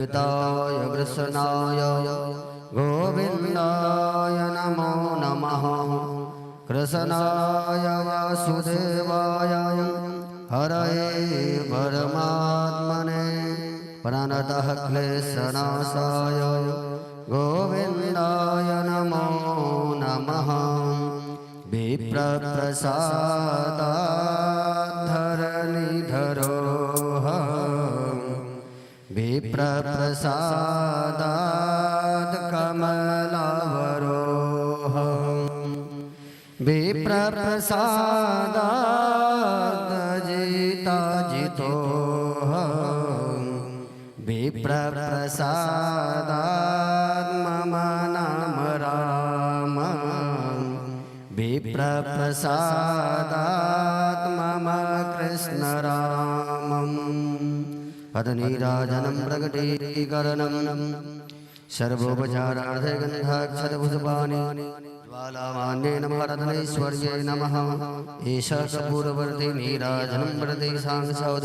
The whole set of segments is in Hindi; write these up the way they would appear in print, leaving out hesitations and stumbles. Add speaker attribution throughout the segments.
Speaker 1: पिताय कृष्णाय गोविन्दाय नमो नमः। कृष्णाय वासुदेवाय हरये परमात्मने प्रणतः क्लेशनाशाय गोविन्दाय नमो नमः। विप्रप्रसादाद्धरणिधरोः विप्रप्रसादात् कमलावरोः विप्रप्रसादात् जिताजितोः विप्रप्रसादात् मम नाम राम विप्रप्रसादात् मम कृष्ण रामम्। पदनीराजनं प्रकटीकरणं सर्वोपचारार्थे गन्धाक्षरपुष्पाणि ज्वालामान्येन महारत्नैश्वर्ये नमः। एषः कपूरवर्ती नीराजनं प्रति सांसद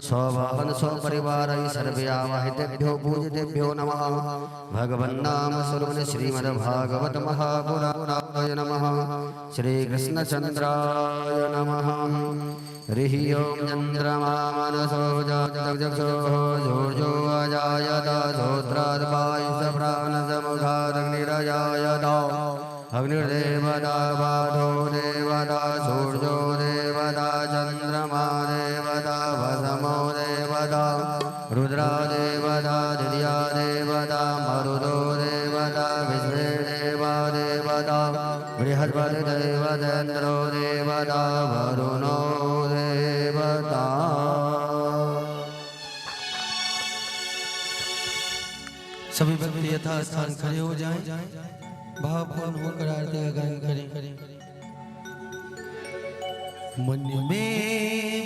Speaker 1: स्ववाहन स्वपरिवारै सर्वे आवाहितेभ्यो पूजितेभ्यो नमः। भगवन्नाम स्वरूपिणे श्रीमद्भागवत महापुराणाय नमः। श्रीकृष्णचन्द्राय नमः। हरिः ओं चन्द्रमा मनसो जातजक्षो जोर्जो अजायत श्रोत्राद्वायुसप्राणसमुखादग्निरजायत अग्निर्देवता बाधो देवता सूर्यो देवता चन्द्रमा देवता वसमो देवता रुद्रा देवता दिव्या देवता मरुदो देवता विश्वे देवा देवता बृहस्पति देवतेन्द्रो देवता वरुणो देवता।
Speaker 2: सभी भक्त यथा स्थान खड़े हो जाएं, भावपूर्ण होकर आरती का गायन करें। मन में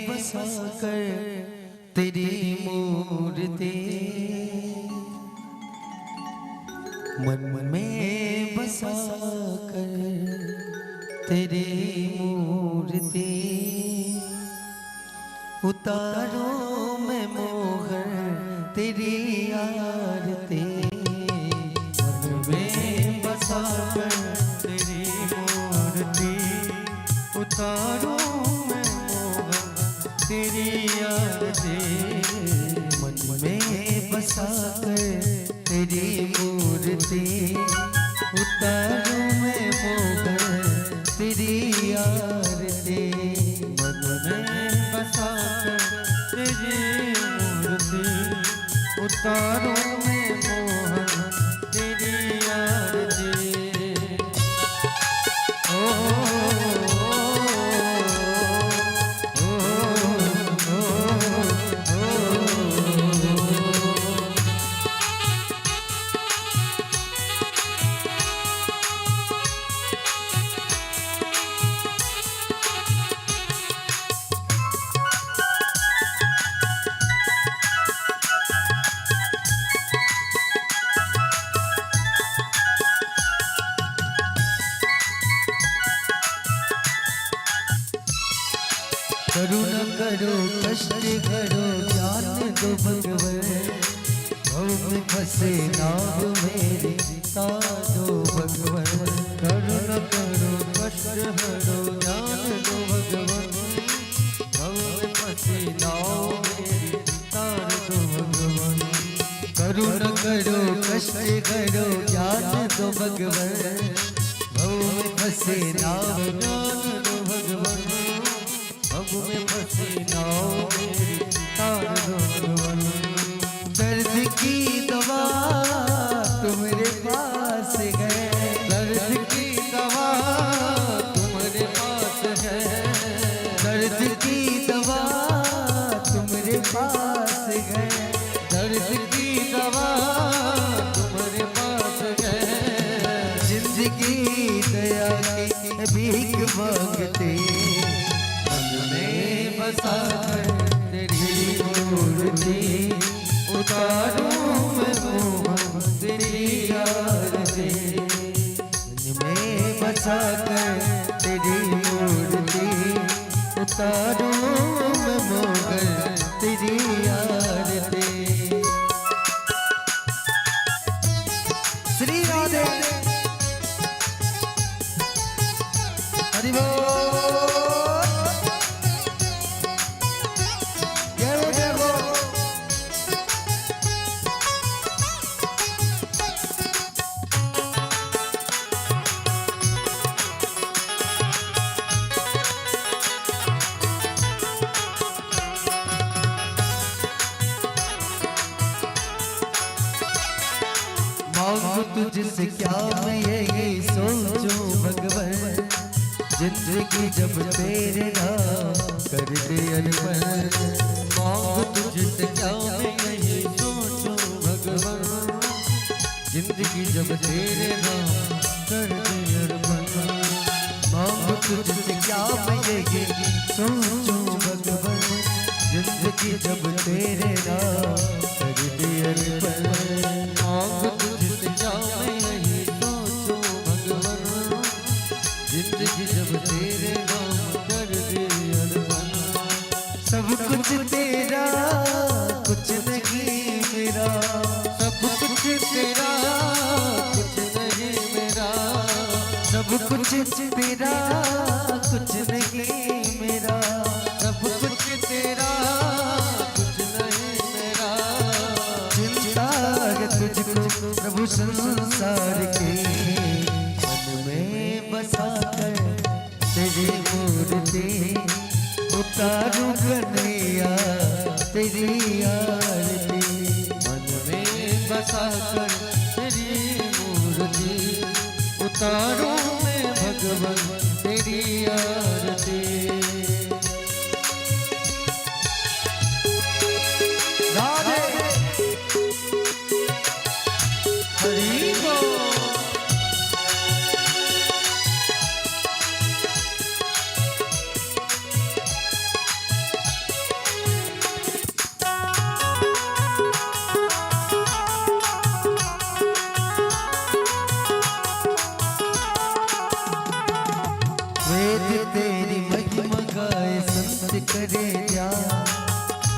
Speaker 2: बसा कर तेरी मूर्ति, मन में बसा कर तेरी मूर्ति, उतारो मैं मोहर तेरी आरती। मन में बसा कर तेरी मूर्ति, उतारो मैं मोहर तेरी आरती। मन में बसा कर तेरी मूर्ति, उतारो मैं मोहर तेरी आरती। मन में बसा कर तेरी मूर्ति, उतारो मैं मोहन तेरी आरती। ओ करुणा करो कष्ट करो ज्ञान दो भगवन, भव में फंसे नाव मेरे तारो भगवन। करुणा करो कष्ट करो ज्ञान दो भगवन, भव में फंसे नाव मेरे तारो भगवन। करुणा करो कष्ट करो ज्ञान दो भगवन, भव में फंसे नाव दो भगवन। अब में फंसी नाव मेरी तार दो भगवन। दर्द की दवा तुम्हारे पास है, दर्द की दवा तुम्हारे पास है, दर्द की दवा तुम्हारे पास है, दर्द की दवा तुम्हारे पास है। जिंदगी दया की भीख मांगते, बसा कर तेरी मूर्ति, उतारो मैं मोहन तेरी आरती। मन में बसा कर तेरी मूर्ति, उतारो मैं मोहन तेरी आरती। मांगू तुझसे क्या मैं यही सोचूं भगवन, जिंदगी जब तेरे नाम कर दे अर्पण। मांगू तुझसे क्या मैं यही सोचूं भगवन, जिंदगी जब तेरे नाम कर दे अर्पण। मांगू तुझसे क्या मैं यही सोचूं भगवन, जिंदगी जब तेरे नाम कर दे अर्पण। मांगू तुझसे क्या मैं यही सोचूं भगवन, जिंदगी जब तेरे नाम कर दे अर्पण। सब कुछ तेरा कुछ नहीं मेरा, सब कुछ तेरा कुछ नहीं मेरा, सब कुछ तेरा कुछ नहीं मेरा, सब कुछ तेरा कुछ नहीं मेरा। चिंता है तुझको प्रभु संसार के, मन में बसा कर तेरी मूर्ति उतारू कन्हैया तेरी आरती। मन में बसा कर तेरी मूर्ति उतारू मैं भगवन तेरी आरती। राधे हरि बोल। वेद तेरी महिमा गाए संत करे ध्यान,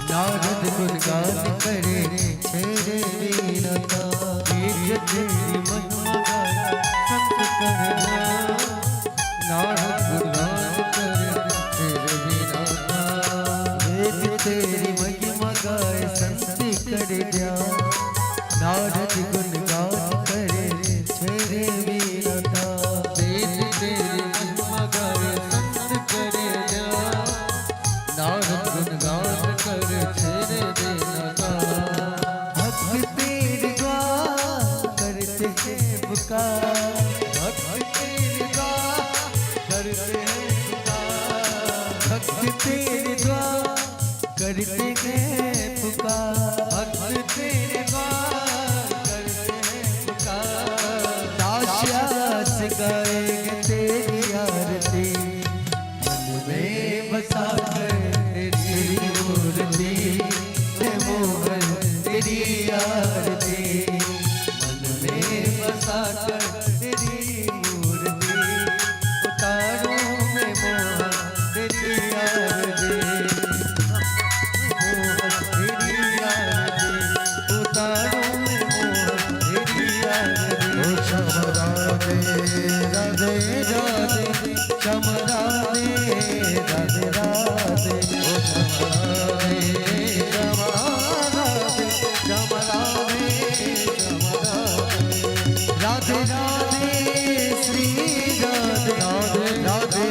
Speaker 2: नारद गुणगान करे छेड़े वीरता। वेद तेरी महिमा गाए संत करे ध्यान, नारद गुणगान करे छेड़े वीरता। वेद तेरी महिमा गाए संत करे ध्यान, नारद गुणगान करे छेड़े वीरता। वेद तेरी नारद गुणगान कर तेरे देना। भक्त तेरे द्वार करते हैं पुकार, भक्त तेरे द्वार करते हैं पुकार, भक्त तेरे द्वार करते हैं पुकार, भक्त तेरे द्वार करते हैं पुकार। दास्यास गाएंगे तेरी आरती, मन में बसा कर तेरी मूर्ति मोहन तेरी आरती। मन में बसा कर तेरी मूर्ति उतारू मैं मोहन तेरी आरती। मोहन तेरी आरती उतारू मैं मोहन तेरी आरती। ओ श्याम राधे राधे राधे, श्याम राधे राधे राधे, ओ श्याम राधे श्याम राधे, श्याम राधे श्याम राधे। राधे राधे श्री राधे राधे राधे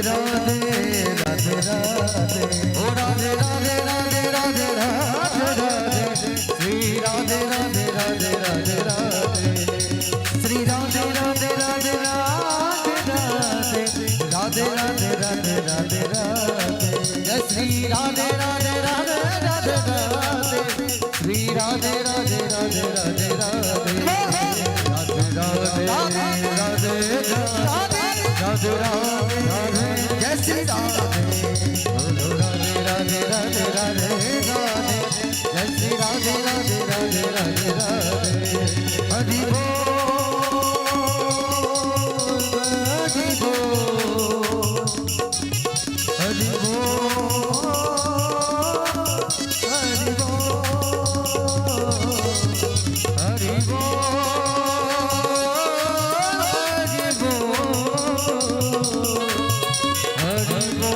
Speaker 2: राधे राधे, ओ राधे राधे राधे राधे राधे राधे, श्री राधे राधे राधे राधे राधे, श्री राधे राधे राधे राधे राधे, राधे राधे राधे राधे राधे। जय श्री राधे राधे राधे राधे राधे, श्री राधे राधे राधे राधे राधे, राधे राधे राधे राधे राधे राधे। जय श्री राधे बोलो राधे राधे राधे राधे राधे, जय श्री राधे राधे राधे राधे राधे। हरि बोल हरि बोल हरि बोल हरि बोल हरि बोल हरि बोल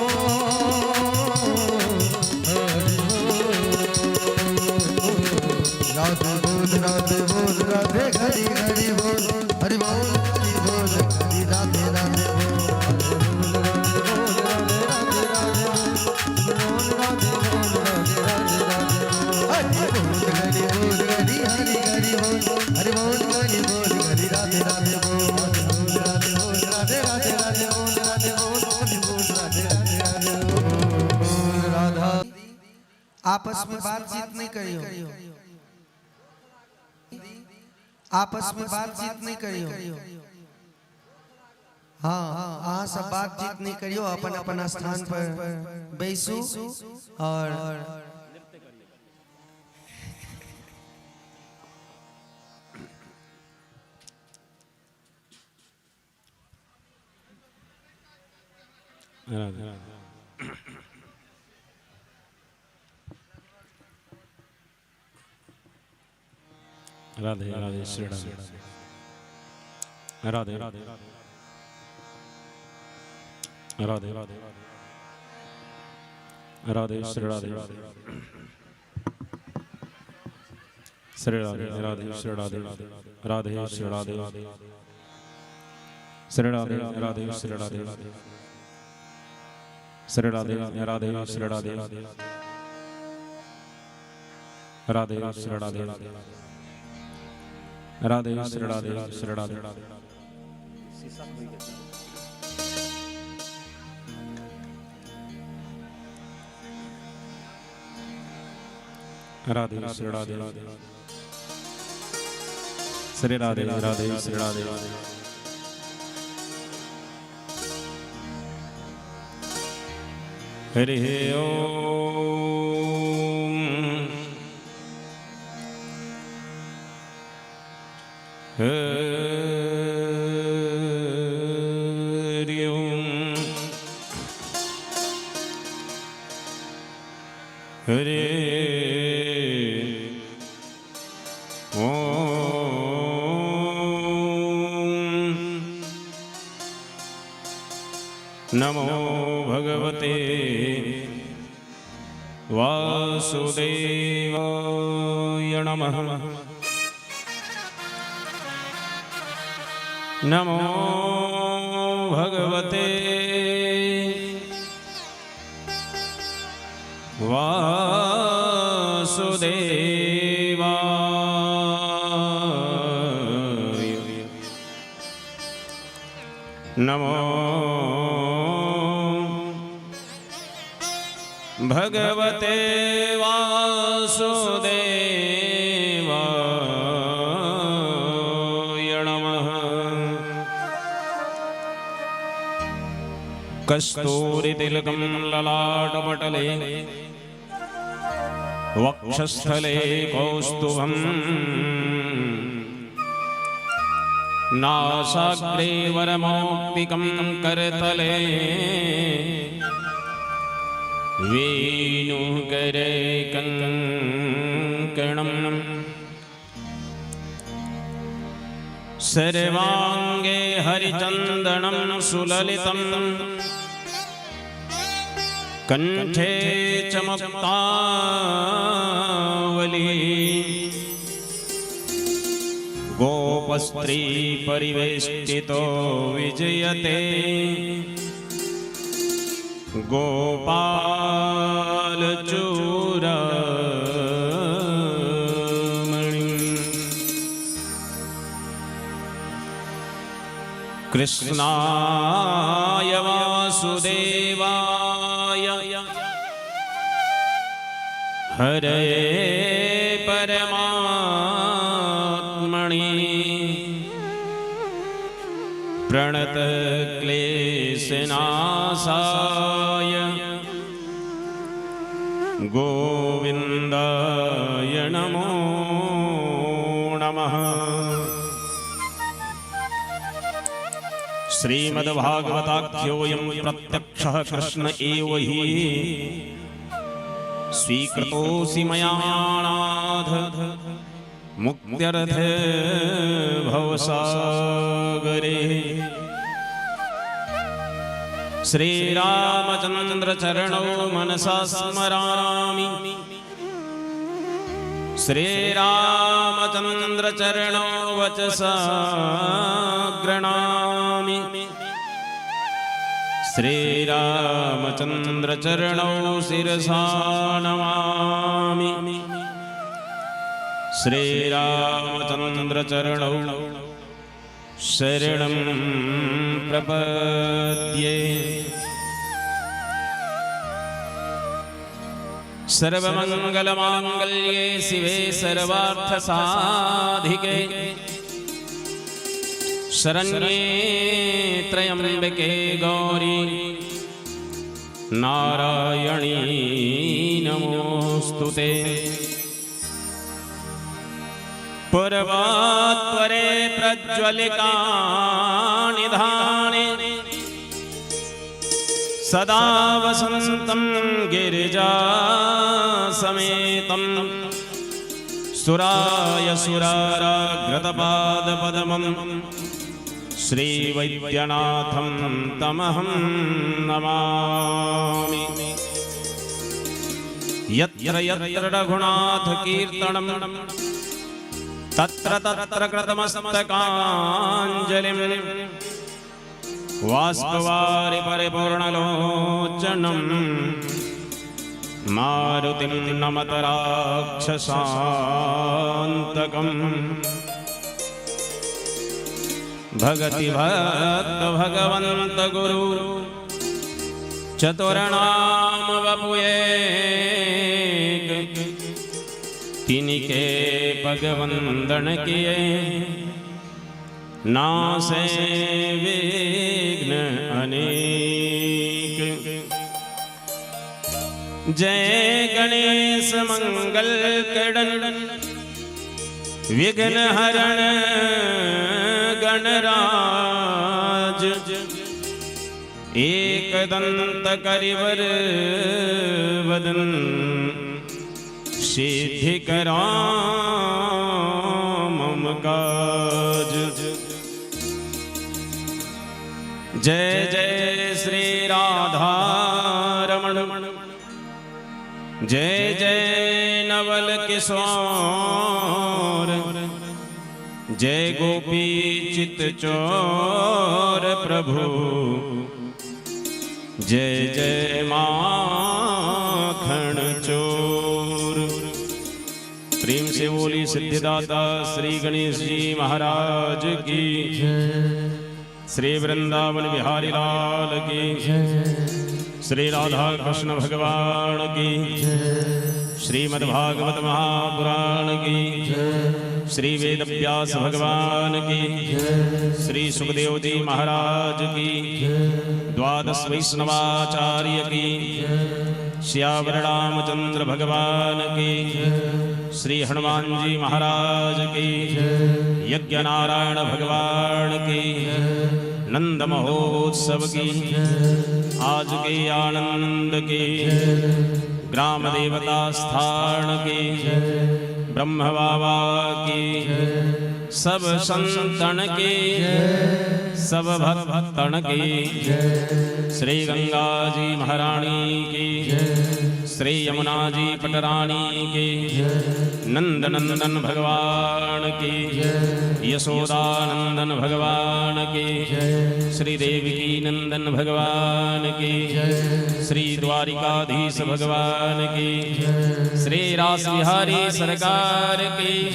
Speaker 2: राधे बोल राधे हरि हरि बोल हरि बोल हरि बोल हरि राधे राधे बोल हरि बोल हरि बोल हरि हरि हरि बोल हरि बोल हरि बोल हरि
Speaker 1: राधे राधे बोल राधे बोल राधे राधे राधे बोल राधे बोल राधे राधे राधे बोल राधा।
Speaker 2: आपस में बातचीत नहीं करियो, आपस में बातचीत नहीं करियो। हाँ सब बातचीत नहीं करियो, अपन अपन स्थान पर बैसू और
Speaker 3: राधे राधे राधे श्री राधे राधे राधे राधे राधे श्री राधे श्री राधे राधे श्री राधे राधे श्री राधे श्री राधे राधे श्री राधे श्री राधे राधे श्री राधे राधे श्री राधे राधे श्री राधे श्री राधे राधे श्री राधे श्री राधे राधे श्री राधे हरि ओम हरि ओम हरि नमो भगवते वासुदेवाय नमः। नमो भगवते वासुदेवाय नमो भगवते वासुदेवाय नमः। कस्तूरितिलकं ललाटपटले वक्षस्थले कौस्तुभम् नासाग्रे वरमौक्तिकं करतले वेणुकरे कङ्कणम् सर्वाङ्गे हरिचन्दनं सुललितं कण्ठे च मुक्तावली गोपस्त्री परिवेष्टितो विजयते गोपालचूरमणि कृष्णाय वासुदेवाय हरे परमात्मनि प्रणतक्लेशनाशाय गोविन्दाय नमो नमः। श्रीमद्भागवताख्योऽयं प्रत्यक्षः कृष्ण एव हि स्वीकृतोऽसि मया नाथ मुक्त्यर्थे भवसागरे। श्रीरामचन्द्र चरणौ मनसा स्मरामि श्रीरामचन्द्र चरणौ वचसा गृह्णामि श्रीरामचन्द्र चरणौ शिरसा नमामि श्रीरामचन्द्र चरणौ शरणं प्रपद्ये। सर्वमंगलमांगल्ये शिवे सर्वार्थसाधिके शरण्ये त्र्यंबके गौरी नारायणी नमोस्तुते। पूर्वात्वरे प्रज्वलिकानिधाने सदा वसन्तं गिरिजासमेतं सुराय सुराराग्रतपादपद्मं श्रीवैद्यनाथं तमहं नमामि। यत्र यत्र रघुनाथ कीर्तनं तत्र तत्र कृतमस्तकाञ्जलिं वाष्पवारि परिपूर्णलोचनं मारुतिं नमत राक्षसान्तकम्। भगति भक्त भगवंत गुरु चतुर्नाम वपुएक तिनके भगवंदन किए नासे विघ्न अनेक। जय गणेश मंगल करण विघ्न हरण गणराज एकदंत करिवर वदन सिद्धिकरा मम काज। जय जय श्री राधा रमण जय जय नवल किशोर जय गोपी चित चोर प्रभु जय जय माखन चोर। प्रेम से बोली सिद्धिदाता श्री गणेश जी महाराज की, श्री वृंदावन बिहारी लाल की, श्री राधा कृष्ण भगवान की, श्रीमद्भागवत महापुराण की, श्री वेद व्यास भगवान की, श्री सुखदेव जी महाराज की, द्वादश वैष्णवाचार्य की, श्यावर रामचंद्र भगवान की, श्री हनुमान जी महाराज की, यज्ञ नारायण भगवान की, नंद महोत्सव की, आज के आनंद के, ग्राम देवता स्थान की, ब्रह्म बाबा की, सब संतन की, सब भक्तन की, श्री गंगा जी महारानी की, श्री यमुना जी पटरानी की, नंद नंदन भगवान की, यशोदानंदन भगवान की, श्री देवकी नंदन भगवान की, श्री द्वारिकाधीश भगवान की, श्री रास बिहारी सरकार की,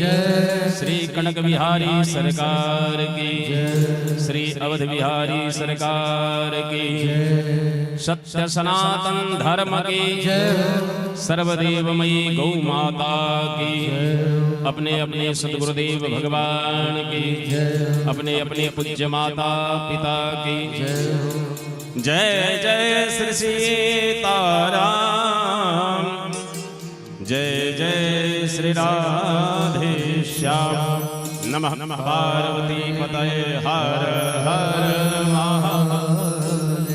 Speaker 3: श्री कनक बिहारी सरकार की, श्री अवध बिहारी सरकार की, सत्य सनातन धर्म की, सर्वदेवमयी गौ माता की, अपने अपने सदगुरुदेव भगवान की, अपने अपने पूज्य माता पिता की। जय जय श्री सीताराम जय जय श्री राधे श्याम। नमः नमः पार्वती पतये हर हर महादेव।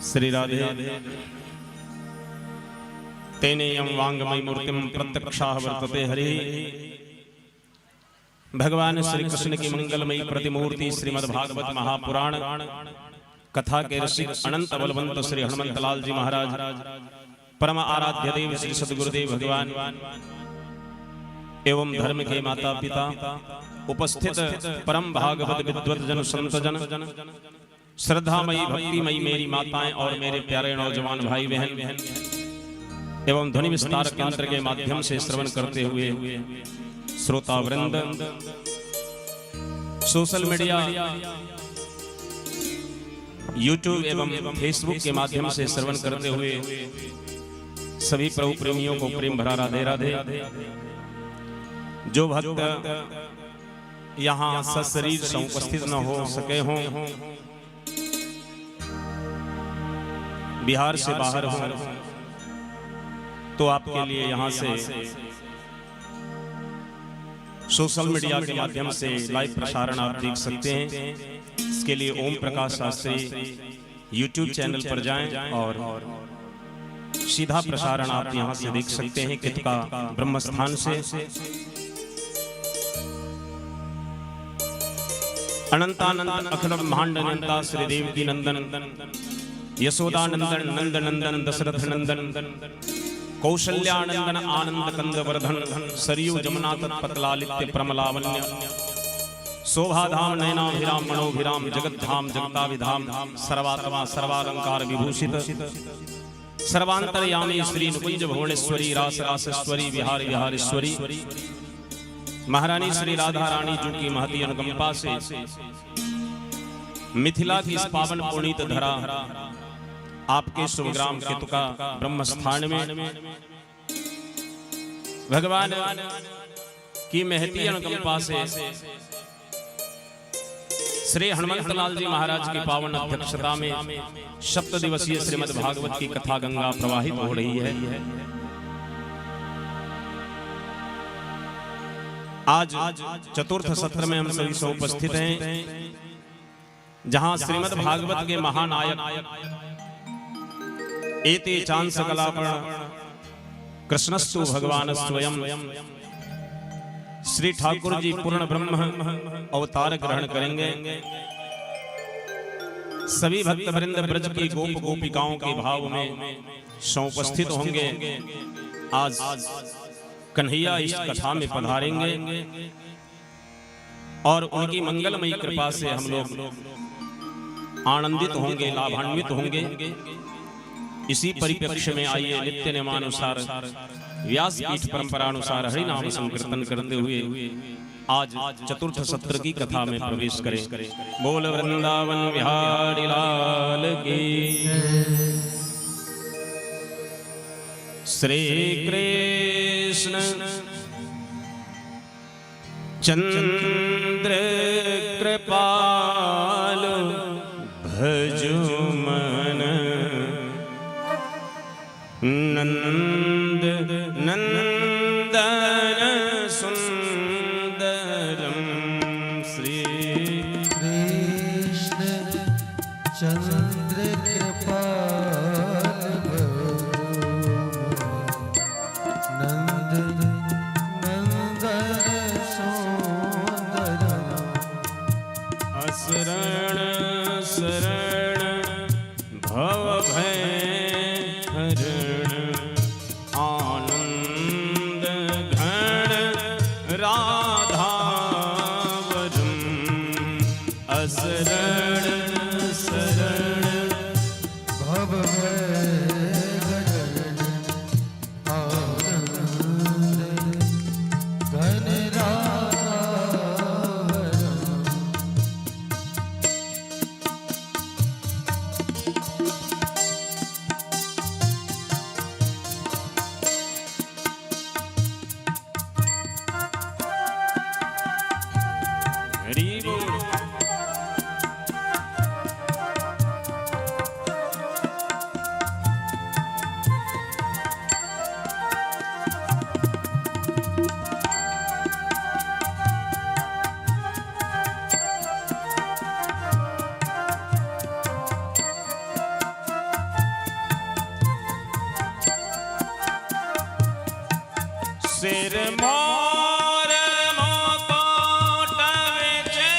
Speaker 3: श्री राधे तेनेयं वांगमयी मूर्तिं प्रत्यक्षाः वर्तते हरि। भगवान श्री कृष्ण की मंगलमयी प्रतिमूर्ति श्रीमद्भागवत महापुराण कथा के ऋषि अनंत बलवंत श्री हनुमंतलाल जी महाराज, परम आराध्य देव श्री सदगुरुदेव भगवान एवं धर्म के माता पिता, उपस्थित परम भागवत विद्वत जन संत जन, श्रद्धामयी भक्तिमयी मेरी माताएं और मेरे प्यारे नौजवान भाई बहन एवं ध्वनि विस्तार यंत्र के माध्यम से श्रवण करते हुए श्रोता वृंद, सोशल मीडिया यूट्यूब एवं फेसबुक के माध्यम से श्रवण करते हुए सभी प्रभु प्रेमियों को प्रेम भरा राधे राधे। जो भक्त यहाँ सशरीर से उपस्थित न हो सके हों, बिहार से बाहर हो, तो आपके लिए यहाँ से सोशल मीडिया के माध्यम से लाइव प्रसारण आप देख सकते हैं। इसके लिए ओम प्रकाश शास्त्री यूट्यूब चैनल पर जाएं और सीधा प्रसारण आप यहां से देख सकते हैं कितका ब्रह्मस्थान से। अनंतानंद अखिल ब्रह्मांड अनंता श्री देवकी नंदन यशोदा नंदन नंद नंदन दशरथ नंदन कौशल्यानंदन आनंद कंद वर्धन सरयू जमुना तत्पतलालित्य प्रमलावन्य शोभाधाम नयनाभिराम मनोभिराम जगद्धाम जगताविधाम सर्वात्मा सर्वालंकार विभूषित सर्वांतरयामी श्री नुकुंज भुवनेश्वरी रास रासेश्वरी विहार विहारेश्वरी महारानी श्री राधा रानी जी की महती अनुकंपा से मिथिला की इस पावन पुनीत धरा आपके शुभग्राम केतुका ब्रह्मस्थान में भगवान की महती अनुकंपा से श्री हनुमंतलाल जी महाराज की पावन अध्यक्षता में 7 दिवसीय श्रीमद् भागवत की कथा गंगा प्रवाहित हो रही है। आज चतुर्थ सत्र में हम सभी उपस्थित हैं, जहां श्रीमद् भागवत के महानायक एते चांस कलापण कृष्णस्तु भगवान स्वयं श्री ठाकुर जी पूर्ण ब्रह्म अवतार ग्रहण करेंगे। सभी भक्त वृंद ब्रज की गोप गोपिकाओं के भाव में उपस्थित होंगे। आज कन्हैया इस कथा में पधारेंगे और उनकी मंगलमयी कृपा से हम लोग आनंदित होंगे, लाभान्वित होंगे। इसी परिप्रेक्ष्य में आइए नित्य नियमानुसार व्यासपीठ परंपरानुसार हरि नाम संकीर्तन करते हुए आज चतुर्थ सत्र की कथा में प्रवेश करें। बोल वृंदावन बिहारी लाल की। श्री कृष्ण चंद्र कृपाल भजो मन नंद नंदन सुंदरम श्री
Speaker 2: कृष्ण चंद्र कृपाल नंद नंदन सुंदरम
Speaker 3: असरण शरण भव भय सिर मोर मुकुट विचे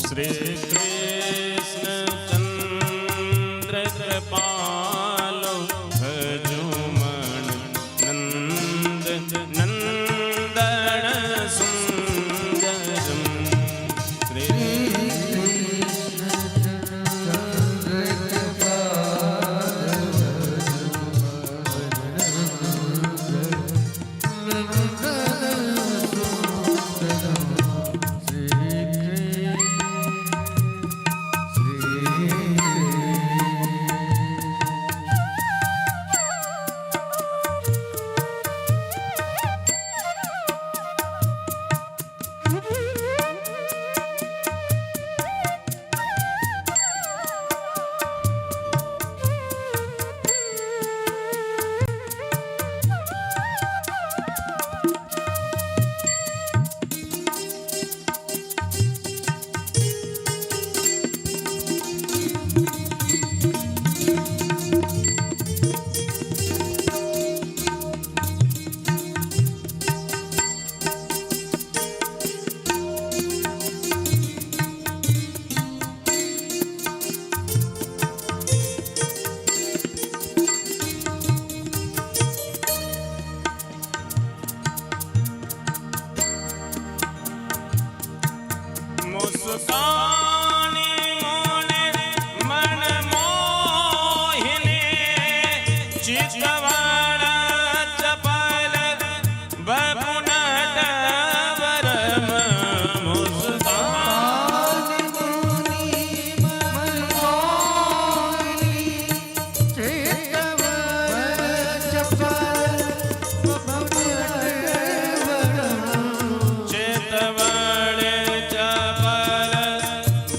Speaker 3: श्री कृष्ण चंद्र कृपालो भजुमन नंद नंदन सुंदरम श्री मुस्कानी मोने मन मोहिनी चितवड़ चपल बपुनट वरम मुस्कानी चितवड़ चपल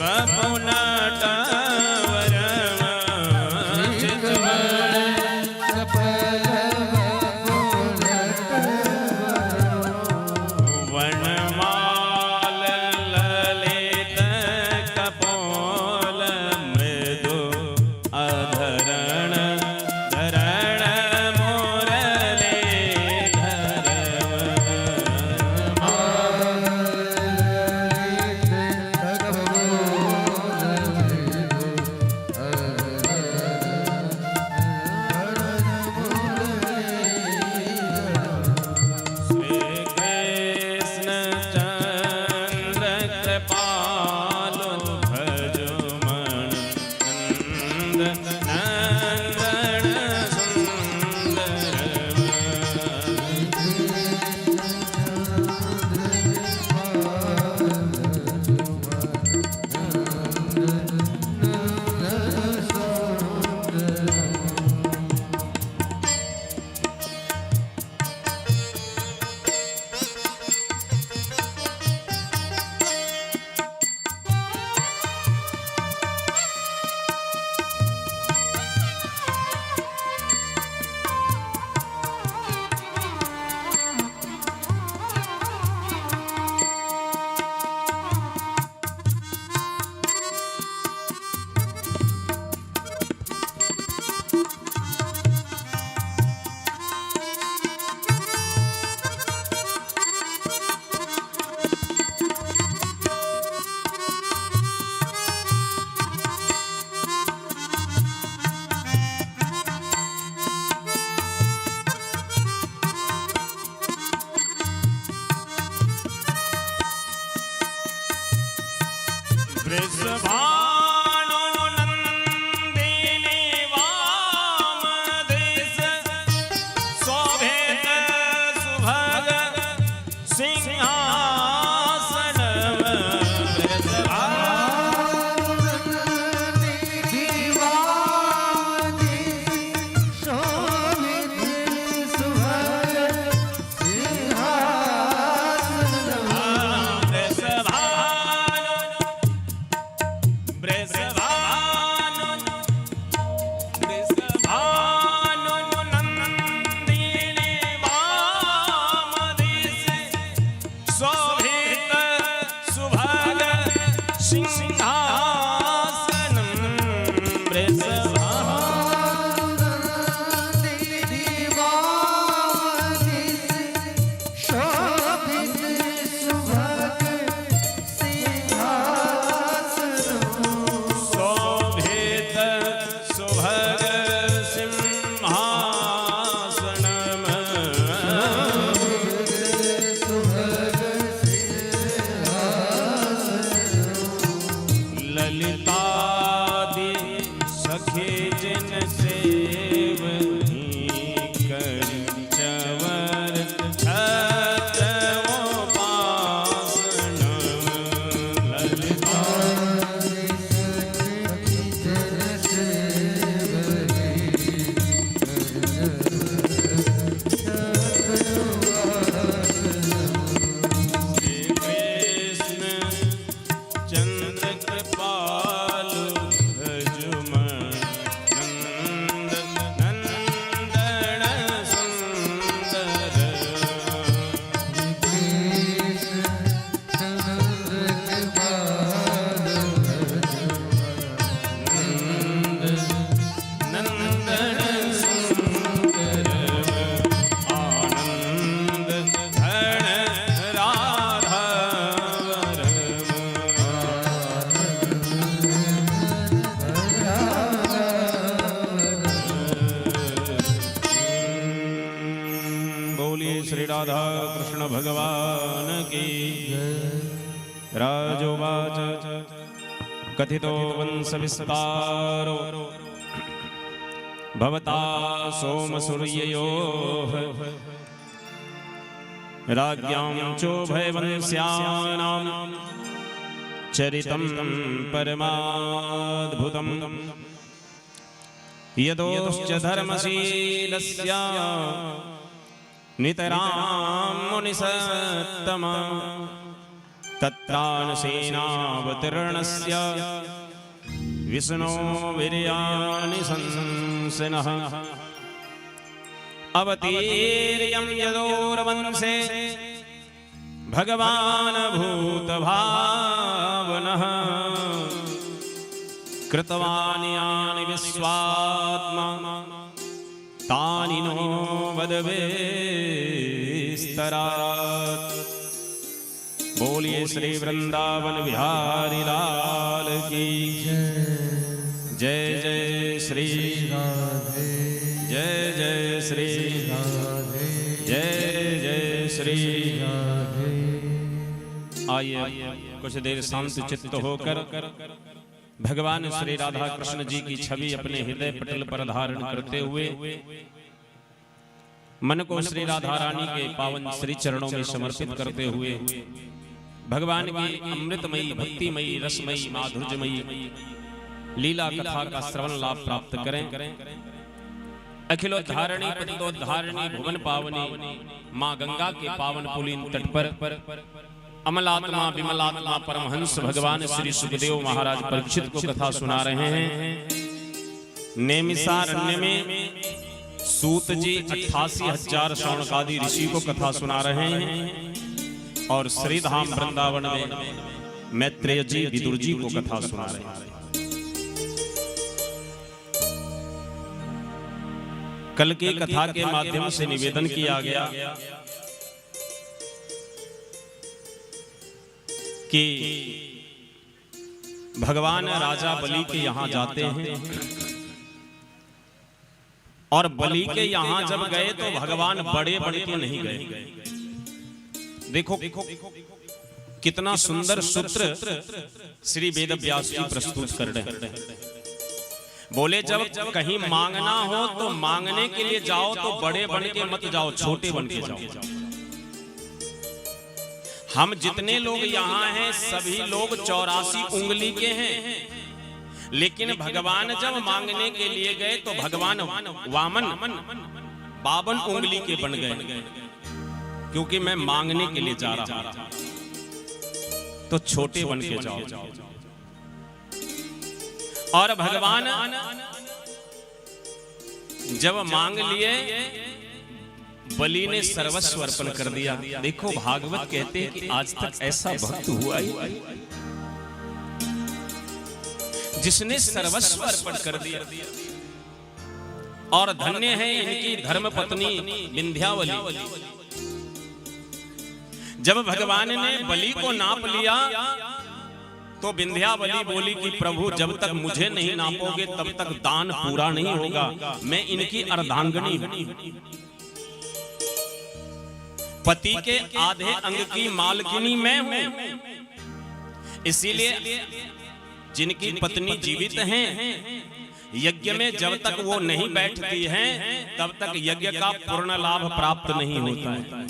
Speaker 3: बपुनट वरम चितवड़ राधा कृष्ण भगवान की राजोवाच कथितो वंश विस्तारो भवता सोम सूर्ययोः राज्ञां चोभयवंश्यानां चरितं परमाद्भुतम् यदोश्च धर्मशीलस्य नितरां मुनिसत्तमा तत्रानसेनावतीर्णस्य विष्णो वीर्याणि संसिनः अवतीर्यं यदोर्वंशे भगवान् भूतभावनः कृतवान् यानि विश्वात्मा तानि नो वदविस्तरात्। बोलिए श्री वृंदावन बिहारी लाल की जय जय श्री राधे जय जय श्री राधे जय जय श्री राधे। आइए कुछ देर शांत चित्त होकर भगवान श्री राधा कृष्ण जी की छवि अपने हृदय पटल पर धारण करते हुए मन को श्री राधा रानी के पावन श्री चरणों में समर्पित करते हुए भगवान की अमृतमयी भक्तिमयी रसमयी माधुर्यमयी लीला कथा का श्रवण लाभ प्राप्त करें। अखिलोद्धारिणी पतितोद्धारिणी भुवन पावनी माँ गंगा के पावन पुलीन तट पर अमलात्मा विमलात्मा परमहंस भगवान श्री सुखदेव महाराज परीक्षित को कथा सुना रहे हैं। नैमिषारण्य में सूत जी 88,000 शौनकादि ऋषि को कथा सुना रहे हैं और श्रीधाम वृंदावन में मैत्रेय जी विदुर जी को कथा सुना रहे हैं। कल की कथा के माध्यम से निवेदन किया गया कि भगवान राजा बलि के यहां जाते हैं और बलि के यहां जब गए तो भगवान बड़े बड़े के नहीं गए। देखो कितना सुंदर सूत्र श्री वेद व्यास जी प्रस्तुत कर रहे हैं। बोले जब कहीं मांगना हो तो मांगने के लिए जाओ तो बड़े बन के मत जाओ, छोटे बन के जाओ। हम जितने लोग यहाँ हैं सभी लोग 84 उंगली के हैं, लेकिन भगवान जब मांगने के लिए गए तो भगवान वामन 52 उंगली के बन गए, क्योंकि मैं मांगने के लिए जा रहा था। तो छोटे बन के जाओ। और भगवान जब मांग लिए बलि ने सर्वस्व अर्पण कर दिया। देखो भागवत कहते हैं कि आज तक ऐसा भक्त हुआ ही जिसने सर्वस्व अर्पण कर दिया। और धन्य है इनकी धर्म पत्नी विंध्यावली। जब भगवान ने बलि को नाप लिया तो विंध्यावली बोली कि प्रभु जब तक मुझे नहीं नापोगे तब तक दान पूरा नहीं होगा। मैं इनकी अर्धांगिनी हूं, पति के आधे अंग की मालकिनी मैं हूं। इसीलिए जिनकी पत्नी जीवित हैं यज्ञ में जब तक वो नहीं बैठती हैं तब तक यज्ञ का पूर्ण लाभ प्राप्त नहीं होता है।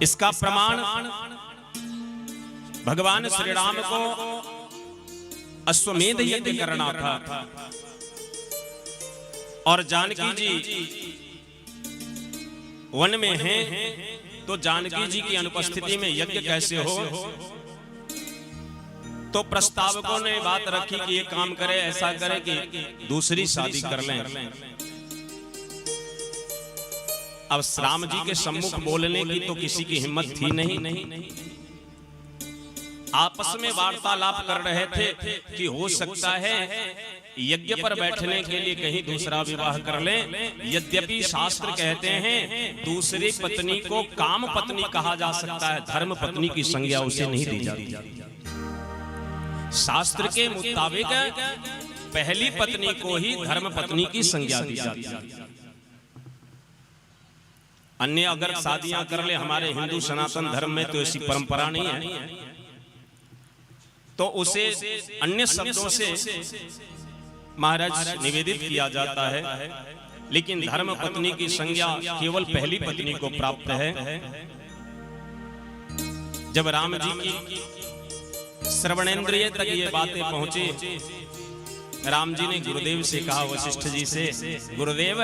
Speaker 3: इसका प्रमाण भगवान श्री राम को अश्वमेध यज्ञ करना था और जानकी जी वन में हैं, तो जानकी जी की अनुपस्थिति में यज्ञ कैसे हो। तो प्रस्तावकों ने बात रखी कि ये काम करे, ऐसा करे कि दूसरी शादी कर लें। अब राम जी के सम्मुख बोलने की तो किसी की हिम्मत थी नहीं। आपस में वार्तालाप कर रहे थे कि हो सकता है यज्ञ पर बैठने के लिए कहीं दूसरा विवाह कर लें। यद्यपि शास्त्र कहते हैं दूसरी पत्नी को काम पत्नी कहा जा सकता है, धर्म पत्नी की संज्ञा उसे नहीं दी जाती। शास्त्र के मुताबिक पहली पत्नी को ही धर्म पत्नी की संज्ञा दी जाती है। अन्य अगर शादियां कर ले हमारे हिंदू सनातन धर्म में तो ऐसी परंपरा नहीं है, तो उसे अन्य शब्दों से महाराज निवेदित किया जाता है, लेकिन धर्म पत्नी की संज्ञा केवल पहली पत्नी को प्राप्त है। जब राम जी की श्रवणेंद्रिय तक ये बातें पहुंची, राम जी ने गुरुदेव से कहा, वशिष्ठ जी से, गुरुदेव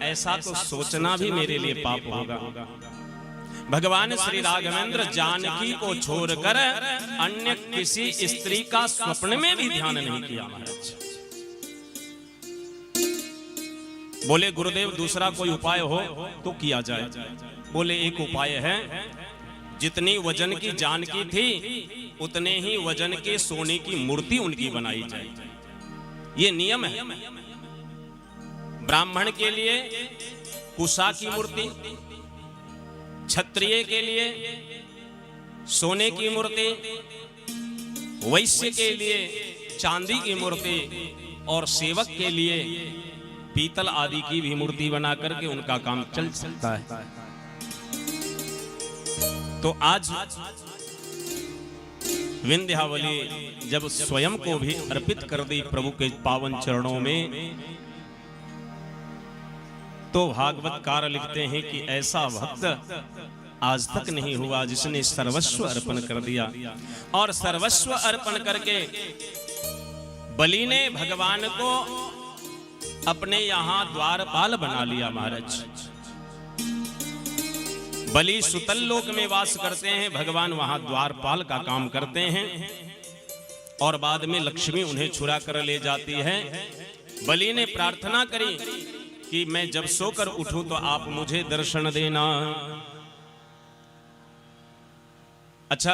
Speaker 3: ऐसा तो सोचना भी मेरे लिए पाप होगा। भगवान श्री राघवेंद्र जानकी को छोड़कर अन्य किसी स्त्री का स्वप्न में भी ध्यान नहीं किया महाराज। बोले गुरुदेव दूसरा कोई उपाय हो तो किया जाए। बोले एक उपाय है, जितनी वजन की जानकी थी उतने ही वजन के सोने की मूर्ति उनकी बनाई जाए। ये नियम है। ब्राह्मण के लिए कुशा की मूर्ति, क्षत्रिय के लिए सोने की मूर्ति, वैश्य के लिए चांदी की मूर्ति और सेवक के लिए पीतल आदि की भी मूर्ति बना करके उनका काम चल सकता है। तो आज विंध्यावली जब स्वयं को भी अर्पित कर दी प्रभु के पावन चरणों में, तो भागवतकार लिखते हैं कि ऐसा भक्त आज तक नहीं हुआ जिसने सर्वस्व अर्पण कर दिया। और सर्वस्व अर्पण करके बलि ने भगवान को अपने यहां द्वारपाल बना लिया महाराज। बलि सुतल लोक में वास करते हैं, भगवान वहां द्वारपाल का काम करते हैं, और बाद में लक्ष्मी उन्हें छुरा कर ले जाती है। बलि ने प्रार्थना करी कि मैं जब सोकर उठूं तो आप मुझे दर्शन देना। अच्छा,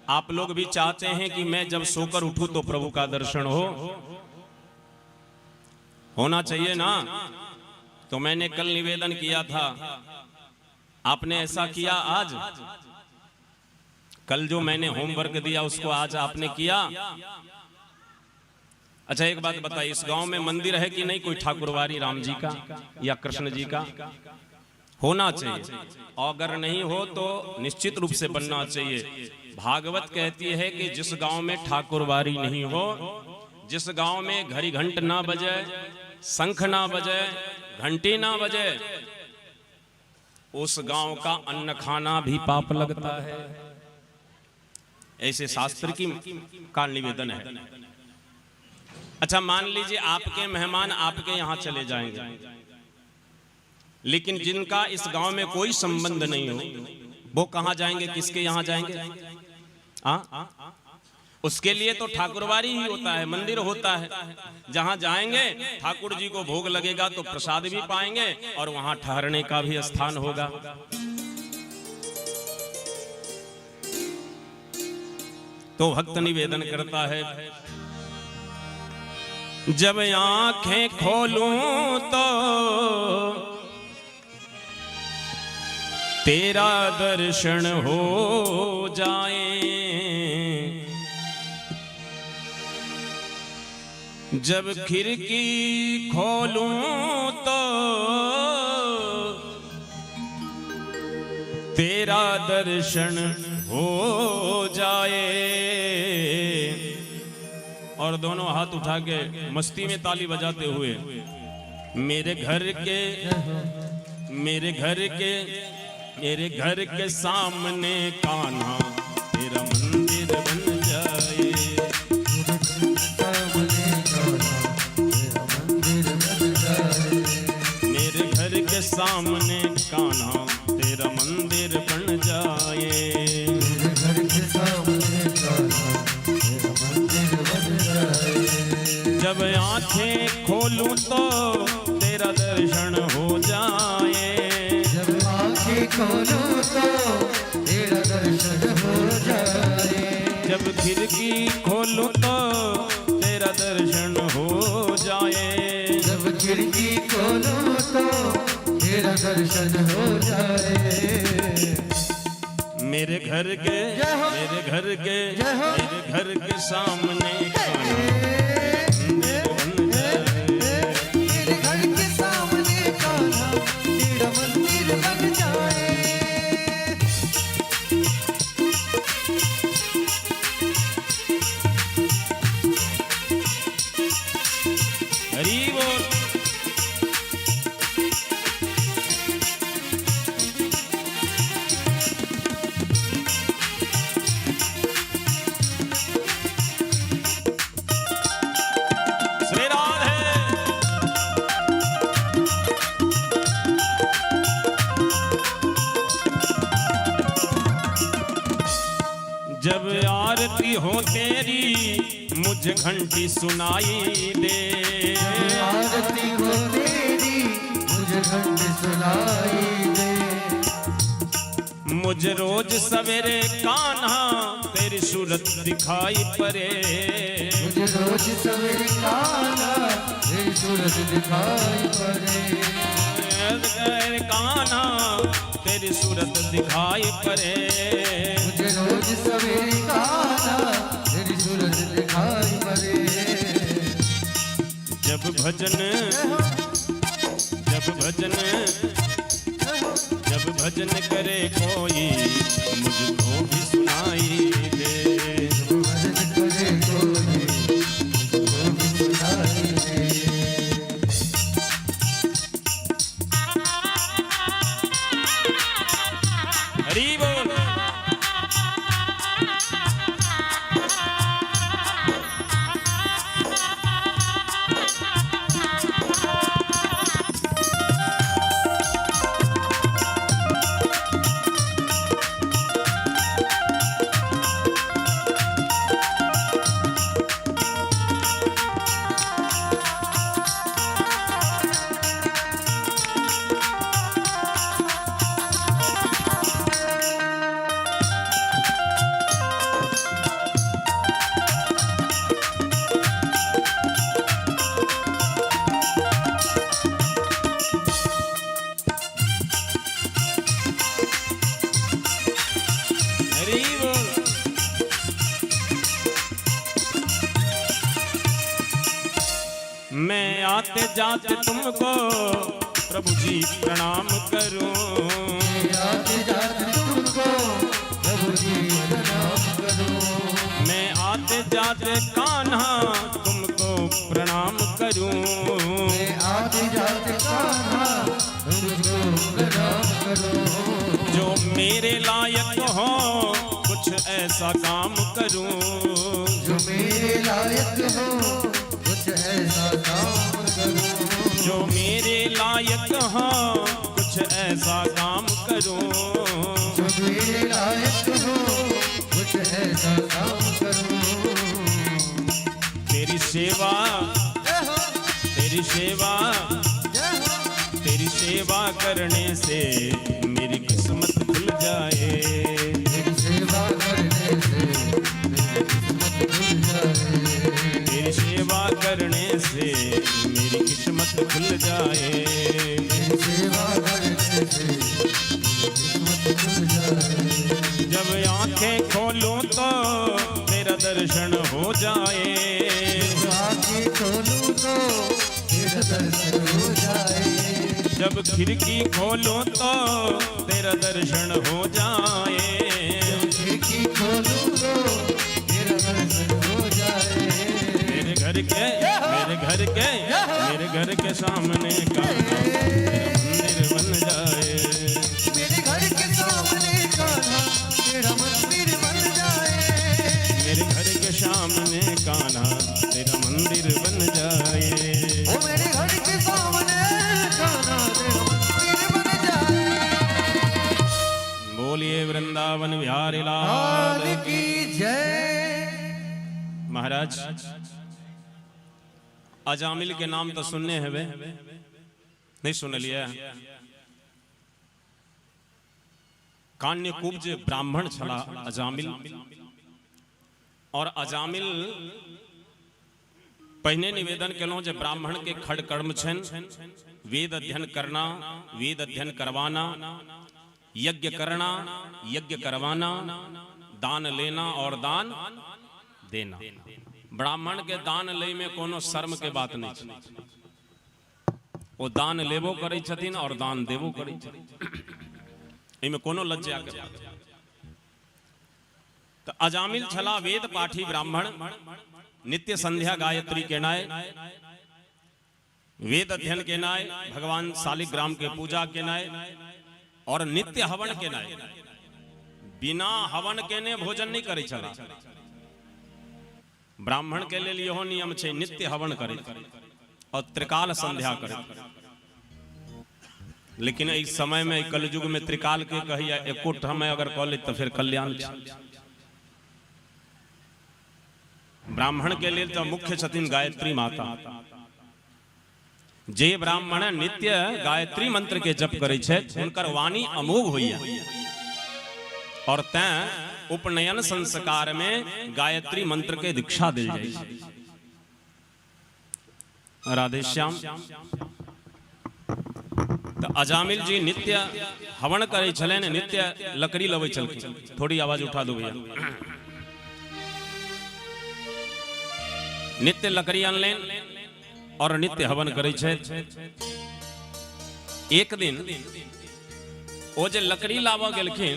Speaker 3: आप लोग भी चाहते हैं कि मैं जब सोकर उठूं तो प्रभु का दर्शन होना चाहिए ना। तो मैंने कल निवेदन किया था, आपने ऐसा किया आज? कल जो मैंने होमवर्क दिया उसको आज आपने किया? अच्छा एक बात बताइए, इस गांव में मंदिर है कि नहीं कोई ठाकुरवारी राम जी का या कृष्ण जी का? होना चाहिए। अगर नहीं हो तो निश्चित रूप से बनना चाहिए। भागवत कहती है कि जिस गांव में ठाकुरवारी नहीं हो, जिस गांव में घड़ी घंट ना बजे, शंख ना बजे, घंटी ना बजे, उस गांव का अन्न खाना भी पाप लगता है। ऐसे शास्त्र का निवेदन है। अच्छा मान लीजिए आपके मेहमान आपके यहां चले जाएंगे, लेकिन जिनका इस गांव में कोई संबंध नहीं हो, वो कहां जाएंगे, किसके यहां जाएंगे? उसके लिए तो ठाकुरवारी ही होता है, मंदिर होता है। जहां जाएंगे ठाकुर जी को भोग लगेगा तो प्रसाद भी पाएंगे और वहां ठहरने का भी स्थान होगा। तो भक्त निवेदन करता है, जब आंखें खोलूं तो तेरा दर्शन हो जाए, जब खिड़की खोलूं तो तेरा दर्शन हो जाए। और दोनों हाथ उठा के मस्ती में ताली बजाते हुए, मेरे घर के सामने कान्हा तेरा मंदिर बन जाए, मेरे घर के सामने कान्हा तेरा मंदिर बन जाए, मेरे घर के सामने कान्हा तेरा मंदिर बन जाए। जब आंखें खोलूं तो तेरा दर्शन हो जाए, जब आंखें खोलूं तो तेरा दर्शन हो जाए, जब खिड़की खोलूं तो तेरा दर्शन हो जाए, जब खिड़की खोलूं तो तेरा दर्शन हो जाए। मेरे घर के सामने हरि बोल। श्री राधे। जब आरती हो तेरी मुझे घंटी सुनाई दे,
Speaker 1: आरती हो तेरी मुझे घंटी सुनाई दे,
Speaker 3: मुझे रोज सवेरे कान्हा तेरी सूरत दिखाई पड़े,
Speaker 1: मुझे रोज सवेरे कान्हा तेरी सूरत दिखाई पड़े,
Speaker 3: कान्हा तेरी सूरत दिखाई पड़े,
Speaker 1: मुझे रोज सवेरे कान्हा तेरी सूरत दिखाई पड़े।
Speaker 3: जब भजन करे कोई मुझको भी सुनाई दे,
Speaker 1: भजन करे कोई मुझको भी सुनाई दे।
Speaker 3: हरि बोल। हरि बोल। मैं आते जाते तुमको प्रभु जी प्रणाम करूं,
Speaker 1: आते जाते तुमको प्रभु जी प्रणाम करूं,
Speaker 3: मैं आते जाते कान्हा तुमको प्रणाम करूं,
Speaker 1: मैं आते जाते कान्हा तुमको प्रणाम करूं,
Speaker 3: जो मेरे लायक हो कुछ ऐसा काम करूं,
Speaker 1: जो मेरे लायक हो कुछ ऐसा काम करूं,
Speaker 3: जो मेरे लायक हो कुछ ऐसा काम करूं,
Speaker 1: जो मेरे लायक हो कुछ ऐसा काम करूं।
Speaker 3: तेरी सेवा तेरी सेवा तेरी सेवा करने से मेरी किस्मत खुल जाए,
Speaker 1: तेरी सेवा करने से मेरी किस्मत खुल जाए,
Speaker 3: तेरी सेवा करने से मेरी किस्मत खुल जाए,
Speaker 1: तेरी सेवा करने से मेरी किस्मत खुल जाए।
Speaker 3: जब आंखें खोलूं तो तेरा दर्शन हो जाए,
Speaker 1: जब आँखें खोलूं तो तेरा दर्शन हो जाए,
Speaker 3: जब खिड़की खोलूं तो तेरा दर्शन हो जाए,
Speaker 1: जब खिड़की खोलूं तो तेरा दर्शन हो जाए।
Speaker 3: मेरे घर के सामने का मंदिर बन जाए,
Speaker 1: मेरे घर के सामने कान्हा तेरा मंदिर बन जाए,
Speaker 3: मेरे घर के सामने कान्हा तेरा मंदिर बन जाए,
Speaker 1: ओ मेरे घर के सामने कान्हा तेरा मंदिर बन जाए।
Speaker 3: बोलिए वृंदावन बिहारी
Speaker 1: लाल
Speaker 3: लाल
Speaker 1: की जय।
Speaker 3: महाराज अजामिल के नाम तो सुनने हैं वे नहीं सुन लिया। कान्य कुब्ज ब्राह्मण छला अजामिल, और अजामिल पहिने निवेदन केलहुं जे ब्राह्मण के खड़ कर्म छन, वेद अध्ययन करना, वेद अध्ययन करवाना, यज्ञ करना, यज्ञ करवाना, दान लेना और दान देना। ब्राह्मण के दान ले में कोनो शर्म के बात नहीं छै, वो दान लेबो करै छथिन और दान देबो करै छथिन, एमे कोनो लज्जा के बात नहीं। तो अजामिल छला वेद पाठी ब्राह्मण, नित्य संध्या गायत्री केनाय, वेद अध्ययन के नाय, भगवान शालिग्राम के पूजा के नाय और नित्य हवन के नाय। बिना हवन के ने भोजन नहीं करे चला। ब्राह्मण के लिए यहो नियम छे नित्य हवन करे और त्रिकाल संध्या करे। लेकिन इस समय में कलयुग में त्रिकाल के कहिया एको समय अगर कह ले तो फिर कल्याण। ब्राह्मण के लिए तो मुख्य छथिन गायत्री माता। जे ब्राह्मण नित्य गायत्री मंत्र के जप करे छे उनकर वाणी अमोघ होइया और तैं उपनयन संस्कार में गायत्री मंत्र के दीक्षा दिल जाए। राधे श्याम। तो अजामिल जी नित्य हवन करे छले ने नित्य लकड़ी लवे चलके। थोड़ी आवाज उठा दो भैया। नित्य लकड़ी अनलेन और नित्य हवन करे छे। एक दिन ओ जे लकड़ी लावा गेलखिन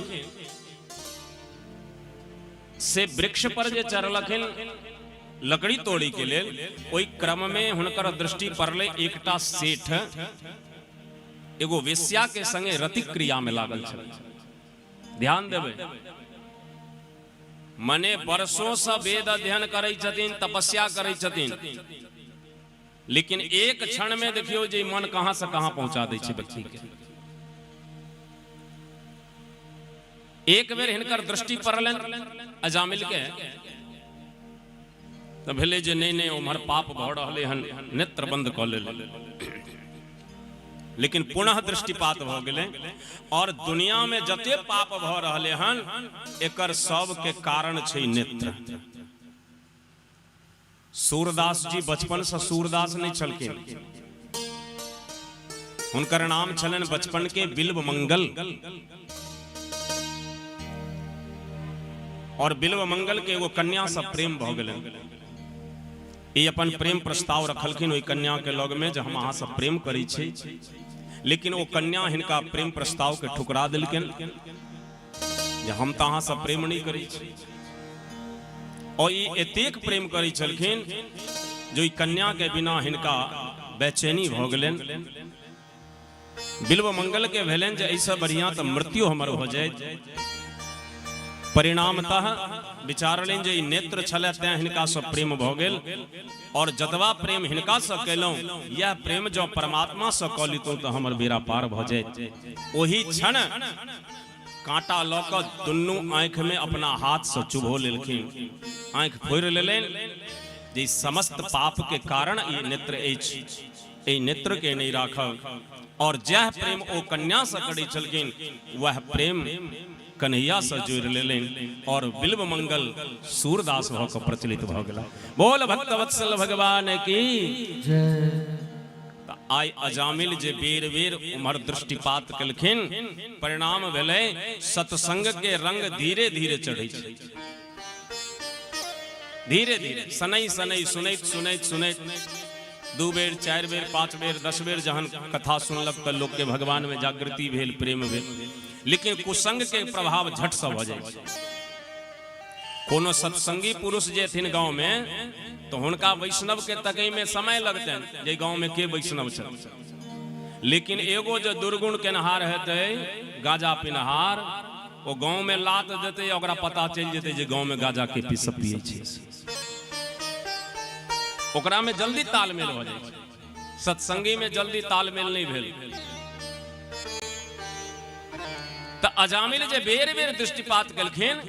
Speaker 3: से वृक्ष पर जे चढ़लखिन लकड़ी तोड़ी के लेल ओई क्रम में हुनकर दृष्टि पड़ले एकटा सेठ एगो वेश्या के संगे रति क्रिया में लागल छल। ध्यान देबे। मने वर्षों से वेद अध्ययन करे छथिन, तपस्या करे छथिन, लेकिन एक क्षण में देखियो जे मन कहां से कहां पहुंचा दै छै व्यक्ति के। एक बेर हिनकर दृष्टि पड़लन अजामिल के तो भेले जे नहीं उमहर पाप भ रहले हन, नेत्र बंद क लेले। लेकिन पुनः दृष्टिपात भ गेले और दुनिया में जते पाप भ रहले हन एकर सब के कारण छै नेत्र। सूरदास जी बचपन से सूरदास नहीं छलखिन। हुनकर नाम छलन बचपन के बिल्व मंगल। और बिल्व मंगल के वो कन्या से प्रेम भ गेलन। ये अपन प्रेम प्रस्ताव रखलखिन ओई कन्या के लग में जो हम अहाँ से प्रेम करी छी। लेकिन वो कन्या हिनका प्रेम प्रस्ताव के ठुकरा दिलखिन जे हम तो अहाँ से प्रेम नहीं करी छी। और ये एतेक प्रेम करी छलखिन जो कन्या के बिना हिनका बेचैनी भ गेलन। बिल्व मंगल के भेलन जे ऐसा बढ़िया तो मृत्यु हमर हो जाए। परिणामतः विचारलें जे नेत्र छले तैं हिनका से प्रेम भ गेल और जतवा प्रेम हिनका से कैलौं यह प्रेम जो परमात्मा से क लितौं तो हमर बेड़ा पार भ जाए। ओही क्षण कांटा ल क दुन्नू आंख में अपना हाथ से चुभो लेलखिन। आंख फोड़ लेलेन जे समस्त पाप के कारण ये नेत्र अछि, ए नेत्र के नहीं राखब। और जह प्रेम ओ कन्या से करी छलखिन वह प्रेम कन्हैया से जोड़ लेलेन और बिल्व मंगल सूरदास भ क प्रचलित भ गेला। बोल भक्तवत्सल भगवान की जय। आई अजामिल जे बेर बेर उमर दृष्टिपात कलखिन परिणाम भेले सत्संग के रंग धीरे धीरे चढ़ै छै। धीरे धीरे सनई सनई सुनैत सुनैत सुनैत 2 बेर 4 बेर 5 बेर 10 बेर जहन कथा सुनलक त लोक के भगवान में जागृति भेल, प्रेम भेल। लेकिन कुसंग के प्रभाव झट से भ जाय। कोनो सत्संगी पुरुष जे थिन गांव में तो हुनका वैष्णव के तकै में समय लगतन जे गांव में के वैष्णव छ। लेकिन एगो जो दुर्गुण केनहार हेतै गाजा पिनहार वो गांव में लात देते ओकरा पता चल जेतै जे गांव में गाजा के पी सब पियै छै। ओकरा में जल्दी तालमेल हो जाय छै। सत्संगी में जल्दी तालमेल नहीं भेल। तो अजामिल जे बेर बेर दृष्टिपात कलखिन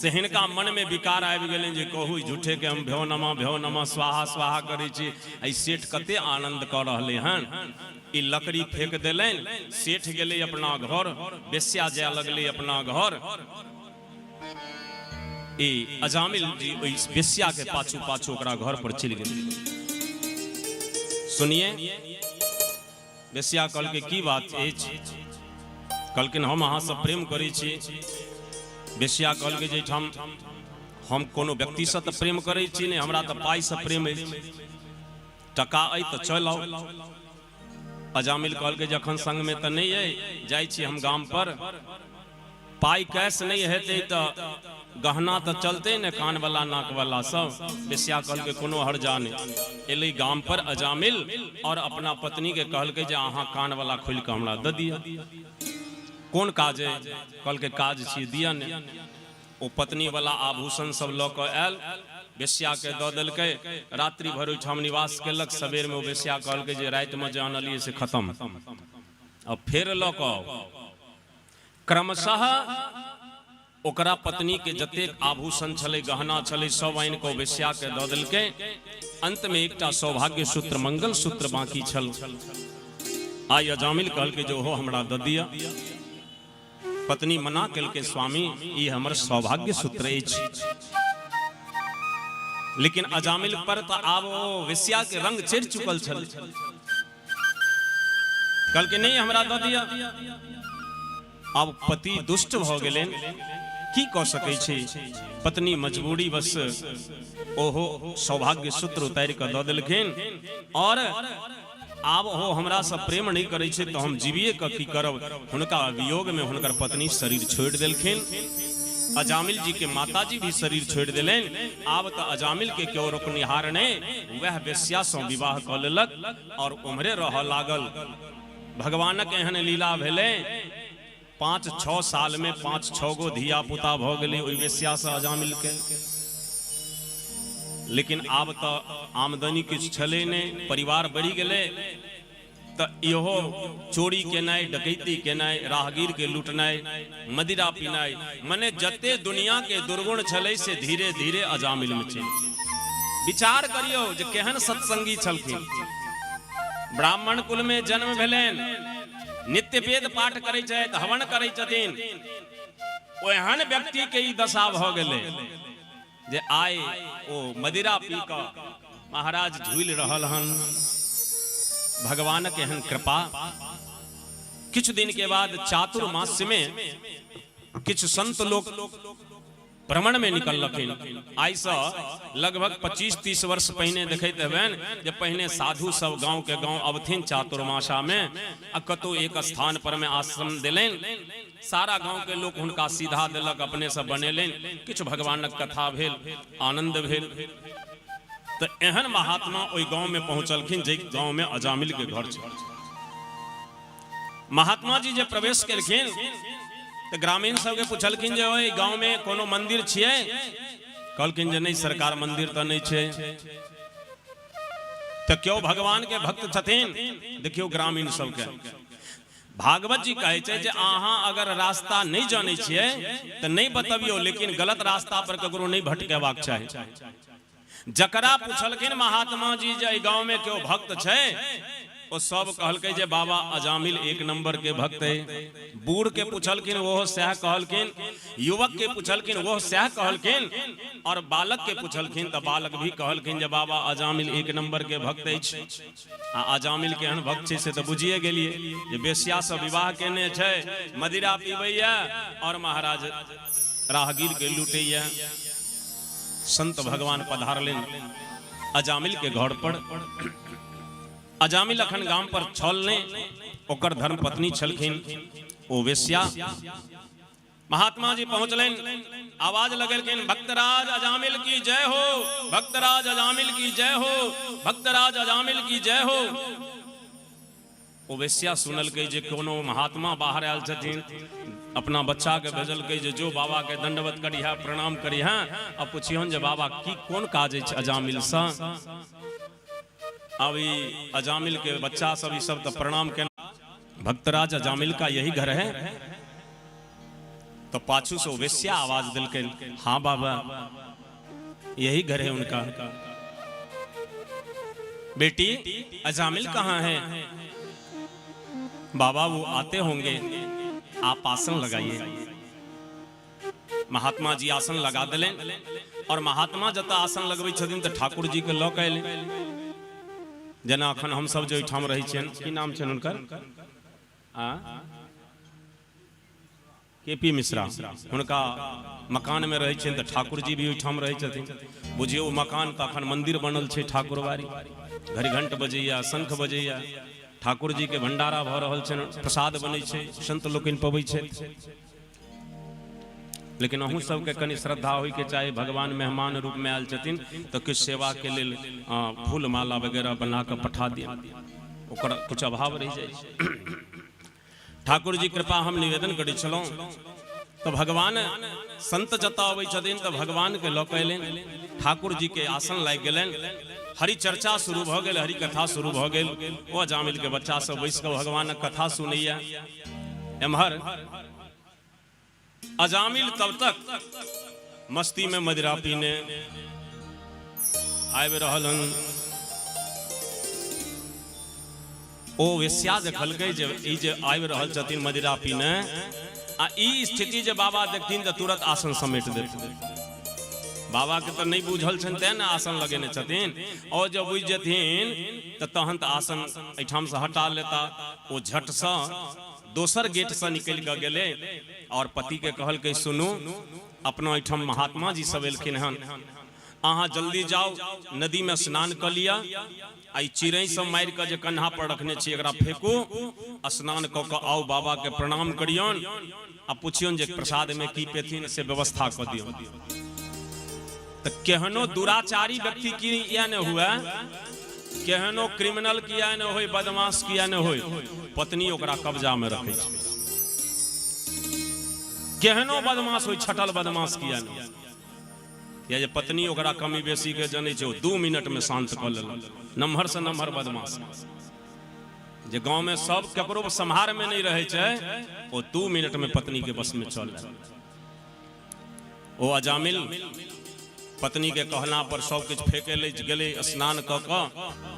Speaker 3: से हिनका मन में विकार आबि गेलनि जे कहू झूठे के हम भ्यो नमा स्वाहा स्वाहा करै छी। आई सेठ कते आनंद क रहले हन। ई लकड़ी फेंक देलनि, सेठ गेले अपना घर, बेस्या जाय लगले अपना घर। ई अजामिल जी ओई बेस्या के पाछू पाछू ओकरा घर पर चलि गेल। सुनिए बेस्या कहल के की बात अछि। कहलखिन हम अहाँ से प्रेम करै छी। बेस्या कहल के जे हम कोनो व्यक्ति से तो प्रेम करै छी ने, हमरा तो पाई से प्रेम अछि, टका अइ तो चल आओ। अजामिल कहल के जखन संग में तो नहीं है, जाय छी हम गाम पर पाई कैश नहीं हेते तो गहना तो चलते न, कान वाला नाक वाला सब। बेस्या कहल के कोनो हर्जा नहीं। एले गाम पर अजामिल और अपना पत्नी के कहल के जे अहाँ कान वाला खोल के हमरा द दिया। कौन काज है? कहल के काज छी दिया ने। ओ पत्नी वाला आभूषण सब ल के आयल, बेस्या के द देलकै। रात्रि भर ओहिठाम निवास केलक। सबेर में ओ बेस्या कहल के जे राति में जे आनलिए से खत्म। अब फेर ल के क्रमशः ओकरा पत्नी के जतेक आभूषण छले, गहना छले, सब आनि के बेस्या के द देलकै। अंत में एकटा सौभाग्य सूत्र, मंगल सूत्र बाकी छल। आई अजामिल कहल के जो हो हमरा द दिया। पत्नी मना कल के स्वामी ये हमर सौभाग्य सूत्र अछि। लेकिन अजामिल पर तो आब वेश्या के रंग चढ़ चुकल छल। कल के नहीं हमरा द दिया। अब पति दुष्ट भ गेलेन, की कह सकै छी। पत्नी मजबूरी बस ओहो सौभाग्य सूत्र उतार के द देलखिन। और आब हो हमरा से प्रेम नहीं करे छे तो हम जीविए के की करब। हुनका वियोग में हुनकर पत्नी शरीर छोड़ देलखिन। अजामिल जी के माताजी भी शरीर छोड़ देलेन। आब तो अजामिल के क्यों रोकनिहार ने, वह वेश्या से विवाह क लेलक और उम्हरे रह लागल। भगवानक एहन लीला भेले। 5-6 साल में 5-6 गो धिया पुता भ गेलै ओइ वेश्या से अजामिल के। लेकिन आब तो आमदनी किछ छले ने, परिवार बढ़ी गेले। तो इहो चोरी केनाइ, डकैती केनाइ, राहगीर के लूटनाइ, मदिरा पीनाइ, मने जते दुनिया के दुर्गुण छले से धीरे धीरे अजामिल में चल। विचार करियो जे केहन सत्संगी छलखिन। ब्राह्मण कुल में जन्म भेलेन, नित्य वेद पाठ करै छथि, हवन करै छथिन। ओहन व्यक्ति के ई दशा भ गेलै जे आए ओ मदिरा पी का महाराज झूल रहल हन। भगवान के हन कृपा। किछ दिन के बाद चातुर्मास में किछ संत लोग भ्रमण में निकललखिन। आई से लगभग 25-30 वर्ष पहने देखते हेबेन जे पहने साधु सब गांव के गांव अबथिन चातुर्मासा में। आ कतो एक स्थान पर में आश्रम देलेन। सारा गांव के लोग हुनका सीधा देलक, अपने से बनेलेन। किछ भगवानक कथा भेल, आनंद भेल। तो एहन महात्मा ओई गांव में पहुंचलखिन जे गांव में अजामिल के घर छल। महात्मा जी जे प्रवेश केलखिन तो ग्रामीण सबके पूछलखिन जे ओई गांव में कोनो मंदिर छिए? कहलखिन जे नहीं सरकार, मंदिर तो नहीं छे। तो क्यों भगवान के भक्त छथिन? देखियो ग्रामीण सबके भागवत जी कहे छे जे अहाँ अगर रास्ता नहीं जाने छिए तो नहीं बतबियो, लेकिन गलत रास्ता पर ककरो नहीं भटकेबाक चाही। जकरा पूछलखिन महात्मा जी जे गांव में क्यों भक्त छे, वो सब कहलकै जे बाबा अजामिल एक नंबर के भक्त है। बूढ़ के पूछलखिन वो सह कहलखिन, युवक के पूछलखिन वो सह कहलखिन, और बालक के पूछलखिन तो बालक भी कहलखिन जे बाबा अजामिल एक नंबर के भक्त है। आ अजामिल के हन भक्त छे से तो बुझिए गेलिए जे बेस्या से विवाह केने छे, मदिरा पीबैया और महाराज राहगीर के लूटैया। संत भगवान पधारलेन अजामिल के घर पर। अजामिल अखन गाम पर छल ने, ओकर धर्म पत्नी छलखिन ओ वेश्या। महात्मा जी पहुंचलेन, आवाज लगेलखिन, भक्तराज अजामिल की जय हो, भक्तराज अजामिल की जय हो, भक्तराज अजामिल की जय हो। ओ वेश्या सुनल के जे कोनो महात्मा बाहर आयल छथिन, अपना बच्चा के भेजल के जे जो बाबा के दंडवत करिहा, प्रणाम करिहा। अब पूछियन जे बाबा की कोन काज अछि अजामिल सा। अब अजामिल के बच्चा सब तो प्रणाम के। भक्तराज अजामिल का यही घर है? तो पाछू से वेश्या आवाज दिल के, हाँ बाबा यही घर है उनका। बेटी अजामिल कहाँ है? बाबा वो आते होंगे, आप आसन लगाइए। महात्मा जी आसन लगा दिले, और महात्मा जता आसन लगबै छथिन तो ठाकुर जी के लऽ के अयलै। जना अखन हम सब जो ठाम रही छन, की नाम छन उनकर? केपी मिश्रा। उनका मकान में रही छन तो ठाकुर जी भी ठाम रही छथिन। बुझियो मकान तो अखन मंदिर बनल छे ठाकुरबाड़ी। घड़ी घंट बजैया, शंख बजैया, ठाकुर जी के भंडारा भ रहल छन, प्रसाद बनै छे, संत लोकनि पबै छे। लेकिन अहूँ सबके कनि श्रद्धा हो के चाहे भगवान मेहमान रूप में आयल छथिन तो किछु सेवा के लेल फूल माला वगैरह बना के पठा दिया, ओकर कुछ अभाव रह जाए। ठाकुर जी कृपा हम निवेदन करै छलहुँ तो भगवान संत जता अबै छथिन तो भगवान के लऽ कऽ अयलनि, ठाकुर जी के आसन लागि गेलनि, हरि चर्चा शुरू भऽ गेल, हरि कथा शुरू भऽ गेल। ओ अजामिल के बच्चा सब बैस कऽ भगवानक कथा सुनैया। एम्हर अजामिल तब तक मस्ती में मदिरा पीने आबि रहल हन। ओ वेश्या देखलकै जे ई जे आबि रहल छथिन मदिरा पीने, आ ई स्थिति जे बाबा देखथिन तो तुरंत आसन समेट देथिन। बाबा के तो नहीं बुझल छन तें ना आसन लगेने छथिन, और जब बुझ जेथिन तो तहन तो आसन एठाम से हटा लेता। ओ झट से दोसर गेट से निकल के गेले और पति के कहल के सुनू अपना एठाम महात्मा जी सब एलखिन हन, अहाँ जल्दी जाओ नदी में स्नान कर लिया, आई चिड़ै सब मार के जे कन्हा पर रखने छी एकरा फेंकू, स्नान क के आओ बाबा के प्रणाम करियन आ पूछियन जे प्रसाद में की पेथिन से व्यवस्था कर दियो। तो केहनो दुराचारी व्यक्ति की या न हुआ, केहनो क्रिमिनल किया न होय, बदमाश किया न होय, पत्नी ओकरा कब्जा में रखे छै। केहनो बदमाश होय, छटल बदमाश किया न, या जे पत्नी ओकरा कमी बेसी के जनै छै, 2 मिनट में शांत कर लेलक। नम्हर से नम्हर बदमाश जे गांव में सब ककरो संहार में नहीं रहे छै, वो 2 मिनट में पत्नी के बस में चल जाए। ओ अजामिल पत्नी के कहला पर सब कुछ फेंके ले गेले, स्नान क के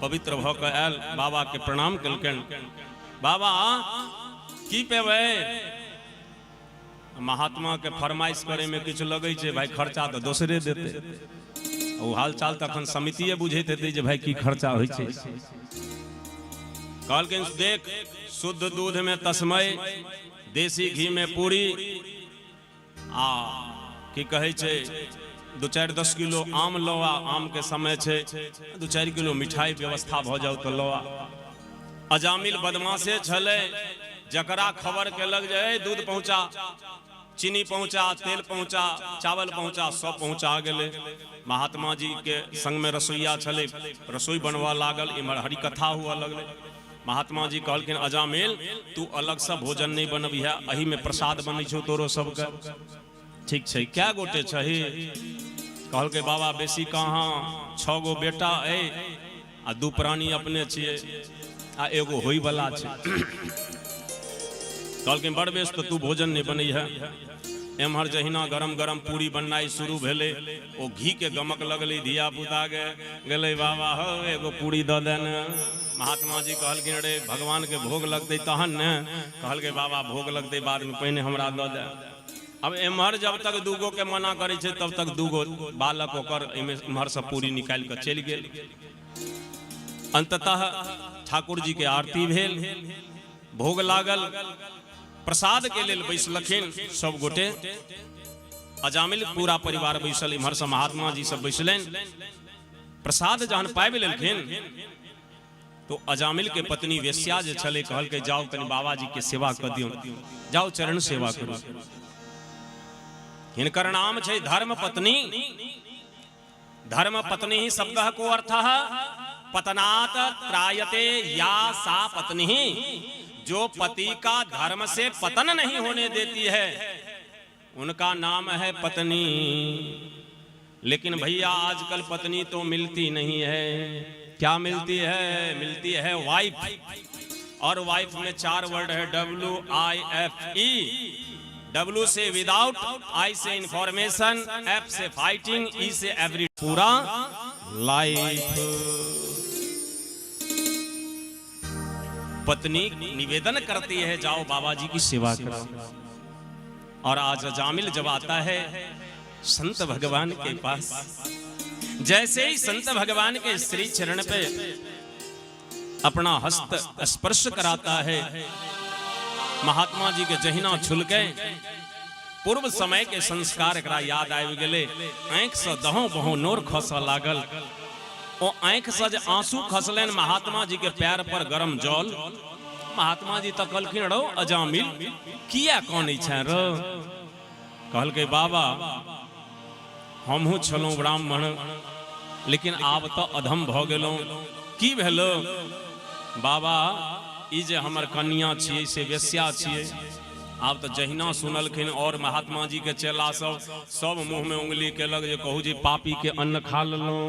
Speaker 3: पवित्र भ के आयल, बाबा के प्रणाम केलकन। बाबा की पेबे? महात्मा के फरमाइश करे में किछु लगे छै, भाई खर्चा तो दोसरे देते। ओ हाल चाल तखन समितिए बुझैत हेतै जे भाई की खर्चा होइ छै। कहलखिन देख, शुद्ध दूध में तस्मै, देसी घी में पूरी, आ की कहे छै 2-4-10 किलो आम लो, आम के समय छै 2-4 किलो मिठाई व्यवस्था भ जाओ तो लो। अजामिल बदमाशे छले, जकरा खबर के लग जाए दूध पहुंचा, चीनी पहुंचा, तेल पहुंचा, चावल पहुंचा, सब पहुंचा गेले। महात्मा जी के संग में रसोईया छले, रसोई बनवा लागल, इमहर हरि कथा हुआ लगले। महात्मा जी कहलखिन अजामिल तू अलग से भोजन नहीं बनबिहा, अही में प्रसाद बनै छौ तोरो सबके। ठीक छै, क्या गोटे छही? कहल के बाबा बेसी कहाँ, 6 गो बेटा है आ 2 प्राणी अपने छिए आ एगो होई वाला छै। कहलखिन बड़ बेस तो तू भोजन नहीं बनै है। एम्हर जहिना गरम गरम पूरी बननाई शुरू भेले, ओ घी के गमक लगले, धिया पुता के गेले बाबा हो एगो पूरी द देन। महात्मा जी कहलखिन अरे भगवान के भोग लगते तहन ने। कहल के बाबा भोग लगते बाद में, पहले हमरा द दे। अब एम्हर जब तक 2 गो के मना करे छै तब तक 2 गो बालक ओकर इम्हर से पूरी निकाल के चल गेल। अंततः ठाकुर जी के आरती भेल, भोग लागल, प्रसाद के लेल बैसलखिन सब गोटे। अजामिल पूरा परिवार बैसल, इम्हर से महात्मा जी सब बैसलनि। प्रसाद जहन पाबि लेलखिन तो अजामिल के पत्नी वेश्या जे छले कहल के जाओ कनि बाबा जी के सेवा कर दियो, जाओ चरण सेवा करो। हिनकर नाम छै धर्म पत्नी। धर्म पत्नी ही शब्द को अर्थ पतनात त्रायते या सा पत्नी, जो पति का धर्म से पतन नहीं होने देती है उनका नाम है पत्नी। लेकिन भैया आजकल पत्नी तो मिलती नहीं है। क्या मिलती है? मिलती है वाइफ। और वाइफ में 4 वर्ड है, WIFE। W से विदाउट, I से इंफॉर्मेशन, F से फाइटिंग, E से एवरी, पूरा लाइफ। पत्नी निवेदन करती है जाओ बाबा जी की सेवा करो। और आज अजामिल जब आता है संत भगवान के पास, जैसे ही संत भगवान के श्री चरण पे अपना हस्त स्पर्श कराता है, महात्मा जी के जहिना छुल के पूर्व समय के संस्कार एकरा याद आबि गेले। आंख से दहो बहो नोर खसऽ लागल। ओ आंख से जे आंसू खसलन महात्मा जी के पैर पर गरम जल। महात्मा जी तकलखिन रो अजामिल किया कानै छै रो? कहल के बाबा हमहू छलौं ब्राह्मण लेकिन आब तो अधम भ गेलौं। की भेलो बाबा ई जे हमर कन्या छियै से वेश्या छियै। आब तो जहिना सुनलखिन और महात्मा जी के चेला सब मुंह में उंगली केलक जे कहू जी पापी के अन्न खा लेलौं।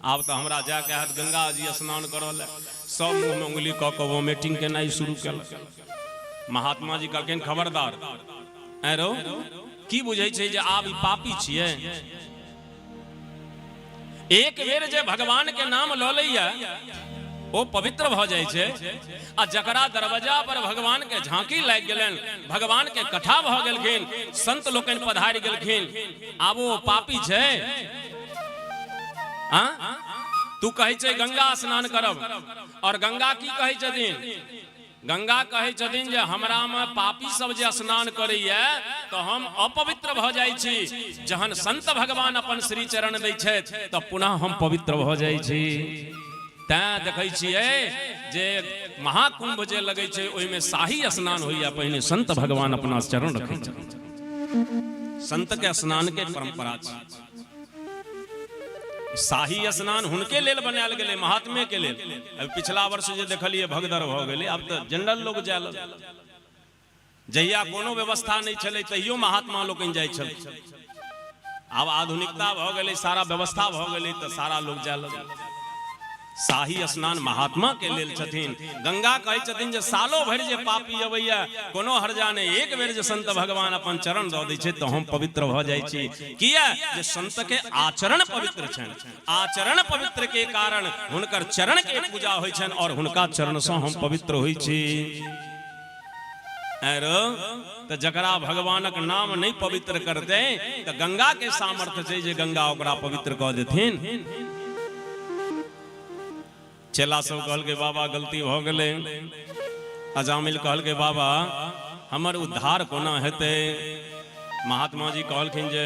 Speaker 3: आब तो हमरा जाके हाथ गंगा जी स्नान करल सब मुंह में उंगली कऽ के वोमिटिंग केनाइ शुरू केलक। महात्मा जी कहलखिन खबरदार एरो की बुझै छै जे आब ई पापी छियै। एक बेर जे भगवान के नाम लऽ लैया ओ पवित्र भ जाय छै। आ जकरा दरवाजा पर भगवान के झांकी लाग गेलन, भगवान के कथा भ गेलखिन, संत लोकनि पधारि गेलखिन, आब ओ पापी छै। तू कहै छै गंगा स्नान करब और गंगा की कहै छथिन? गंगा कहै छथिन जे हमरा में पापी सब जे स्नान करैया तो हम अपवित्र भ जाइ छी। जहन संत भगवान अपन श्री चरण दै छथि तो पुनः हम पवित्र भ जाइ छी। तैं देखै छियै जे महाकुंभ जे लगै छै ओहिमे शाही स्नान होइया पहिने संत भगवान अपना चरण रखै छथिन। संत के स्नान के परंपरा छै। शाही स्नान हुनके लेल बनायल गेलै, महात्मे के लेल। अब पिछला वर्ष जे देखलिए भगदड़ भ गेलै, अब तो जनरल लोग जाय लग। जहिया कोनो व्यवस्था नहीं छलै तहियो महात्मा लोकनि जाइ छल। अब आधुनिकता भ गेलै, सारा व्यवस्था भ गेलै तो सारा लोग जाय लग। शाही स्नान महात्मा के लेल छथिन। गंगा कहै छथिन जे सालो भरि जे पापी अबैया कोनो हर्जा नहीं, एक बेर जे संत भगवान अपन चरण दऽ दै छै तो हम पवित्र भ जाइ छी। किया जे संत के आचरण पवित्र छनि। आचरण पवित्र के कारण हुनकर चरण के पूजा होइ छनि और हुनका चरण सँ हम पवित्र होइ छी। तो जकरा भगवानक नाम नहीं पवित्र करते तो गंगा के सामर्थ्य छै जे गंगा ओकरा पवित्र कऽ देथिन। चेला सब कहल के बाबा गलती भ गेलै। अजामिल कहल के बाबा हमर उद्धार कोना हेतै? महात्मा जी कहलखिन जे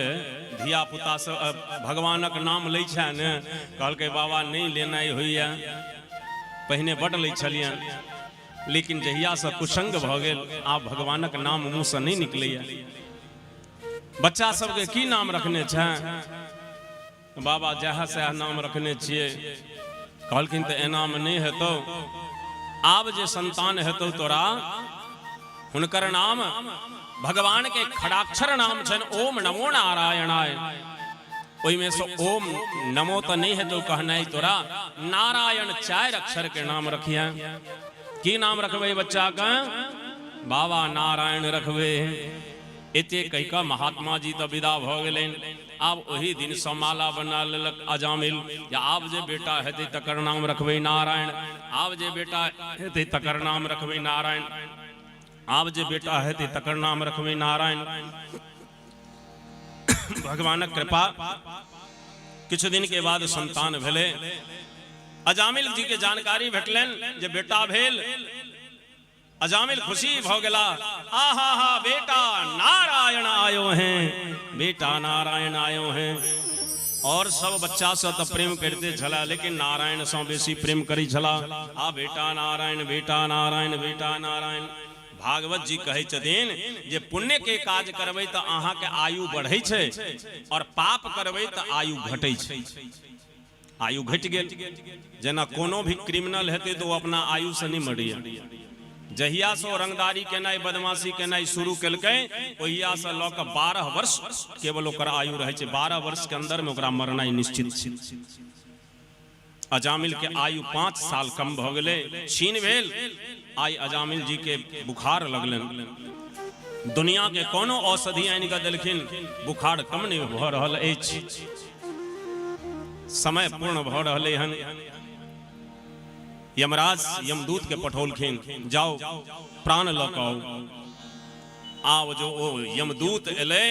Speaker 3: धिया पुता सब भगवानक नाम लै छै ने। कहल के बाबा नहीं लेनाइ होइया, पहिने बड लै छलियनि लेकिन जहिया से कुसंग भ गेल आब भगवानक नाम मुंह से नहीं निकलैया। बच्चा सबके की नाम रखने छै? बाबा जहाँ सएह नाम रखने छियै। कहलखिन तो एना में नहीं हेतौ। आब जे संतान हेतौ तोरा हुनकर नाम भगवान के खड़ाक्षर नाम छन ओम नमो नारायणाय। ओहि में से ओम नमो तो नहीं हेतौ कहनाई तोरा, नारायण 4 अक्षर के नाम रखिया। की नाम रखबे बच्चा का? बाबा नारायण रखबे। एते कहि कऽ महात्मा जी तो विदा भ गेलनि। आब वही दिन से माला बना लेलक अजामिल। या आब जे बेटा हेतै तकर नाम रखबै नारायण, आब जे बेटा हेतै तकर नाम रखबै नारायण, आब जे बेटा हेतै तकर नाम रखबै नारायण। भगवानक कृपा किछु दिन के बाद संतान भेलै। अजामिल जी के जानकारी भेटलनि जे बेटा भेल। अजामिल खुशी भ गेला। आहा हा बेटा नारायण आयो हैं, बेटा नारायण आयो हैं। और सब बच्चा से तो प्रेम करते छला लेकिन नारायण से बेसी प्रेम करी छला। आ बेटा नारायण, बेटा नारायण, बेटा नारायण। भागवत जी कहै छथिन जे पुण्य के काज करबै तो अहाँ के आयु बढ़ै छै और पाप करबै तो आयु घटै छै। आयु घट गेल। जेना कोनो भी क्रिमिनल हेतै तो अपना आयु से नहीं मरिया। जहिया से रंगदारी केनाई बदमाशी केनाई शुरू केलकै ओहिया से लऽ कऽ 12 वर्ष केवल ओकर आयु रहै छै। 12 वर्ष के अंदर में ओकरा मरनाई निश्चित छै। अजामिल के आयु 5 साल कम भ गेलै, छीन भेल। आई अजामिल जी के बुखार लगलनि। दुनिया के कोनो औषधि आनि कऽ देलखिन, बुखार कम नहीं भ रहल अछि। समय पूर्ण भ रहलै हन। यमराज यमदूत के पठौलखिन, जाओ प्राण लऽ कऽ आब जो ओ यमदूत एलै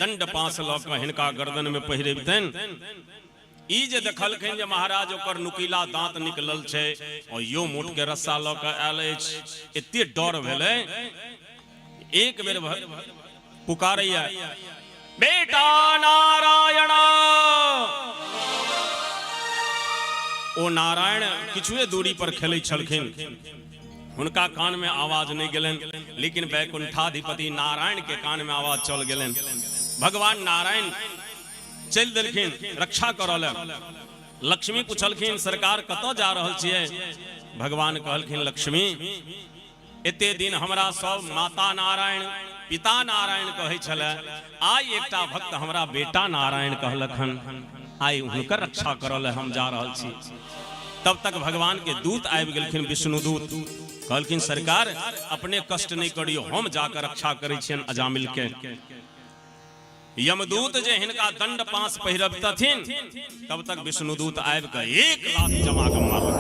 Speaker 3: दंड पास लऽ कऽ हिनका गर्दन में पहिरेबतनि। ई जे देखलखिन जे महाराज ओकर नुकीला दांत निकलल छै और यो मोट के रस्सा लऽ कऽ आयल अछि, एते डर भेलै। एक बेर पुकारैया बेटा नारायण। ओ नारायण किछुए दूरी पर खेलै छलखिन। उनका कान में आवाज नहीं गेलन, लेकिन वैकुंठाधिपति नारायण के कान में आवाज चल गेलन। भगवान नारायण चल देलखिन रक्षा करल। लक्ष्मी पूछलखिन सरकार कतौ जा रहल छियै? भगवान कहलखिन लक्ष्मी एते दिन हमरा सब माता नारायण पिता नारायण कहै छले, आइ एकटा भक्त हमरा बेटा नारायण कहलखन, आइ हुनकर रक्षा करल हम जा रहल छी। तब तक भगवान के दूत आबि गेलखिन, विष्णु दूत। कहलखिन सरकार अपने कष्ट नहीं करियो, हम जाकर रक्षा करै छियन अजामिल के। यमदूत जे हिनका दंड पास पहिरबतथिन, तब तक विष्णुदूत आबि के 1 लाख जमा के मारलक।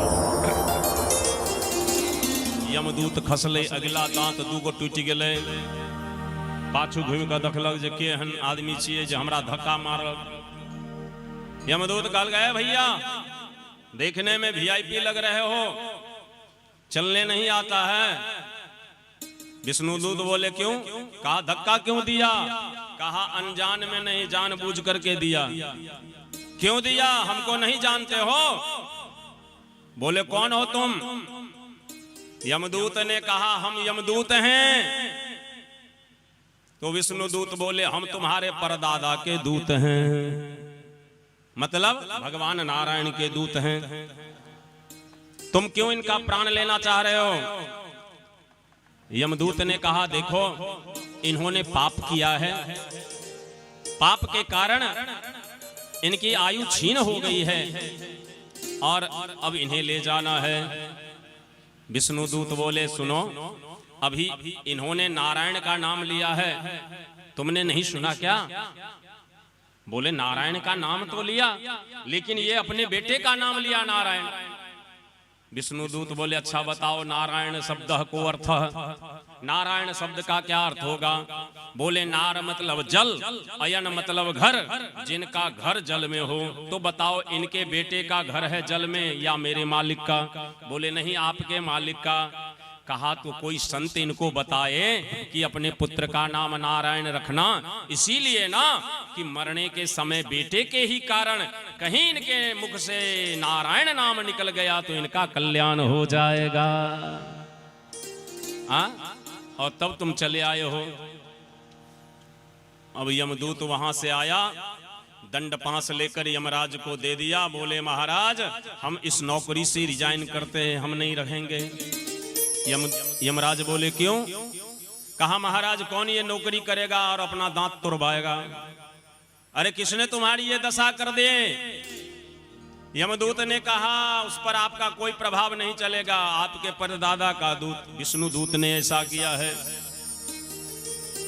Speaker 3: यमदूत खसले, अगला दांत 2 गो टूटि गेलै। पाछू घूमि के देखलक जे केहन आदमी छियै जे हमरा धक्का मारल। यमदूत कहल गए भैया देखने में वीआईपी लग रहे हो, चलने नहीं आता है। विष्णुदूत बोले क्यों? कहा धक्का क्यों दिया? कहा अनजान में नहीं, जानबूझ करके दिया। क्यों दिया? हमको नहीं जानते हो? बोले कौन हो तुम? यमदूत ने कहा हम यमदूत हैं। तो विष्णुदूत बोले हम तुम्हारे परदादा के दूत हैं, मतलब भगवान नारायण के दूत हैं। तुम क्यों इनका प्राण लेना चाह रहे हो? यमदूत ने कहा देखो इन्होंने पाप किया है, पाप के कारण इनकी आयु छीन हो गई है और अब इन्हें ले जाना है। विष्णुदूत बोले सुनो, अभी इन्होंने नारायण का नाम लिया है, तुमने नहीं सुना क्या? बोले नारायण का नाम तो लिया, लेकिन ये अपने बेटे का नाम लिया नारायण। विष्णुदूत बोले अच्छा बताओ नारायण शब्द को अर्थ, नारायण शब्द का क्या अर्थ होगा? बोले नार मतलब जल, अयन मतलब घर, जिनका घर जल में हो। तो बताओ इनके बेटे का घर है जल में या मेरे मालिक का? बोले नहीं आपके मालिक का। कहा तो कोई संत इनको बताए कि अपने पुत्र का नाम नारायण रखना, इसीलिए ना कि मरने के समय बेटे के ही कारण कहीं इनके मुख से नारायण नाम निकल गया तो इनका कल्याण हो जाएगा। और तब तुम चले आए हो। अब यमदूत वहां से आया, दंड पास लेकर यमराज को दे दिया। बोले महाराज हम इस नौकरी से रिजाइन करते हैं, हम नहीं रहेंगे। यमराज बोले क्यों? कहा महाराज कौन ये नौकरी करेगा और अपना दांत तुड़वाएगा? अरे किसने तुम्हारी ये दशा कर दे? यमदूत ने कहा उस पर आपका कोई प्रभाव नहीं चलेगा, आपके परदादा का दूत विष्णुदूत ने ऐसा किया है।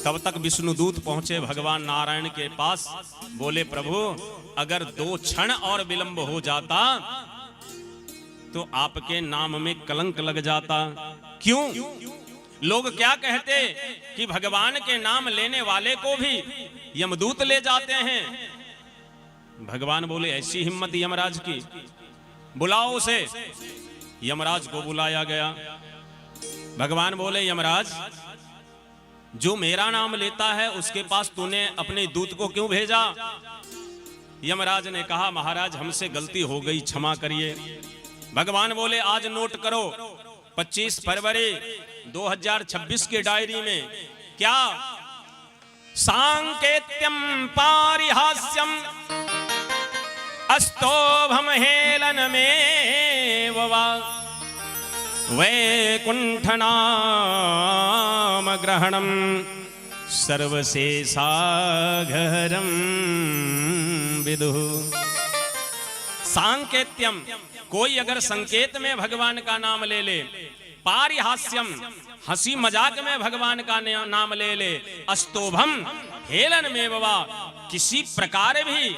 Speaker 3: तब तक विष्णुदूत पहुंचे भगवान नारायण के पास। बोले प्रभु अगर 2 क्षण और विलंब हो जाता तो आपके नाम में कलंक लग जाता। क्यों? लोग क्या कहते कि भगवान के नाम लेने वाले को भी यमदूत ले जाते हैं। भगवान बोले ऐसी हिम्मत यमराज की, बुलाओ उसे। यमराज को बुलाया गया। भगवान बोले यमराज जो मेरा नाम लेता है उसके पास तूने अपने दूत को क्यों भेजा? यमराज ने कहा महाराज हमसे गलती हो गई, क्षमा करिए। भगवान बोले आज नोट करो 25 फरवरी 2026 के डायरी में क्या? सांकेत्यम पारिहास्यम अस्तोभम हेलन में वा वैकुंठ नाम ग्रहणम सर्वशेषाघरम विदुः। सांकेत्यम कोई अगर संकेत में भगवान का नाम ले ले, पारिहास्यम हंसी मजाक में भगवान का नाम ले ले, अस्तोभम हेलन में बाबा किसी प्रकार भी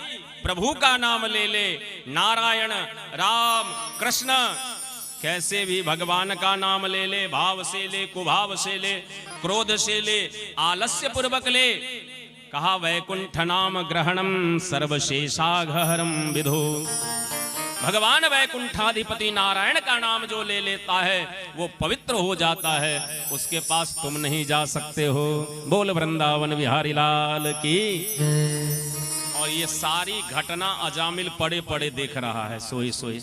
Speaker 3: प्रभु का नाम ले ले, नारायण राम कृष्ण कैसे भी भगवान का नाम ले ले, भाव से ले कुभाव से ले क्रोध से ले आलस्य पूर्वक ले। कहा वैकुंठ नाम ग्रहणम सर्वशेषाघरम विदुः। भगवान वैकुंठाधिपति नारायण का नाम जो ले लेता है वो पवित्र हो जाता है, उसके पास तुम नहीं जा सकते हो। बोल वृंदावन बिहारी लाल की। और ये सारी घटना अजामिल पड़े पड़े देख रहा है, सोए सोए।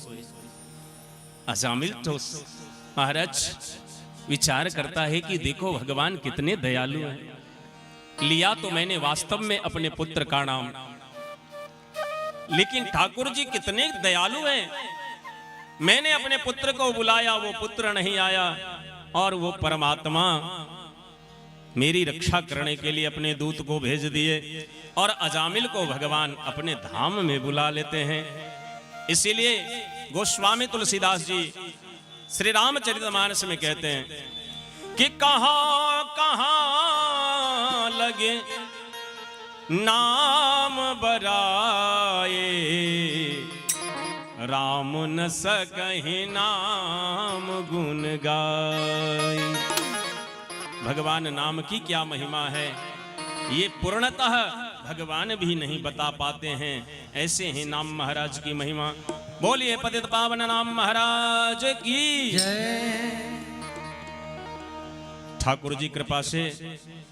Speaker 3: अजामिल तो महाराज विचार करता है कि देखो भगवान कितने दयालु हैं। लिया तो मैंने वास्तव में अपने पुत्र का नाम, लेकिन ठाकुर जी कितने दयालु हैं। मैंने अपने पुत्र को बुलाया, वो पुत्र नहीं आया, और वो परमात्मा मेरी रक्षा करने के लिए अपने दूत को भेज दिए, और अजामिल को भगवान अपने धाम में बुला लेते हैं। इसीलिए गोस्वामी तुलसीदास जी श्री रामचरितमानस में कहते हैं कि कहां कहां लगे नाम बराए, राम न सकहि नाम गुण गाए। भगवान नाम की क्या महिमा है, ये पूर्णतः भगवान भी नहीं बता पाते हैं। ऐसे ही नाम महाराज की महिमा। बोलिए पतित पावन नाम महाराज की
Speaker 1: जय।
Speaker 3: ठाकुर जी कृपा से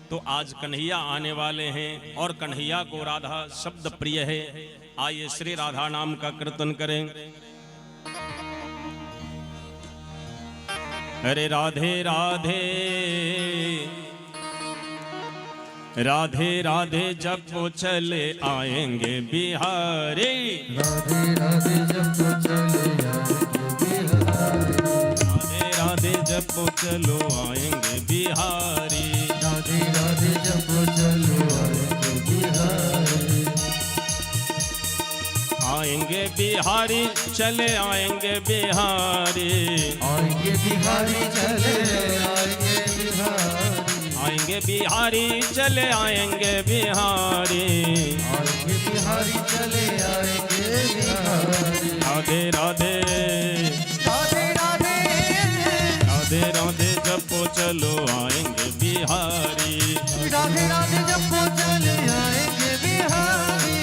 Speaker 3: तो आज कन्हैया आने वाले हैं, और कन्हैया को राधा शब्द प्रिय है। आइए श्री राधा नाम का कीर्तन करें। अरे राधे राधे राधे राधे जपो चले आएंगे बिहारी,
Speaker 1: राधे राधे जपो चले आएंगे बिहारी,
Speaker 3: राधे राधे जपो चलो आएंगे बिहारी,
Speaker 1: राधे राधे जपो चलो आएंगे बिहारी,
Speaker 3: आएंगे बिहारी चले आएंगे बिहारी,
Speaker 1: आएंगे बिहारी चले आएंगे बिहारी,
Speaker 3: आएंगे बिहारी चले आएंगे बिहारी,
Speaker 1: आएंगे बिहारी चले आएंगे बिहारी।
Speaker 3: राधे राधे
Speaker 1: राधे राधे
Speaker 3: राधे राधे जपो चलो आएंगे बिहारी,
Speaker 1: राधे राधे जपो चले आएंगे बिहारी।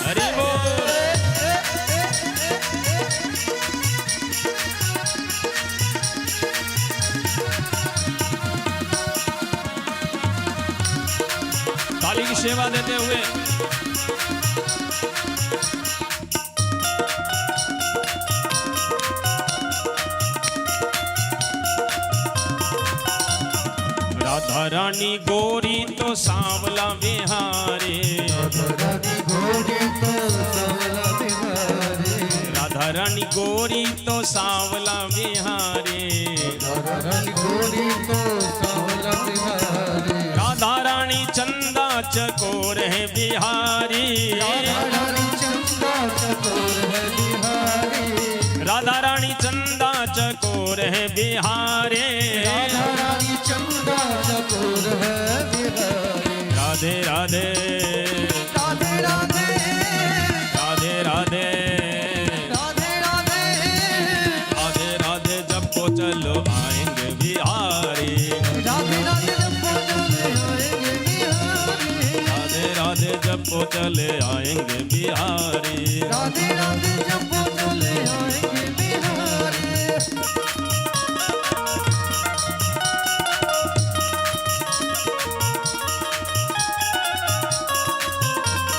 Speaker 3: हरि बोल। ताली की सेवा देते हुए राधा रानी गोरी तो सांवला बिहारी,
Speaker 1: रानी गोरी तो सांवला बिहारी,
Speaker 3: राधा रानी गोरी तो सांवला बिहारी,
Speaker 1: रानी गोरी तो सांवला बिहारी,
Speaker 3: राधा रानी चंदा चकोर है बिहारी,
Speaker 1: रानी चंदा चकोर है बिहारी,
Speaker 3: राधा रानी चंदा चकोर है बिहारी,
Speaker 1: रानी चंदा चकोर है बिहारी।
Speaker 3: राधे राधे
Speaker 1: राधे राधे
Speaker 3: राधे राधे
Speaker 1: राधे राधे
Speaker 3: राधे राधे जपो चलो आएंगे बिहारी,
Speaker 1: राधे राधे जपो चले आएंगे बिहारी,
Speaker 3: राधे राधे जपो चले आएंगे बिहारी,
Speaker 1: राधे राधे जपो चले आएंगे बिहारी।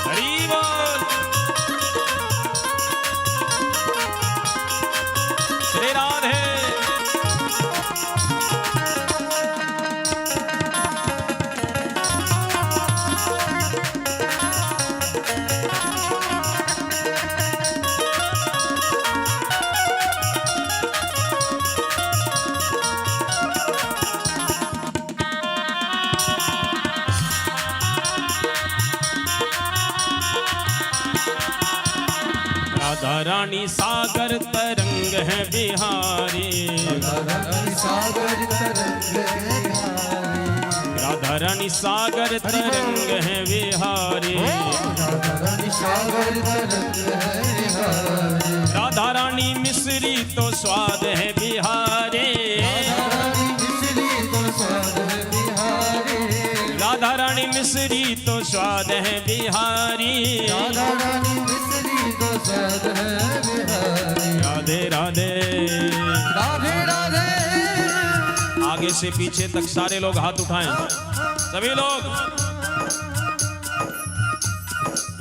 Speaker 3: हरि बोल। श्री राधे राधा रानी सागर तरंग है बिहारी,
Speaker 1: रानी सागर तरंग है बिहारी,
Speaker 3: राधा रानी सागर तरंग है बिहारी,
Speaker 1: रानी सागर तरंग है बिहारी,
Speaker 3: राधा रानी मिश्री तो स्वाद है बिहारी,
Speaker 1: रानी मिश्री तो स्वाद है बिहारी,
Speaker 3: राधा रानी मिश्री तो स्वाद है बिहारी,
Speaker 1: रानी मिश्री तो स्वाद है बिहारी।
Speaker 3: राधे राधे
Speaker 1: राधे राधे
Speaker 3: आगे से पीछे तक सारे लोग हाथ उठाएं, सभी लोग।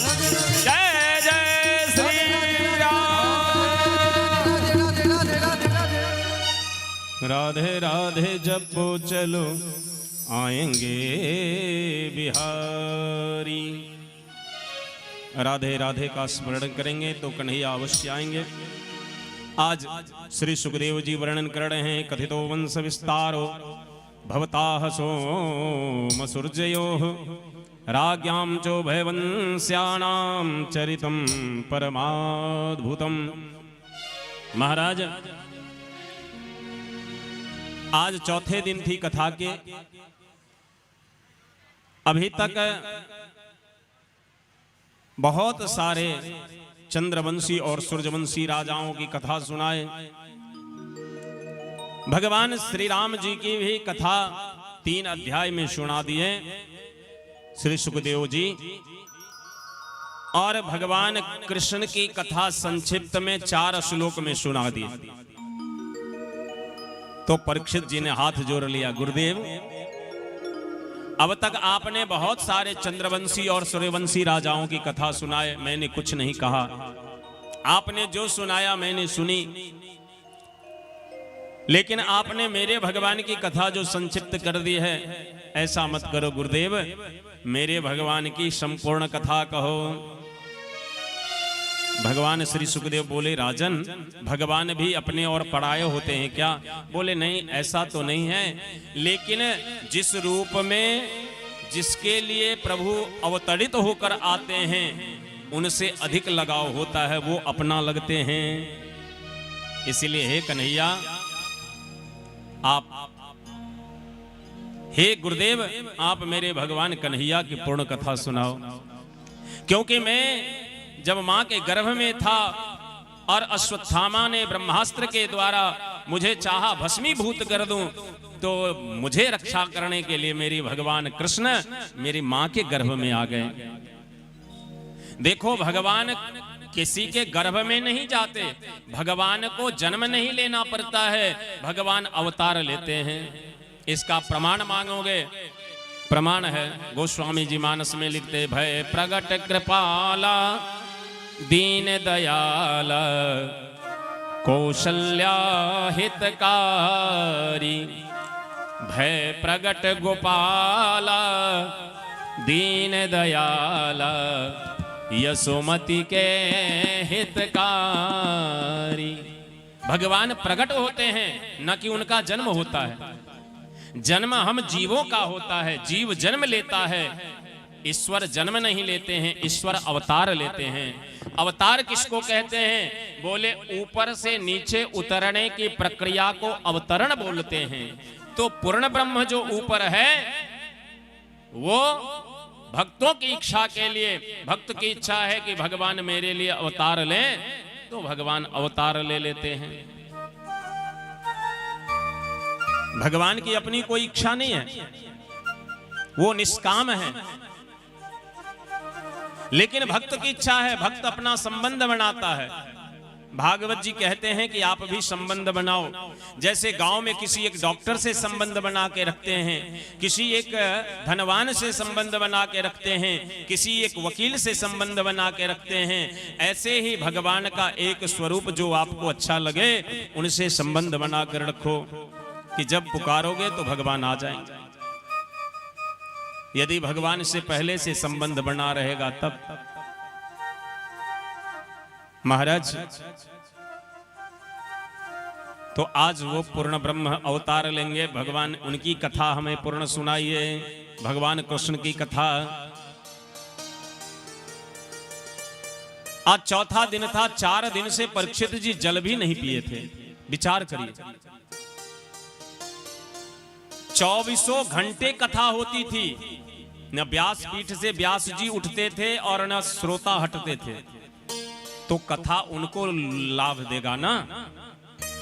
Speaker 3: जय जय श्री राम। राधे राधे जपो चलो आएंगे बिहारी। राधे राधे का स्मरण करेंगे तो कन्हैया अवश्य आएंगे। आज श्री सुखदेव जी वर्णन कर रहे हैं कथितो वंश विस्तारो भवताः सोमसुर्जयोः राज्ञां चोभयवंश्यानां चरितं परमाद्भुतम्। महाराज, आज चौथे दिन थी कथा के। अभी तक बहुत सारे चंद्रवंशी और सूर्यवंशी राजाओं की कथा सुनाए। भगवान श्री राम जी की भी कथा 3 अध्याय में सुना दिए श्री सुखदेव जी, और भगवान कृष्ण की कथा संक्षिप्त में 4 श्लोक में सुना दी। तो परीक्षित जी ने हाथ जोड़ लिया, गुरुदेव अब तक आपने बहुत सारे चंद्रवंशी और सूर्यवंशी राजाओं की कथा सुनाए, मैंने कुछ नहीं कहा। आपने जो सुनाया मैंने सुनी, लेकिन आपने मेरे भगवान की कथा जो संक्षिप्त कर दी है, ऐसा मत करो गुरुदेव, मेरे भगवान की संपूर्ण कथा कहो। भगवान श्री सुखदेव बोले, राजन भगवान भी अपने और पराये होते हैं क्या? बोले नहीं, ऐसा तो नहीं है, लेकिन जिस रूप में जिसके लिए प्रभु अवतरित होकर आते हैं उनसे अधिक लगाव होता है, वो अपना लगते हैं। इसलिए हे कन्हैया, आप हे गुरुदेव, आप मेरे भगवान कन्हैया की पूर्ण कथा सुनाओ। क्योंकि मैं जब मां के गर्भ में था और अश्वत्थामा ने ब्रह्मास्त्र के द्वारा मुझे चाहा भस्मीभूत कर दूं, तो मुझे रक्षा करने के लिए मेरी भगवान कृष्ण मेरी मां के गर्भ में आ गए। देखो, भगवान किसी के गर्भ में नहीं जाते, भगवान को जन्म नहीं लेना पड़ता है, भगवान अवतार लेते हैं। इसका प्रमाण मांगोगे? प्रमाण है, गोस्वामी जी मानस में लिखते, भय प्रगट कृपाला दीन दयाल कौशल्या हितकारी, भय प्रगट गोपाला दीन दयाल यशोमति के हितकारी। भगवान प्रकट होते हैं, न कि उनका जन्म होता है। जन्म हम जीवों का होता है, जीव जन्म लेता है, ईश्वर जन्म नहीं लेते हैं, ईश्वर अवतार लेते हैं। अवतार किसको कहते हैं? बोले ऊपर से नीचे उतरने की प्रक्रिया को अवतरण बोलते हैं। तो पूर्ण ब्रह्म जो ऊपर है वो भक्तों की इच्छा के लिए, भक्त की इच्छा है कि भगवान मेरे लिए अवतार लें, तो भगवान अवतार ले लेते हैं। भगवान की अपनी कोई इच्छा नहीं है, वो निष्काम है। लेकिन भक्त की इच्छा है, भक्त अपना संबंध बनाता है। भागवत जी कहते हैं कि आप भी संबंध बनाओ। जैसे गांव में किसी एक डॉक्टर से संबंध बना के रखते हैं, किसी एक धनवान से संबंध बना के रखते हैं, किसी एक वकील से संबंध बना के रखते हैं, ऐसे ही भगवान का एक स्वरूप जो आपको अच्छा लगे उनसे संबंध बना कर रखो कि जब पुकारोगे तो भगवान आ जाएंगे। यदि भगवान से पहले से संबंध बना रहेगा तब। महाराज तो आज वो पूर्ण ब्रह्म अवतार लेंगे। भगवान उनकी कथा हमें पूर्ण सुनाइए, भगवान कृष्ण की कथा। आज चौथा दिन था, 4 दिन से परीक्षित जी जल भी नहीं पिए थे। विचार करिए, 24 घंटे कथा होती थी। न व्यास पीठ से व्यास जी उठते थे और न श्रोता हटते थे। तो कथा उनको लाभ देगा ना।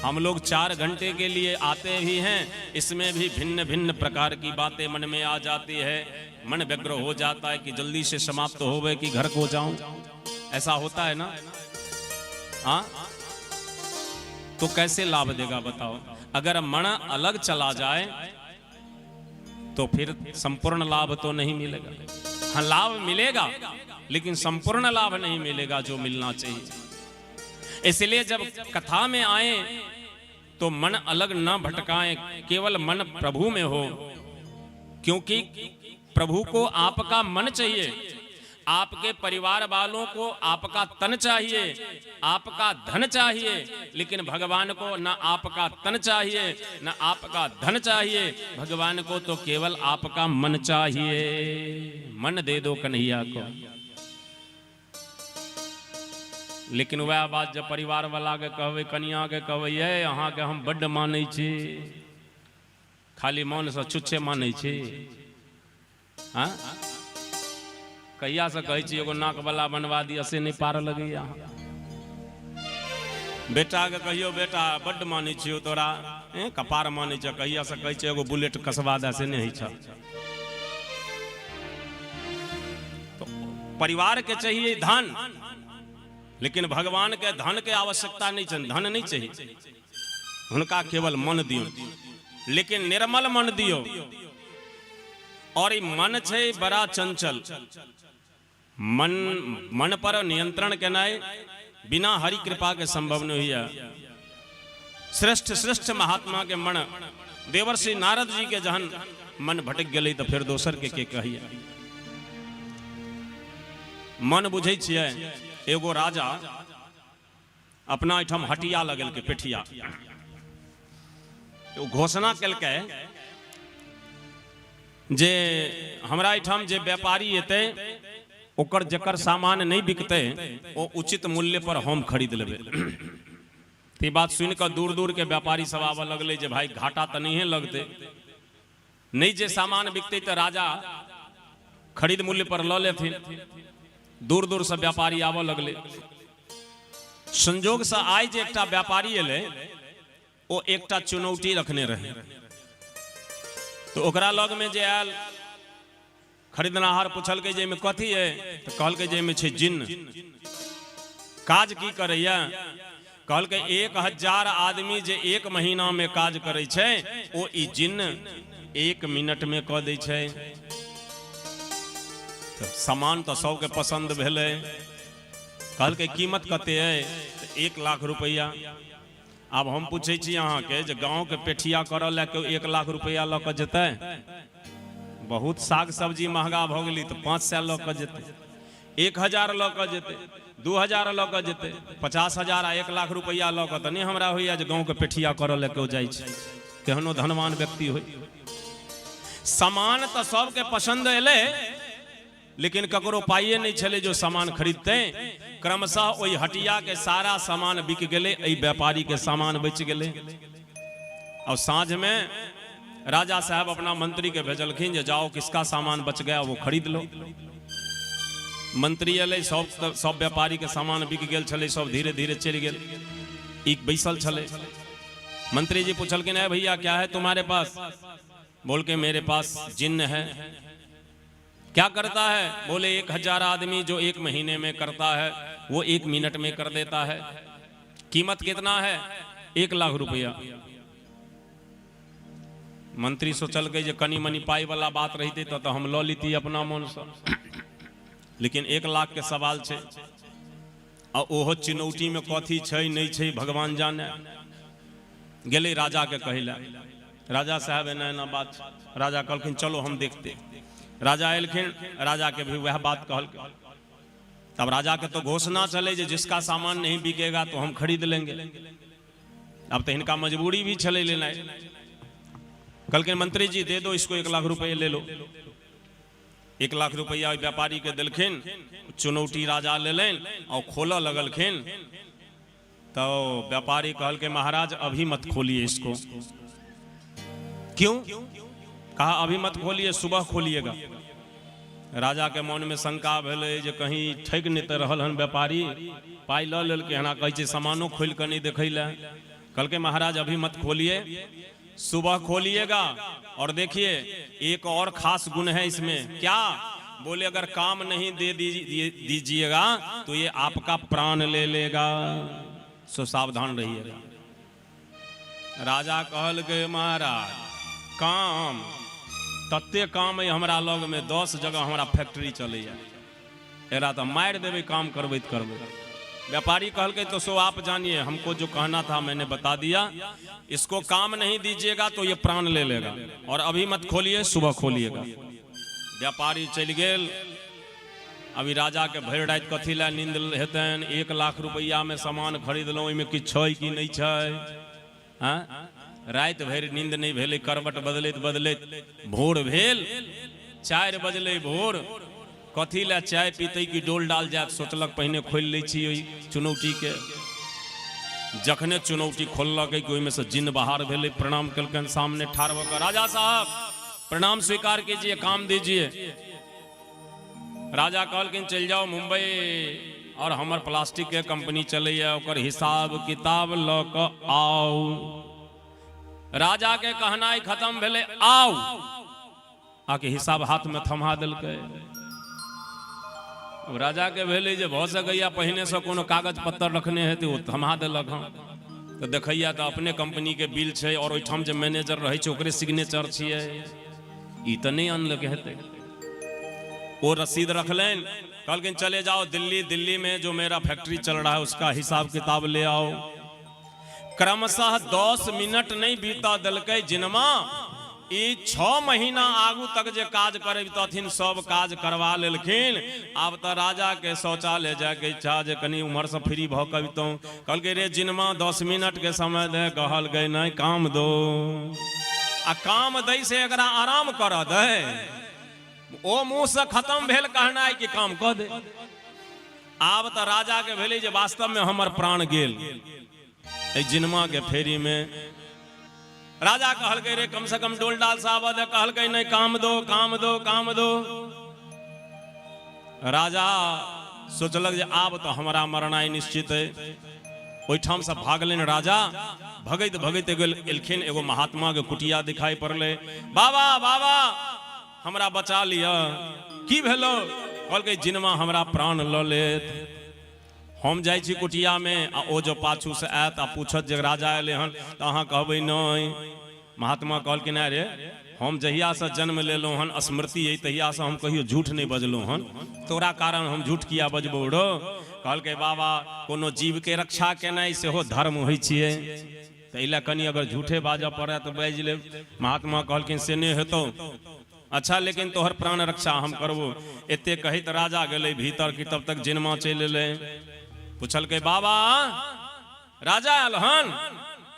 Speaker 3: हम लोग 4 घंटे के लिए आते ही हैं, इसमें भी भिन्न भिन्न प्रकार की बातें मन में आ जाती है। मन व्यग्र हो जाता है कि जल्दी से समाप्त होवे कि घर को जाऊं। ऐसा होता है ना। हाँ, तो कैसे लाभ देगा बताओ। अगर मन अलग चला जाए तो फिर संपूर्ण लाभ तो नहीं मिलेगा। हाँ, लाभ मिलेगा लेकिन संपूर्ण लाभ नहीं मिलेगा जो मिलना चाहिए। इसलिए जब कथा में आए तो मन अलग न भटकाएं, केवल मन प्रभु में हो। क्योंकि प्रभु को आपका मन चाहिए, आपके परिवार वालों को आपका तन चाहिए, आपका धन चाहिए। लेकिन भगवान को न आपका तन चाहिए न आपका धन चाहिए, भगवान को तो केवल आपका मन चाहिए। मन दे दो कन्हैया को। लेकिन वह बात जब परिवार वाला के कहवे, कन्या के कहवे यहाँ के हम बड्ड मानै छी, खाली मन से छुच्छे मानै छी। हाँ, कहिया से कहे छी एगो नाक वाला बनवा दिया से नहीं पार लगे। यहाँ बेटा के कहियो बेटा बड्ड मानै छियो तोरा, कपार मानै छ। कहिया से कहे छी एगो बुलेट कसवा दे से नहीं छ। तो परिवार के चाहिए धन, लेकिन भगवान के धन के आवश्यकता नहीं चाहिए। धन नहीं चाहिए, उनका केवल मन दियो, लेकिन निर्मल मन दियो। और ये मन छे बड़ा चंचल। मन पर नियंत्रण केनाय बिना हरि कृपा के संभव नहीं है। श्रेष्ठ श्रेष्ठ महात्मा के मन, देवर्षि नारद जी के जहन मन भटक गए तो फिर दोसर के कहिए। मन बुझे छिए। एगो राजा अपना एठम हटिया लगल के पेठिया घोषणा कलकै जे हमरा एठम जे व्यापारी एते ओकर जकर सामान नहीं बिकते वो उचित मूल्य पर हम खरीद लेबे। ते बात सुनकर दूर दूर के व्यापारी सब आवे लगले जे भाई घाटा तो नहीं लगते, नहीं जे सामान बिकते तो राजा खरीद मूल्य पर ल लेथिन। दूर दूर से व्यापारी आवे लगले। संजोग से आय जे एकटा व्यापारी एले वो एकटा चुनौती रखने रहे। तो ओकरा लग में जे आयल खरीदनाहार पूछल के जे में कथी है, तो कहल के जे में छे जिन्न। काज की करैया, कहल के 1000 आदमी जे 1 महीना में काज करे छे ओ ई जिन्न 1 मिनट में कह दे छे। तो सामान तो सबके पसंद भेले। कहल के कीमत कते है, तो 1 लाख रुपया। अब हम पूछे छी अहाँ के जे गांव के पेठिया करल ले के 1 लाख रुपया ल के जेते। बहुत साग सब्जी महंगा भ गेली तो 500 ल के जेते। 1000 लऽ कऽ जेतै, 2000 लऽ कऽ जेतै, 50,000 आ 1 लाख रुपया लऽ कऽ तऽ नहीं हमरा होइया जे गाँव के पेठिया करऽ ले केओ जाइ छै, केहनो धनवान व्यक्ति हो। सामान तो सबके पसंद एले, लेकिन ककरो पाइए नहीं छले जो सामान खरीदते। क्रमशः ओई हटिया के सारा सामान बिक गेले, एई व्यापारी के सामान बच गेले। और साँझ में राजा साहब अपना मंत्री के भेजलखिन जे जाओ किसका सामान बच गया वो खरीद लो। मंत्री अले, सब व्यापारी के सामान बिक गेल छले, सब धीरे धीरे चल गेल। एक बैसल छले, मंत्री जी पूछलखिन है भैया क्या है तुम्हारे पास? बोल के मेरे पास जिन्न है। क्या करता है? बोले 1000 आदमी जो 1 महीने में करता है वो 1 मिनट में कर देता है। कीमत कितना है? 1 लाख रुपया। मंत्री सोचल के जे कनी मनी पाई वाला बात रहती तो हम लो लीती अपना मन से, लेकिन 1 लाख के सवाल छे। और ओहो चिनौटी में कथी छै नहीं छै भगवान जाने। गेले राजा के कहला, राजा साहब एना एना बात। राजा कहलखिन चलो हम देखते। राजा एलखिन, राजा के भी वह बात कहल। तब राजा के तो घोषणा चले जे जिसका सामान नहीं बिकेगा तो हम खरीद लेंगे। अब तो इनका मजबूरी भी चले लेना। कहलखिन मंत्री जी दे दो इसको 1 लाख रुपये ले लो। 1 लाख रुपया व्यापारी के दिलखिन। चुनौती राजा ले लेन और खोला लगलखिन। तो व्यापारी कहल के महाराज अभी मत खोलिए इसको। क्यों? कहा अभी मत खोलिए, सुबह खोलिएगा। राजा के मन में शंका भेले जे कहीं ठग नहीं तो रहल हन व्यापारी, पाई ल लेल के हना कहे सामानो खोल कर नहीं देखैला। कल के महाराज अभी मत खोलिए, सुबह खोलिएगा। और देखिए एक और खास गुण है इसमें। क्या? बोले अगर काम नहीं दे दीजिएगा तो ये आपका प्राण ले लेगा, सो सावधान रहिएगा। राजा कहल के महाराज काम तत्ते काम है हमरा लग में, 10 जगह हमारा फैक्ट्री चले एरा तो मार देवे काम करबे तो करबे। व्यापारी कहल के तो सो आप जानिए, हमको जो कहना था मैंने बता दिया। इसको काम नहीं दीजिएगा तो ये प्राण ले लेगा, और अभी मत खोलिए, सुबह खोलिएगा। व्यापारी चल गेल। अभी राजा के भर रात कथी ला नींद हेतन? 1 लाख रुपया में सामान खरीद लो, इनमें किछ छै कि नहीं छै? रात भर नींद नहीं भेले, करवट बदलैत बदलैत भोर भेल। 4 बजले भोर। कथी ला चाय पीते की डोल डाल जात, सोचलक पहिने खोल ले छी चुनौती के। जखने चुनौती खोलक ओहिमे से जिन्न बाहर भेले, प्रणाम कलकन सामने ठाड़ होकर, राजा साहब प्रणाम स्वीकार कीजिए, काम दीजिए। राजा कहलखिन चल जाओ मुंबई, और हमार प्लास्टिक के कंपनी चले ओकर हिसाब किताब ल क आओ। राजा के कहना खत्म भेले, आओ। आके हिसाब हाथ में थमा दिलकै। राजा के भेले जे भ सकैया पहिने से कोनो कागज पत्तर रखने हेतै, वो थमा देलक। तो देखैया तो अपने कंपनी के बिल छै, और ओहिठाम जे मैनेजर रहै छै ओकरे सिग्नेचर छियै। ई तो नहीं अनलक हेतै। वो रसीद रखलेन। कहलखिन चले जाओ दिल्ली, दिल्ली में जो मेरा फैक्ट्री चल रहा है उसका हिसाब किताब ले आओ। क्रमशः 10 मिनट नहीं बीता दलकै जिनमा। 6 महीना आगू तक जे काज करथिन सब काज करवा लेलखिन। आब तो राजा के शौचालय जाके इच्छा जे कनी उम्र से फ्री भ कबितौ। कहलकै रे जिनमा 10 मिनट के समय दे। कहल गए नहीं काम दो, आ काम दै से एकरा आराम कर दे। ओ मुंह से खत्म भेल कहना है कि काम कह दे। आब तो राजा के भेले जे वास्तव में हमर प्राण गेल जिनमा के फेरी में। राजा कहल रे कम से कम डोल डाल साहब दे। कहल नहीं काम दो, काम दो, काम दो। राजा सोचलक जे आब तो हमारा मरनाई निश्चित है। ओहिठाम से भागलेन राजा। भगत भगत एलखिन, एगो महात्मा के कुटिया दिखाई पड़ले। बाबा बाबा हमरा बचा लिया। की भेलो? कहलकै जिनमा हमरा प्राण ल लेत। हम जाइ छी कुटिया में, आ ओ जो पाछू से आयत आ पूछत जे राजा एले हन तो अहाँ कहबै नहीं। महात्मा कहलखिन रे हम जहिया से जन्म लेलहुँ हन, स्मृति है तहिया से हम कहियो झूठ नहीं बजलहुँ हन। तोरा कारण हम झूठ किया बजबो रो? कहलकै बाबा कोनो जीव के रक्षा केनाइ सेहो धर्म होइ छियै, तो इला कनी अगर झूठे बाजऽ पड़े तो बाजि ले। महात्मा कहलखिन से नहीं हेतौ। अच्छा लेकिन तोहर प्राण रक्षा हम करबो। एते कही तो राजा गले भीतर की तब तक जिनमा चल ले। पूछल के बाबा राजा आयल हन?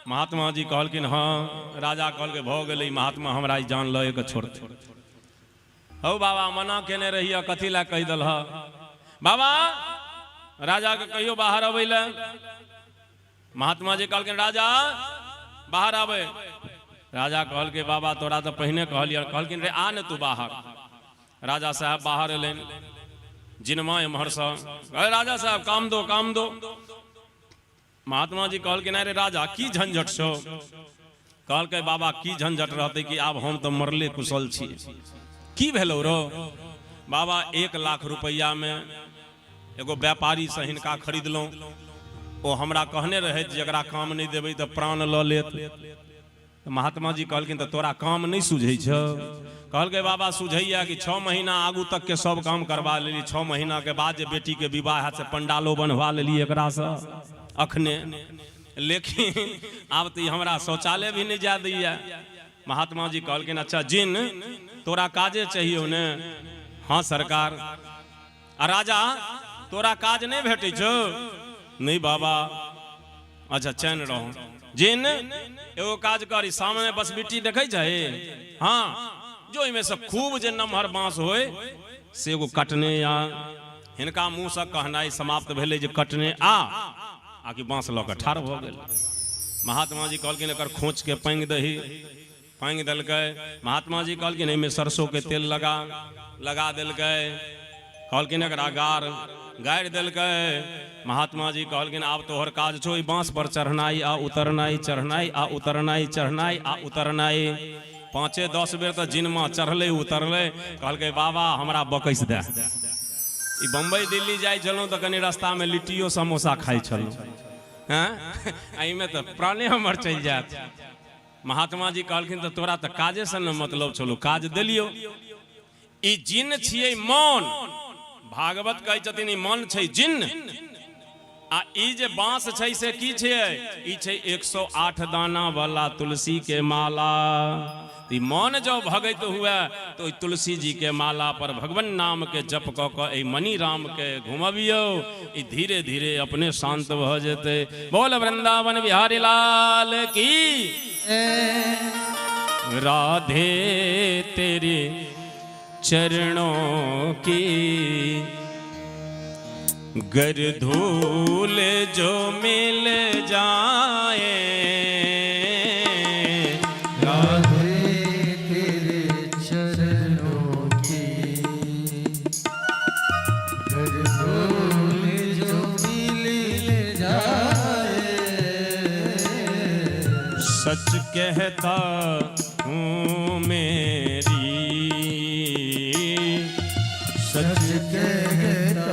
Speaker 3: महात्मा जी कहलकिन हाँ। राजा कहल के भ गई महात्मा हमरा जान ल के छोड़ हो बाबा मना केने रहिए कथी ला कह दल बाबा राजा के कहियो बाहर अबै ले। महात्मा जी कहलकिन राजा बाहर आवे। राजा कहल के बाबा तोरा तो पहने कहलिए। कहलकिन रे आ न तू बाहर। राजा साहब बाहर एलन जिनमा एम्हर से राजा साहब काम दो काम दो। महात्मा जी कहलकिन अरे राजा की झंझट छो? कहल के बाबा की झंझट रहते कि आब हम तो मरले कुशल छी। की भेलो रो? बाबा 1 लाख रुपया में एगो व्यापारी से हिनका खरीदलौं। ओ हमरा कहने रहे जकरा काम नहीं देबै तो प्राण ल लेत। महात्मा जी कहलकिन तो तोरा काम नहीं सूझे छ? कहल के बाबा सूझैया कि 6 महीना आगू तक के सब काम करवा लेली। 6 महीना के बाद जे बेटी के विवाह से पंडालो बनवा लेली एकरा से अखने। लेकिन आब तो हमरा शौचालय भी नहीं जा दैया। महात्मा जी कहलकिन अच्छा जिन तोरा काजे चाहिए ने? हाँ सरकार। आ राजा तोरा काज नहीं भेटे छो? नहीं बाबा। अच्छा चैन रहो। जिन एगो काज करी सामने बस बिट्टी देखे जाए हाँ जो इनमें से खूब जे नमहर बांस होए से एगो कटने आ। हिनका मुंह से कहनाई समाप्त भेले जे कटने आकि बांस ल के ठाड़ भ गेल। महात्मा जी कहलकिन एकर खोच के पांग दही। पांग देलकै। महात्मा जी कहलकिन एमे सरसों के तेल लगा देलकै। कहलकिन एकरा गाड़ देलकै। महात्मा जी कहलकिन आब तोहर काज छो ई बांस पर चढ़नाई आ उतरनाई चढ़नाई आ उतरनाई चढ़नाई आ उतरनाई। 5-10 बेर तो जिनमा चढ़ले उतरले। कहलकै बाबा हमरा बकैस दे। ई बम्बई दिल्ली जाय छलौं तो कनी रास्ता में लिट्टियो समोसा खाई छलौं हैं एहिमे तो प्राणे हमर चल जात। महात्मा जी कहलखिन तो तोरा तो काजे से न मतलब छलो काज देलियो। ई जिन छियै मौन। भागवत कहै छथिन ई मन छै जिन। आ ई जे बांस छै से की छै? ई छै 108 दाना वाला तुलसी के माला। ई मन जो भगत हुआ तो तुलसी जी के माला पर भगवान नाम के जप क के ए मणि राम के घुमबियो। ई धीरे धीरे अपने शांत भ जेते। बोल वृंदावन बिहारी लाल की। राधे तेरे चरणों की गर धूल जो मिल जाए।
Speaker 1: राधे तेरे चरणों की गर धूल जो मिल जाए।
Speaker 3: सच कहता हूँ मेरी
Speaker 1: सच कहता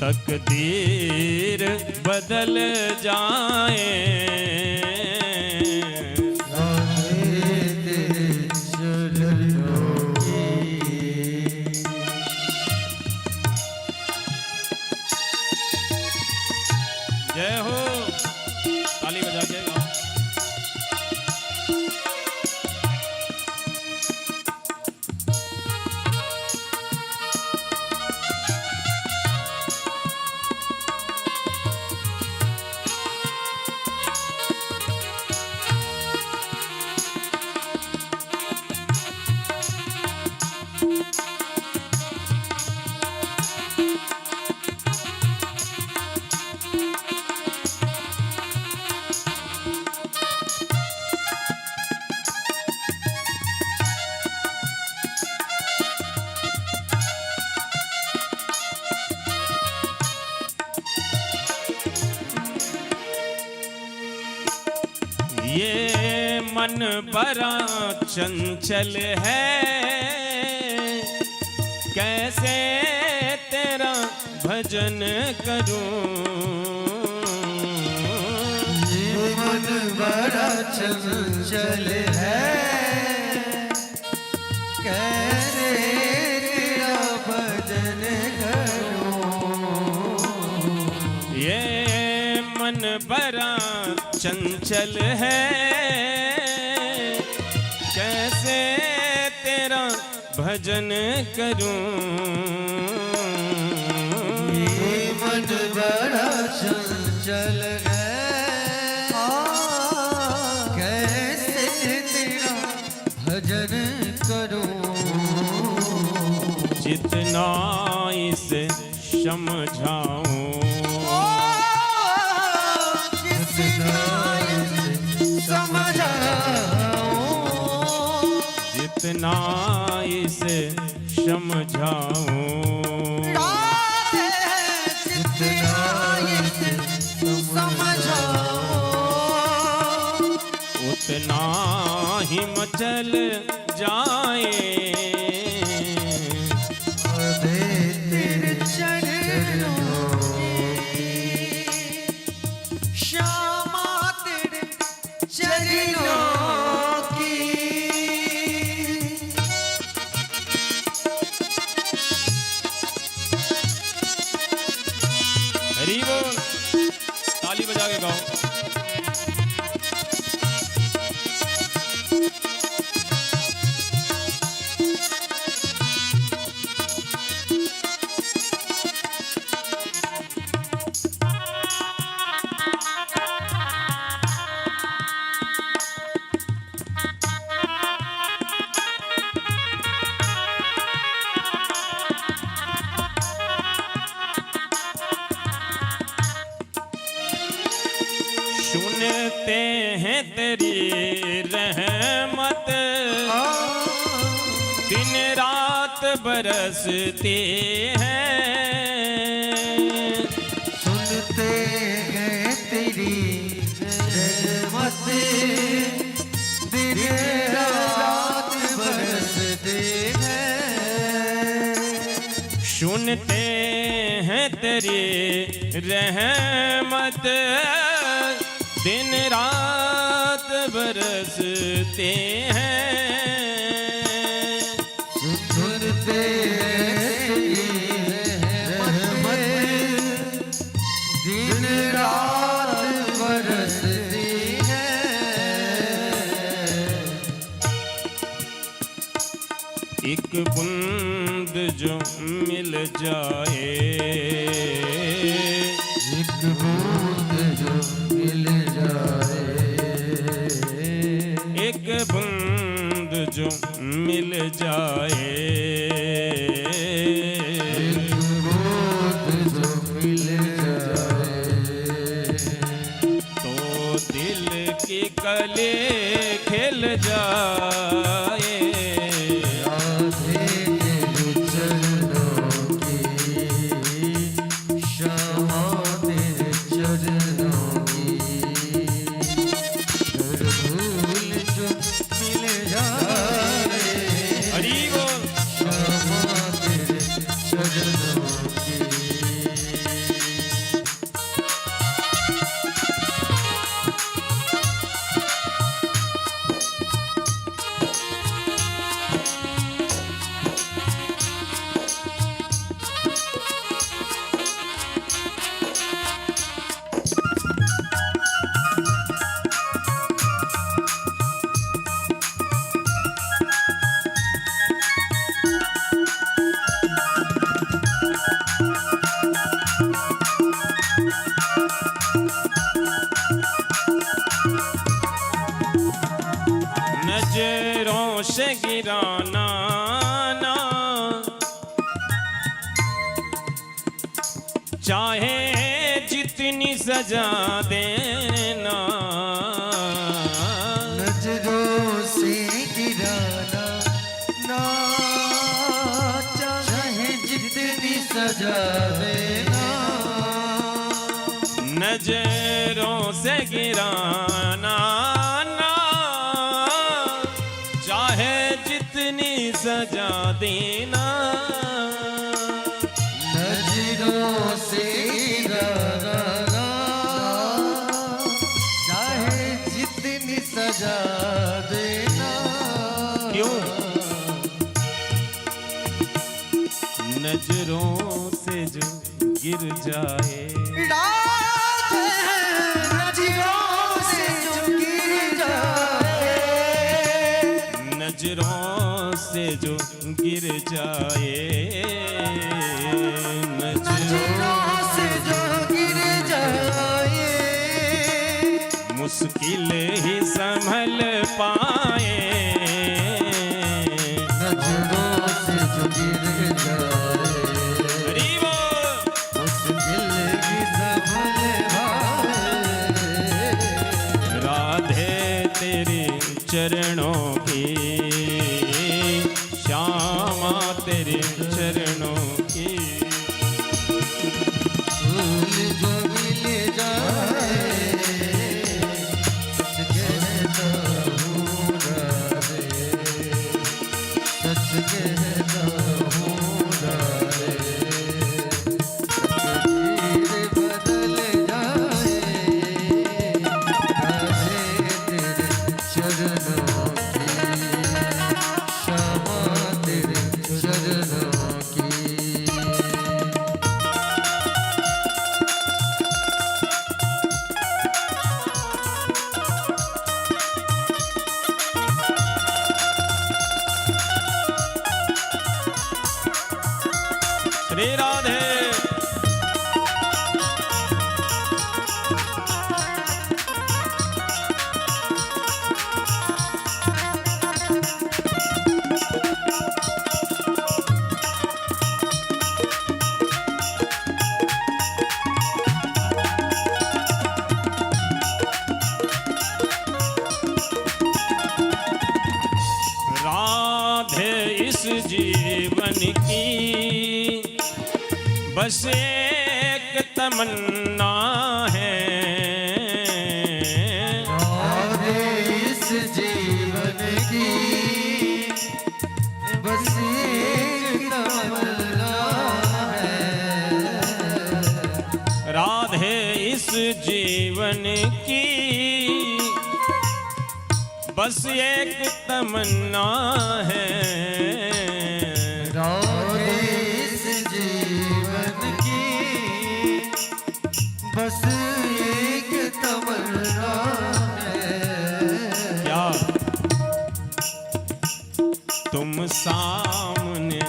Speaker 3: तकदीर बदल जाए।
Speaker 1: राधे तेरे चरणों की।
Speaker 3: जय हो। ताली बजा के गाओ। ये मन बड़ा चंचल है कैसे तेरा भजन करूं।
Speaker 1: ये मन बड़ा चंचल है कैसे तेरा भजन करूं।
Speaker 3: ये मन बड़ा चंचल है भजन करूं।
Speaker 1: ये मन बड़ा चंचल है, कैसे तेरा भजन करूं।
Speaker 3: जितना इसे समझाऊं,
Speaker 1: जितना इसे समझाऊं,
Speaker 3: जितना इसे समझाऊं,
Speaker 1: जितना इसे समझाऊं,
Speaker 3: उतना ही मचल जाए
Speaker 1: तेरे चरणों की, श्यामा तेरे चरणों की।
Speaker 3: हरि बोल, ताली बजा के गाओ। सुनते हैं तेरी रहमत, दिन रात बरसते हैं।
Speaker 1: सुनते हैं तेरी रहमत, दिन रात बरसते हैं।
Speaker 3: सुनते हैं तेरी रहमत, दिन रात बरसते हैं।
Speaker 1: सुनते तेरी रहमत, दिन रात बरसती है।
Speaker 3: एक बूंद जो मिल जाए,
Speaker 1: एक बूंद जो मिल जाए,
Speaker 3: एक बूंद जो मिल जाए,
Speaker 1: एक बूंद जो मिल जाए,
Speaker 3: तो दिल की कली खिल जाए।
Speaker 1: आधे तेरे चरणों की, श्यामा तेरे चरणों की। हर भूल जो मिल जाए,
Speaker 3: हरि बोल,
Speaker 1: श्यामा तेरे चरणों की।
Speaker 3: नजरों से गिराना ना, चाहे जितनी सजा देना।
Speaker 1: नजरों से गिराना ना, चाहे जितनी सजा देना।
Speaker 3: नजरों से गिराना ना, चाहे जितनी सजा देना।
Speaker 1: नजरों से गिराना, चाहे जितनी सजा देना।
Speaker 3: क्यों? नजरों से जो गिर जाए,
Speaker 1: नजरों से जो गिर जाए,
Speaker 3: नजरों से से जो गिर जाए,
Speaker 1: नजरों से जो गिर जाए,
Speaker 3: मुश्किल ही संभल पाए।
Speaker 1: नजरों से जो गिर जाए, मुश्किल ही संभल पाए।
Speaker 3: राधे तेरे चरणों की, श्यामा तेरे चरणों की।
Speaker 1: फूल जो मिल जाए, सच कहता हूँ राधे, सच कहता हूँ राधे। तकदीर बदल जाए, राधे तेरे चरणों की, श्यामा तेरे चरणों की।
Speaker 3: श्री राधे। राधे इस जीवन की बस एक तमन्ना है,
Speaker 1: राधे इस जीवन की बस एक तमन्ना है।
Speaker 3: राधे इस जीवन की बस एक तमन्ना है।
Speaker 1: राधे इस जीवन की बस एक तमन्ना है।
Speaker 3: क्या तुम सामने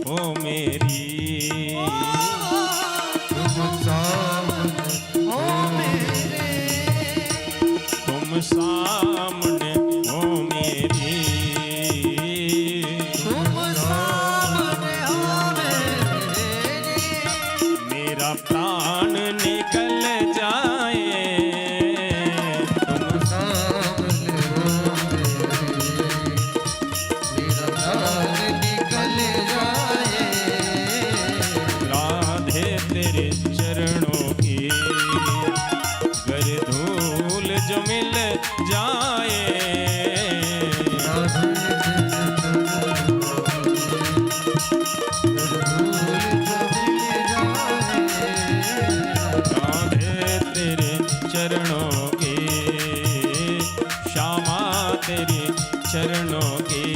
Speaker 3: हो मेरी,
Speaker 1: तुम सामने हो मेरे,
Speaker 3: तुम सामने हो मेरी।
Speaker 1: तुम सामने हो मेरे,
Speaker 3: मेरा प्राण निकल जाए, तुम
Speaker 1: सामने हो मेरे, मेरा प्राण निकल जाए।
Speaker 3: राधे तेरे चरणों की गर धूल जो मिल जाए। राधे तेरे चरणों की, श्यामा तेरे चरणों की,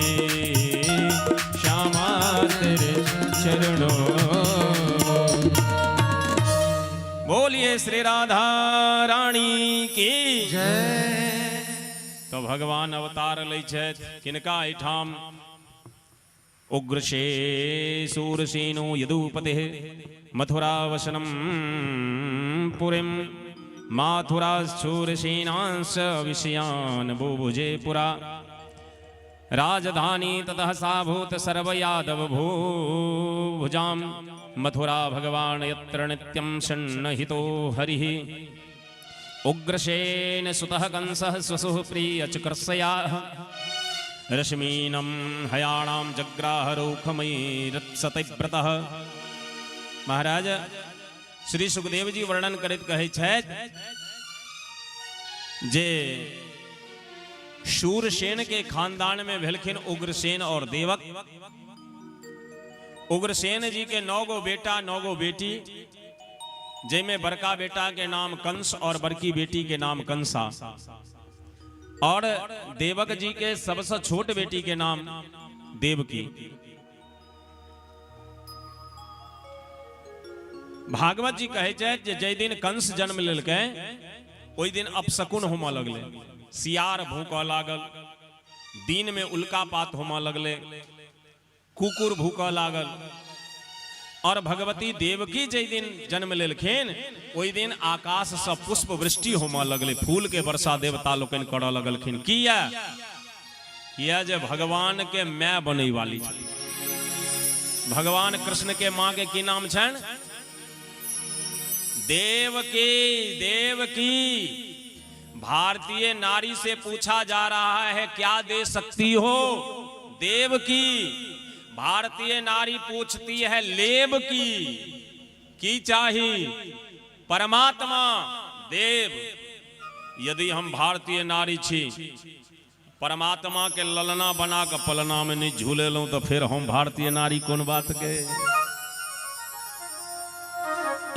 Speaker 3: श्यामा तेरे चरणों। बोलिए श्री राधा रानी की
Speaker 1: जय।
Speaker 3: तो भगवान अवतार लै छथि किनका एठाम उग्रशे सूरसेनो यदुपते मथुरा वसनम पुरीम माथुराशूरसेनांश विषयान बुभुजे पुरा राजधानी ततः सा भूत सर्व यादव भूभुजाम मथुरा भगवान यत्र नित्यं सन्नहितो हरिः उग्रसेन सुतः कंसः स्वसुः प्रियचक्रस्याः रश्मीनं हयाणां जग्राह रौखमयी रत्सतव्रतः। महाराज श्री सुखदेव जी वर्णन करैत कहै छथि जे शूरसेन के खानदान में भेलखिन उग्रसेन और देवक। उग्रसेन जी के 9 गो बेटा 9 गो बेटी, जिनमें बड़का बेटा के नाम कंस और बड़की बेटी के नाम कंसा, और देवक जी के सबसे छोट बेटी के नाम देवकी। भागवत जी कहे जे जय दिन कंस जन्म लेलकै ओई दिन अपशकुन होमा लगले, सियार भूकऽ लागल, दिन में उल्कापात होमा लगले, कुकुर भूका लागल और भगवती देवकी जय दिन जन्म लेलखिन ओई दिन आकाश से पुष्प वृष्टि होमा लगले, फूल के वर्षा देवता लोकन करऽ लगलखिन। किया जे भगवान के माय बनै वाली छली। भगवान कृष्ण के मां के की नाम छन? देवकी। देवकी। भारतीय नारी से पूछा जा रहा है क्या दे सकती हो? देवकी। भारतीय नारी पूछती है लेब की चाहिए? परमात्मा देव। यदि हम भारतीय नारी छी, परमात्मा के ललना बना के पलना में नहीं झूले लो तो फिर हम भारतीय नारी कौन बात के।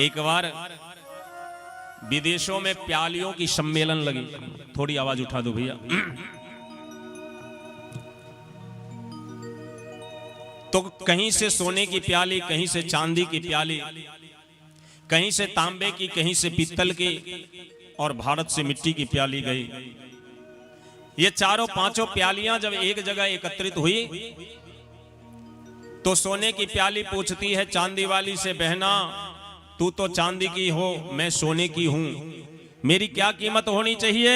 Speaker 3: एक बार विदेशों में प्यालियों की सम्मेलन लगी। थोड़ी आवाज उठा दो भैया। तो कहीं से सोने की प्याली, कहीं से चांदी की प्याली, कहीं से तांबे की, कहीं से पीतल की और भारत से मिट्टी की प्याली गई। ये चारों पांचों प्यालियां जब एक जगह एकत्रित हुई तो सोने की प्याली पूछती है चांदी वाली से, बहना तू तो चांदी की हो, मैं सोने की हूं, मेरी क्या कीमत होनी चाहिए?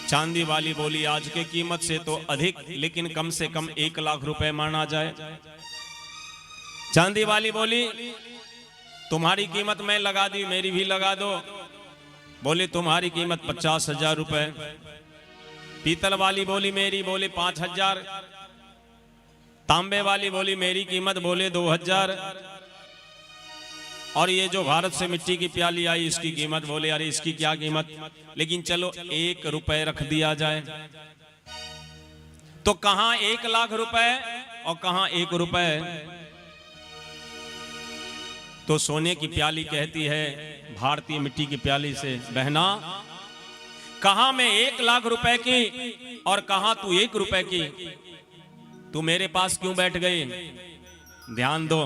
Speaker 3: चांदी वाली बोली आज के कीमत से तो अधिक, लेकिन कम से कम 1 लाख रुपए माना जाए। चांदी वाली बोली तुम्हारी कीमत मैं लगा दी, मेरी भी लगा दो। बोली तुम्हारी कीमत 50,000 रुपए। पीतल वाली बोली मेरी, बोली 5,000। तांबे वाली बोली मेरी कीमत, बोले 2,000। और ये जो भारत से मिट्टी की प्याली आई इसकी कीमत, बोले अरे इसकी क्या कीमत, लेकिन चलो 1 रुपए रख दिया जाए। तो कहां 1 लाख रुपए और कहां 1 रुपए? तो सोने की प्याली कहती है भारतीय मिट्टी की प्याली से, बहना कहां मैं 1 लाख रुपए की और कहां तू 1 रुपए की? तू मेरे पास क्यों बैठ गई? ध्यान दो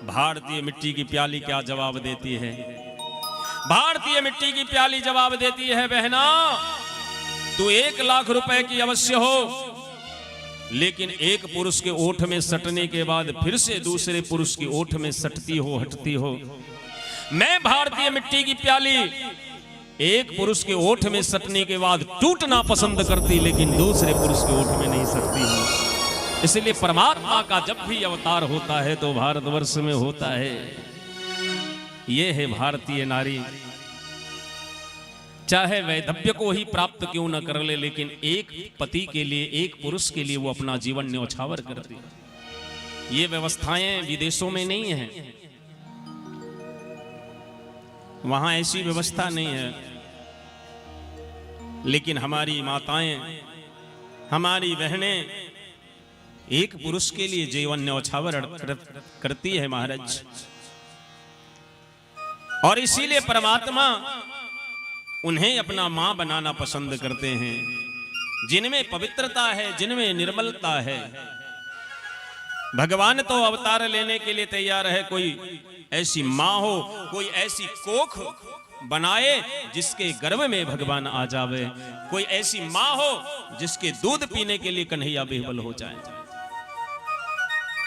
Speaker 3: भारतीय मिट्टी की प्याली क्या जवाब देती है। भारतीय मिट्टी की प्याली जवाब देती है, बहना तू 1 लाख रुपए की अवश्य हो, लेकिन एक पुरुष के ओठ में सटने के बाद फिर से दूसरे पुरुष की ओठ में सटती हो, हटती हो। मैं भारतीय मिट्टी की प्याली एक पुरुष के ओठ में सटने के बाद टूटना पसंद करती, लेकिन दूसरे पुरुष के ओठ में नहीं सटती हूं। इसलिए परमात्मा का जब भी अवतार होता है तो भारतवर्ष में होता है। यह है भारतीय नारी, चाहे वैधव्य को ही प्राप्त क्यों न कर ले, लेकिन एक पति के लिए, एक पुरुष के लिए वो अपना जीवन न्यौछावर करती है। ये व्यवस्थाएं विदेशों में नहीं है, वहां ऐसी व्यवस्था नहीं है। लेकिन हमारी माताएं, हमारी बहनें एक पुरुष के लिए जीवन न्यौछावर करती है महाराज। और इसीलिए परमात्मा उन्हें अपना मां बनाना पसंद करते हैं, जिनमें पवित्रता है, जिनमें निर्मलता है। भगवान तो अवतार लेने के लिए तैयार है, कोई ऐसी मां हो, कोई ऐसी कोख बनाए जिसके गर्भ में भगवान आ जावे, कोई ऐसी मां हो जिसके दूध पीने के लिए कन्हैया बेहबल हो जाए।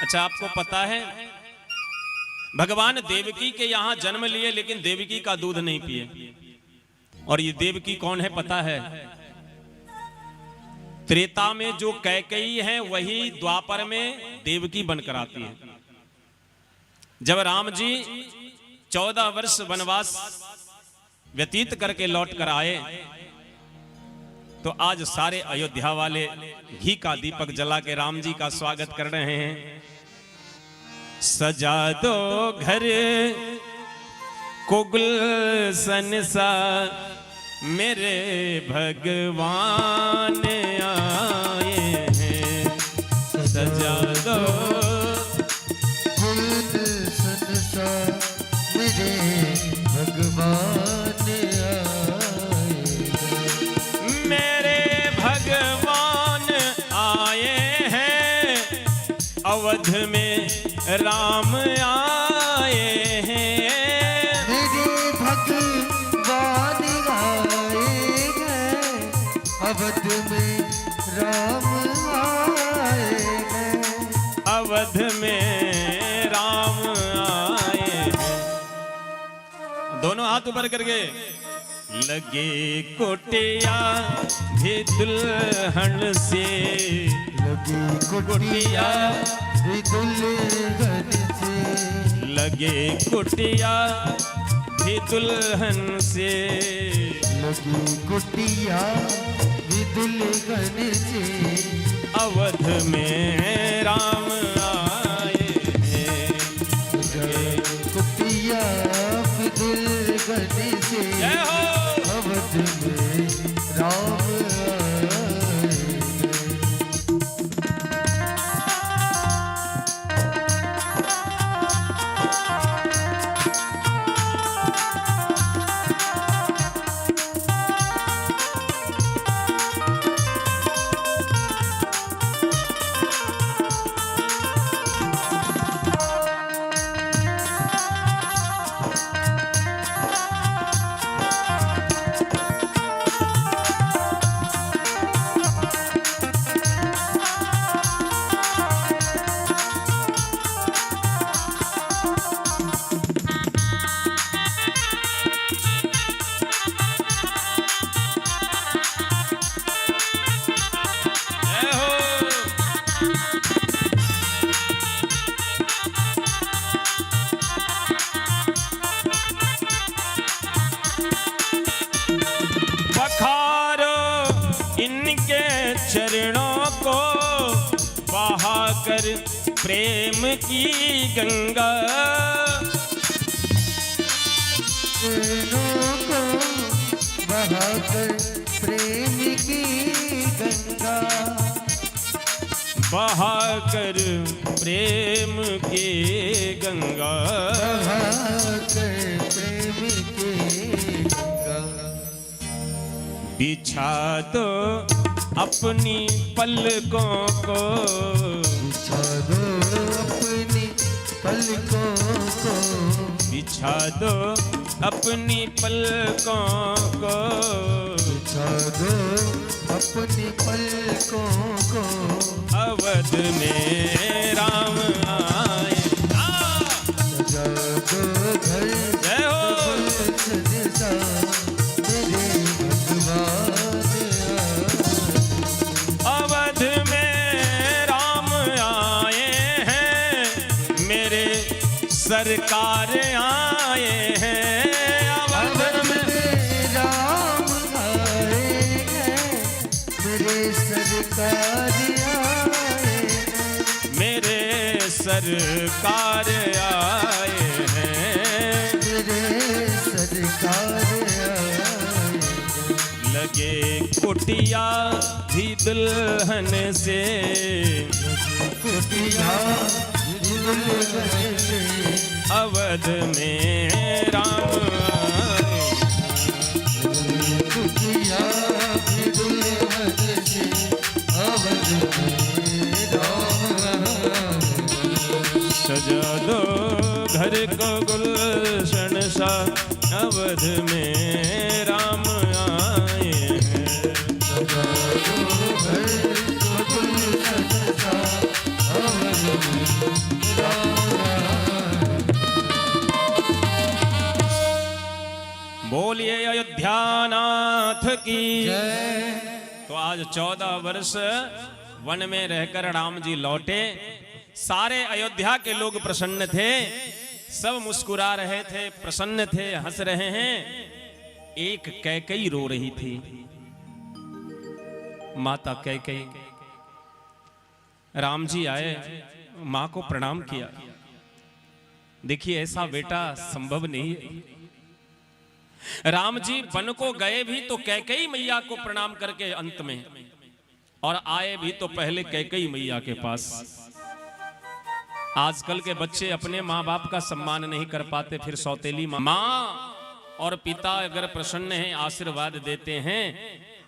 Speaker 3: अच्छा, आपको पता है भगवान देवकी के यहां जन्म लिए, लेकिन देवकी का दूध नहीं पिए। और ये देवकी कौन है पता है? त्रेता में जो कैकेयी है वही द्वापर में देवकी बनकर आती है। जब राम जी 14 वर्ष वनवास व्यतीत करके लौट कर आए तो आज सारे अयोध्या वाले घी का दीपक जला के राम जी का स्वागत कर रहे हैं। सजा दो घर को गुलशन सा, मेरे भगवान आए हैं। सजा दो
Speaker 1: गुलशन सा, मेरे भगवान आए हैं।
Speaker 3: मेरे भगवान आए हैं, अवध में राम आए हैं।
Speaker 1: मेरे भगवान आए हैं, अवध में राम आए
Speaker 3: दोनों हाथ ऊपर करके लगे कोटिया भी दुल्हन से,
Speaker 1: लगी कुटिया भी दुल्हन से,
Speaker 3: लगे कुटिया भी दुल्हन से,
Speaker 1: लगी कुटिया भी दुल्हन से,
Speaker 3: अवध में राम आए हैं।
Speaker 1: कुटिया भी दुल्हन से,
Speaker 3: जय हो।
Speaker 1: अवध में राम आए हैं।
Speaker 3: चरणों को बहाकर प्रेम की गंगा,
Speaker 1: चरणों को बहाकर प्रेम की गंगा,
Speaker 3: बहाकर प्रेम की गंगा,
Speaker 1: बहाकर प्रेम की गंगा,
Speaker 3: बिछा दो अपनी पलकों को,
Speaker 1: बिछा दो अपनी पलकों को,
Speaker 3: बिछा दो अपनी पलकों को,
Speaker 1: बिछा दो अपनी पलकों को,
Speaker 3: अवध में राम आए।
Speaker 1: सजा दो घर
Speaker 3: जय हो।
Speaker 1: गुलशन सा मेरे भगवान
Speaker 3: अवध में राम आए हैं, मेरे सरकार आए हैं। अवध में
Speaker 1: राम आए हैं, मेरे सरकार आए हैं,
Speaker 3: मेरे सरकार आए हैं।
Speaker 1: मेरे सरकार आए हैं।
Speaker 3: लगे कुटिया भी दुल्हन से,
Speaker 1: कुटिया दुल्हन से,
Speaker 3: अवध में राम आए।
Speaker 1: कुटिया दुल्हन से, अवध में राम आए।
Speaker 3: सजा दो घर को गुलशन सा, अवध में राम आए हैं।
Speaker 1: सजा दो घर को गुलशन सा, अवध में राम आए।
Speaker 3: बोलिए अयोध्यानाथ की।
Speaker 1: जय।
Speaker 3: तो आज 14 वर्ष वन में रहकर राम जी लौटे। सारे अयोध्या के लोग प्रसन्न थे, सब मुस्कुरा रहे थे, प्रसन्न थे, हंस रहे हैं। एक कैकेयी रो रही थी। माता कैकेयी, राम जी आए, मां को प्रणाम किया। देखिए ऐसा बेटा संभव नहीं है। राम जी वन को गए भी तो कैकेयी मैया को प्रणाम करके अंत में, और आए भी तो पहले कैकेयी मैया के पास। आजकल के बच्चे अपने माँ बाप का सम्मान नहीं कर पाते, फिर सौतेली माँ और पिता अगर प्रसन्न हैं, आशीर्वाद देते हैं,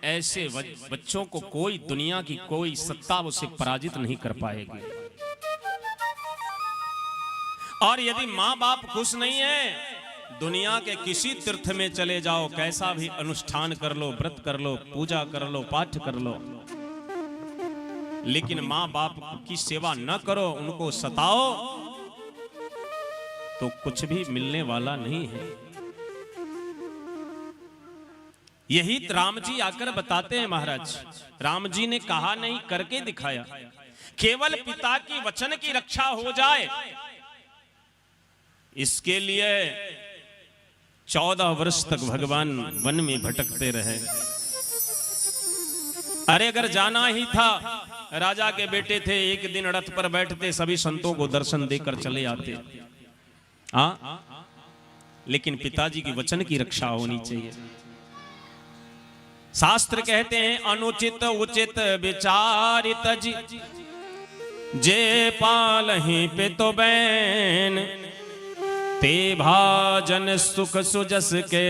Speaker 3: ऐसे बच्चों को कोई दुनिया की कोई सत्ता उसे पराजित नहीं कर पाएगी। और यदि माँ बाप खुश नहीं है, दुनिया के किसी तीर्थ में चले जाओ, कैसा भी अनुष्ठान कर लो, व्रत कर लो, पूजा कर लो, पाठ कर लो, लेकिन माँ बाप की सेवा न करो, उनको सताओ, तो कुछ भी मिलने वाला नहीं है। यही राम जी आकर बताते हैं महाराज, राम जी ने कहा नहीं करके दिखाया। केवल पिता की वचन की रक्षा हो जाए, इसके लिए 14 वर्ष तक भगवान वन में भटकते रहे। अरे अगर जाना ही था, राजा के बेटे थे, एक दिन रथ पर बैठते सभी संतों को दर्शन देकर चले आते। हाँ, लेकिन पिताजी की वचन की रक्षा होनी चाहिए। शास्त्र कहते हैं अनुचित उचित विचारित जी, जे पालहि पितु बैन, ते भाजन सुख सुजस के,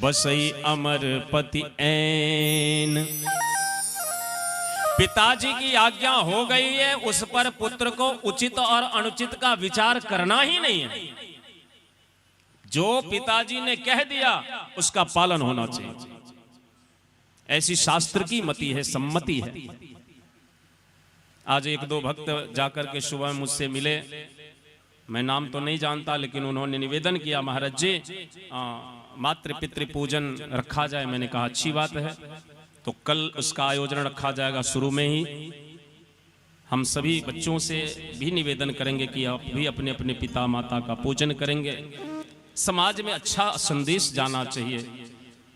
Speaker 3: बसई अमर पति ऐन। पिताजी की आज्ञा हो गई है, उस पर पुत्र को उचित और अनुचित का विचार करना ही नहीं है। जो पिताजी ने कह दिया उसका पालन होना चाहिए, ऐसी शास्त्र की मति है, सम्मति है। आज एक दो भक्त जाकर के सुबह मुझसे मिले, मैं नाम तो नहीं जानता, लेकिन उन्होंने निवेदन किया महाराज जी मातृ पितृ पूजन रखा जाए। मैंने कहा अच्छी बात है, तो कल उसका आयोजन रखा जाएगा। शुरू में ही हम सभी बच्चों से भी निवेदन करेंगे कि आप भी अपने अपने पिता माता का पूजन करेंगे। समाज में अच्छा संदेश जाना चाहिए।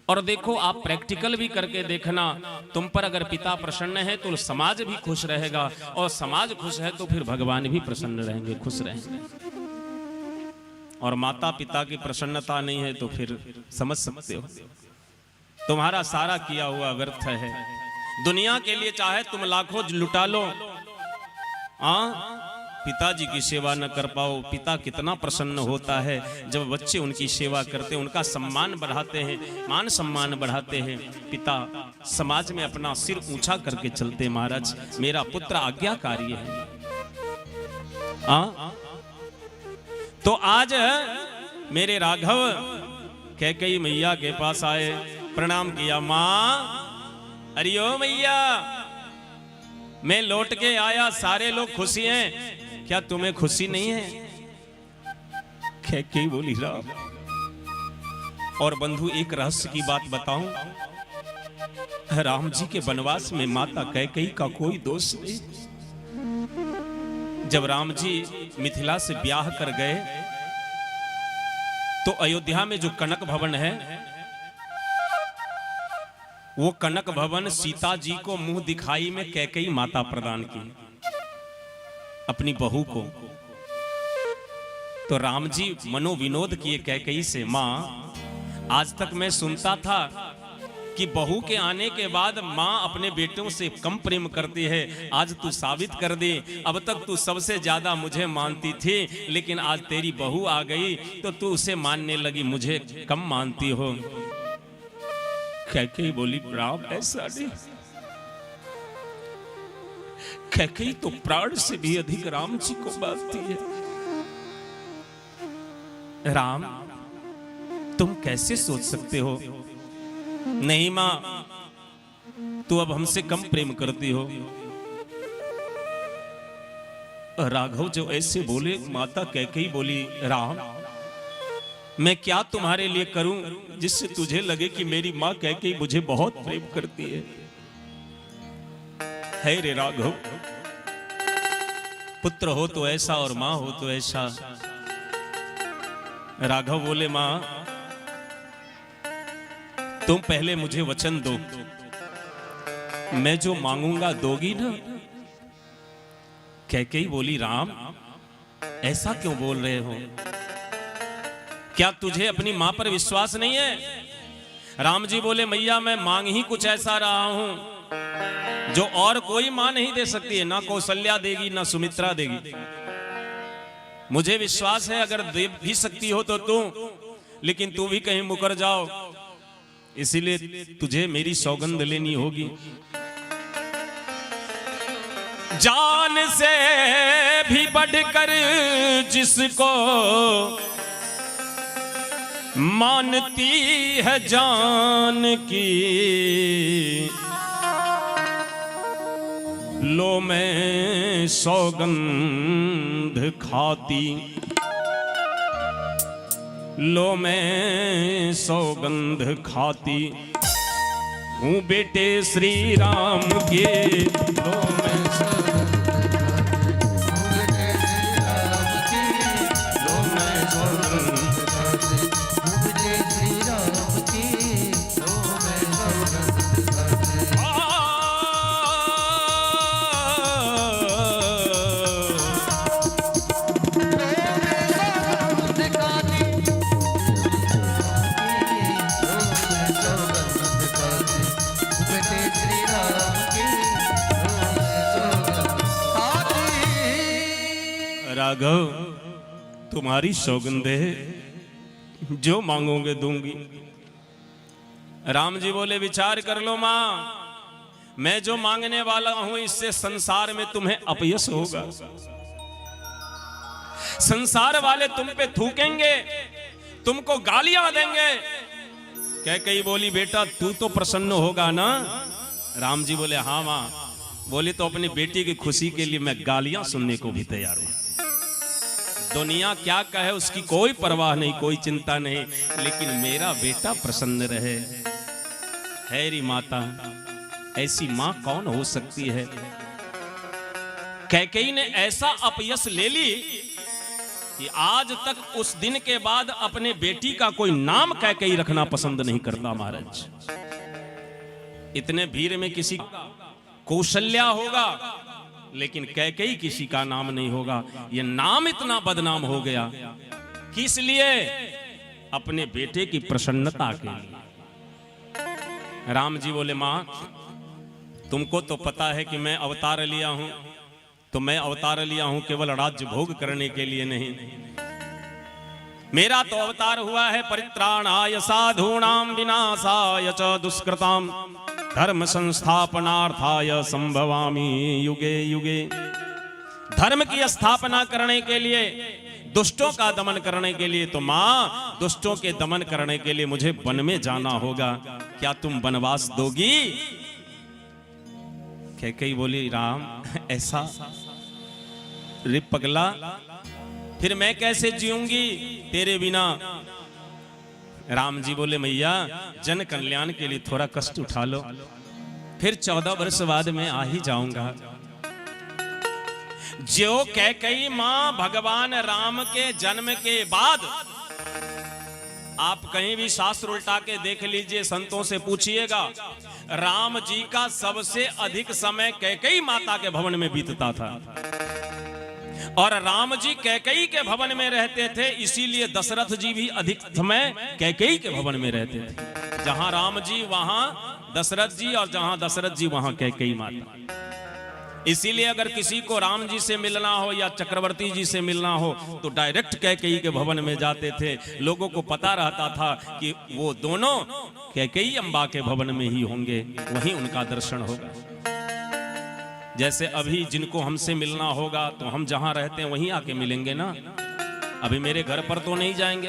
Speaker 3: और देखो, आप प्रैक्टिकल भी करके देखना, तुम पर अगर पिता प्रसन्न है तो समाज भी खुश रहेगा, और समाज खुश है तो फिर भगवान भी प्रसन्न रहेंगे, खुश रहेंगे। और माता पिता की प्रसन्नता नहीं है तो फिर समझ सकते हो, तुम्हारा सारा किया हुआ व्यर्थ है। दुनिया के लिए चाहे तुम लाखों लुटा लो, पिताजी की सेवा न कर पाओ। पिता कितना प्रसन्न होता है जब बच्चे उनकी सेवा करते हैं, उनका सम्मान बढ़ाते हैं, मान सम्मान बढ़ाते हैं। पिता समाज में अपना सिर ऊंचा करके चलते, महाराज मेरा पुत्र आज्ञाकारी है। तो आज मेरे राघव कैकेयी मैया के पास आए, प्रणाम किया। माँ, अरे ओ मैया, मैं लौट के आया, सारे लोग खुशी हैं, क्या तुम्हें खुशी नहीं है? कैकेयी बोली राम। और बंधु एक रहस्य की बात बताऊं, राम जी के वनवास में माता कैकेयी का कोई दोष नहीं। जब राम जी मिथिला से ब्याह कर गए तो अयोध्या में जो कनक भवन है, वो कनक भवन सीता जी को मुंह दिखाई में कैकेयी माता प्रदान की अपनी बहू को। तो राम जी मनोविनोद किए कैकेयी से, माँ आज तक मैं सुनता था कि बहू के आने के बाद माँ अपने बेटों से कम प्रेम करती है, आज तू साबित कर दे। अब तक तू सबसे ज्यादा मुझे मानती थी, लेकिन आज तेरी बहू आ गई तो तू उसे मानने लगी, मुझे कम मानती हो। कैकेयी बोली राम ऐसा नहीं, कैकेयी तो प्राण से भी अधिक राम जी को मानती है। राम तुम कैसे सोच सकते हो? नहीं मां, तू अब हमसे कम प्रेम करती हो। राघव जो ऐसे बोले, माता कैकेयी बोली राम मैं क्या तुम्हारे लिए करूं जिससे तुझे लगे कि मेरी मां कैकेयी मुझे बहुत प्रेम करती है रे राघव। पुत्र हो तो ऐसा और मां हो तो ऐसा। राघव बोले मां तुम पहले मुझे वचन दो, मैं जो मांगूंगा दोगी ना? कैकेयी बोली राम ऐसा क्यों बोल रहे हो? क्या तुझे अपनी मां पर विश्वास नहीं है? राम जी बोले मैया मैं मांग ही कुछ ऐसा रहा हूं जो और कोई मां नहीं दे सकती है, ना कौशल्या देगी ना सुमित्रा देगी। मुझे विश्वास है अगर दे भी सकती हो तो तू, लेकिन तू भी कहीं मुकर जाओ, इसीलिए तुझे मेरी सौगंध लेनी होगी। जान से भी बढ़कर जिसको मानती है जान की, लो मैं सौगंध खाती। लो मैं सौगंध खाती हूँ बेटे श्री राम के। लो मैं राघव तुम्हारी सौगंध है, जो मांगोगे दूंगी। राम जी बोले विचार कर लो मां, मैं जो मांगने वाला हूं इससे संसार में तुम्हें अपयश होगा। संसार वाले तुम पे थूकेंगे, तुमको गालियां देंगे। कैकेयी बोली बेटा तू तो प्रसन्न होगा ना? राम जी बोले हाँ मां। बोली तो अपनी बेटी की खुशी के लिए मैं गालियां सुनने को भी तैयार हूं। दुनिया क्या कहे उसकी कोई परवाह नहीं, कोई चिंता नहीं, लेकिन मेरा बेटा प्रसन्न रहे। हैरी माता, ऐसी मां कौन हो सकती है? कैकेयी ने ऐसा अपयश ले ली कि आज तक उस दिन के बाद अपने बेटी का कोई नाम कैकेयी रखना पसंद नहीं करता महाराज। इतने भीड़ में किसी कौशल्या होगा लेकिन कैकेयी किसी का नाम नहीं होगा। यह नाम इतना बदनाम हो गया किस लिए? अपने बेटे की प्रसन्नता के लिए। राम जी बोले मां तुमको तो पता है कि मैं अवतार लिया हूं, तो मैं अवतार लिया हूं केवल राज्य भोग करने के लिए नहीं। मेरा तो अवतार हुआ है परित्राणाय साधूनां विनाशाय च दुष्कृताम धर्म संस्थापनार्थाय संभवामि युगे युगे। धर्म की स्थापना करने के लिए, दुष्टों का दमन करने के लिए। तो मां दुष्टों के दमन करने के लिए मुझे वन में जाना होगा, क्या तुम वनवास दोगी? कैकेयी बोली राम ऐसा? रे पगला फिर मैं कैसे जीऊंगी तेरे बिना? राम जी बोले मैया जन कल्याण के लिए थोड़ा कष्ट उठा लो, फिर 14 वर्ष बाद मैं आ ही जाऊंगा। जो कैकेयी मां भगवान राम के जन्म के बाद, आप कहीं भी शास्त्र उल्टा के देख लीजिए, संतों से पूछिएगा, राम जी का सबसे अधिक समय कैकेयी माता के भवन में बीतता था। और राम जी कैकेयी के भवन में रहते थे, इसीलिए दशरथ जी भी अधिक समय कैकेयी के भवन में रहते थे। जहां राम जी वहां दशरथ जी, और जहां दशरथ जी वहां कैकेयी माता। इसीलिए अगर किसी को राम जी से मिलना हो या चक्रवर्ती जी से मिलना हो तो डायरेक्ट कैकेयी के भवन में जाते थे। लोगों को पता रहता था कि वो दोनों कैकेयी अम्बा के भवन में ही होंगे, वहीं उनका दर्शन होगा। जैसे अभी जिनको हमसे मिलना होगा तो हम जहां रहते हैं वहीं आके मिलेंगे ना। अभी मेरे घर पर तो नहीं जाएंगे,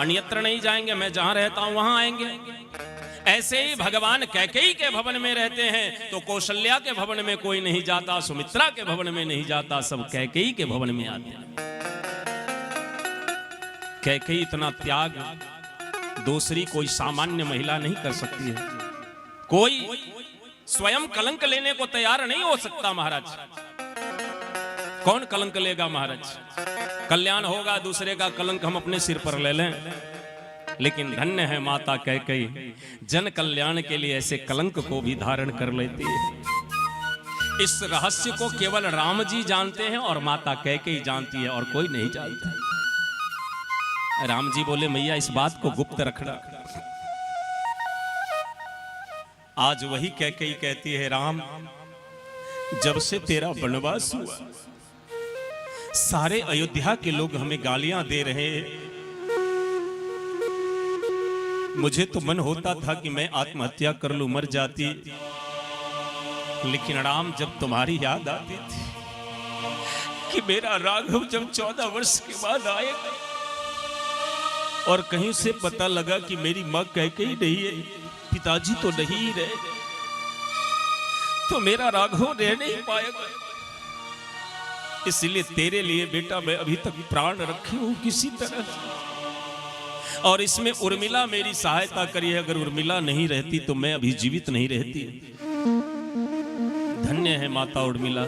Speaker 3: अन्यत्र नहीं जाएंगे, मैं जहां रहता हूं वहां आएंगे। ऐसे ही भगवान कैकेयी के भवन में रहते हैं तो कौशल्या के भवन में कोई नहीं जाता, सुमित्रा के भवन में नहीं जाता, सब कैकेयी के भवन में आते हैं। कैकेयी इतना त्याग दूसरी कोई सामान्य महिला नहीं कर सकती है। कोई स्वयं कलंक लेने को तैयार नहीं हो सकता महाराज। कौन कलंक लेगा महाराज? कल्याण होगा, दूसरे का कलंक हम अपने सिर पर ले लें। लेकिन धन्य है माता कैकेयी, जन कल्याण के लिए ऐसे कलंक को भी धारण कर लेती है। इस रहस्य को केवल राम जी जानते हैं और माता कैकेयी जानती है, और कोई नहीं जानता। राम जी बोले मैया इस बात को गुप्त रखना। आज वही कैकेयी कहती है राम जब से तेरा वनवास हुआ सारे अयोध्या के लोग हमें गालियां दे रहे हैं। मुझे तो मन होता था कि मैं आत्महत्या कर लूं, मर जाती, लेकिन राम जब तुम्हारी याद आती थी कि मेरा राघव जब 14 वर्ष के बाद आएगा और कहीं से पता लगा कि मेरी मां कैकेयी नहीं है, पिताजी तो नहीं रहे, तो मेरा राघव रह नहीं पाएगा। इसलिए तेरे लिए बेटा मैं अभी तक प्राण रखी हूं किसी तरह। और इसमें उर्मिला मेरी सहायता करी है। अगर उर्मिला नहीं रहती तो मैं अभी जीवित नहीं रहती। धन्य है माता उर्मिला।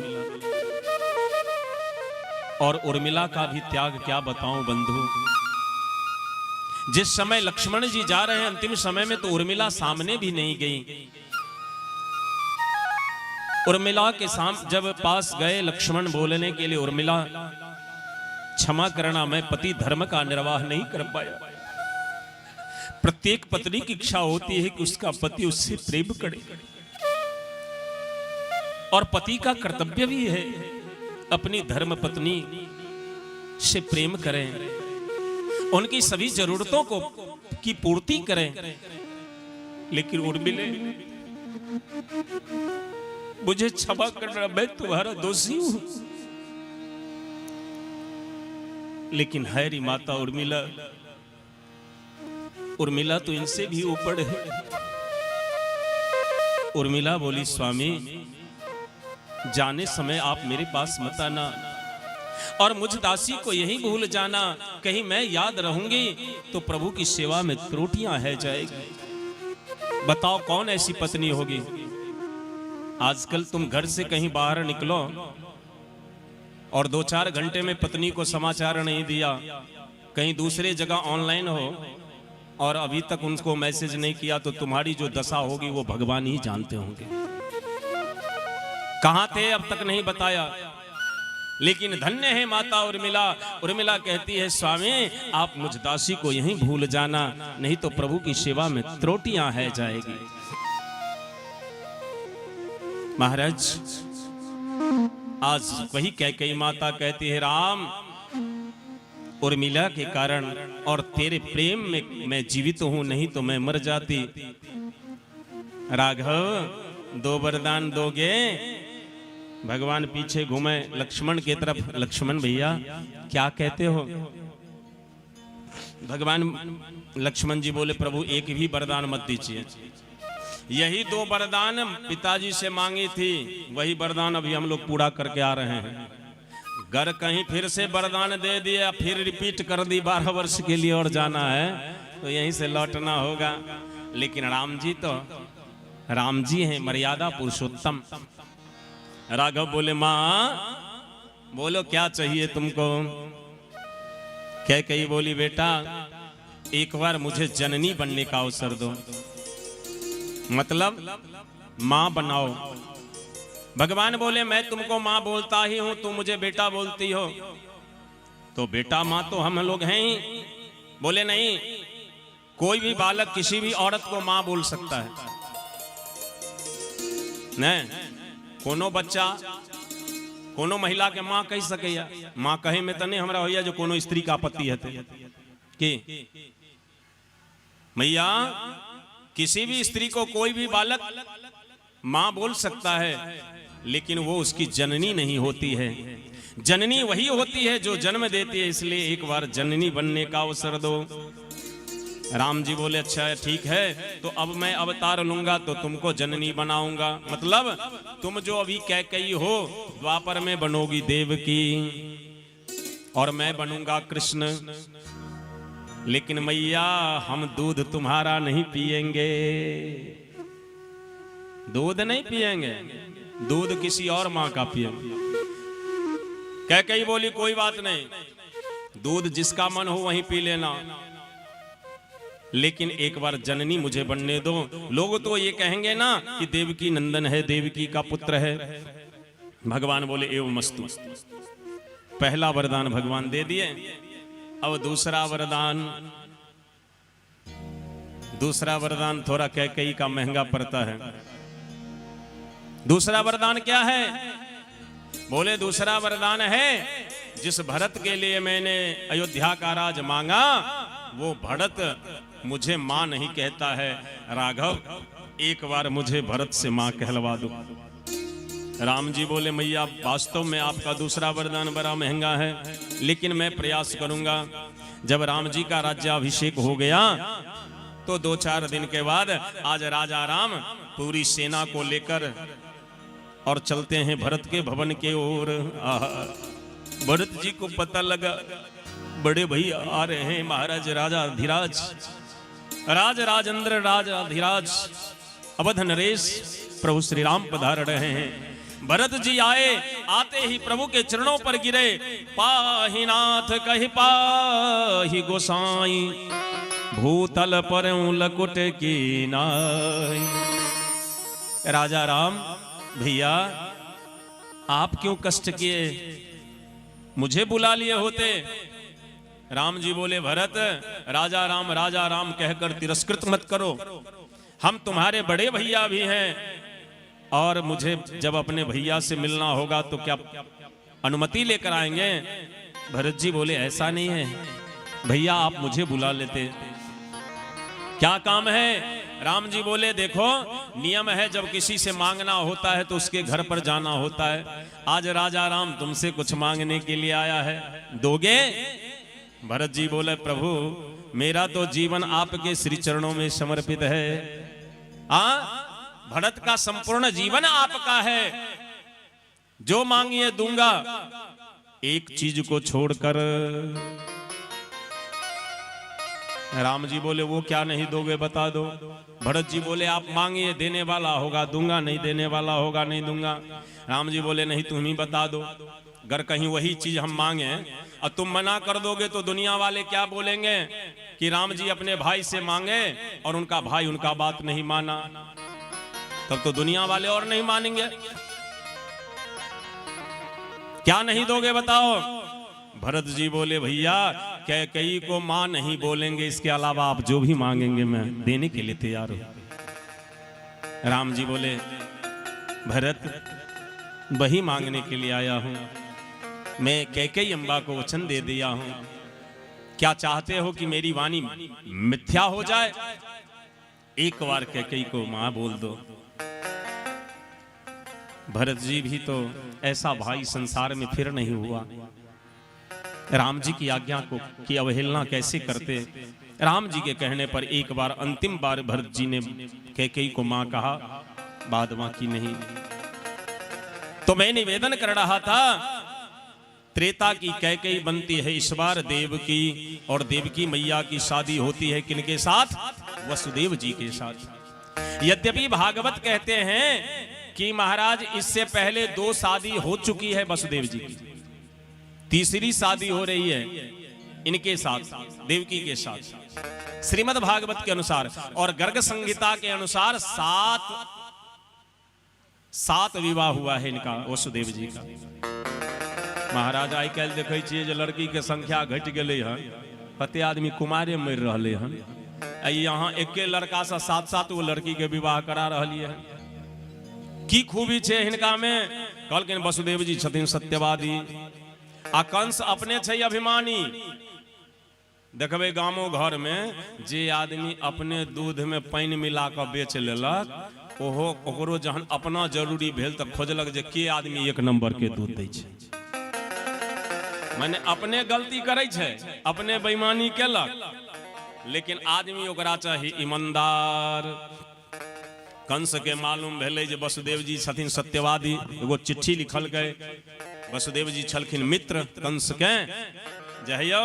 Speaker 3: और उर्मिला का भी त्याग क्या बताऊं बंधु। जिस समय लक्ष्मण जी जा रहे हैं अंतिम समय में, तो उर्मिला सामने भी नहीं गई। उर्मिला के जब पास गए लक्ष्मण बोलने के लिए, उर्मिला क्षमा करना, मैं पति धर्म का निर्वाह नहीं कर पाया। प्रत्येक पत्नी की इच्छा होती है कि उसका पति उससे प्रेम करे, और पति का कर्तव्य भी है अपनी धर्म पत्नी से प्रेम करें, उनकी सभी जरूरतों को की पूर्ति करें। लेकिन उर्मिले, मुझे क्षमा करना, मैं तुम्हारा दोषी हूं। लेकिन हैरी माता उर्मिला, उर्मिला तो इनसे भी ऊपर है। उर्मिला बोली, स्वामी जाने समय आप मेरे पास मत आना, और मुझ दासी को यही भूल जाना। कहीं मैं याद रहूंगी तो प्रभु की सेवा में त्रुटियां है जाएगी। बताओ कौन ऐसी पत्नी होगी। आजकल तुम घर से कहीं बाहर निकलो और 2-4 घंटे में पत्नी को समाचार नहीं दिया, कहीं दूसरे जगह ऑनलाइन हो और अभी तक उनको मैसेज नहीं किया, तो तुम्हारी जो दशा होगी वो भगवान ही जानते होंगे। कहां थे अब तक नहीं बताया। लेकिन धन्य है माता उर्मिला। उर्मिला कहती है, स्वामी आप मुझ दासी को यहीं भूल जाना, नहीं तो प्रभु की सेवा में त्रुटियां है जाएगी। महाराज, आज वही कैकेयी माता कहती है, राम उर्मिला के कारण और तेरे प्रेम में मैं जीवित हूं, नहीं तो मैं मर जाती। राघव 2 वरदान दोगे। भगवान पीछे घूमे लक्ष्मण की तरफ, लक्ष्मण भैया क्या कहते हो। भगवान लक्ष्मण जी बोले, प्रभु एक भी वरदान मत दीजिए। यही 2 वरदान पिताजी से मांगी थी, वही वरदान अभी हम लोग पूरा करके आ रहे हैं। घर कहीं फिर से वरदान दे दिया, फिर रिपीट कर दी 12 वर्ष के लिए और जाना है, तो यहीं से लौटना होगा। लेकिन राम जी तो राम जी हैं, मर्यादा पुरुषोत्तम। राघव बोले, माँ बोलो क्या चाहिए तुमको। कैकेयी बोली, बेटा एक बार मुझे जननी बनने का अवसर दो, मतलब माँ बनाओ। भगवान बोले, मैं तुमको माँ बोलता ही हूं, तुम मुझे बेटा बोलती हो, तो बेटा माँ तो हम लोग हैं ही। बोले नहीं, कोई भी बालक किसी भी औरत को माँ बोल सकता है। नहीं, कोनो बच्चा कोनो महिला के माँ कह सके, माँ कहे में तो नहीं हमरा होइया जो कोनो स्त्री का पति है कि मैया किसी भी स्त्री को कोई भी बालक माँ बोल सकता है, लेकिन वो उसकी जननी नहीं होती है। जननी वही होती है जो जन्म देती है। इसलिए एक बार जननी बनने का अवसर दो। राम जी बोले, अच्छा ठीक है, तो अब मैं अवतार लूंगा तो तुमको जननी बनाऊंगा। मतलब तुम जो अभी कैकेयी हो, द्वापर में बनोगी देवकी और मैं बनूंगा कृष्ण। लेकिन मैया हम दूध तुम्हारा नहीं पिएंगे, दूध नहीं पिएंगे, दूध किसी और माँ का पिएंगे। कैकेयी बोली, कोई बात नहीं, दूध जिसका मन हो वहीं पी लेना, लेकिन एक बार जननी मुझे बनने दो। लोग तो ये कहेंगे ना कि देवकी नंदन है, देवकी का पुत्र है। भगवान बोले, एवं मस्तु। पहला वरदान भगवान दे दिए। अब दूसरा वरदान थोड़ा कैकेयी का महंगा पड़ता है। दूसरा वरदान क्या है? बोले, दूसरा वरदान है जिस भरत के लिए मैंने अयोध्या का राज मांगा, वो भरत मुझे मां नहीं कहता है। राघव एक बार मुझे भरत से मां कहलवा दो। राम जी बोले, मैया वास्तव में आपका दूसरा वरदान बड़ा महंगा है, लेकिन मैं प्रयास करूंगा। जब राम जी का राज्याभिषेक हो गया तो 2-4 दिन के बाद आज राजा राम पूरी सेना को लेकर और चलते हैं भरत के भवन के ओर। भरत जी को पता लगा बड़े भैया आ रहे हैं महाराज राजा धीराज, राज राजेंद्र राजा धीराज, अवध नरेश प्रभु श्री राम पधार रहे हैं। भरत जी आए, आते ही प्रभु के चरणों पर गिरे। पाहि नाथ कहि पाहि गोसाई, भूतल पर लकुट की नाई। राजा राम भैया आप क्यों कष्ट किए, मुझे बुला लिए होते। राम जी बोले भरत राजा राम कहकर तिरस्कृत मत करो, हम तुम्हारे बड़े भैया भी हैं और मुझे जब अपने भैया से मिलना होगा तो क्या अनुमति लेकर आएंगे। भरत जी बोले ऐसा नहीं है भैया, आप मुझे बुला लेते, क्या काम है। राम जी बोले देखो नियम है, जब किसी से मांगना होता है तो उसके घर पर जाना होता है। आज राजा राम तुमसे कुछ मांगने के लिए आया है, दोगे। भरत जी बोले प्रभु मेरा तो जीवन आपके श्री चरणों में समर्पित है। भरत का संपूर्ण जीवन आपका है, जो मांगिए दूंगा, एक चीज को छोड़कर। राम जी बोले वो क्या नहीं दोगे बता दो। भरत जी बोले आप मांगिए, देने वाला होगा दूंगा, नहीं देने वाला होगा नहीं दूंगा। राम जी बोले नहीं तुम ही बता दो, अगर कहीं वही चीज हम मांगे और तुम मना कर दोगे तो दुनिया वाले क्या बोलेंगे कि राम जी अपने भाई से मांगे और उनका भाई उनका बात नहीं माना, तब तो दुनिया वाले और नहीं मानेंगे। क्या नहीं दोगे बताओ। भरत जी बोले भैया कैकेयी को मां नहीं बोलेंगे, इसके अलावा आप जो भी मांगेंगे मैं देने के लिए तैयार हूं। राम जी बोले भरत वही मांगने के लिए आया हूं, मैं कैकेयी अम्बा को वचन दे दिया हूं, क्या चाहते हो कि मेरी वाणी मिथ्या हो जाए। एक बार कैकेयी को मां बोल दो। भरत जी भी तो ऐसा भाई संसार में फिर नहीं हुआ, राम जी की आज्ञा को की अवहेलना कैसे करते। राम जी के कहने पर एक बार अंतिम बार भरत जी ने कैकेयी को मां कहा, बाद बाकी नहीं। तो मैं निवेदन कर रहा था, त्रेता की कैकेयी बनती है इस बार देव की, और देवकी मैया की शादी होती है किनके साथ, वसुदेव जी के साथ। यद्यपि भागवत कहते हैं कि महाराज इससे पहले 2 शादी हो चुकी है वसुदेव जी की, तीसरी शादी हो रही है इनके साथ, देवकी के साथ श्रीमद् भागवत के अनुसार। और गर्ग संहिता के अनुसार 7 विवाह हुआ है इनका वसुदेव जी का। महाराज आई कल देखे छिए जे लड़की के संख्या घट गए हैं, कते आदमी कुमारे मर रहे हैं, यहाँ एके लड़का से 7-7 गो लड़की के विवाह करा रही है। की खूबी छे हिनका में, कहलखिन वसुदेव जी छथिन सत्यवादी, आ कंस अपने छे अभिमानी। देखबे गामो घर में जे आदमी अपने दूध में पानी मिला कर बेच लेलक, ओकरो जहन अपना जरूरी भेल तो खोजलक जे के आदमी 1 नंबर के दूध दै छे। माने अपने गलती करे छे, अपने बेईमानी केलक, लेकिन आदमी ओकरा चाही ईमानदार। कंस के मालूम भेले जे वसुदेव जी छथिन सत्यवादी, एगो चिट्ठी लिखल गए। वसुदेव जी छलखिन मित्र कंस के, जहियो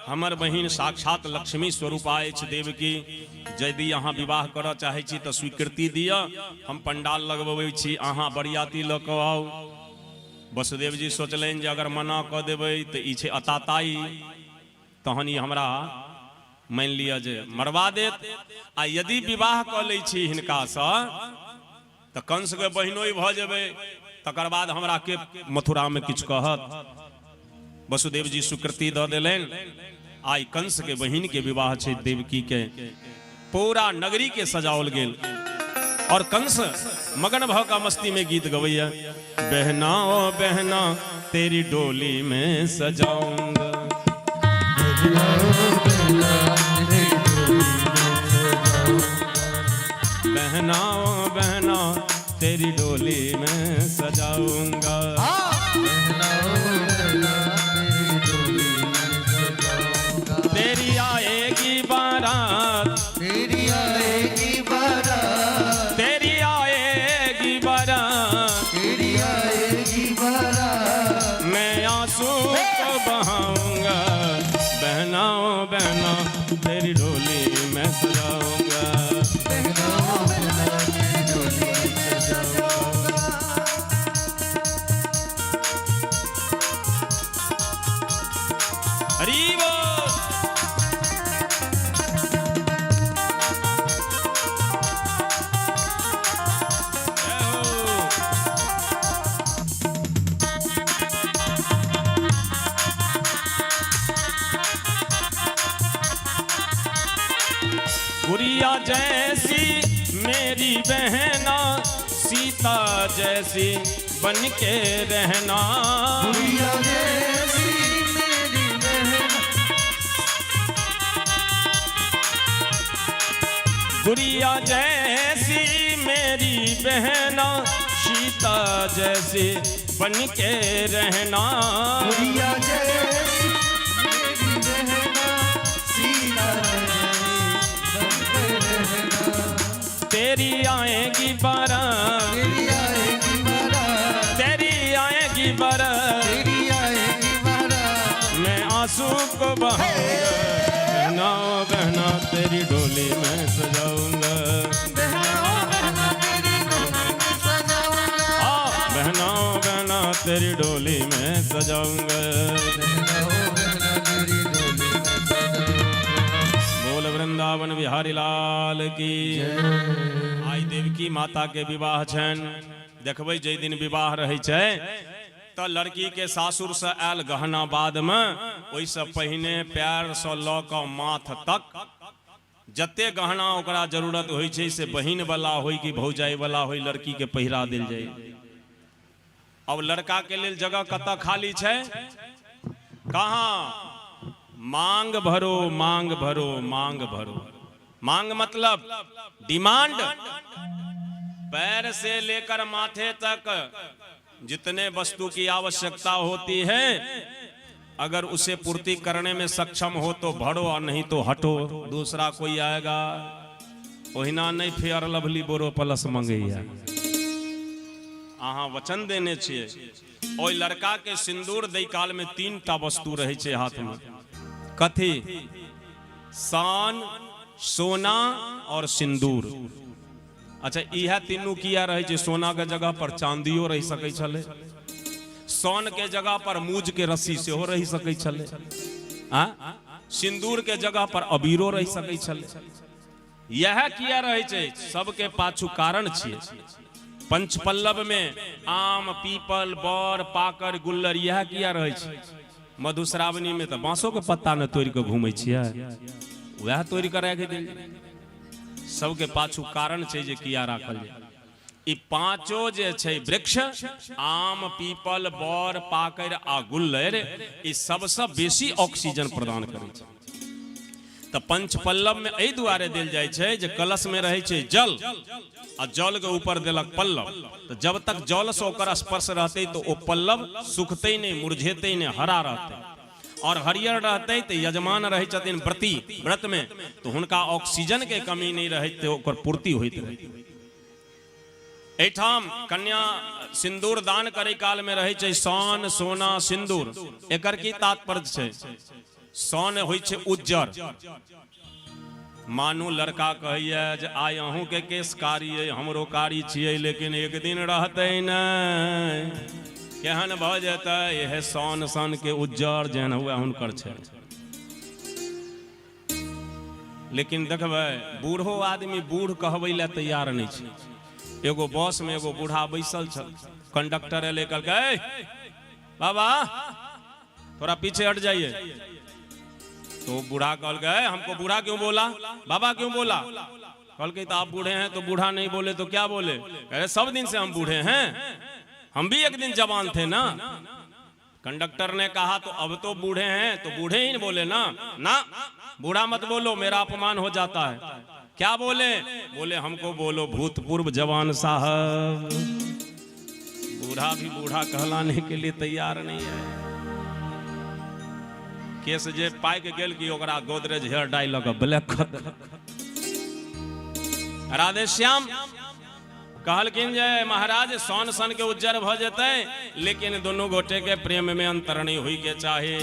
Speaker 3: हमर बहिन साक्षात लक्ष्मी स्वरूप अछि देवकी, यदि अहाँ विवाह करऽ चाहे छी तऽ स्वीकृति दिअ, हम पंडाल लगबबै छी, अहाँ बरियाती लऽ कऽ आउ। वसुदेव जी सोचलनि जे अगर मना कऽ देबै तऽ ई छै अताताई, तहन ई हमरा मान लिअ जे मरवा देत। आ यदि विवाह कऽ लै छी हिनकासँ तऽ कंस के बहिनोई भऽ जेबै, तकर बाद हमरा के मथुरा में किछु कहत। वसुदेव जी स्वीकृति दऽ देलनि। आई कंस के बहिन के विवाह छै देवकी के, पूरा नगरी के सजाओल गेल, और कंस मगन भऽ का मस्ती में गीत गवैया, बहना ओ बहना तेरी डोली में सजाऊंगा, बहना ओ बहना तेरी डोली में सजाऊंगा, तेरी आएगी बारात,
Speaker 1: तेरी आएगी बारात,
Speaker 3: तेरी आएगी बारात,
Speaker 1: तेरी आएगी बारात,
Speaker 3: मैं आंसू को बहाऊंगा, बहना ओ बहना तेरी डोली मैं सजाऊंगा। हरी बोल। गुड़िया जैसी मेरी बहना, सीता जैसी बन के रहना।
Speaker 1: गुड़िया जैसी मेरी बहना,
Speaker 3: गुड़िया जैसी मेरी बहना, सीता जैसी बन के रहना।
Speaker 1: गुड़िया जैसी मेरी बहना, सीता
Speaker 3: तेरी आएगी बारात,
Speaker 1: तेरी आएगी बारात,
Speaker 3: तेरी आएगी बारात,
Speaker 1: तेरी आएगी बारात।
Speaker 3: मैं आंसू को बहाऊंगा। बहना ओ बहना तेरी डोली मैं सजाऊंगा।
Speaker 1: बहना ओ बहना तेरी डोली में सजाऊंगा।
Speaker 3: बहना ओ बहना तेरी डोली में सजाऊंगा।
Speaker 1: बहना ओ बहना तेरी डोली में सजाऊंगा।
Speaker 3: बोल वृंदावन बिहारी लाल की। आई देवकी माता के विवाह छन। देखबै जे दिन विवाह रहे छै तो लड़की के सासुर से आयल गहना बाद में ओइसे पहिने पैर से ल क माथ तक जते गहना ओकरा जरूरत होइ छै से बहिन वाला होई कि भौजाई वाला होई लड़की के पहिरा देल जाय। अब लड़का के लेल जगह कतऽ खाली छै? कहाँ? मांग भरो मांग भरो मांग भरो। मांग मतलब डिमांड। पैर से लेकर माथे तक जितने वस्तु की आवश्यकता होती है अगर उसे पूर्ति करने में सक्षम हो तो भरो और नहीं तो हटो, दूसरा कोई आएगा। ओहिना नहीं फेयर लवली बोरो प्लस मंगैया। अहाँ वचन देने छिए। ओइ लड़का के सिंदूर दै काल में 3टा वस्तु रहे छै हाथ में। कथी? सान, सोना और सिंदूर। अच्छा यह तीनों किया रहे छै? सोना के जगह पर चांदियो रह सकै छले, सोन के जगह पर मूज के रस्सी से हो रह सकै छले, सिंदूर के जगह पर अबीरो रह सकै छले। यह किया रहे छै? सबके पाछू कारण छिए। पंचपल्लव में आम, पीपल, बर, पाकर, गुल्लर यह किया रहे छै। मधुश्रावणी में तो बांसों के पत्ता न तोड़ के घूमे छिए, वह तोड़ के राख देल। सबके पाछू कारण छै जे किया राखल जाय। ई पांचों जे छै वृक्ष आम, पीपल, बर, पाकर आ गुल्लर ई सबसे बेसी ऑक्सीजन प्रदान करे छै। तो पंचपल्लव में एहि दुआरे देल जाय छै जे कलश में रहे छै जल आ जल के ऊपर देलक पल्लव। तो जब तक जल से ओकर स्पर्श रहते तो ओ पल्लव सुखते नहीं, मुरझेते नहीं, हरा रहते और हरियर रहते तो यजमान रहे छथिन व्रती व्रत में तो हुनका ऑक्सीजन के कमी नहीं रहे तो ओकर पूर्ति होइत रहे। एठाम कन्या सिंदूर दान करे काल में रहे छै सोन, सोना, सिंदूर। एकर की तात्पर्य छै? सोन होइ छै उज्जर। मानू लड़का कहैया जे आइ अहूँ के केस कारी है, हमरो कारी छियै, लेकिन एक दिन रहते नहीं, केहन भ जेतै? यह सोन सन के उज्जर जेहन हुए हुनकर छै। लेकिन देखबै बूढ़ो आदमी बूढ़ कहबै ला तैयार नहीं छै। एगो बस में एगो बूढ़ा बैसल छल, कंडक्टर एले कहलकै बाबा थोड़ा पीछे हट जाइए। तो बूढ़ा कहलकै हमको बूढ़ा क्यों बोला, बाबा क्यों बोला? कहलकै तो आप बूढ़े हैं तो बूढ़ा नहीं बोले तो क्या बोले? कह सब दिन से हम बूढ़े हैं, हम भी एक दिन जवान थे ना। कंडक्टर ने कहा तो अब तो बूढ़े हैं तो बूढ़े ही बोले ना। ना बूढ़ा मत बोलो, मेरा अपमान हो जाता है। क्या बोले? बोले हमको बोलो भूतपूर्व जवान साहब। बूढ़ा भी बूढ़ा कहलाने के लिए तैयार नहीं है। केस जे पाइक गेल कि ओकरा गोदरेज हेयर डाई लग ब्लैक राधे श्याम कहलखिन जे महाराज सोन सन के उज्जर भ जेतै, लेकिन दोनों गोटे के प्रेम में अंतर नहीं हुई के चाहे।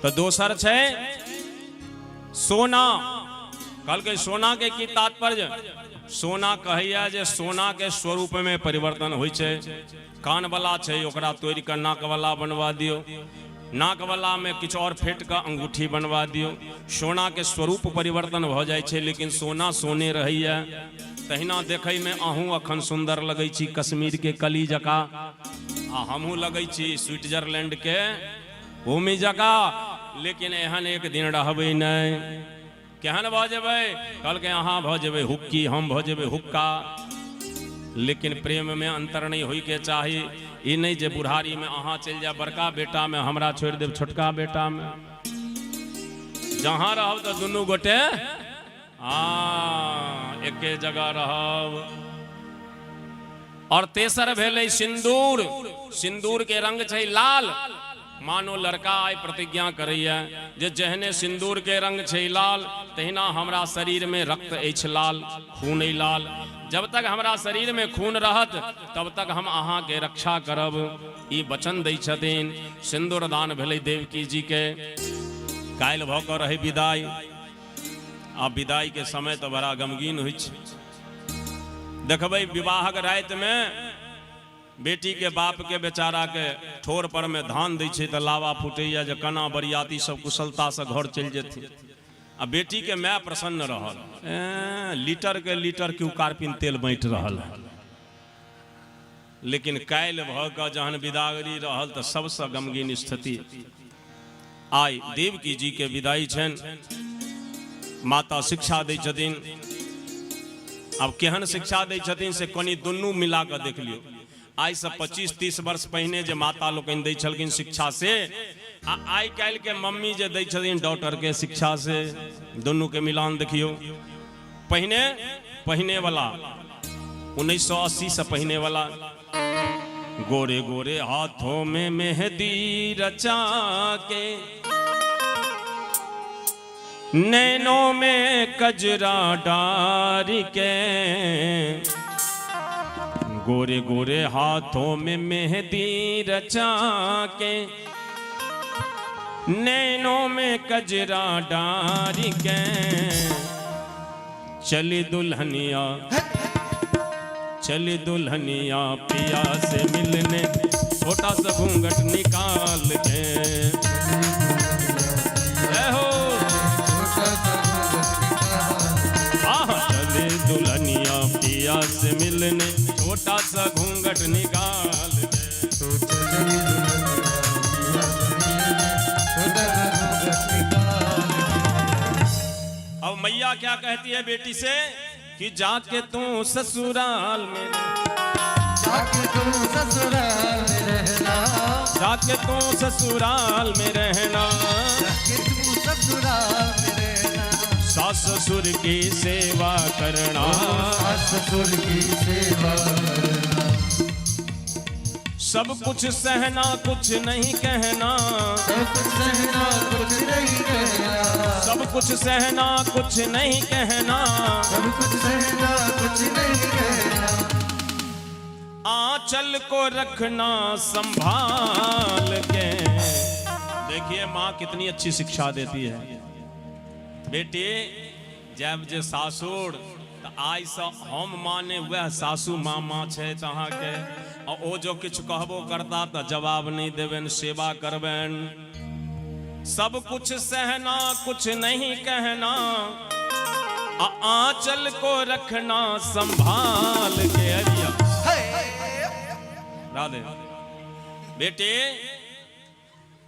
Speaker 3: तो दोसर छे सोना। कल के सोना के की तात्पर्य? सोना कहैया जे सोना के स्वरूप में परिवर्तन होई छे। कान वाला छे ओकरा तोड़ के नाक वाला बनवा दियो, नाक वाला में किछ और फेट का अंगूठी बनवा दियो। सोना के स्वरूप परिवर्तन हो जाए छे, लेकिन सोना सोने रहैया। तहिना देखै में अहूँ अखन सुंदर लगै छी कश्मीर के कली जका, आ हमहूँ लगै छी स्विट्जरलैंड के भूमि जका। लेकिन एहन एक दिन रहबै नहीं। केहन भ जेबै? कल के अहाँ भ जेबै हुक्की, हम भ जेबै हुक्का। लेकिन प्रेम में अंतर नहीं होई के चाही। ई नहीं जे बुढ़ारी में अहाँ चल जाए बड़का बेटा में, हमरा छोड़ देब छोटका बेटा में। जहाँ रहब तो दुनू गोटे एके जगह रहब। और तेसर भेलै सिंदूर। सिंदूर के रंग छै लाल। मानो लड़का आय प्रतिज्ञा करैया जे जहने सिंदूर के रंग छै लाल, तहिना हमरा शरीर में रक्त अछि लाल, खून अछि लाल। जब तक हमरा शरीर में खून रहत तब तक हम अहाँ के रक्षा करब। ई वचन दै छथिन। सिंदूर दान भेलै देवकी जी के। काल्हि भऽ कऽ रहै विदाई। आ विदाई के समय तो बड़ा गमगीन होइ छै। देखबै विवाहक राति में बेटी के बाप के बेचारा के ठोर पर में धान दै छै तो लावा फूटैया जे कना बरियाती सब कुशलता से घर चल जेथिन। आ बेटी के माय प्रसन्न रहल, लीटर के लीटर क्यों कार्पिन तेल बाँट रहल है। लेकिन काल्हि भऽ कऽ जहन विदागरी रहल तो सबसे गमगीन स्थिति। आइ देवकी जी के विदाई छनि। माता शिक्षा दै छथिन। अब केहन शिक्षा दै छथिन से कनि दुनू मिला कऽ देख लियौ। आई से 25-30 वर्ष पहने जे माता लोकनि दै छलखिन शिक्षा से, आ आई काल्हि के मम्मी जे दै छथिन डॉक्टर के शिक्षा से, दुनू के मिलान देखियो। पहने वाला 1980 से पहने वाला, गोरे गोरे हाथों में मेहंदी रचा के, नैनों में कजरा डार के, गोरे गोरे हाथों में मेहंदी रचा के, नैनों में कजरा डार के, चली दुल्हनिया पिया से मिलने, छोटा सा घूंघट निकाल के। चले दुल्हनिया पिया से मिलने, छोटा सा घूंघट निकाल दे। अब मैया क्या कहती है बेटी से कि जाके तू ससुराल में,
Speaker 1: जाके तू ससुराल में रहना,
Speaker 3: जाके तू ससुराल में रहना,
Speaker 1: जाके तू ससुराल में रहना,
Speaker 3: सास ससुर की सेवा करना,
Speaker 1: सास ससुर की सेवा करना,
Speaker 3: सब कुछ सहना कुछ नहीं कहना,
Speaker 1: सब कुछ सहना कुछ नहीं कहना,
Speaker 3: सब कुछ सहना कुछ नहीं कहना,
Speaker 1: सब कुछ सहना कुछ नहीं कहना,
Speaker 3: आंचल को रखना संभाल के। देखिए माँ कितनी अच्छी शिक्षा देती है। बेटी जब जे सासुर आई से हम माने वह सासू मामा छे तहाँ के, और ओ जो किछ कहबो करता तो जवाब नहीं देवेन, सेवा करवेन। सब कुछ सहना कुछ नहीं कहना, आंचल को रखना संभाल के। अरिया राधे बेटे,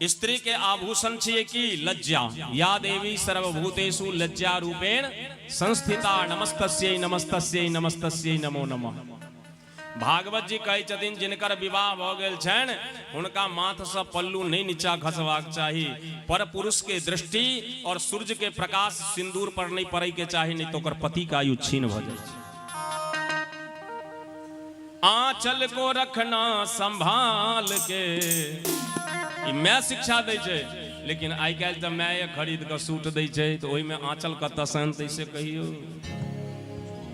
Speaker 3: स्त्री के आभूषण छिए की लज्जा। या देवी सर्वभूतेषु लज्जा रूपेण संस्थिता, नमस्तस्यै नमस्तस्यै नमस्तस्यै नमो नमः। भागवत जी कहै छथिन जिनकर विवाह भ गेल छनि हुनका माथ से पल्लू नहीं नीचा खसबाक चाही। पर पुरुष के दृष्टि और सूर्य के प्रकाश सिंदूर पर नहीं पड़े के चाही, नहीं तो ओकर पति का आयु छीन भ जाए। आंचल को रखना संभाल के, मैं शिक्षा दै छै। लेकिन आई काल्हि तो मैं खरीद के सूट दै छै, तो ओहि में आंचल कतऽ सन तैसे कहियो।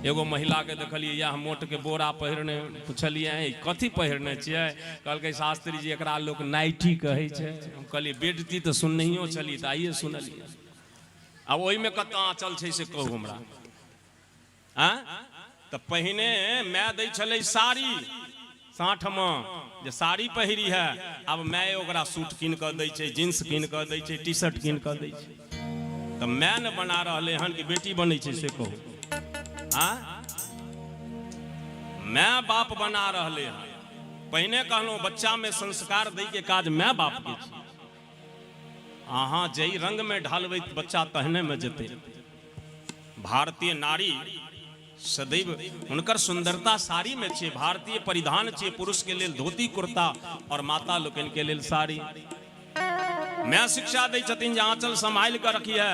Speaker 3: एगो महिला के देखलिए यह मोट के बोरा पहिरने, पूछलिए कथी पहिरने छियै, कहलकै शास्त्री जी एकरा लोग नाइटी कहै छै। हम कहलिए बेडती तो सुननहियो चली तऽ आइए सुनलिए। अब ओहि में कत आँचल छै से कहू हमरा। तो पहिने मैं दै छलै साड़ी साठ में जे साड़ी पहिरी है, अब मैं ओकरा सूट कीन कर दै छै, जींस कीन कर दै छै, टी शर्ट कीन कर दै छै। तो मैं न बना रहले हन कि बेटी बनै छै से कहू। मैं बाप बना रहले हन। पहिने कहलहुँ बच्चा में संस्कार दै के काज मैं बाप के छी। अहाँ जई रंग में ढालबै बच्चा तहने में जेते। भारतीय नारी सदैव हुनकर सुंदरता साड़ी में छे, भारतीय परिधान छे। पुरुष के लिए धोती कुर्ता और माता लोकन के लिए साड़ी। मैं शिक्षा दै छथिन जे आंचल संभाल कर रखिए,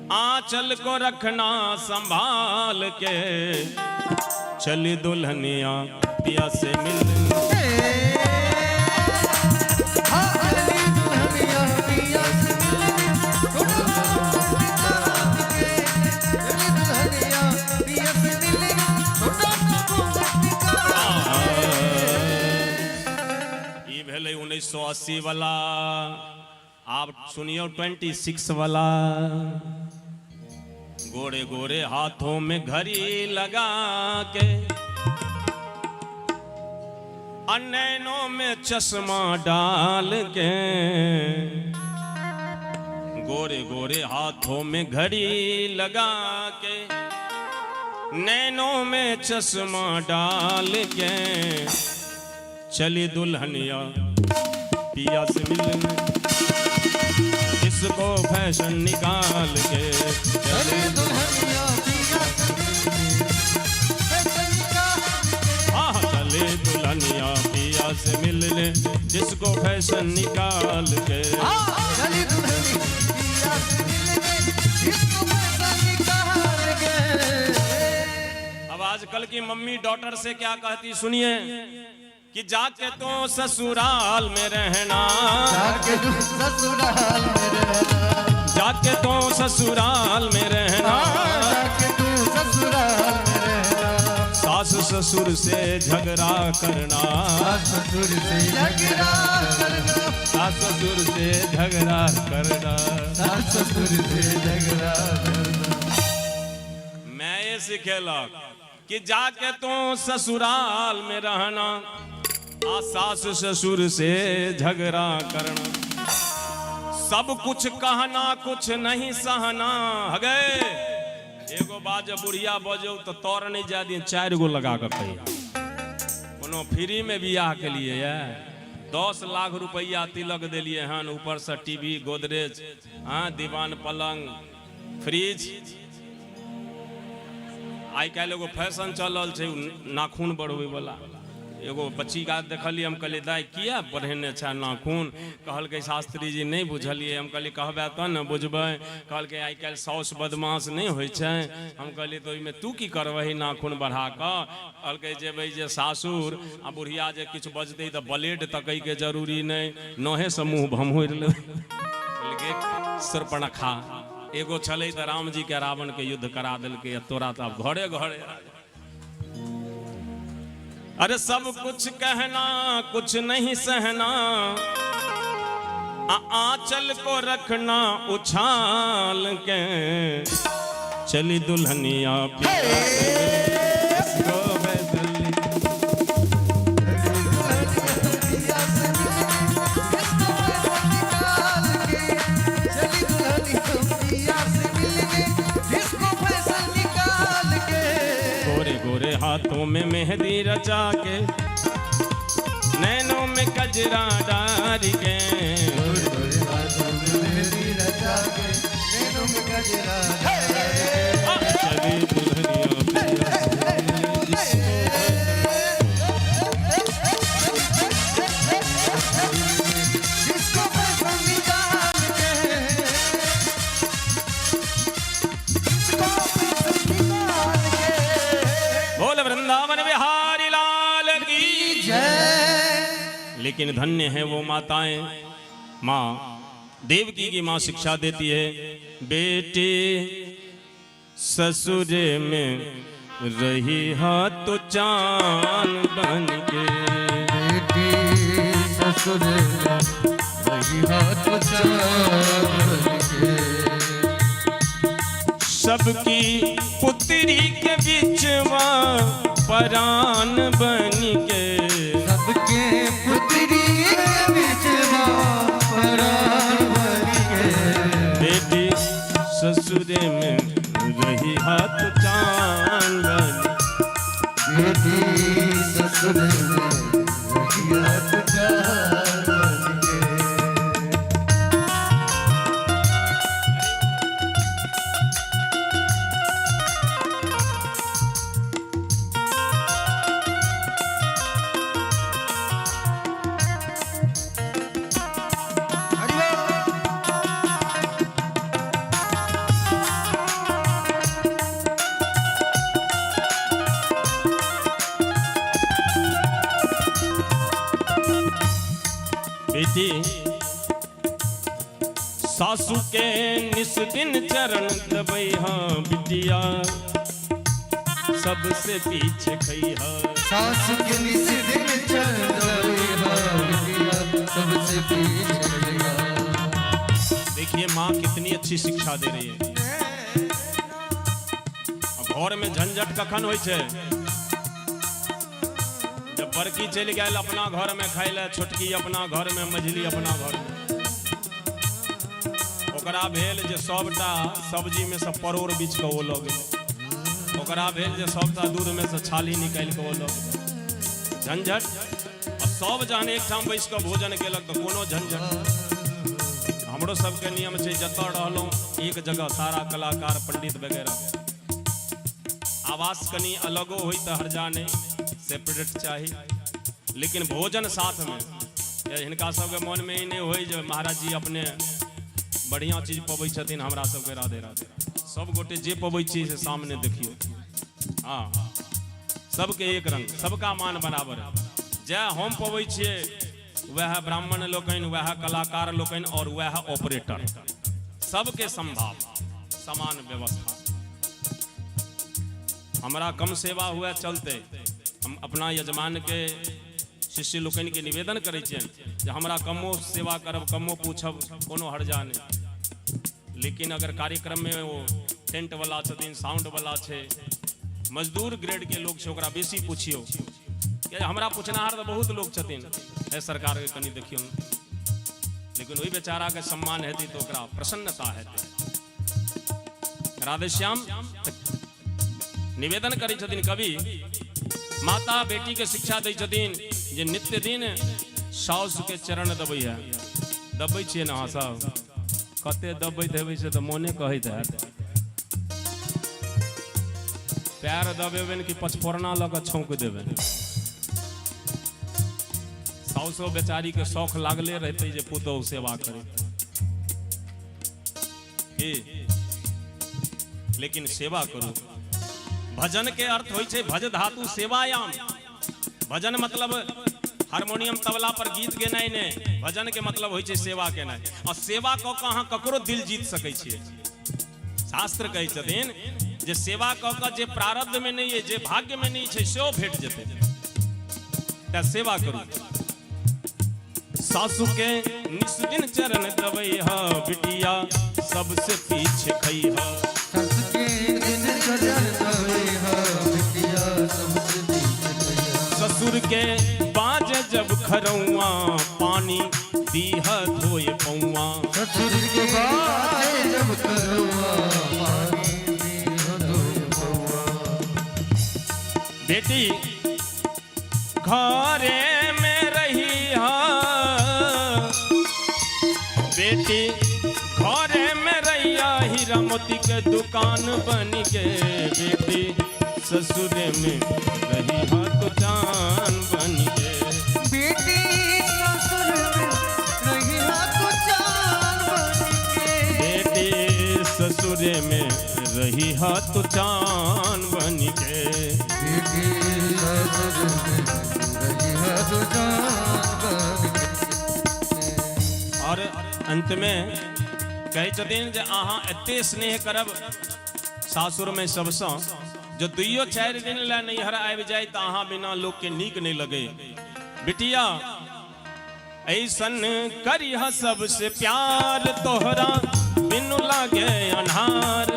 Speaker 3: आंचल को रखना संभाल के, चली दुल्हनिया पिया से मिलने। ये भेले 1980 वाला, आप सुनियो 26 वाला। गोरे गोरे हाथों में घड़ी लगा के, नैनों में चश्मा डाल के, गोरे गोरे हाथों में घड़ी लगा के, नैनों में चश्मा डाल के, चली दुल्हनिया पिया से मिलने। इसको फैशन निकाल के, चली दुल्हनिया पिया से मिलने। चले दुल्हनिया पिया से मिलने, जिसको फैशन निकाल के, चली दुल्हनिया पिया से मिलने, जिसको फैशन निकाल के। अब आजकल की मम्मी डॉटर से क्या कहती सुनिए कि जाके तो ससुराल में रहना, जाके तो ससुराल में रहना, जाके तो ससुराल में रहना, जाके तो ससुराल में रहना। सास ससुर से झगड़ा करना, सास ससुर से झगड़ा करना, सास ससुर से झगड़ा करना, सास ससुर से झगड़ा करना। मैं ये सिखेलक कि जाके तो ससुराल में रहना, सास ससुर से झगड़ा करना, सब कुछ कहना कुछ नहीं सहना। हगे एगो बाज बुढ़िया बजो तो तौर नहीं जा दिए, 4 गो लगा कर कही। कोनो फ्री में बियाह के लिए 10 लाख रुपया तिलक दिलिए हन, ऊपर से टीवी गोदरेज, दीवान पलंग फ्रिज। आई काल्हि एगो फैशन चलल छै नाखून बढ़वे वाला। एगो बच्ची का देखलिए, हम कहलिए दाई किया बढ़ेने छै नाखून, कहलकै शास्त्री जी नहीं बुझलिए। हम कहलिए कहबे तो न बुझबै। कहलकै आई काल्हि साउस बदमाश नहीं होइ छै। हम कहलिए तो ओहिमे तू की करबही नाखून बढ़ा कऽ। कहलकै जेबै जे सासुर आ बुढ़िया जे किछु बजतै तऽ ब्लेड तकै के जरूरी नहीं, नोहे से मुँह भमोरि ले। सरपणखा एगो छलै तऽ राम जी के रावण के युद्ध करा देलकै, तोरा तऽ अब घरे घरे। अरे सब कुछ कहना कुछ नहीं सहना, आंचल को रखना उछाल के, चली दुल्हनिया पिया से गोरे हाथों में मेहंदी रचा के, नैनों में कजरा डाल के, गोरे हाथों में मेहंदी रचा के, नैनों में कजरा डाल के, चली दुल्हनिया पिया से जिसको फैशन निकाल के, बोल वृंदावन बिहारी लाल की जय। लेकिन धन्य है वो माताएं, माँ देवकी की माँ शिक्षा देती है, बेटे ससुरे में रही हाथ तो चांद बन के।
Speaker 1: बेटी ससुर रही हाथ चांद के।
Speaker 3: सबकी पुत्री के बीचवा परान बन के।
Speaker 1: सबके पुत्री के बीचवा परान बन के।
Speaker 3: बेटी ससुरे में रही हाथ चांद बन।
Speaker 1: बेटी ससुर रही हाथ चांद बन के।
Speaker 3: बेटी सासू के निस दिन चरण दबैहा बिटिया सबसे पीछे खैहा।
Speaker 1: सास के निस दिन चल रहा बिटिया सबसे पीछे खैहा।
Speaker 3: देखिए माँ कितनी अच्छी शिक्षा दे रही है। घर में झंझट कखन होई छे? जब बड़की चल गए अपना घर में खाए ले, छोटकी अपना घर में, मझली अपना घर में। ओकरा भेल जे सबटा सब्जी में से परोर बीच के वो लग गेलै। ओकरा भेल जे सबटा दूध में से छाली निकाल के वो लग गेलै। झंझट। और सब जहन एक ठाम बैस के भोजन केलक तो कोनो झंझट। हमरो सबके नियम छै जतऽ रहलहुँ एक जगह सारा कलाकार पंडित वगैरह। आवास कनी अलगो होई तो हर्जा नहीं, सेपरेट चाहिए, लेकिन भोजन साथ में। हिनका सबके मन में ही नहीं होई जो महाराज जी अपने बढ़िया चीज पबै छथिन, हमरा सबके राधे राधे। सब गोटे जे पबै छी से सामने देखियो। हाँ, सबके एक रंग, सबका मान बराबर है। जय हम पबै छियै वह ब्राह्मण लोकनि, वह कलाकार लोकनि और वह ऑपरेटर, सबके संभाव समान व्यवस्था। हमारा कम सेवा हुआ चलते हम अपना यजमान के शिष्य लोकनि के निवेदन करै छियनि जे हमरा कमो सेवा करब, कमो पूछब, कोनो हर्जा नहीं। लेकिन अगर कार्यक्रम में वो टेंट वाला छथिन, साउंड वाला छे, मजदूर ग्रेड के लोग छे, ओकरा बेसी पूछियो। हमरा पूछनाहार तो बहुत लोग छथिन, है सरकार के कनी देखियो। लेकिन वही बेचारा के सम्मान हेतै तो ओकरा प्रसन्नता हेतै। राधेश्याम निवेदन करै छथिन कवि, माता बेटी के शिक्षा दै छथिन जे नित्य दिन साउस के चरण दबै है। दबै छियै ने अहाँ सब? कते दबैत हेबै से तऽ मोने कहैत हैत। पैर दबेबनि कि पचफोरना लऽ कऽ छौंक देबनि। साउसो बेचारी के शौख लागले रहतै जे पुतहु सेवा करे की। लेकिन सेवा करू। भजन के अर्थ होई छे भज धातु सेवायाम। भजन मतलब हारमोनियम तबला पर गीत गेनाइ ने, भजन के मतलब होई छे सेवा केनाइ। और सेवा क के अहाँ ककरो दिल जीत सकै छियै। शास्त्र कहै छथिन जे सेवा क के जे प्रारब्ध में नहीं है, जे भाग्य में नहीं छे, सेहो भेट जेतै। त सेवा करू। सासू के निस दिन चरण दबै ह बिटिया सबसे पीछे खई ह।
Speaker 1: सास के दिन चरण दबै ह बिटिया सबसे पीछे खई ह।
Speaker 3: ससुर के बाज जब खरौआ पानी दीह धोए पौआ।
Speaker 1: ससुर के बाज जब खरौआ पानी दीह धोए पौआ।
Speaker 3: बेटी घरे में रही हा, बेटी घरे में रहिया हीरा मोती के दुकान बन के। बेटी ससुरे में रही हा तो जान बन के।
Speaker 1: बेटी ससुर में रही हा तो जान बन के।
Speaker 3: बेटी ससुरे में रही हा तो जान बन के।
Speaker 1: बेटी ससुर में रही हा तो जान बन के।
Speaker 3: और अंत में कहे छथिन जे अहाँ एते स्नेह करब सासुर में सबसे जो 2-4 दिन ला नैहर आबि जाए तो अहाँ बिना लोग के नीक नहीं लगे। बिटिया ऐसन करिह सबसे प्यार तोहरा बिनु लागे अन्हार।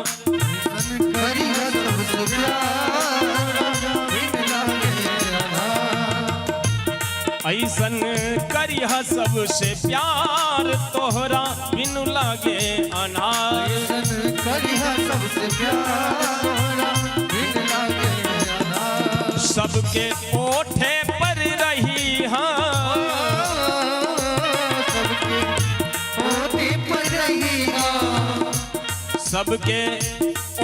Speaker 3: ऐसन करिह सबसे प्यार तोहरा बिनु लागे अन्हार। सबके ओठे पर रही सबके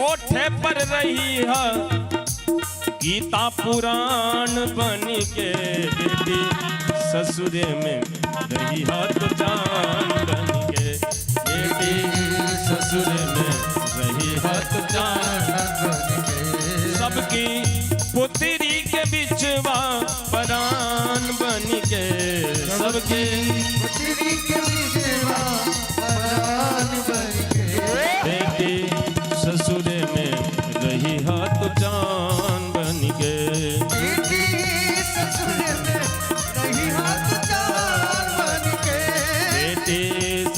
Speaker 3: ओठे पर रही गीता पुराण बन के बेटी ससुरे में रही तो जान बन के बेटी ससुरे में रही तो जान बन के। सबकी पुत्री के बिचवा परान बन के सबकी पुत्री के बिचवा परान बन के बेटी ससुरे में रही तो जान बन के बेटी ससुरे में रही तो जान बन के बेटी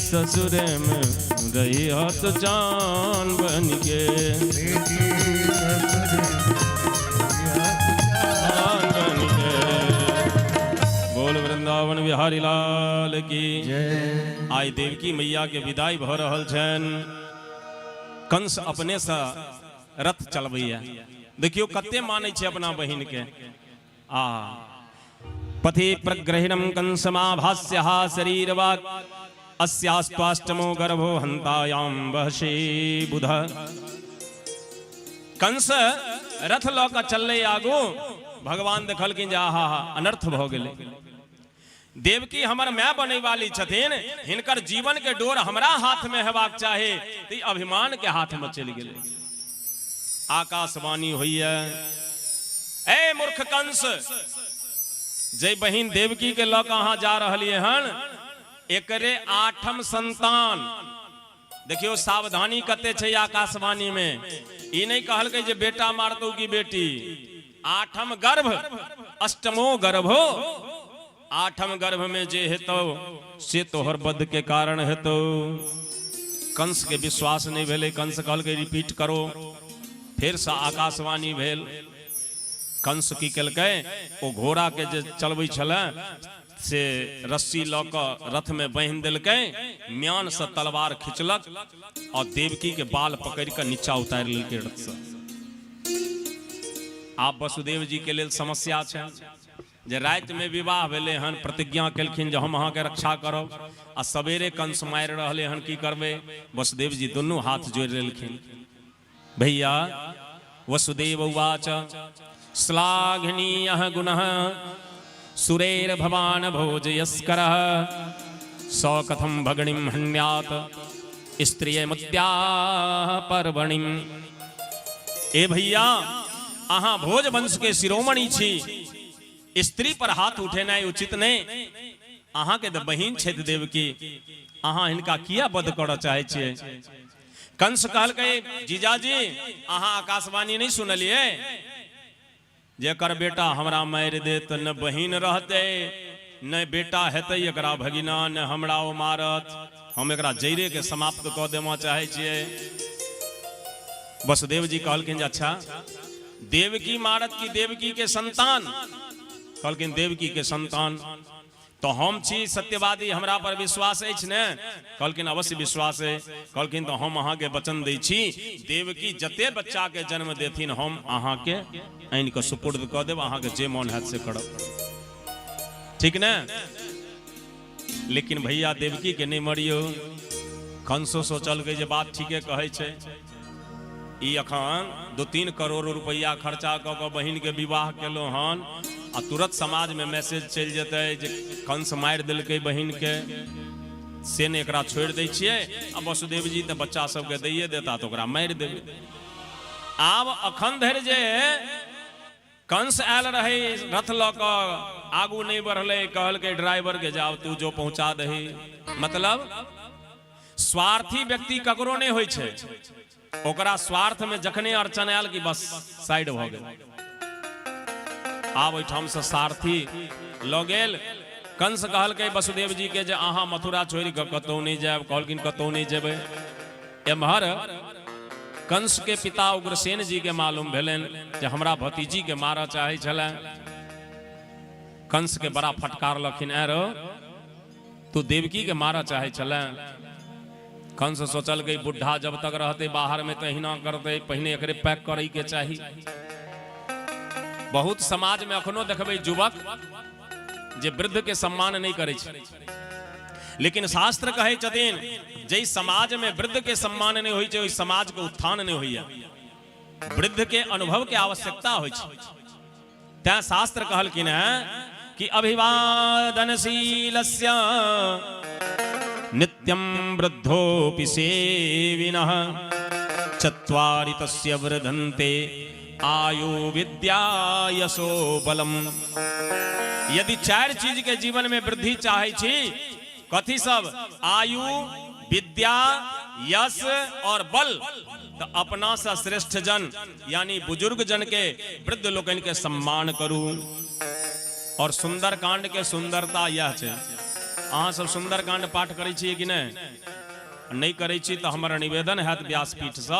Speaker 3: ससुरे में रही तो जान बन के बेटी वृंदावन बिहारी लाल की जय। आई देवकी मैया के विदाई भ रहल छन। कंस अपने से रथ चलबैया। देखियो कते मानै छै अपना बहिन के। पथि प्रग्रहिणम कंसमाभास्यः शरीरवाक् अस्यास्त्वाष्टमो गर्भो हन्तायां वहशे बुध। कंस रथ ल के चलले आगू। भगवान देखलखिन जे आहा अनर्थ भ गेलै। देवकी हमर माय बने वाली छथिन, हिनकर जीवन के डोर हमरा हाथ में हेबाक चाहे तो अभिमान के हाथ में चल गेले। आकाशवाणी होइए, ए मूर्ख कंस, जे बहिन देवकी के लऽ अहाँ जा रहलिए हन, एकरे 8म संतान। देखियो सावधानी कते छै आकाशवाणी में। ई नहीं कहलकै जे बेटा मारतौ की बेटी। 8म गर्भ, 8मो गर्भ हो। 8म गर्भ में जे हेतो से तोहर बद के कारण हेतो। कंस के विश्वास नहीं भेले। कंस कहलकै रिपीट करो। फिर से आकाशवाणी भेल। कंस की केलकै, ओ घोड़ा के जे चलबै छले से रस्सी लऽ कऽ रथ में बांधि देलकै। म्यान से तलवार खिंचलक और देवकी के बाल पकड़ के नीचा उतारि लेलकै रथ से। आप वसुदेव जी के लेल समस्या छै जे रात में विवाह भेले हन, प्रतिज्ञा केलखिन जे हम अहाँ के रक्षा करब, आ सवेरे कंस मारि रहले हन, की करबे। वसुदेव जी दोनों हाथ जोड़ लेलखिन। भैया वसुदेव उवाच श्लाघनीयः गुणः सुरेर भवान भोजयस्करः स कथं भगिनीं हन्यात् स्त्रियमत्या पर्वणिम्। ए भैया, अहाँ भोज वंश के शिरोमणि छी, स्त्री पर हाथ उठेनाइ उचित नहीं। अहाँ के तो बहिन छथि देवकी, अहाँ हिनका किया वध करऽ चाहे छियै। कंस कहलकै, जीजाजी अहाँ आकाशवाणी नहीं सुनलिए, जेकर बेटा हमरा मारि दे तो न बहिन रहते न बेटा हेतै एकरा भगिना, न हमरा ओ मारत। हम एकरा जैरे के समाप्त कऽ देमा चाहे छियै। वसुदेव जी कहलखिन जे अच्छा देवकी मारत की देवकी के संतान? कहलखिन देवकी के संतान। तो हम छी सत्यवादी, हमरा पर विश्वास अछि ने? कहलखिन अवश्य विश्वास है। कहलखिन तो हम अहाँ के वचन दै छी, देवकी जते बच्चा के जन्म देथिन हम अहाँ के आनि के सुपुर्द कऽ देब, अहाँ के जे मन हैत से करब, ठीक ने? लेकिन भैया देवकी के नहीं मरियो। कंसो सोचल जे बात ठीके कहै छै। ई अखन 2-3 करोड़ रुपया खर्चा कऽ के बहिन के विवाह केलो हन, आ तुरंत समाज में मैसेज चल जेतै जे कंस मारि देलकै बहिन के, से ने एकरा छोड़ दै छियै। आ वसुदेव जी तो बच्चा सबके दैये देता तो ओकरा मारि देबै। आब अखन धरि जे कंस आयल रहे रथ लऽ कऽ, आगू नहीं बढ़ले, कहलकै ड्राइवर के जाओ तू जो पहुंचा दही। मतलब स्वार्थी व्यक्ति ककरो नहीं होय छै, ओकरा स्वार्थ में जखने अड़चन आयल कि बस साइड भ गेल। आब ओहिठाम से सारथी ल गेल। कंस कहलकै वसुदेव जी के जे अहाँ मथुरा छोड़ि कऽ कतहु नहीं जायब, कहलखिन कतहु नहीं जेबै। एम्हर कंस के पिता उग्रसेन जी के मालूम भेलनि जे हमरा भतीजी के मारऽ चाहै छलै। कंस के बड़ा फटकार लखिन, रो तू देवकी के मारऽ चाहै छलै। कंस सोचल गई बुढ़ा जब तक रहते बाहर में तहिना करते, पहिने एकरे पैक करे के चाही। बहुत समाज में अखनो देखबै युवक जे वृद्ध के सम्मान नहीं करे छै, लेकिन शास्त्र कहे छथिन जे समाज में वृद्ध के सम्मान नहीं होई छै, ओई समाज के उत्थान नहीं होइया। वृद्ध के अनुभव के आवश्यकता होई छै। तैं शास्त्र कहलखिन है कि अभिवादनशीलस्य नित्यं वृद्धोपि सेविनः चत्वारि तस्य वृद्धन्ते आयु विद्या यशो बलम। यदि 4 चीज के जीवन में वृद्धि चाहे छी, कथी सब? आयु, विद्या, यश और बल। तो अपना सा श्रेष्ठ जन यानी बुजुर्ग जन के, वृद्ध लोकन के सम्मान करू। और सुंदर कांड के सुंदरता यह है, अहाँ सब सुंदर कांड पाठ करै छियै कि नहीं करै छी तो हमारा निवेदन है व्यासपीठ से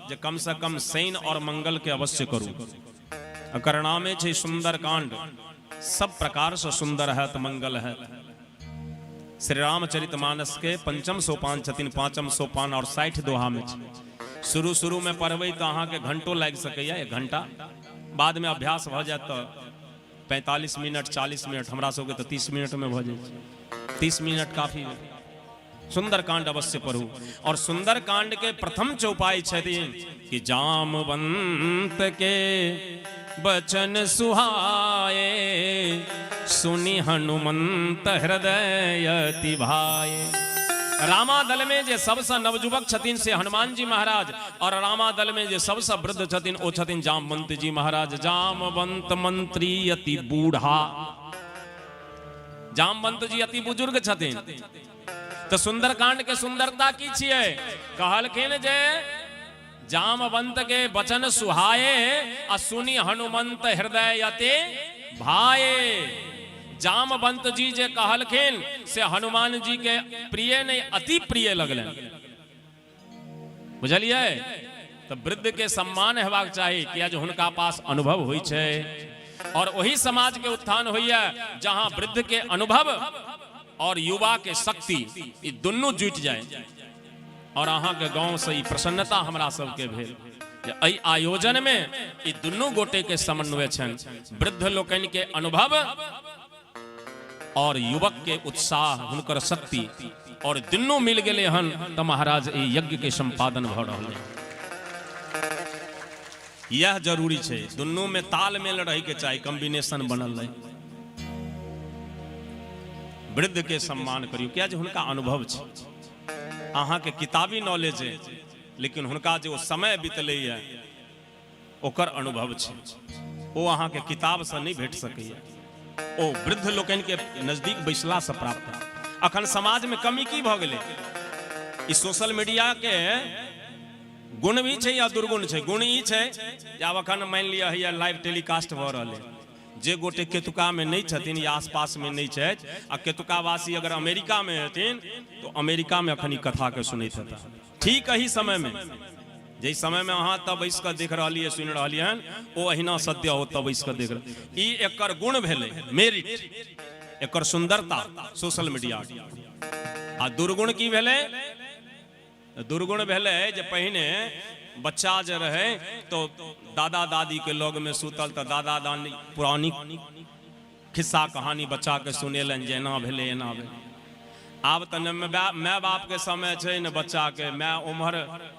Speaker 3: जे कम से कम शनि और मंगल के अवश्य करू। एकर नामे छै सुंदर कांड। सब प्रकार से सुंदर है तो मंगल है। श्री रामचरितमानस के 5म सोपान छथिन, 5म सोपान और 60 दोहा में। शुरू में पढ़बै तो अहाँ के घंटों लागि सकैया, 1 घंटा। बाद में अभ्यास भ जाए तो 45 मिनट 40 मिनट, हमरा सबके तो 30 मिनट में भ जाए। 30 मिनट काफी है। सुंदर कांड अवश्य पढ़ू। और सुंदर कांड के प्रथम चौपाई छथिन कि जामवंत के बचन सुहाए, सुनि हनुमंत हृदय अति भाए। रामादल में जे सबसे नवजुवक छथिन से हनुमान जी महाराज, और रामादल में जे सबसे वृद्ध छथिन ओ छथिन जामवंत जी महाराज। जामवंत मंत्री अति बूढ़ा, जामवंत जी अति बुजुर्ग छथिन। तो सुंदरकांड के सुंदरता की छिए? कहलखिन जे जामवंत के वचन सुहाए आ सुनि हनुमंत हृदय अति भाए। जामवंत जी जे कहलखिन से हनुमान जी के प्रिय नहीं अति प्रिय लगलन। बुझलिए? तो वृद्ध के सम्मान हेबाक चाहिए, किया जो हुनका पास अनुभव होई छे। और वही समाज के उत्थान होइया जहां वृद्ध के अनुभव और युवा के शक्ति ये दोनों जुट जाए। और अहाँ के गांव से प्रसन्नता हमरा सबके भेल। एहि आयोजन में ये दोनों गोटे के समन्वय छन, वृद्ध लोकन के अनुभव और युवक के उत्साह, हुनकर शक्ति, और दोनों मिल गए हन तो महाराज ये यज्ञ के संपादन भ रहल है। यह जरूरी है, दोनों में तालमेल रहे के चाहिए, कॉम्बिनेशन बनल रहे। वृद्ध के सम्मान करियो, क्या जो हुनका अनुभव है। अहाँ के किताबी नॉलेज है, लेकिन हुनका जो समय बीतले है ओकर अनुभव है, वो अहाँ के किताब से नहीं भेट सकैया। ओ वृद्ध लोकन के नजदीक बैसला से प्राप्त है। अखन समाज में कमी की भ गेलै? इस सोशल मीडिया के गुण भी छै या दुर्गुण छै? गुण ई छै जे आब अखन मान लिया है लाइव टेलीकास्ट भ रहल है, जे गोटे केतुका में नहीं छथिन या आसपास में नहीं छथि, आ केतुकावासी अगर अमेरिका में हथिन तो अमेरिका में अखन ई कथा के सुनैत हेता। ठीक अही समय में, जे समय में अहाँ तब बैस कर देख रही सुन रही हन, ओ अहिना सत्य हो तब बैस कर देख रहे। ई एकर गुण भेले, मेरिट, एकर सुंदरता सोशल मीडिया। आ दुर्गुण की भेले? दुर्गुण भेले जे पहिने बच्चा जे रहे तो दादा दादी के लग में सुतल तो दादा दादी पुरानी खिस्सा कहानी बच्चा के सुनेलन जे एना भेले एना भेले। आब तो न माय बाप के समय है न बच्चा के। माय उम्हर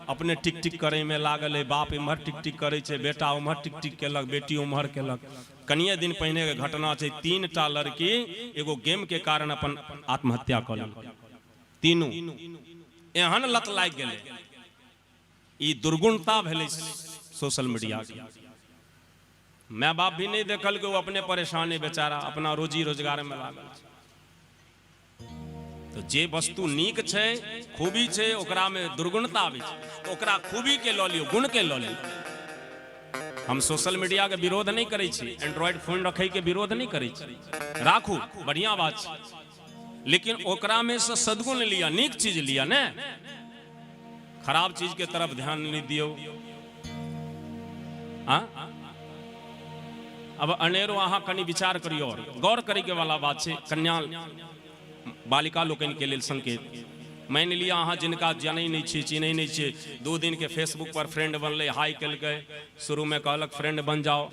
Speaker 3: अपने टिक टिक करे में लागल है, बाप इम्हर टिक टिक करे छे, बेटा उम्हर टिक टिक केलक, बेटी उम्हर केलक। कनिए दिन पहने के घटना है, 3टा लड़की एगो गेम के कारण अपन आत्महत्या कर लेलक। तीनों एहन लत लाग गेले। ई दुर्गुणता भेले सोशल मीडिया की। माय बाप भी नहीं देखल के वो अपने परेशानी बेचारा अपना रोजी रोजगार में लागल। तो जे वस्तु नीक छै, खूबी छै, ओकरा में दुर्गुणता आबै छै, तो ओकरा खूबी के लऽ लियो, गुण के लऽ लियो। हम सोशल मीडिया के विरोध नहीं करै छी, एंड्रॉइड फोन रखे के विरोध नहीं करै छी, राखू, बढ़िया बात छै, लेकिन ओकरा में से सद्गुण लिया, नीक चीज लिया ने, खराब चीज के तरफ ध्यान नहीं दियो। अब अनेरो अहाँ कनि विचार करियो, गौर करे के वाला बात है। कन्या बालिका लोकन के लिए संकेत मान लिया, अहाँ जिनका जाने नहीं छी, चिन्हे नहीं छी, 2 दिन के फेसबुक पर फ्रेंड बनले, हाई कल गए, शुरू में कहलक फ्रेंड बन जाओ,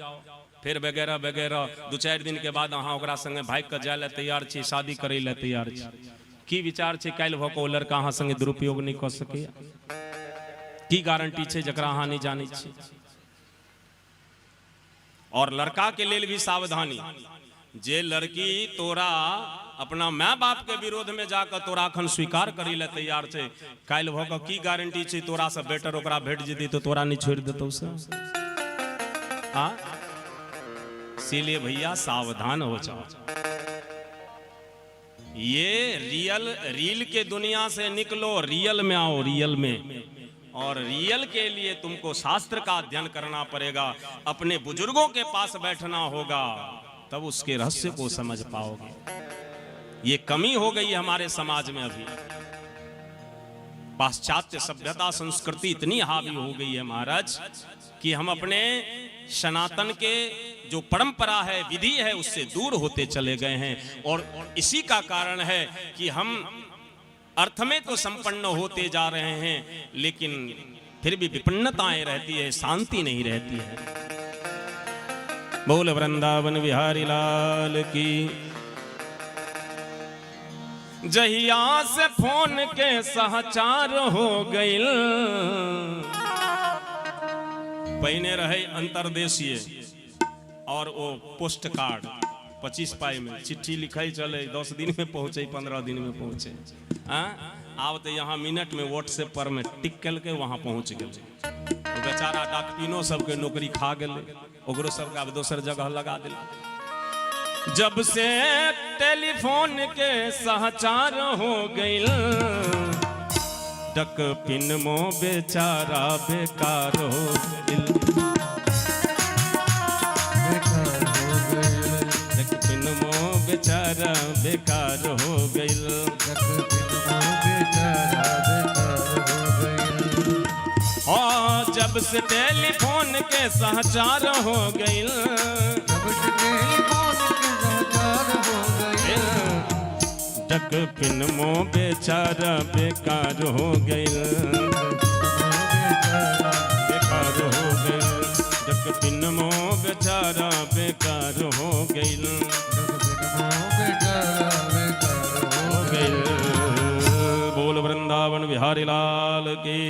Speaker 3: फिर वगैरह वगैरह, 2-4 दिन के बाद अहाँ ओकरा संगे भाग के जाए तैयार छी, शादी करे ला तैयार छी। की विचार छै काल्हि भऽ कऽ ओ लड़का अहाँ संगे दुरुपयोग नहीं कर सके? की गारंटी छै जकरा अहाँ नहीं जानै छी? और लड़का के लिए भी सावधानी, जे लड़की तोरा अपना माँ बाप के विरोध में जाकर तोरा अखन स्वीकार करी ले तैयार छै, काल्हि भऽ कऽ की गारंटी छै तोरा से बेटर ओकरा भेट जेती तो तोरा नहीं छोड़ देतौ से? इसीलिए भैया सावधान हो जाओ। ये रील के दुनिया से निकलो, रियल में आओ, रियल में। और रियल के लिए तुमको शास्त्र का अध्ययन करना पड़ेगा, अपने बुजुर्गों के पास बैठना होगा, तब उसके रहस्य को समझ पाओगे। ये कमी हो गई है हमारे समाज में अभी। पाश्चात्य सभ्यता संस्कृति इतनी हावी हो गई है महाराज कि हम अपने सनातन के जो परंपरा है, विधि है, उससे दूर होते चले गए हैं। और इसी का कारण है कि हम अर्थ में तो संपन्न होते जा रहे हैं, लेकिन फिर भी विपन्नताएं रहती है, शांति नहीं रहती है। बोल वृंदावन बिहारी लाल की। जहिया से फोन के सहचार हो गइल, पहने रहे अंतरदेशीय और वो पोस्ट कार्ड 25 पाई में चिट्ठी लिखाई चले, 10 दिन में पहुंचे, 15 दिन में पहुंचे। आब तो यहाँ मिनट में व्हाट्सएप पर में टिक कल के वहां पहुंच गए। तो बेचारा डाकपिनो सबके नौकरी खा गए, ओकरो सबके अब दोसर जगह लगा दिला। जब से टेलीफोन के सहचार हो गइल, डाकपिन मो बेचारा बेकार हो गइल, डाकपिन मो बेचारा बेकार हो गइल। और जब से टेलीफोन के सहचार हो गइल, डाकपिन मो बेचारा बेकार हो गइल, बेकार हो गइल, डाकपिन मो बेचारा बेकार हो गइल, हो गइल। बोल वृंदावन बिहारी लाल की।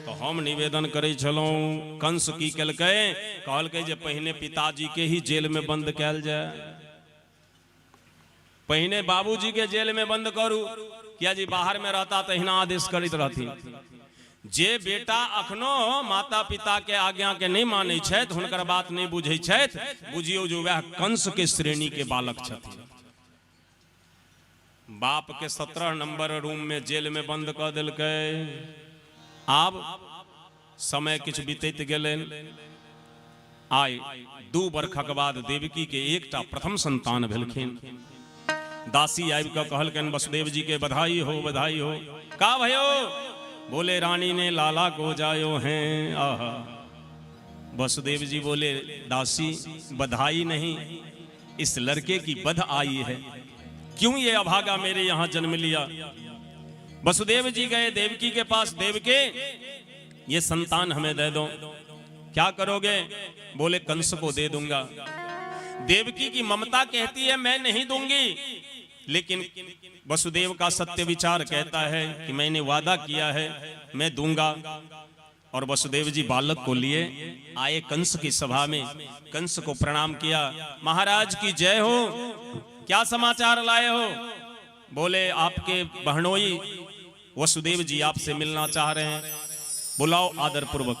Speaker 3: तो हम निवेदन करे छलौं, कंस की केलकै, कहलकै जे पहिने पिताजी के ही जेल में बंद कैल जाए, पहिने बाबूजी के जेल में बंद करू, किया जी बाहर में रहता तहिना आदेश करित रहती। जे बेटा अखनो माता पिता के आज्ञा के नहीं माने छथि, हुनकर बात नहीं बुझे छथि, बुझियो जो वह कंस के श्रेणी के बालक छथिन। बाप के 17 नंबर रूम में जेल में बंद कर दिलकै। आब समय किछ बीतैत गेलैन। आइ 2 वर्षक बाद देवकी के एकटा प्रथम संतान भेलखिन। दासी आबि कऽ कहलकनि वसुदेव जी के बधाई हो, बधाई हो। का भयो? बोले रानी ने लाला को जायो हैं। आहा। वसुदेव जी बोले दासी बधाई नहीं, इस लड़के की बध आई है, क्यों ये अभागा मेरे यहाँ जन्म लिया। वसुदेव जी गए देवकी के पास, देवकी ये संतान हमें दे दो। क्या करोगे? बोले कंस को दे दूंगा। देवकी की ममता कहती है मैं नहीं दूंगी, लेकिन वसुदेव का सत्य विचार कहता है कि मैंने वादा किया है मैं दूंगा। और वसुदेव जी बालक को लिए आए कंस की सभा में, कंस को प्रणाम किया। महाराज की जय हो, क्या समाचार लाए हो? बोले आपके बहनोई वसुदेव जी आपसे मिलना चाह रहे हैं, बुलाओ आदर पूर्वक।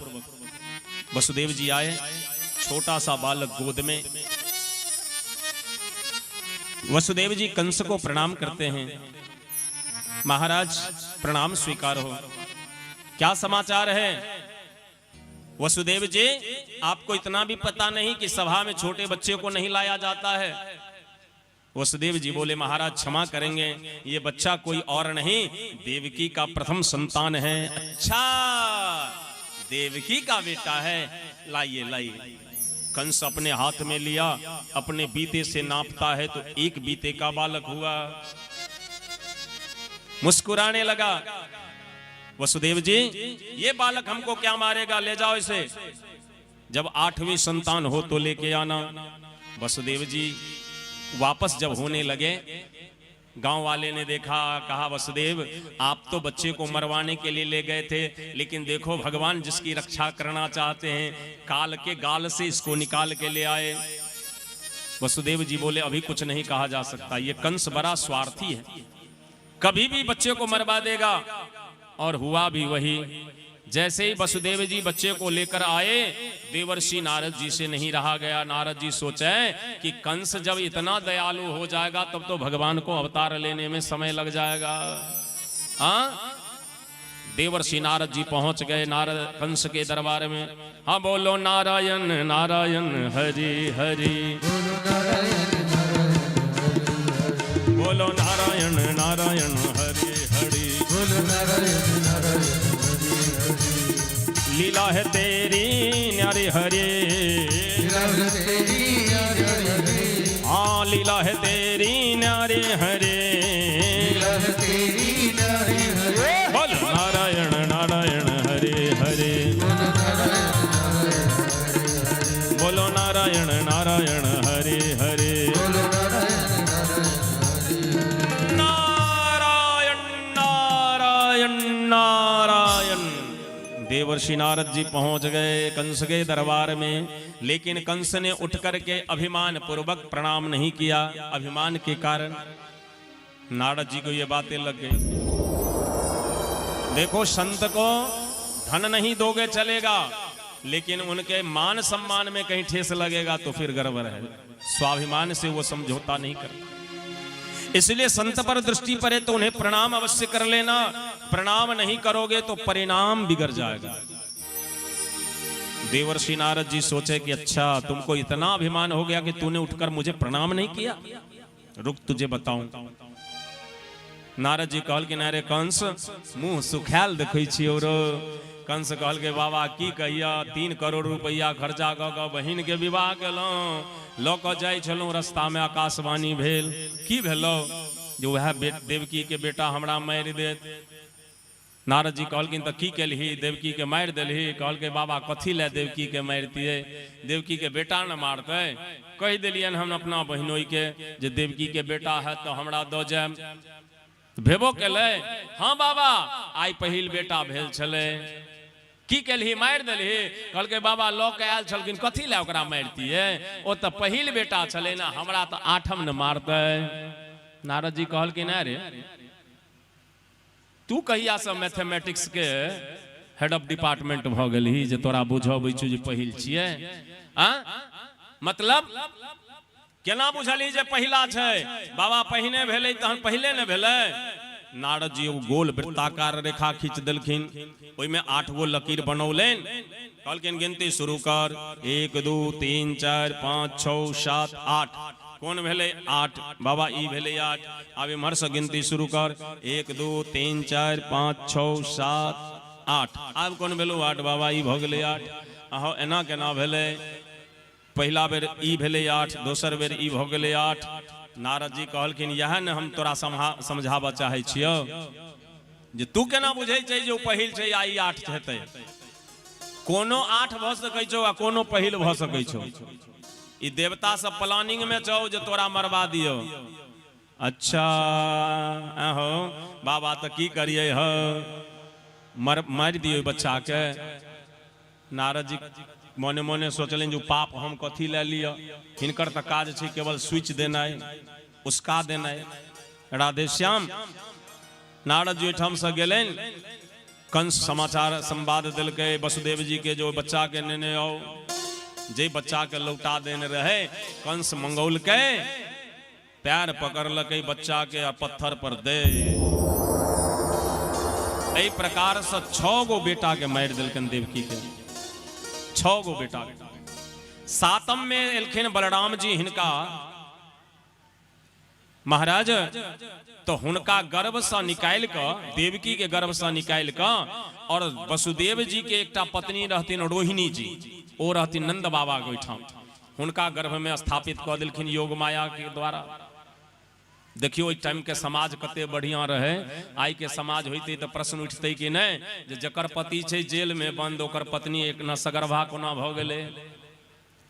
Speaker 3: वसुदेव जी आए, छोटा सा बालक गोद में। वसुदेव जी कंस को प्रणाम करते हैं। महाराज प्रणाम स्वीकार हो। क्या समाचार है? वसुदेव जी, आपको इतना भी पता नहीं कि सभा में छोटे बच्चे को नहीं लाया जाता है? वसुदेव जी बोले, महाराज क्षमा करेंगे, ये बच्चा कोई और नहीं, देवकी का प्रथम संतान है। अच्छा, देवकी का बेटा है, लाइए लाइए। कंस अपने हाथ में लिया, अपने बीते से नापता है तो एक बीते का बालक हुआ। मुस्कुराने लगा, वसुदेव जी ये बालक हमको क्या मारेगा, ले जाओ इसे, जब 8वीं संतान हो तो लेके आना। वसुदेव जी वापस जब होने लगे, गांव वाले ने देखा, कहा वसुदेव आप तो बच्चे को मरवाने के लिए ले गए थे, लेकिन देखो भगवान जिसकी रक्षा करना चाहते हैं, काल के गाल से इसको निकाल के ले आए। वसुदेव जी बोले, अभी कुछ नहीं कहा जा सकता, ये कंस बड़ा स्वार्थी है, कभी भी बच्चे को मरवा देगा। और हुआ भी वही। जैसे ही वसुदेव जी बच्चे को लेकर आए, देवर्षि नारद जी से नहीं रहा गया। नारद जी सोचे कि कंस जब इतना दयालु हो जाएगा तब तो भगवान को अवतार लेने में समय लग जाएगा। देवर्षि नारद जी पहुंच गए नारद कंस के दरबार में। हाँ बोलो नारायण नारायण हरि हरि, बोलो नारायण नारायण हरि हरि, लीला है तेरी न्यारे हरे, हाँ लीला है तेरी न्यारे हरे, बोलो नारायण नारायण हरे हरे, बोलो नारायण नारायण हरे हरे, नारायण नारायण नारायण। देवर्षि नारद जी पहुंच गए कंस के दरबार में, लेकिन कंस ने उठ करके अभिमान पूर्वक प्रणाम नहीं किया। अभिमान के कारण नारद जी को ये बातें लग गई। देखो संत को धन नहीं दोगे चलेगा, लेकिन उनके मान सम्मान में कहीं ठेस लगेगा तो फिर गड़बड़ है। स्वाभिमान से वो समझौता नहीं करता। इसलिए संत पर दृष्टि पड़े तो उन्हें प्रणाम अवश्य कर लेना। प्रणाम नहीं करोगे तो परिणाम बिगड़ जाएगा। देवर्षि नारद जी सोचे कि अच्छा तुमको इतना अभिमान हो गया कि तूने उठकर मुझे प्रणाम नहीं किया, रुक तुझे बताऊं। नारद जी कहल कि नारे कंस मुंह सुखायल देखै छी। और कंस कहल के बाबा की कहिया, 3 करोड़ रुपया खर्चा क के बहिन के विवाह केलहुं, लऽ कऽ जाइ छलहुं, रास्ता में आकाशवाणी भेल। की भेलो? जो वह देवकी के बेटा हमरा मारि देत। नारद जी कहलखिन तऽ की केलही? देवकी के मारि देलही। कहल के बाबा कथी ले देवकी के मारतियै, देवकी के बेटा न मारतै। कहि देलियन हम अपना बहिनोई के जे देवकी के बेटा है तो हमरा दऽ जायब। भेबो केलै? हाँ बाबा आइ पहिल बेटा भेल छलै। की केलही? मारि देलही। कहल के बाबा लऽ के आयल छलखिन, कथी ले ओकरा मारतियै? ओ तऽ पहिल बेटा छलै ना, हमरा तऽ 8म न मारतै। नारद जी कहलखिन अरे तू कहिया से मैथमेटिक्स के हेड ऑफ डिपार्टमेंट भ गेलही जे तोरा बुझबै छु जे पहिल छियै? मतलब केना बुझली जे पहिला छै? बाबा पहिने भेलै तहन पहिले न भेलै? नारद जी एगो गोल वृत्ताकार रेखा खींच देलखिन, ओइमे 8 गो लकीर बनौलेन। कहलखिन गिनती शुरू कर, 1 2 3 4 5 6 7 8। कौन भेले? 8। बाबा ई भेले 8। अब इम्हर से गिनती शुरू कर, 1 2 3 4 5 6 7 8। अब कौन भेलो? 8। बाबा ई भ गेले 8। अहो एना केना भेले? पहला बेर ई भेले 8, दोसर बेर ई भ गेले 8। नारद जी कहलखिन यह न हम तोरा समझाबा चाहे छियो जे तू केना बुझै छै जे पहिल छै आ ई 8 हेतै। कोनो 8 भ सकै छौ आ कोनो पहिल भ सकै छौ। ई देवता सब प्लानिंग में छौ जे तोरा मरवा दियो। अच्छा हो बाबा तो की करिए ह? मार दियो बच्चा के। नारद जी मने मने सोचलें जो पाप हम कथी ले लिया, हिनकर तो काज छै केवल स्विच देना है, उसका देना है। राधे श्याम। नारद जी ठाम से गेलेन, कंस समाचार संवाद दिलके वसुदेव जी के जो बच्चा के नेने आओ। जे बच्चा के लौटा देने रहे कंस मंगौल के पैर पकड़लकै बच्चा के आ पत्थर पर दे। एहि प्रकार से 6 गो बेटा के मारि देलकन देवकी के, 6 गो बेटा के। सातम में एलखिन बलराम जी हिनका महाराज, तो हुनका गर्भ से निकाल क, देवकी के गर्भ से निकाल क, और वसुदेव जी के एकटा पत्नी रहथिन रोहिणी जी, ओ रहथिन नंद बाबा के ओहिठाम, हुनका गर्भ में स्थापित कऽ देलखिन योग माया के द्वारा। देखियो इस टाइम के समाज कते बढ़िया रहे। आई के समाज होते तो प्रश्न उठते कि नहीं, जे जकर पति छै जेल में बंद, ओकर पत्नी एक न सगर्भा कोना भ गेलै।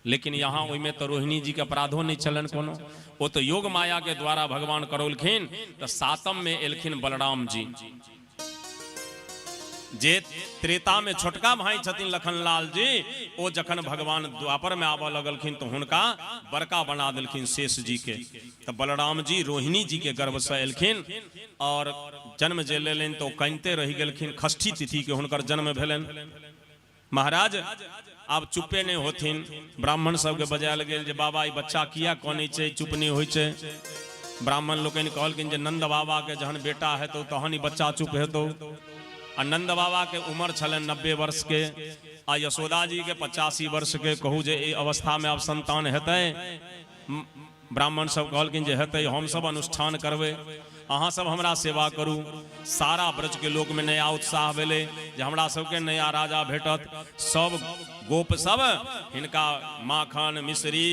Speaker 3: लेकिन यहाँ ओहिमे तो रोहिणी जी के अपराधो नहीं चलन कोनो, वो तो योग माया के द्वारा भगवान करौलखिन। तो सातम में एलखिन बलराम जी, जे त्रेता में छोटका भाई छथिन लखनलाल जी, ओ जखन भगवान द्वापर में आबऽ लगलखिन तो हुनका बड़का बना देलखिन शेष जी के। तो बलराम जी रोहिणी जी के गर्भ से एलखिन और जन्म जे लेलनि तो कनिते रहि गेलखिन। षष्ठी तिथि के हुनकर जन्म भेलनि। महाराज आब चुपे नहीं होथिन, ब्राह्मण सबके बजायल गेल जे बाबा ई बच्चा किया कनै छै, चुप नहीं होइ छै। ब्राह्मण लोकनि कहलखिन जे नंद बाबा के जहन बेटा हेतौ तहन ई बच्चा चुप हेतौ। आ नंद बाबा के उम्र छलन 90 वर्ष के, आ यशोदा जी के 85 वर्ष के। कहू जे ई अवस्था में अब संतान हेतै? ब्राह्मण सब कहलखिन जे हेतै, हम सब अनुष्ठान करबै, अहाँ सब हमरा सेवा करू। सारा ब्रज के लोक में नया उत्साह भेलै जे हमरा सबके नया राजा भेटत। सब गोप सब हिनका माखन मिश्री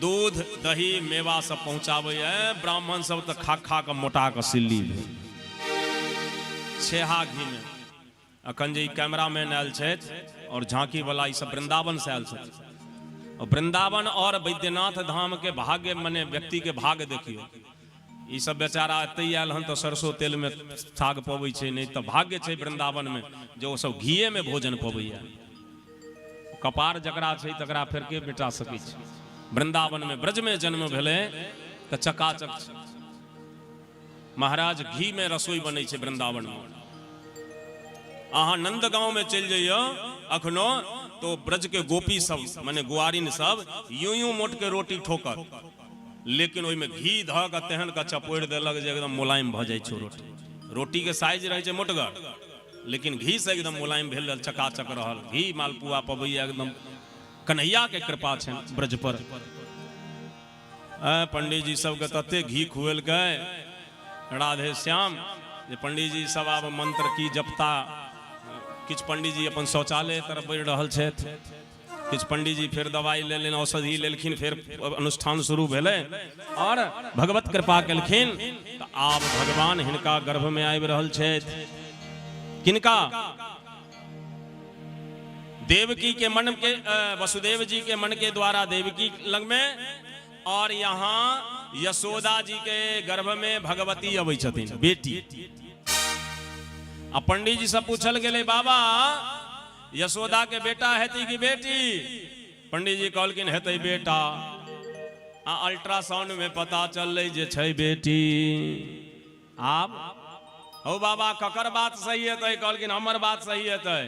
Speaker 3: दूध दही मेवा सब पहुँचाबै। ब्राह्मण सब तो खा खा के मोटा के सिल्ली भेल। छेहा घी में अखन जे कैमरा मैन आयल छथि और झांकी वाला, ई सब वृंदावन से आयल छथि। और वृंदावन और बैद्यनाथ धाम के भाग्य मने व्यक्ति के भाग्य देखियो। ई सब बेचारा एतै आयल हन तो सरसों तेल में साग पबै छै, नहीं तो भाग्य छै वृंदावन में जो सब घीये में भोजन पबैया। कपार जकरा छै तकरा फेर के मिटा सकै छै। वृंदावन में ब्रज में जन्म भेलै तो चकाचक छै। महाराज घी में रसोई बनै छै वृंदावन में। अहाँ नंदगांव में चल जाइयो अखनो तो ब्रज के गोपी सब माने गुआरिन सब यूं यूं मोट के रोटी ठोकर, लेकिन ओहि में घी ध के तेहन के चपोड़ देलक जे एकदम मुलायम भ जाय छै। रोटी के साइज रहे छै मोटगर, लेकिन घी से एकदम मुलायम भेल रहल, चकाचक रहल। घी मालपुआ पबैया एकदम। कन्हैया के कृपा छै ब्रज पर। पंडित जी सबके तते घी खुएलकै राधे श्याम जे पंडित जी सब आब मंत्र की जपता। किछ पंडित जी अपन शौचालय तरफ बढ़ि रहल छथि, किछ पंडित जी फिर दवाई लेलनि, औषधि लेलखिन, फिर अनुष्ठान शुरू भेलै और भगवत कृपा केलखिन। तो आब भगवान हिनका गर्भ में आबि रहल छथि। किनका? देवकी के मन के, वसुदेव जी के मन के द्वारा देवकी लग में, और यहाँ यशोदा जी के गर्भ में भगवती अबै छथिन बेटी। आ पंडित जी सब पूछल गेले बाबा यशोदा के बेटा हेतै कि बेटी? पंडित जी कहलखिन हेतै बेटा। आ अल्ट्रासाउंड में पता चललै जे छै बेटी। आब हो बाबा ककर बात सही हेतै? कहलखिन हमर बात सही हेतै।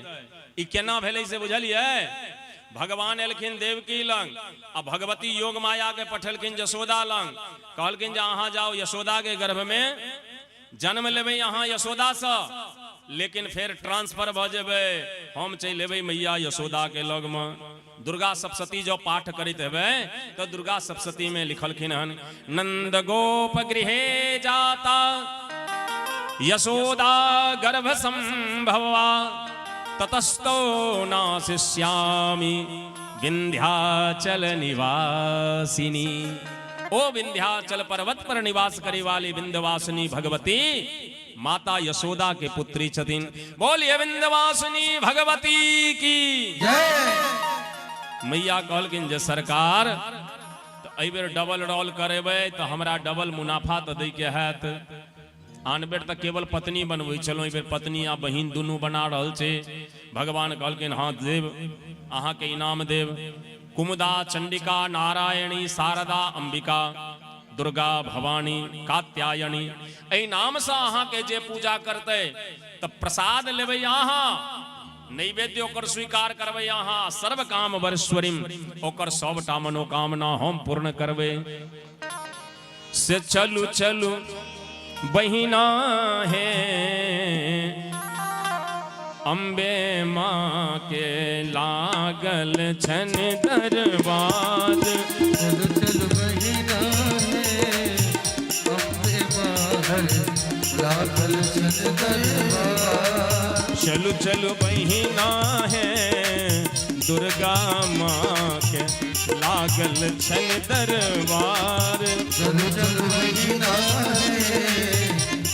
Speaker 3: ई केना भेलै से बुझलियै? भगवान एलखिन देवकी लंग आ भगवती योग माया के पठेलखिन यशोदा लंग। कहलखिन जे अहाँ जाओ यशोदा के गर्भ में जन्म लेबै अहाँ यशोदा से, लेकिन फिर ट्रांसफर भ जेबै, हम चलि एबै मैया यशोदा के लग में। दुर्गा सप्तशती जो पाठ करते हेबै तो दुर्गा सप्तशती में लिखलखिन हन, नंद गोप गृहे जाता यशोदा गर्भ संभवा ततस्तो नाशिष्यामि विंध्याचल निवासिनी। ओ विंध्याचल पर्वत पर निवास करे वाली विंध्यवासिनी भगवती माता यशोदा के पुत्री छथिन। बोलिए विंध्यवासिनी भगवती की जय। मैया कहलखिन जे सरकार तो एहि बेर डबल रोल करेबै तो हमरा डबल मुनाफा तो दै के हैत। आन बेर तो केवल पत्नी बनबै छलहुँ, एहि बेर पत्नी आ बहिन दुनू बना रहल छै। भगवान कहलखिन हाँ देव, अहाँ के इनाम देव। कुमुदा चंडिका नारायणी शारदा अंबिका दुर्गा भवानी कात्यायनी, एहि नाम से अहाँ के जे पूजा करते तो प्रसाद लेबै अहाँ, नैवेद्य ओकर स्वीकार करबै अहाँ। सर्व काम वरस्वरीम, ओकर सबटा मनोकामना हम पूर्ण करबै। से चलू चलू बहिना है अम्बे माँ के लागल छन दरबार।
Speaker 1: चलो चलो बहिना है अम्बे माँ लागल छन दरबार।
Speaker 3: चलू चलू बहिना है दुर्गा माँ के लागल छन दरबार।
Speaker 1: चलो चलो बहिना है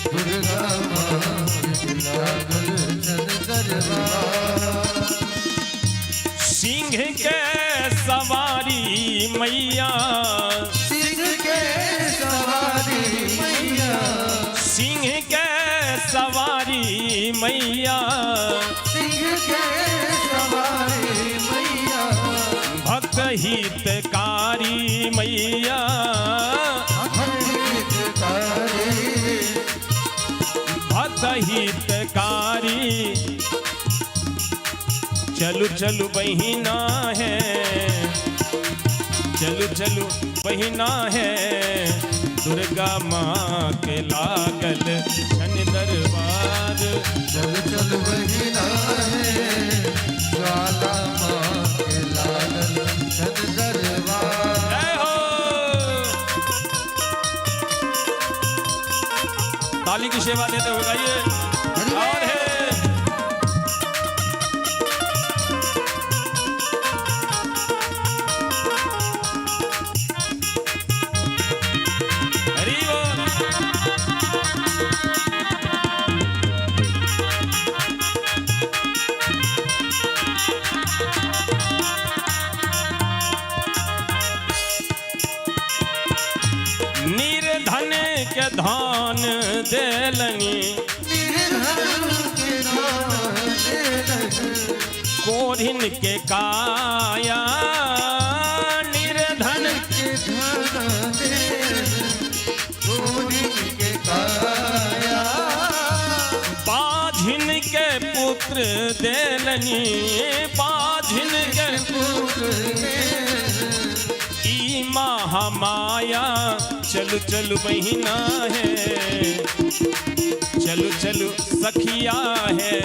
Speaker 1: दुर्गा माँ के लागल छन दरबार।
Speaker 3: सिंह के सवारी मैया,
Speaker 1: सिंह के सवारी मैया,
Speaker 3: सिंह के सवारी मैया,
Speaker 1: सिंह के सवारी मैया,
Speaker 3: भक्त हितकारी मैया, भक्त हितकारी। चलू चलू बहिना है, चलू चलू बहिना है दुर्गा माँ के लागल छन दरबार।
Speaker 1: चल चल बहिना है ज्वाला माँ के लागल छन दरबार।
Speaker 3: जय हो। ताली की सेवा देते हुए गाइए। और है हरि बोल। निर्धन के धान देलनी, कोरिन के काया, निर्धन
Speaker 1: के धन दे कोरिन के काया,
Speaker 3: बाझिन के पुत्र देलनी, बाझिन के
Speaker 1: पुत्र
Speaker 3: ई महामाया। चलू चलू बहिना है, चलू चलू सखिया है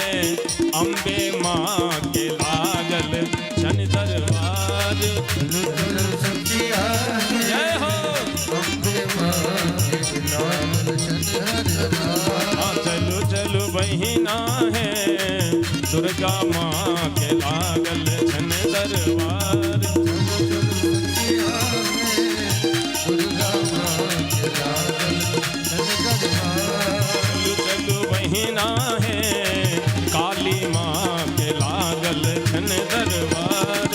Speaker 3: अम्बे माँ के लागल छन दरबार।
Speaker 1: सखिया
Speaker 3: जय हो।
Speaker 1: अम्बे माँ के लागल छन दरबार।
Speaker 3: हाँ चलू चलू बहिना है दुर्गा माँ के लागल छन दरबार। चलू चलू बहिना है काली माँ के लागल छन दरबार।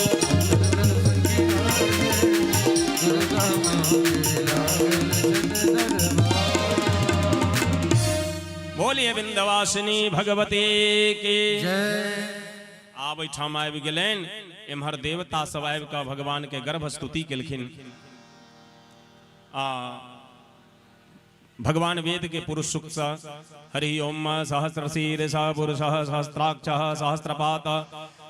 Speaker 3: बोलिए विंध्यवासिनी भगवती की। आब एहिठाम आबि गेलनि एम्हर देवता सब आबि कऽ भगवान के गर्भ स्तुति केलखिन। भगवान वेद के पुरुष सूक्त हरि ओम सहस्रशीर्ष पुरुषः सहस्राक्षः सहस्रपात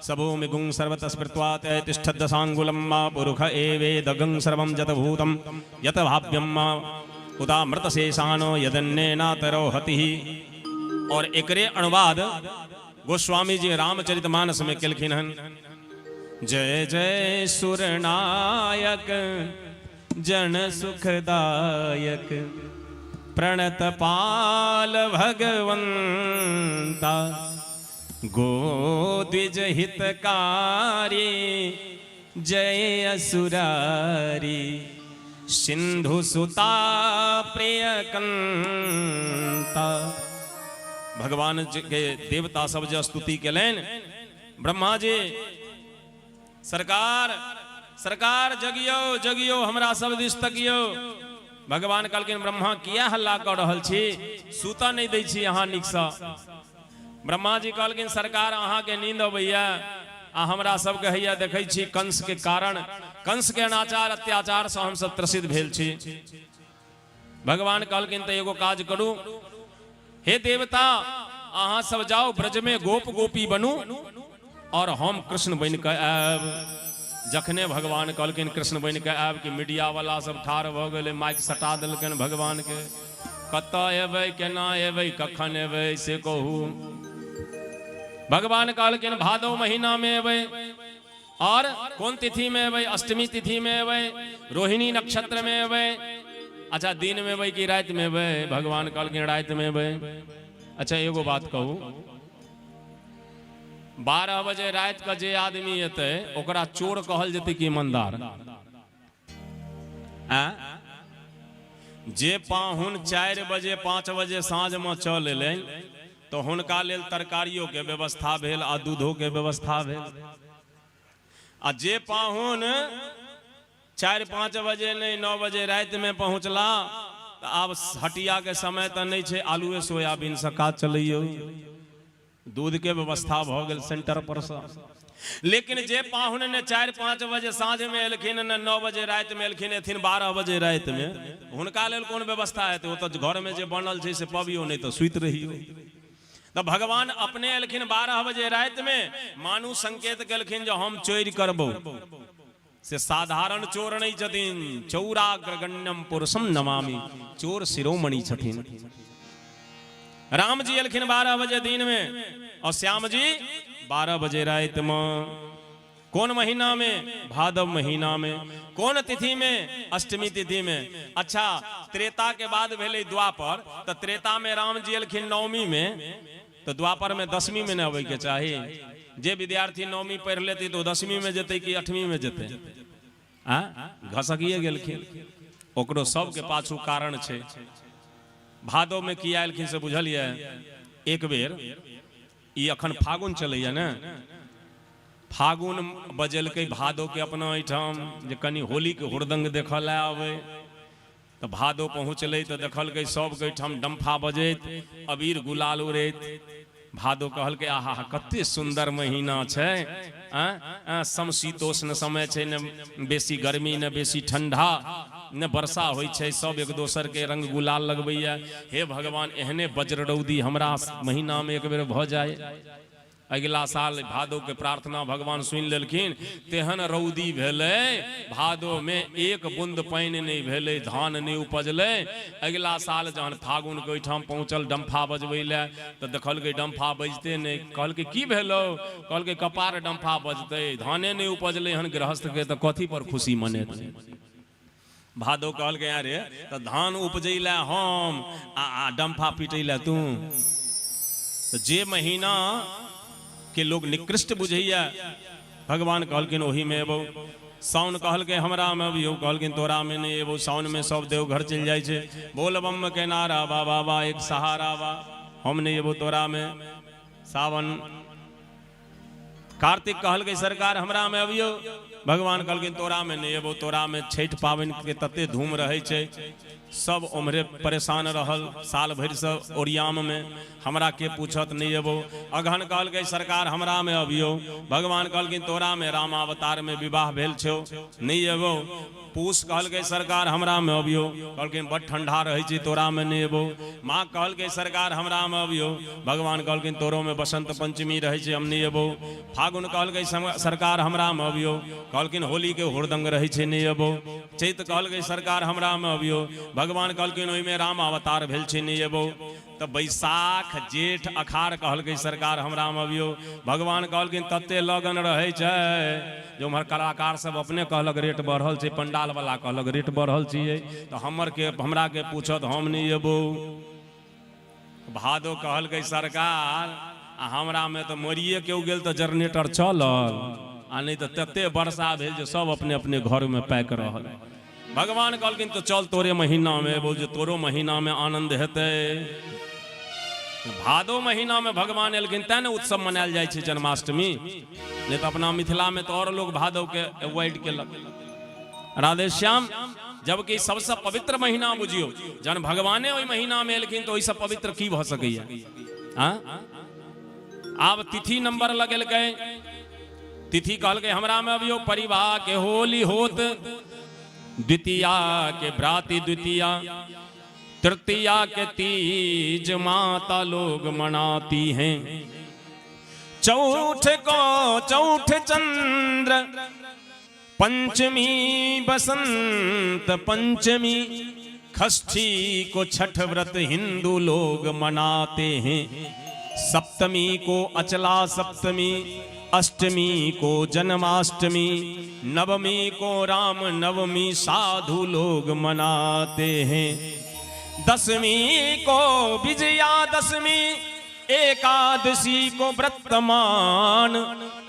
Speaker 3: सबोमिगुं सर्वतस्मृत्वात् तिष्ठद्दशाङ्गुलं पुरुष एवेदगं सर्वं यतभूतं यत भाव्यं उदामृतशेषानो यदन्नेनातरो हतिः। और एकरे अनुवाद गोस्वामी जी रामचरितमानस में केलखिन हन। जय जय सुरनायक जन सुखदायक प्रणत पाल भगवंता गो द्विज हितकारी जय असुरारी सिंधु सुता प्रियकंता। भगवान के देवता सब जो स्तुति केलनि। ब्रह्मा जी सरकार सरकार जगियो जगियो हमरा सब दिस तकियो। भगवान कहलखिन ब्रह्मा किया हल्ला कर रहल छी, सूता नहीं दै छी अहाँ नीक सँ। ब्रह्मा जी कहलखिन सरकार अहाँ के नींद अबैया आ हमरा सबके हैया देखै छी कंस के कारण, कंस के अनाचार अत्याचार से हम सब त्रसित भेल छी। भगवान कहलखिन तो एगो काज करू, हे देवता अहाँ सब जाओ ब्रज में गोप गोपी बनू और हम कृष्ण बन के आब। जखने भगवान कहलखिन कृष्ण बन के आब कि मीडिया वाला सब ठाड़ भ गेलै, माइक सटा देलकनि भगवान के, कतऽ एबै, केना एबै, कखन एबै से कहू। भगवान कहलखिन भादव महीना में एबै, और कौन तिथि में एबै, अष्टमी तिथि में एबै, रोहिणी नक्षत्र में एबै। अच्छा दिन में एबै कि रात में एबै? भगवान कहलखिन रात में एबै। अच्छा एगो बात कहू, 12 बजे रात का जे आदमी एते ओकरा चोर कहल जेतै कि ईमानदार? जे पाहुन 4 बजे 5 बजे साँझ में चल एलै तो हुनका लेल तरकारियों के व्यवस्था भेल आ दूधो के व्यवस्था भेल। आ जे पाहुन 4-5 बजे नहीं 9 बजे रात में पहुंचला तो आब हटिया के समय तो नहीं छे, आलूए सोयाबीन से काज चलैयो, दूध के व्यवस्था भ गेल सेंटर पर से। लेकिन जे पाहुन ने 4-5 बजे साँझ में एलखिन, ने 9 बजे रात में एलखिन, एथिन 12 बजे रात में, हुनका लेल कोन व्यवस्था हेतै? ओ तो घर में जे बनल छे से पबियो नहीं तो सुइत रहियो। तो भगवान अपने एलखिन 12 बजे रात में, मानू संकेत केलखिन जो हम चोरी करबो। से साधारण चोर नहीं छथिन, चौराग्रगण्यम पुरुषम नमामि, चोर शिरोमणि छथिन। राम जी एलखिन 12 बजे दिन में और श्याम जी 12 बजे रात में। कौन महीना में? भादव महीना में। कौन तिथि में? अष्टमी तिथि में। अच्छा त्रेता के बाद भेले द्वापर, तो त्रेता में राम जी एलखिन 9वीं में, तो द्वापर में 10वीं में न अबै के चाही। जे विद्यार्थी 9वीं पढ़ लेती तो 10वीं में जेते कि 8वीं में जेते? घसकिए गेलखिन। ओकरो सबके पाछू कारण छे। भादव में किया एलखिन से बुझलिए? एक बेर ई अखन फागुन चलैया ने, फागुन बजेलकै भादव के अपना एहिठाम, जे कनि होली के हुरदंग देखऽ लए आबै। तो भादव पहुँचलै तो देखलकै सबके एहिठाम डम्फा बजैत, अबीर गुलाल उड़ैत। भादव कहलकै आहा कते सुंदर महीना छै, समशीतोष्ण समय छै, न बेसी गर्मी न बेसी ठंडा, न वर्षा होइ छै, सब एक दोसर के रंग गुलाल लगबैया। हे भगवान एहने वज्र रौदी हमरा महीना में एक बेर भ जाए। अगला साल भादव के प्रार्थना भगवान सुनि लेलखिन, तेहन रौदी भेलै भादव में एक बूंद पानि नहीं भेलै, धान नहीं उपजलै। अगला साल जहन फागुन के ओहिठाम पहुँचल डम्फा बजबै लए, तो देखलकै डम्फा बजते नहीं। कहलकै की भेलो? कहलकै कपार डम्फा बजतै, धाने नहीं उपजलै हन गृहस्थ के, तो कथी पर खुशी मनेतै? भादव कहलकै अरे तो धान उपजै लए हम आ डम्फा पीटै लए तू? तो जे महीना के लोग निकृष्ट बुझैया, भगवान कहलकिन ओही में एबो। साउन कहलकै हमरा में अबियो, कहलकिन तोरा में नहीं एबो। साउन में सब देव घर चल जाए छे, बोल बम के नारा बा बाबा एक सहारा बा, हम नहीं एबो तोरा में। सावन कार्तिक कहलकै सरकार हमरा में अबियो, भगवान कहलकिन तोरा में नहीं एबो, तोरा में छठ पावन के तते धूम रहे छे, सब उम्हरे परेशान रहल साल भर से ओरियाम में, हमरा के पूछत नहीं एबो। अगहन कहलकै सरकार हमरा में अबियो, भगवान कहलकिन तोरा में रामावतार में विवाह भेल छो, नहीं एबो। पूस कहलकै सरकार हमरा में अबियो, कहलकिन बड़ ठंडा रहे छी तोरा में नहीं एबो। माँ कहलकै सरकार हमरा में अबियो, भगवान कहलकिन तोरो में बसंत पंचमी रहे छी हम नहीं एबो। फागुन कहलकै सरकार हमरा में अबियो, कहलकिन होली के हुरदंग रहे छी नहीं एबो। चैत कहलकै सरकार हमरा में अबियो, भगवान कहलकिन ओहि में राम अवतार भेल छी नहीं एबो। तो बैसाख जेठ अखाड़ कहलकै सरकार हमरा में अबियो, भगवान कहलकिन तते लगन रहे छे, जो हमार कलाकार सब अपने कहलक रेट बढ़ल छे, पंडाल वाला कहलक रेट बढ़ल छिए, तो हमरा के पूछत हम नहीं एबो। भादो कहलकै सरकार हमरा में तो मरिए के गेल तो जनरेटर चलल, आ नहीं तो तते वर्षा भेल जो सब अपने अपने घर में पैक रहल। भगवान कहलकिन तो चल तोरे महीना में एबो, जो तोरो महीना में आनंद हेतै। भादो महीना में भगवान एलखिन, तै ने उत्सव मनायल जाइ छै जन्माष्टमी, नहीं तो अपना मिथिला में तो और लोग भादव के अवॉइड केलक। राधे श्याम, जबकि सबसे पवित्र महीना बुझियो, जन भगवाने ओहि महीना में एलखिन तो ओहिसँ पवित्र की भ सकैया? आब तिथि नंबर लगेलकै, तिथि कहलकै हमरा में अबियो, परिवार के होली होत, द्वितीया के भ्राति द्वितीया, तृतीया के तीज माता लोग मनाती हैं, चौथ को चौथ चंद्र पंचमी बसंत पंचमी, षष्ठी को छठ व्रत हिंदू लोग मनाते हैं। सप्तमी को अचला सप्तमी, अष्टमी को जन्माष्टमी, नवमी को राम नवमी साधु लोग मनाते हैं। दसवीं को विजयादशमी, एकादशी को व्रतमान,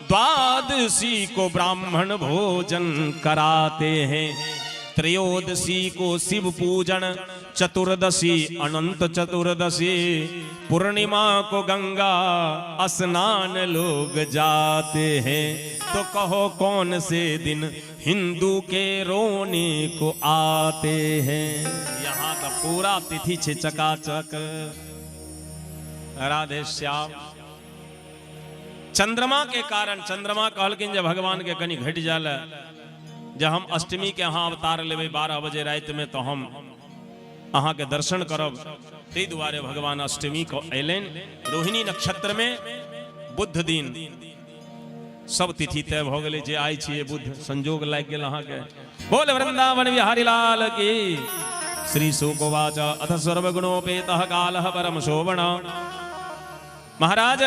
Speaker 3: द्वादशी को ब्राह्मण भोजन कराते हैं। त्रयोदशी को शिव पूजन, चतुर्दशी अनंत चतुर्दशी, पूर्णिमा को गंगा स्नान लोग जाते हैं। तो कहो कौन से दिन हिंदू के रोने को आते हैं। यहाँ का पूरा तिथि छे चकाचक। राधे श्याम। चंद्रमा के कारण, चंद्रमा कहलकिन जब भगवान के कनी घट जाला, जब हम अष्टमी के यहाँ अवतार लेवे 12 बजे रात में, तो हम अहाँ के दर्शन करब। ते दुआरे भगवान अष्टमी को अयलन। रोहिणी नक्षत्र में बुध दिन सब तिथि तय भ गए। जे आई छिए बुध संजोग लाग गेल अहाँ के। बोल वृंदावन बिहारी लाल की। श्री शुकवाच अथ सर्वगुणोपेतः कालः परम शोभन। महाराज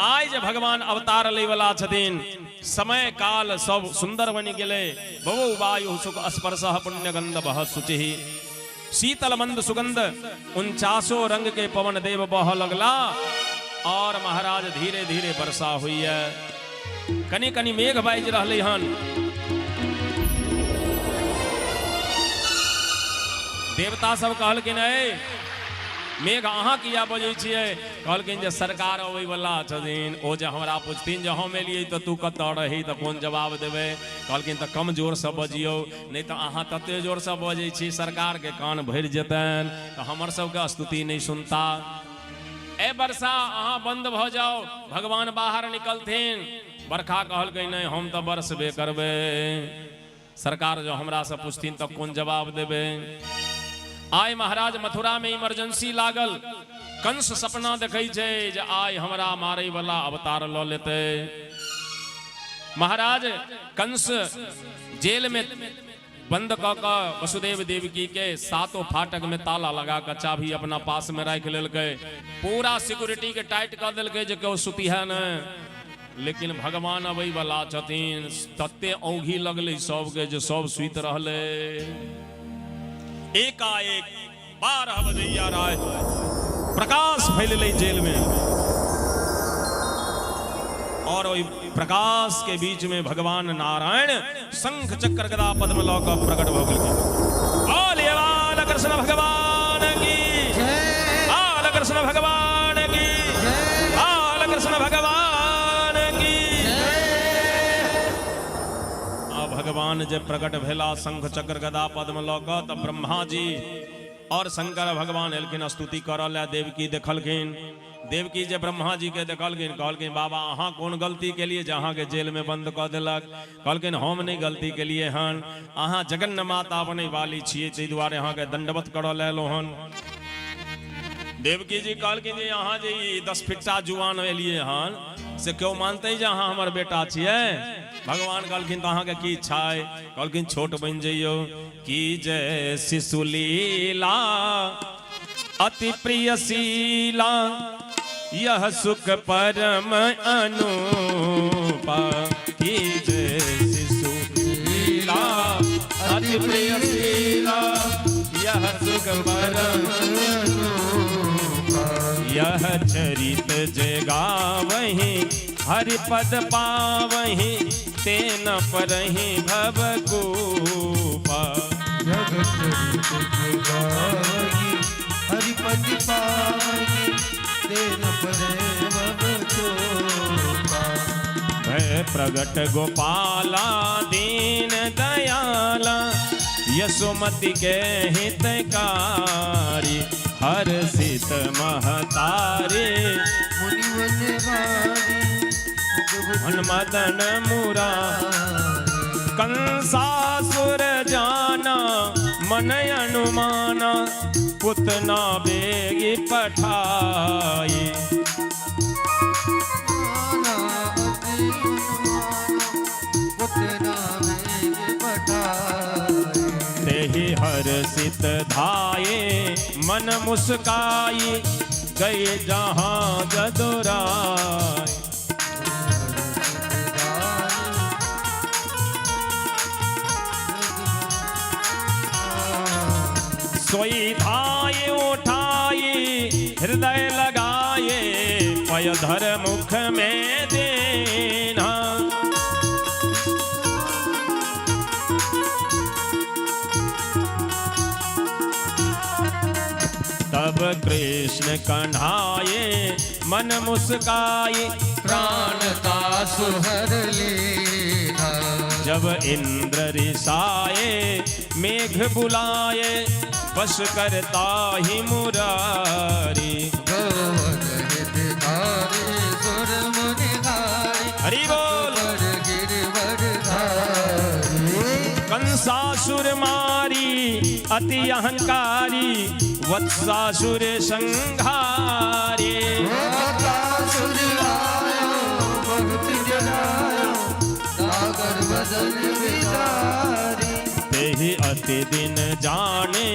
Speaker 3: आज भगवान अवतार ले वाला छथिन। समय काल सब सुंदर बनी गेले। बवो वायु सुख स्पर्शः पुण्यगंध बह शुचि, शीतल मंद सुगंध 49 रंग के पवन देव बह लगला। और महाराज धीरे धीरे वर्षा हुई है। कनी कनी मेघ बाज रहले हन। देवता सब कहलकिन मेघ अहाँ किया बजै छियै। कहलकिन जे सरकार अबै वाला छथिन। ओ जे हमरा पूछथिन जे हम एलियै तऽ तू कतऽ रही तऽ कोन जवाब देबै। कहलकिन तऽ कम जोर से बजियौ, नहीं तऽ अहाँ तते जोर से बजै छी सरकार के कान भरि जेतनि, तऽ हमर सबके स्तुति नहीं सुनता। ए वर्षा अहाँ बंद भ जाओ। भगवान बाहर निकलथिन। बरखा कहलकै नहीं हम तऽ बरसबे करबै। सरकार जो हमरा से पूछथिन तऽ कोन जवाब देबै। आय महाराज मथुरा में इमरजेंसी लागल। कंस सपना देखै छै जे आय हमरा मारै वाला अवतार ल लेते। महाराज कंस जेल में बंद क के वसुदेव देवकी के 7 फाटक में ताला लगा के चाभी अपना पास में राख लेलकै। पूरा सिक्योरिटी के टाइट कर देलकै जे केओ सुती है न। लेकिन भगवान अबै वाला छथिन। तते औंघी लगलै सबके जे सब सुइत रहले। एकाएक 12 बजैया रात प्रकाश फैलले जेल में। और वही प्रकाश के बीच में भगवान नारायण शंख चक्र गदा पद्म लौ कर प्रकट भ गेलखिन। बोलिए बाल कृष्ण भगवान की जय। बाल कृष्ण भगवान की जय। बाल कृष्ण भगवान की जय। भगवान जब प्रकट भेला शंख चक्र गदा पद्म लौ कर, तब ब्रह्मा जी और शंकर भगवान एलखिन स्तुति करल। देवकी देखलखिन। देवकी जे ब्रह्मा जी के देखलखिन, कहलखिन बाबा अहाँ कौन गलती के लिए जहाँ के जेल में बंद कर देलक। कहलखिन हम नहीं गलती के लिए हन, अहाँ जगन्न माता बने वाली छिए, ताहि दुआरे अहाँ के दंडवत करऽ लेलो हन। देवकी जी कहलखिन जे अहाँ जे 10 फिट्टा जुआन एलिए हन से क्यों मानते जे अहाँ हमर बेटा छिए। भगवान कहलखिन अहाँ के की इच्छा है। कहलखिन छोट बन जइयो। की जय शिशु लीला अति प्रिय शीला, यह सुख परम अनुपा। की जय शिशु लीला अति प्रिय शीला, यह सुख परम अनुपा। यह चरित जगावहि हरिपद पावहि, तेन परहि भवकूपा।
Speaker 2: हरिपद पावहि तेन परहि भवकूपा।
Speaker 3: भय प्रगट गोपाला दीन दयाला, यशोमति के हितकारी। हर्षित महतारे मदन मुरारी। कंसासुर जाना मन अनुमाना, पुतना बेगी पठाई।
Speaker 2: पुतना बेगी
Speaker 3: मन मुस्काई गए जहां जदुराय। सोई धाये उठाए हृदय लगाए पय धर मुख में देना। तब कृष्ण कन्हाए मन मुस्काए
Speaker 1: प्राण का सुहर लेना।
Speaker 3: जब इंद्र रिसाए मेघ बुलाए वश करता ही मुरारी।
Speaker 1: गोवन हितधारी सुर मुनिधारी
Speaker 3: हरि बोल। कंसासुर मारी अति अहंकारी वत्सासुर संहारे।
Speaker 1: वत्सासुर आयो बहुत जनायो सागर बदन विदारी।
Speaker 3: तेहि अति दिन जाने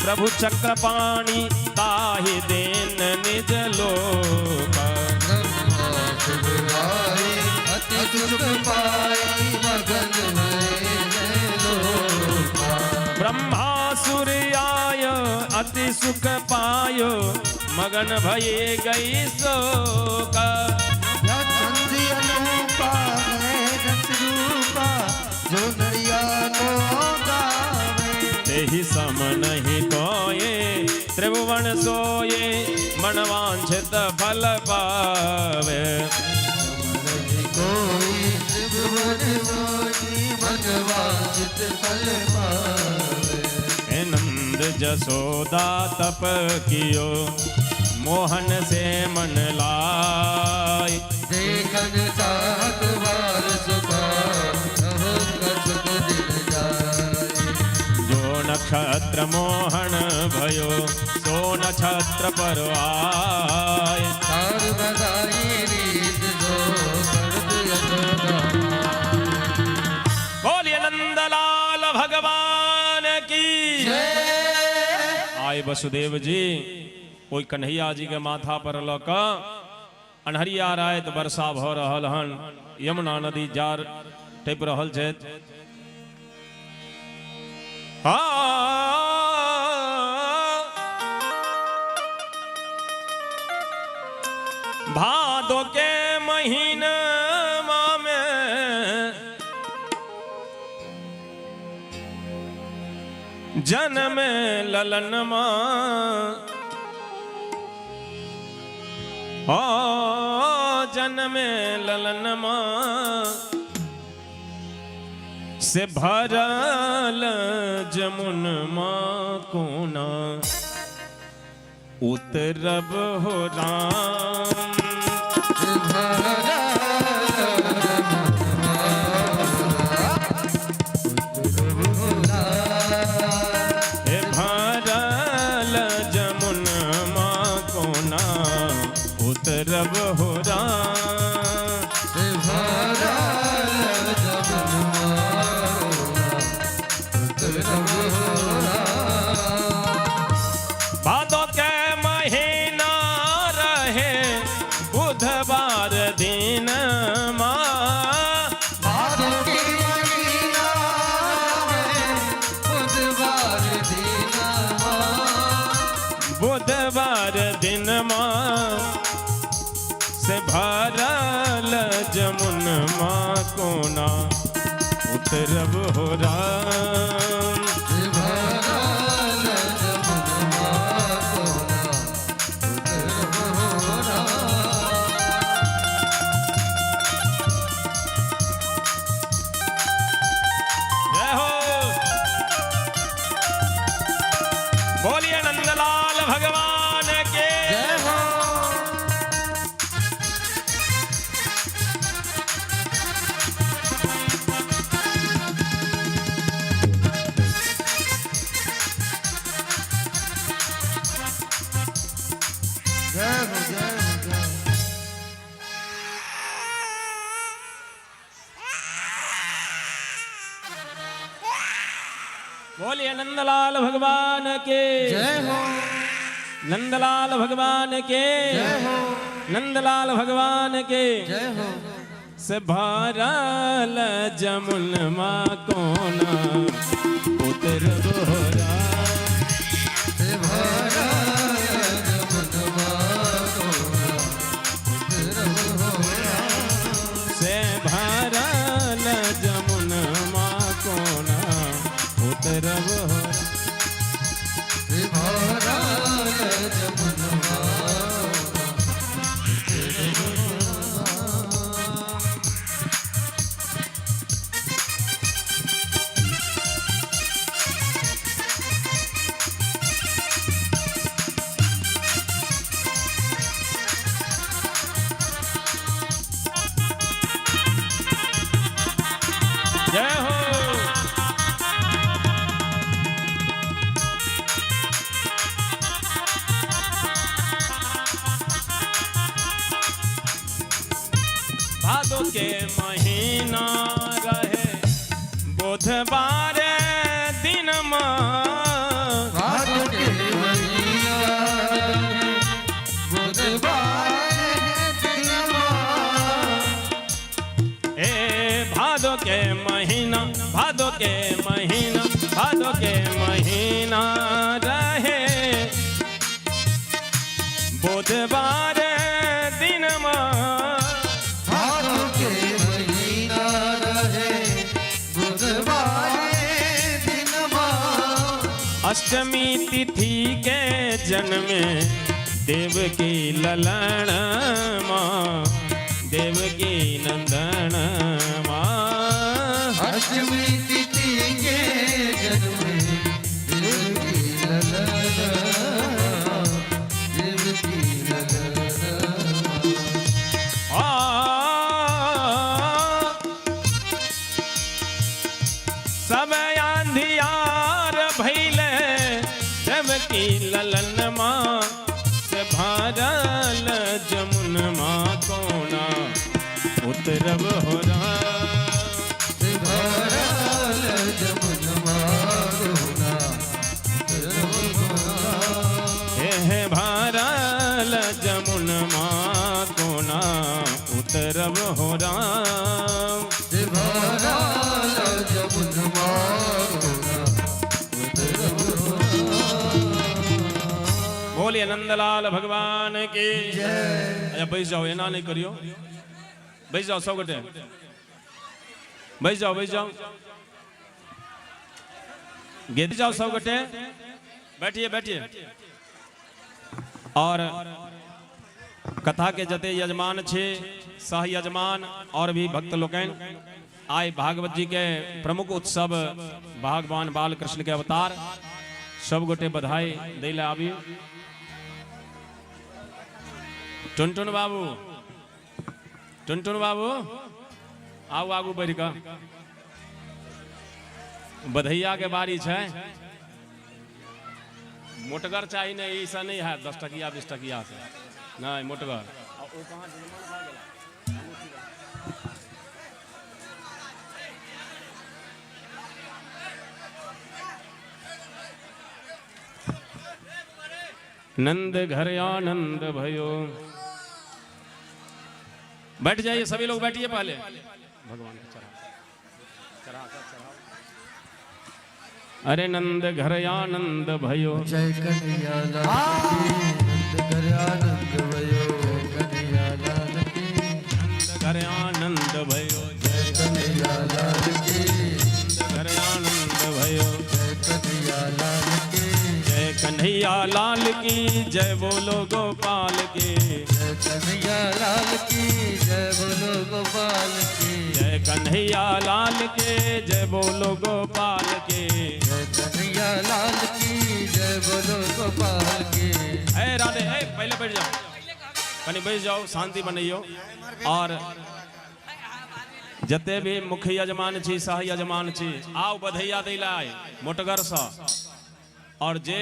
Speaker 3: प्रभु चक्रपाणि ताहि देन निज लोक।
Speaker 1: अति सुख पाई मगन भये लोक।
Speaker 3: ब्रह्मासुर आय अति सुख पायो मगन भये गई शोक।
Speaker 1: चंद्री अनूपा है रस रूपा जो नरिया को गावे।
Speaker 3: तेहि सम नहीं कोये त्रिभुवन सोये मनवांछित फल पावे।
Speaker 1: कोई त्रिभुवन सोई मनवांछित फल पावे।
Speaker 3: नंद जसोदा तप कियो मोहन से मन लाय।
Speaker 1: देखन सात बार सुखा सुख दिन जाए।
Speaker 3: जो नक्षत्र मोहन भयो सो नक्षत्र पर आय।
Speaker 1: सार बधाई रीत जो करत यशोदा।
Speaker 3: बोलिए नंदलाल भगवान की आए। वसुदेव जी कोई कन्हैया जी के माथा पर लक अन्हरिया रात वर्षा भ रहल हन। यमुना नदी जार टेप रहल छै। भादो के महीना में जन्म ललन मां। जन्म ललन मां से भरल जमुन मां कोना उतरब हो राम। भरल जमुन मां कोना उतरब हो राम। भादो के महीना रहे बुधवार दिन मां।
Speaker 1: भादो के महीना रहे बुधवार दिन मां।
Speaker 3: बुधवार दिन मां से भरल जमुन मां कोना उतरब हो राम। बोलिए नंदलाल भगवान के
Speaker 1: जय हो।
Speaker 3: बोलिए नंदलाल भगवान के
Speaker 1: जय हो।
Speaker 3: नंदलाल भगवान के
Speaker 2: जय हो
Speaker 3: नंदलाल भगवान के
Speaker 2: जय हो
Speaker 3: से भरल जमुनमा कोना उतर बोरा
Speaker 2: से भरा जमुनमा कोना उतरब होरा
Speaker 3: से भरल जमुनमा कोना उतर बोरा
Speaker 2: से भरा जमुनमा
Speaker 3: जय हो भादो के महीना रहे बुधवार दिन
Speaker 2: भाद के महीना बुधवार दिनमा
Speaker 3: ए भादो के महीना भादो के महीना भादो के महीना रहे बुधवार दिन
Speaker 2: भाद के महीना रहे बुधवार दिनमा
Speaker 3: अष्टमी तिथि के जन्म देव की ललन माँ देव की नंदन माँ
Speaker 2: अष्टमी तिथि के जन्म देव की ललना देव की ललना
Speaker 3: आ सब अंधियार भैले देव की ललन माँ से भरल जमुन माँ कोना उतरब हो रहा
Speaker 2: से भरल जमुनमा कोना उतरब होरा
Speaker 3: हे भरल जमुन माँ कोना उतरब हो राम
Speaker 2: से भरल जमुनमा कोना उतरब होरा
Speaker 3: बोलिए नंदलाल भगवान की जय। बैठ जाओ एना नहीं करियो बैठ जाओ सब गटे बैठ जाओ गिर जाओ सब गटे बैठिए और कथा के जते यजमान छे सह यजमान और भी भक्त लोकन आय भागवत जी के प्रमुख उत्सव भगवान बाल कृष्ण के अवतार सब गोटे बधाई दैले आबी टुनटुन बाबू आओ आगू बढ़ कर बधैया के बारी है मोटगर चाहिए नहीं ऐसा नहीं है 10 टकिया 20 टकिया से नहीं मोटगर नंद घर आनंद भयो बैठ जाइए सभी लोग बैठिए पहले भगवान को चढ़ा अरे नंद घर आनंद भयो
Speaker 2: जय कन्हैया लाल की नंद घर आनंद भयो कन्हैया लाल की
Speaker 3: नंद घर आनंद भयो
Speaker 2: जय कन्हैया लाल की
Speaker 3: घर आनंद भयो
Speaker 2: जय कन्हैया लाल की
Speaker 3: जय कन्हैया लाल की जय बोलो गोपाल की
Speaker 2: जय कन्हैया लाल की जय बोलो गोपाल की
Speaker 3: जय कन्हैया लाल के जय बोलो गोपाल के
Speaker 2: जय कन्हैया लाल की जय बोलो गोपाल की
Speaker 3: ए राधे ए पहले बैठ जाओ कहीं बैठ जाओ शांति बनइयो और जते भी मुख्य यजमान छी सह यजमान छी आओ बधैया दैला आए मोटगर सा और जे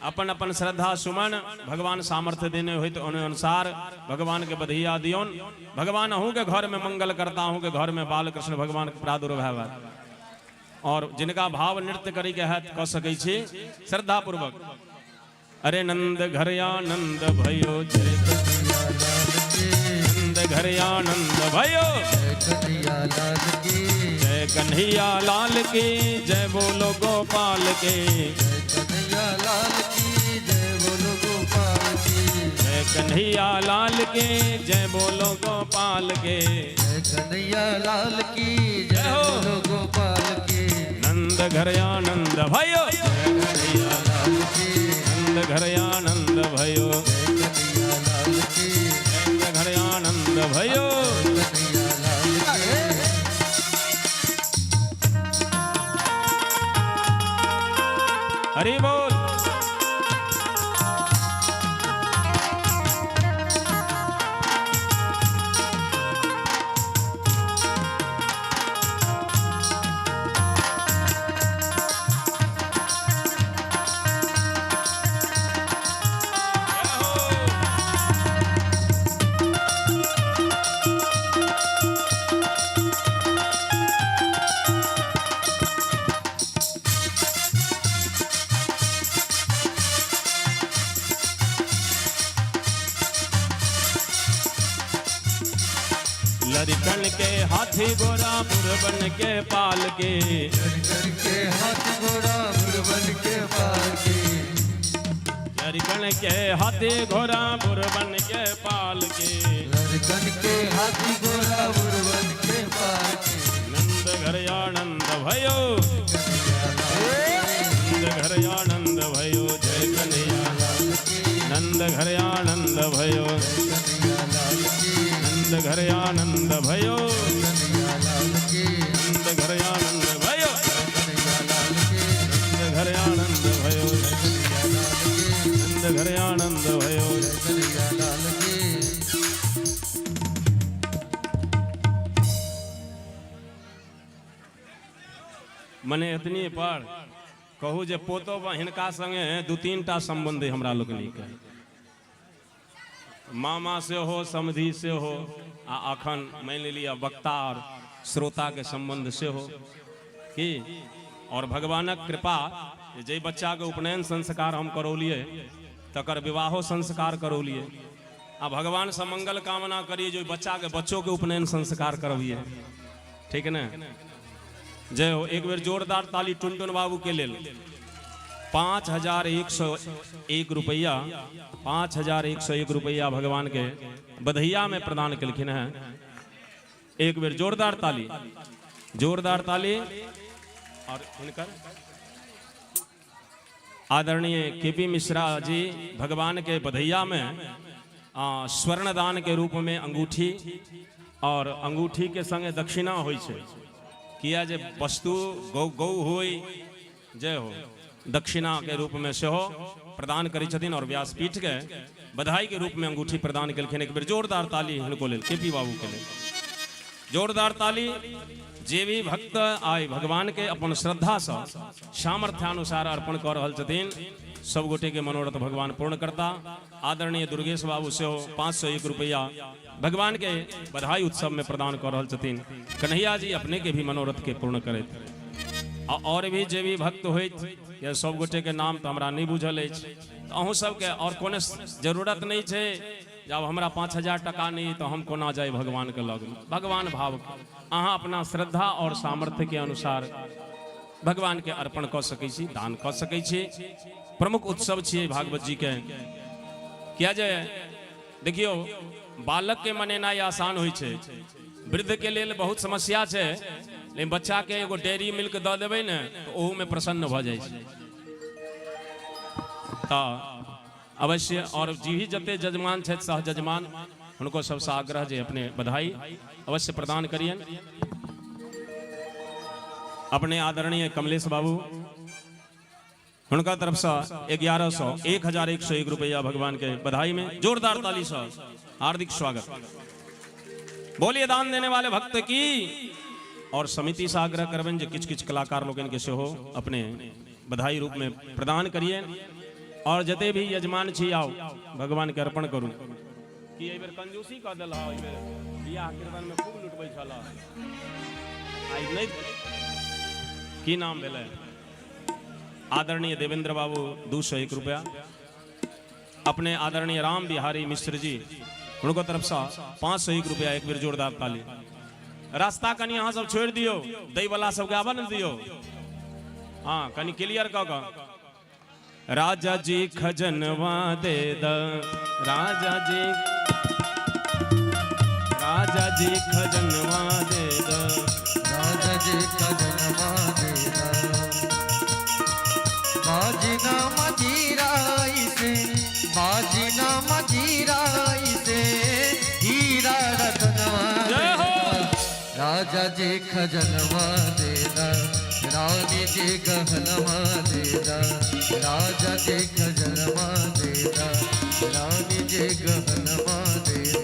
Speaker 3: अपन अपन श्रद्धा सुमन भगवान सामर्थ्य देने हुए तो अनुसार भगवान के बधैया दियोन भगवान अहूँ के घर में मंगल करता हूँ के घर में बाल कृष्ण भगवान के प्रादुर्भाव और जिनका भाव नृत्य करी के है कह सकै छी श्रद्धा पूर्वक अरे नंद घर आनंद भयो जय
Speaker 1: कन्हैया लाल की
Speaker 3: नंद घर आनंद भयो
Speaker 1: कन्हैया लाल की
Speaker 3: जय कन्हैया लाल की जय बोलो गोपाल के
Speaker 1: जय कन्हैया लाल की जय बोलो गोपाल की
Speaker 3: जय कन्हैया लाल के जय बोलो गोपाल के
Speaker 1: जय कन्हैया लाल की जय बोलो गोपाल की
Speaker 3: नंद घर आनंद भयो
Speaker 1: कन्हैया लाल की
Speaker 3: नंद घर आनंद भयो
Speaker 1: कन्हैया लाल की
Speaker 3: नंद घर आनंद भयो
Speaker 1: कन्हैया लाल की
Speaker 3: हरि बोल लड़कन के हाथी घोड़ा बुरबन के पाल के
Speaker 1: लड़कन के हाथ घोड़ा बुरबन के पाल की
Speaker 3: लड़कन के हाथी घोड़ा बुरबन के पाल के
Speaker 1: लड़कन के हाथी घोड़ा बुरबन के पाल की
Speaker 3: नंद घर आनंद भयो नंद घर आनंद भयो जय कन्हैया
Speaker 1: लाल की
Speaker 3: नंद घर आनंद भयो
Speaker 1: कन्हैया लाल की
Speaker 3: नंद घर आनंद भयो
Speaker 1: कन्हैया लाल की
Speaker 3: नंद घर आनंद भयो
Speaker 1: कन्हैया लाल की
Speaker 3: नंद घर आनंद भयो
Speaker 1: कन्हैया लाल की
Speaker 3: नंद घर आनंद भयो
Speaker 1: कन्हैया लाल की
Speaker 3: मने इतनी पढ़ कहू जे पोतो बा हिनका संगे दू तीन टा संबंध हमरा लोकनि के मामा से हो समधी से हो आ अखन मान लिया वक्ता और श्रोता के संबंध से हो कि और भगवानक कृपा जे बच्चा के उपनयन संस्कार हम करौलिए तकर विवाहो संस्कार करौलिए आ भगवान से मंगल कामना करिए जो बच्चा के बच्चों के उपनयन संस्कार करबिए ठीक है ना जय हो एक बेर जोरदार ताली टुनटुन बाबू के लेल 5101 रुपया 5101 रुपया भगवान के बधैया में प्रदान कलखिन है। एक बेर जोरदार ताली और इनकर आदरणीय केपी मिश्रा जी भगवान के बधैया में स्वर्ण दान के रूप में अंगूठी और अंगूठी के संगे दक्षिणा होई छे किया जे वस्तु गौ होई जय हो दक्षिणा के रूप में से हो प्रदान करी छथिन और व्यासपीठ के बधाई के रूप में अंगूठी प्रदान कलखिन। एक बेर जोरदार ताली हिनको लेल केपी बाबू के लेल जोरदार ताली। जे भी भक्त आय भगवान के अपन श्रद्धा से सामर्थ्यानुसार अर्पण कर रहल छथिन सब गोटे के मनोरथ भगवान पूर्ण करता। आदरणीय दुर्गेश बाबू से 501 रुपया भगवान के बधाई उत्सव में प्रदान कर रहल छथिन। कन्हैया जी अपने के भी मनोरथ के पूर्ण करैत और भी जे भी भक्त होइत ये सब गोटे के नाम तो हमरा नहीं बुझल अछि अहूँ सबके और कोनो जरूरत नहीं है जब हमरा 5000 टका नहीं तो हम कोना जाए भगवान के लग भगवान भाव अहाँ अपना श्रद्धा और सामर्थ्य के अनुसार भगवान के अर्पण कर सकै छी दान कर सकै छी। प्रमुख उत्सव छियै भागवत जी के किया जे देखियो बालक के मनेनाई आसान होइ छै वृद्ध के लेल बहुत समस्या छै लेकिन बच्चा के एगो डेयरी मिल्क दऽ देबै ने तो ओहू में प्रसन्न भऽ जाइ छै। तो अवश्य और जी ही जते जजमान छथि सह जजमान उनको सबसे आग्रह जे अपने बधाई अवश्य प्रदान करिए। अपने आदरणीय कमलेश बाबू उनका तरफ से 1101 रुपया भगवान के बधाई में जोरदार ताली से हार्दिक स्वागत। बोलिए दान देने वाले भक्त की। और समिति से आग्रह करबें जो किछ किछ कलाकार लोग इनके से हो अपने बधाई रूप में प्रदान करिए और जते भी यजमान छी आओ भगवान के अर्पण करूं कि एहि बेर कंजूसी क देल एहि बेर बियाह कीर्तन में खूब लुटबै छला आई नहीं की नाम भेलै आदरणीय देवेंद्र बाबू 201 रुपया अपने आदरणीय राम बिहारी मिश्र जी उनको तरफ से 501 रुपया एक बेर जोरदार ताली। रास्ता कनी यहाँ सब छोड़ दियो, दई वाला सबके आवा न दियो। हाँ कनी क्लियर कह राजा जी खजनवा दे द राजा जी खजनवा दे द
Speaker 1: राजा जी खजनवा दे द बाजी ना मजीराई से बाजी ना मजीराई से हीरा रतनवा दे द राजा जी खजनवा दे द रानी जी गहनवा दे द राजा जी खजनवा दे द रानी जी गहनवा दे द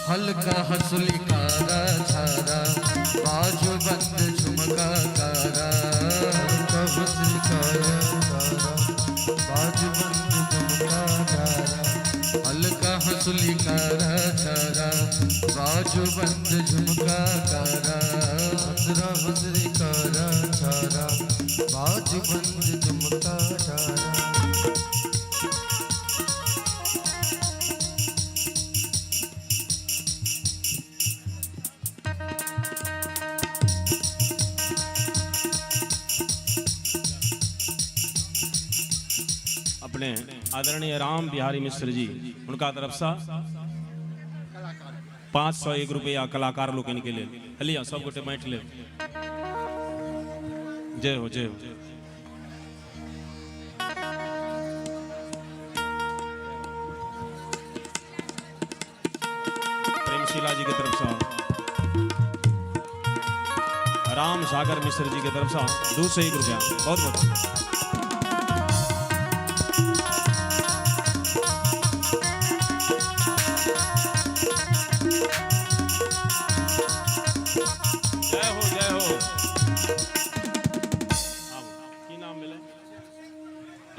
Speaker 1: हल्का हंसुली कारा छारा बाजू बंद झुमका कारा हल्का हंसुली कारा छारा बाजू बंद झुमका कारा हल्का हंसुली कारा छारा बाजू बंद झुमका कारा हंसरा हंसरी कारा छारा बाजू बंद झुमका छारा
Speaker 3: अपने आदरणीय राम बिहारी मिश्र जी उनका तरफ से 501 रुपया कलाकार लोग इनके लिए लिया सब गोटे बैठ ले। जय हो जय हो। प्रेमशिला जी की तरफ से राम सागर मिश्र जी की तरफ से 201 रुपया बहुत बहुत।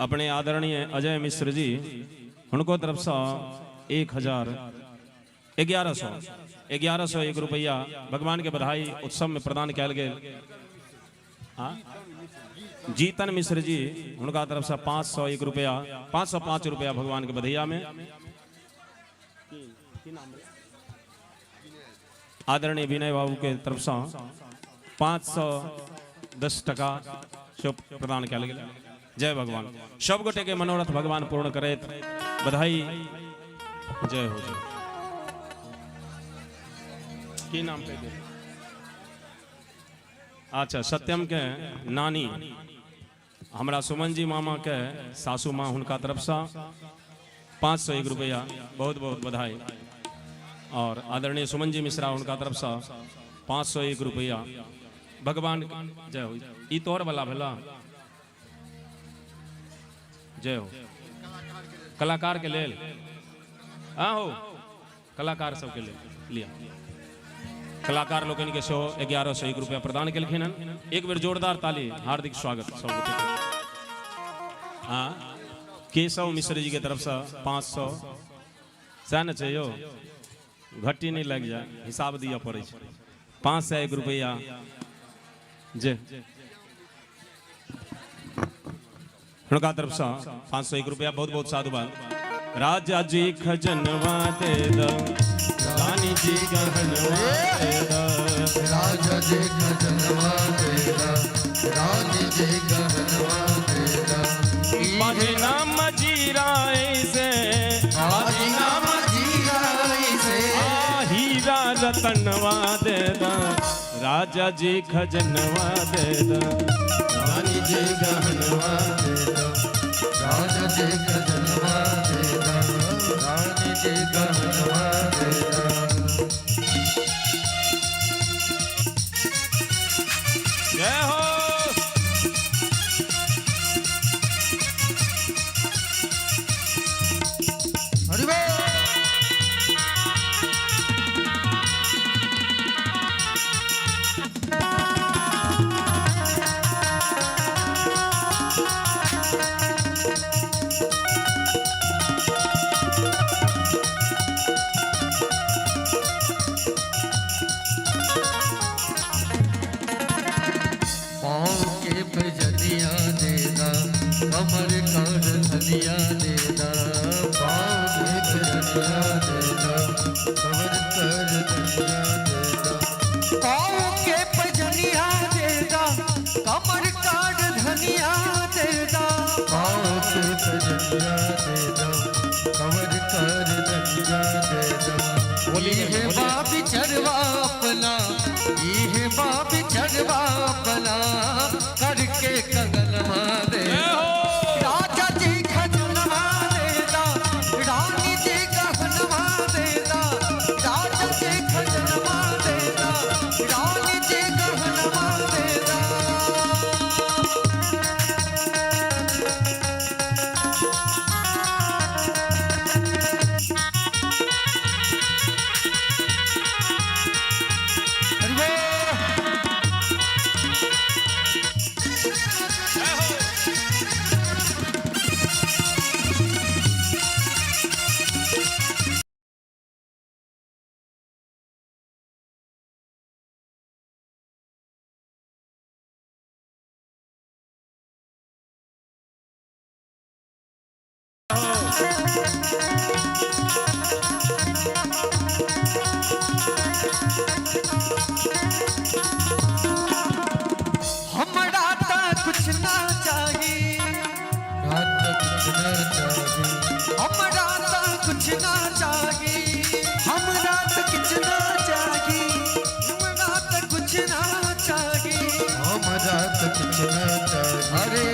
Speaker 3: अपने आदरणीय अजय मिश्र जी उनको तरफ से 1101 रुपया भगवान के बधाई उत्सव में प्रदान किया गया। जीतन मिश्र जी उनका तरफ से 501 रुपया 505 रुपया भगवान के बधैया में। आदरणीय विनय बाबू के तरफ से 510 टका प्रदान किया गया। जय भगवान। सब गोटे के मनोरथ भगवान पूर्ण करे बधाई। जय हो जय। की नाम पे दे? अच्छा सत्यम के नानी हमरा सुमन जी मामा के सासू माँ उनका तरफ से 501 रुपया बहुत बहुत बधाई। और आदरणीय सुमन जी मिश्रा उनका तरफ से 501 रुपया भगवान। जय हो। ई तोहर वाला भला जय हो। कलाकार के लेल हाँ हो कलाकार सबके लेल लिया। कलाकार लोग के शो 1101 रुपया प्रदान के लिखिन। एक बेर जोरदार ताली हार्दिक स्वागत सब। हाँ केशव मिश्र जी के तरफ से 500 सह न चाहिए घट्टी नहीं लग जाए हिसाब दिया पड़े 501 रुपया। जय उनका तरफ से 501 रुपया बहुत बहुत साधुवाद। राजा जी खजनवा दे द रानी जी गहनवा दे द
Speaker 1: राजा जी खजनवा दे द रानी जी गहनवा दे द
Speaker 3: बाजना मजीराए से
Speaker 1: बाजना मजीराए से
Speaker 3: हीरा रतनवा दे द राजा जी खजनवा दे द
Speaker 1: रानी जी गहनवा दे द राजा जी खजनवा दे द रानी जी गहनवा दे द।
Speaker 3: जय हो।
Speaker 1: हरि बोल। कमर काट धनिया दे दो
Speaker 2: पाँव के सजनिया दे दो कमर कर धनिया दे दो
Speaker 1: ये बाबी चरवा अपना ये बाबी चरवा अपना करके कगनमा दे राजा जी खजनवा देता रानी जी गहनवा देता राजा जी खजनवा देता रानी जी गहनवा देता हमरा ता कुछ ना चाहिए
Speaker 2: रात कुछ न चाहिए
Speaker 1: हमरा ता कुछ ना चाहिए हमरा ता कुछ ना चाहिए हमरा ता कुछ ना चाहिए
Speaker 2: हमारा तो कुछ न चाहिए
Speaker 1: अरे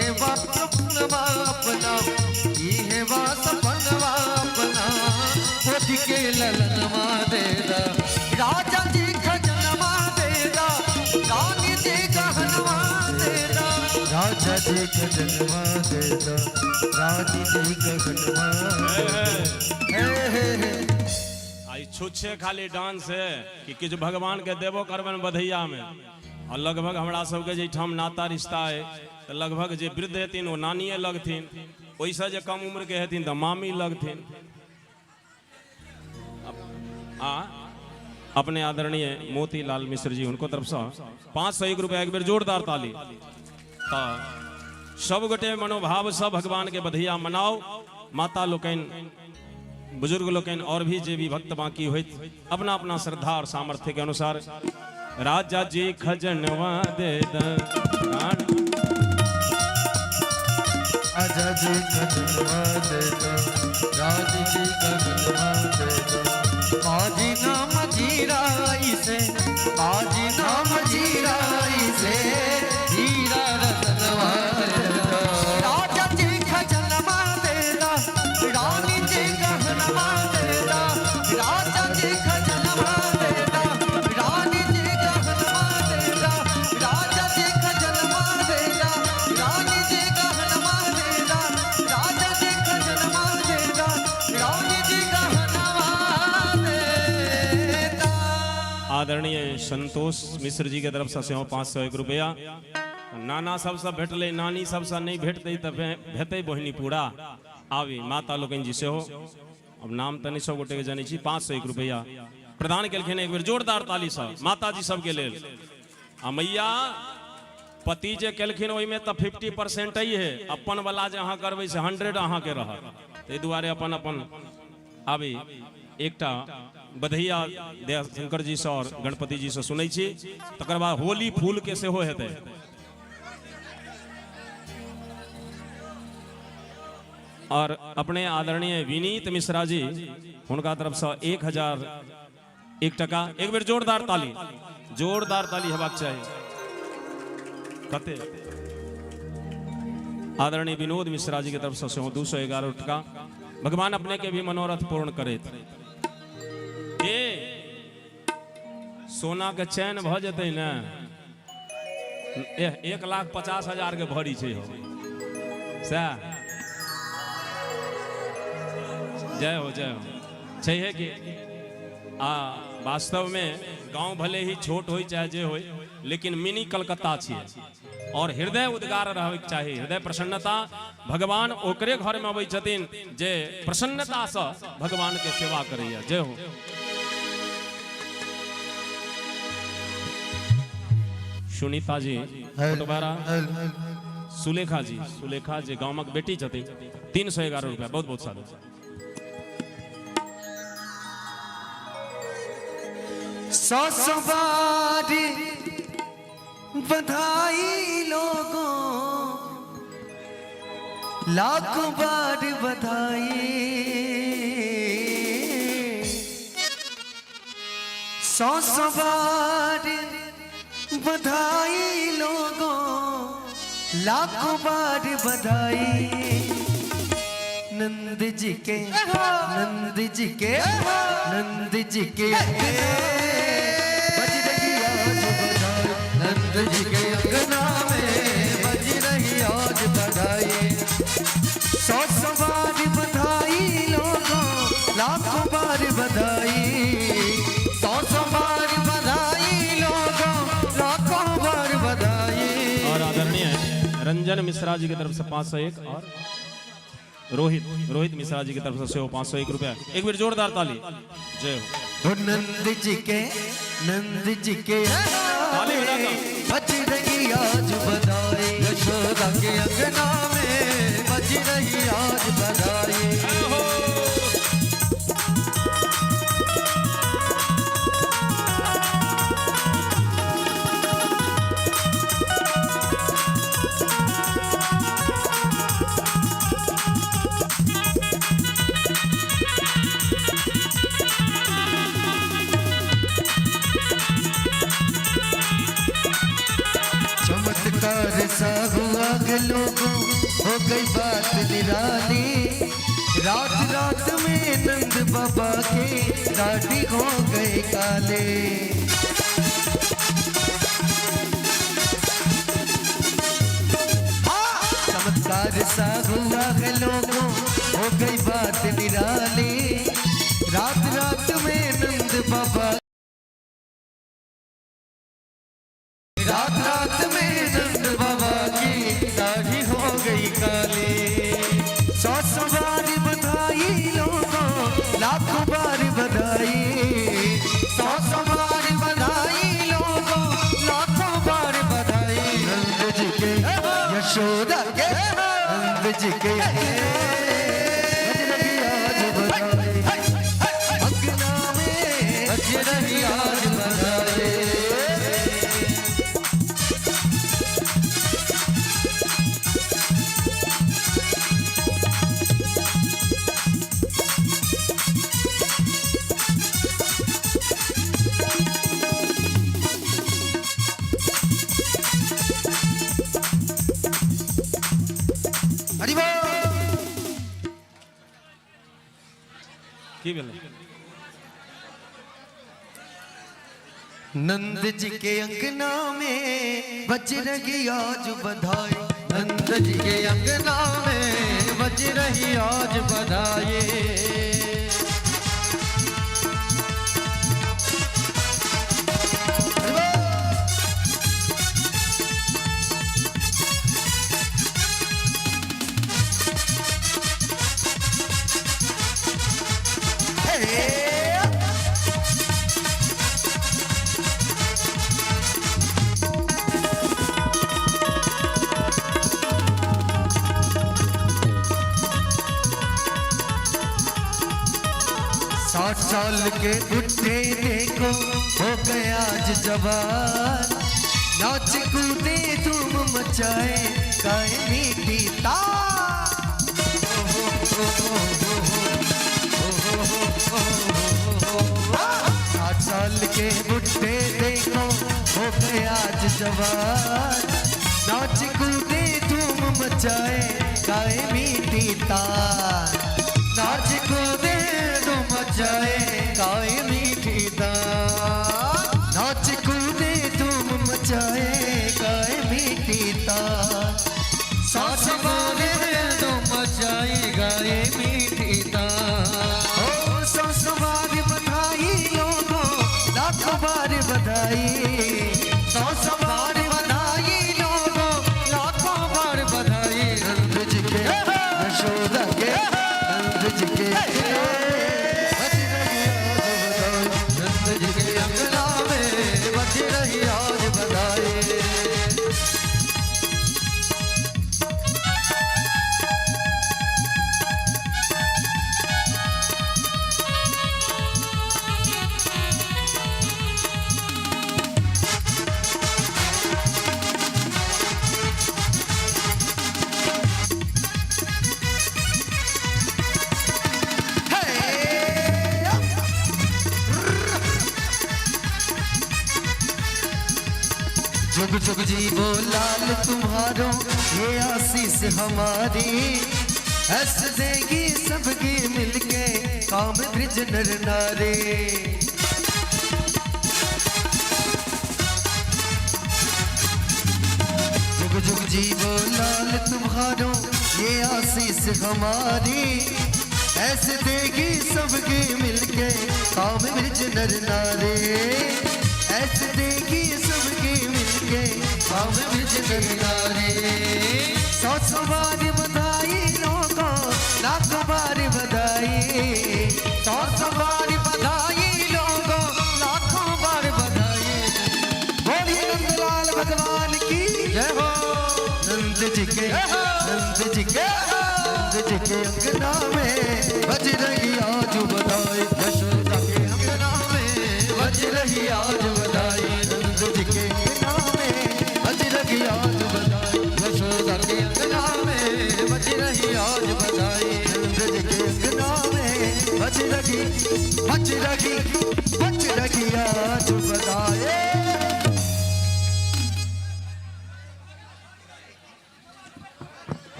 Speaker 1: ये बाप सपनवा अपना ये बा सपनवा अपना खुद के ललनवा दे दा राजा जी खजनवा दे दा रानी जी गहनवा दे दा
Speaker 2: राजा जी खजनवा दे दो रानी जी गगनवा
Speaker 3: आई छुच्छे खाली डांस है कि किछ भगवान के देवो करबन बधैया में और लगभग हमरा सबके जे ठाम नाता रिश्ता है तो लगभग जे वृद्ध हेथिन वो नानिए लगथिन ओइसे जे कम उम्र के हेथिन तो मामी लगथिन अपने आदरणीय मोतीलाल मिश्र जी उनको तरफ से 501 रुपया एक बेर जोरदार ताली तो सब गोटे मनोभाव से भगवान के बधैया मनाओ माता लोकन बुजुर्ग लोकन और भी जे भी भक्त बाकी होइत अपना अपना श्रद्धा और सामर्थ्य के अनुसार राजा जी खजनवा दे
Speaker 2: राजा जी खजनवा दे दो रानी जी गगनवा दे दो
Speaker 1: बाजी नाम जीराई से बाजी नाम जीराई से हीरा रतनवा दे दो राजा जी खजनवा दे दा रानी जी गहनवा दे दा राजा जी खजनवा दे दा रानी जी गहनवा दे दा राजा जी खजनवा दे दा रानी जी गहनवा दे दा राजा जी खजनवा दे दा रानी जी गहनवा दे दा।
Speaker 3: आदरणीय संतोष मिश्र जी के तरफ से सेहो 501 रुपया नाना सबसे भेटले नानी सबसे नहीं भेटते तो भेटे बहिनी पूरा आवी माता लोकन जी सेहो अब नाम तो नहीं सब गोटे के जानी छी 501 रुपया प्रदान केलखिन एक बेर जोरदार ताली से माता जी सबके लेल आ मैया पति जे केलखिन ओहि में तो 50% ही है अपन वाला जे अहाँ करबै से 100 अहाँ के रहत ताहि दुआरे अपन अपन आबी एकटा बधैया दया शंकर जी से और गणपति जी से सुनै छी तकर बाद होली फूल के सेहो हेतै और अपने आदरणीय विनीत मिश्रा जी उनका तरफ से 1001 टका एक बेर जोरदार ताली हेबाक चाहिए कते आदरणीय विनोद मिश्रा जी के तरफ से 211 टका भगवान अपने के भी मनोरथ पूर्ण करे ए सोना के चैन भ जते न 1,50,000 के भरी छै हो सैह जय हो चाहिए कि वास्तव में गांव भले ही छोट हो चाहे जे हो लेकिन मिनी कलकत्ता छिए और हृदय उद्गार रहे चाहिए हृदय प्रसन्नता भगवान ओकरे घर में अबै छथिन जे प्रसन्नता से भगवान के सेवा करैया जय हो सुनीता जी दोबारा सुलेखा जी गांव में बेटी छथिन 311 रुपया बहुत बहुत साधु
Speaker 1: ससुबारी
Speaker 2: बधाई लोगों लाखों बार बधाई, 100 बार बधाई लोगों लाखों बार बधाई। नंद जी के नंद जी के नंद जी के बज रही आज बधाई,
Speaker 1: नंद जी के अंगना में बज रही आज बधाई।
Speaker 2: 100 बार बधाई लोगों लाखों बार बधाई,
Speaker 1: 100 बार बधाई लोगों लाखों बार बधाई।
Speaker 3: और आदरणीय रंजन मिश्रा जी की तरफ से 501 और रोहित मिश्रा जी की तरफ से 501 रुपया। एक बार जोरदार ताली। जय हो।
Speaker 2: नंद जी के
Speaker 3: ताली बजाता।
Speaker 2: बज रही आज बधाई,
Speaker 1: यशोदा के अंगना में बज रही आज बधाई।
Speaker 2: चमत्कार सा हुआ के लोगों हो गई बात निराली, रात रात में नंद बाबा के दाढ़ी हो गए काले। चमत्कार सा हुआ के लोगों हो गई बात निराली, रात रात में नंद बाबा,
Speaker 1: रात रात में नंद बाबा की दाढ़ी हो गई काली।
Speaker 2: 100 बार बधाई लोगों लाखों बार बधाई,
Speaker 1: 100 बार बधाई लोगों लाखों बार बधाई।
Speaker 2: नंद जी के यशोदा के नंद जी के बज रही आज बधाई, अंगना में
Speaker 1: बज रही आज बधाई।
Speaker 2: हरि बोल।
Speaker 3: की बोले?
Speaker 2: नंद जी के अंगना में बज रही आज बधाई,
Speaker 1: नंद जी के अंगना में बज रही आज बधाई।
Speaker 2: साठ साल के बुढ़े देखो हो गए आज जवान, नाच कूदे धूम मचाए गाए मीठी तान। 60 साल के बुढ़े देखो हो गए आज जवान, नाच कूदे धूम मचाए गाए मीठी तान।
Speaker 1: नाच कूदे धूम मचाए गाए मीठी तान,
Speaker 2: नाच कूदे धूम मचाए गाए मीठी तान।
Speaker 1: सास कूदे धूम मचाए गाए मीठी तान।
Speaker 2: ओ 100 बार बधाई लोगों लाखों बार बधाई,
Speaker 1: 100 बार बधाई लोगों लाखों बार बधाई।
Speaker 2: नंद जी के यशोदा के नंद जी के
Speaker 1: नंद जी के अंगना में बज रही आज बधाई।
Speaker 2: जुग जुग जीवो लाल तुम्हारो ये आशीष हमारी, हंस देगी सबकी मिलके काम ब्रिज नर नारी। जुग जुग जीवो लाल तुम्हारो ये आशीष हमारी, ऐसे देगी सबकी मिलके काम ब्रिज नर नारी, ऐसे देगी सबकी मिलके काम ब्रिज नर नारी। सौ सौ बार बधाई लोगों लाखों बार बधाई,
Speaker 1: सौ सौ बार बधाई लोगों लाखों बार बधाई।
Speaker 2: बोलिए नंदलाल भगवान की
Speaker 1: जय हो।
Speaker 2: नंद जी के नंद जी के नंद जी के अंगना में बज रही आज बधाई, यशोदा के अंगना में बज रही आज बधाई, नंद जी के अंगना में बज रही आज बधाई,
Speaker 1: यशोदा के अंगना में बज रही आज बधाई,
Speaker 2: नंद जी के अंगना में बज रही आज बधाई।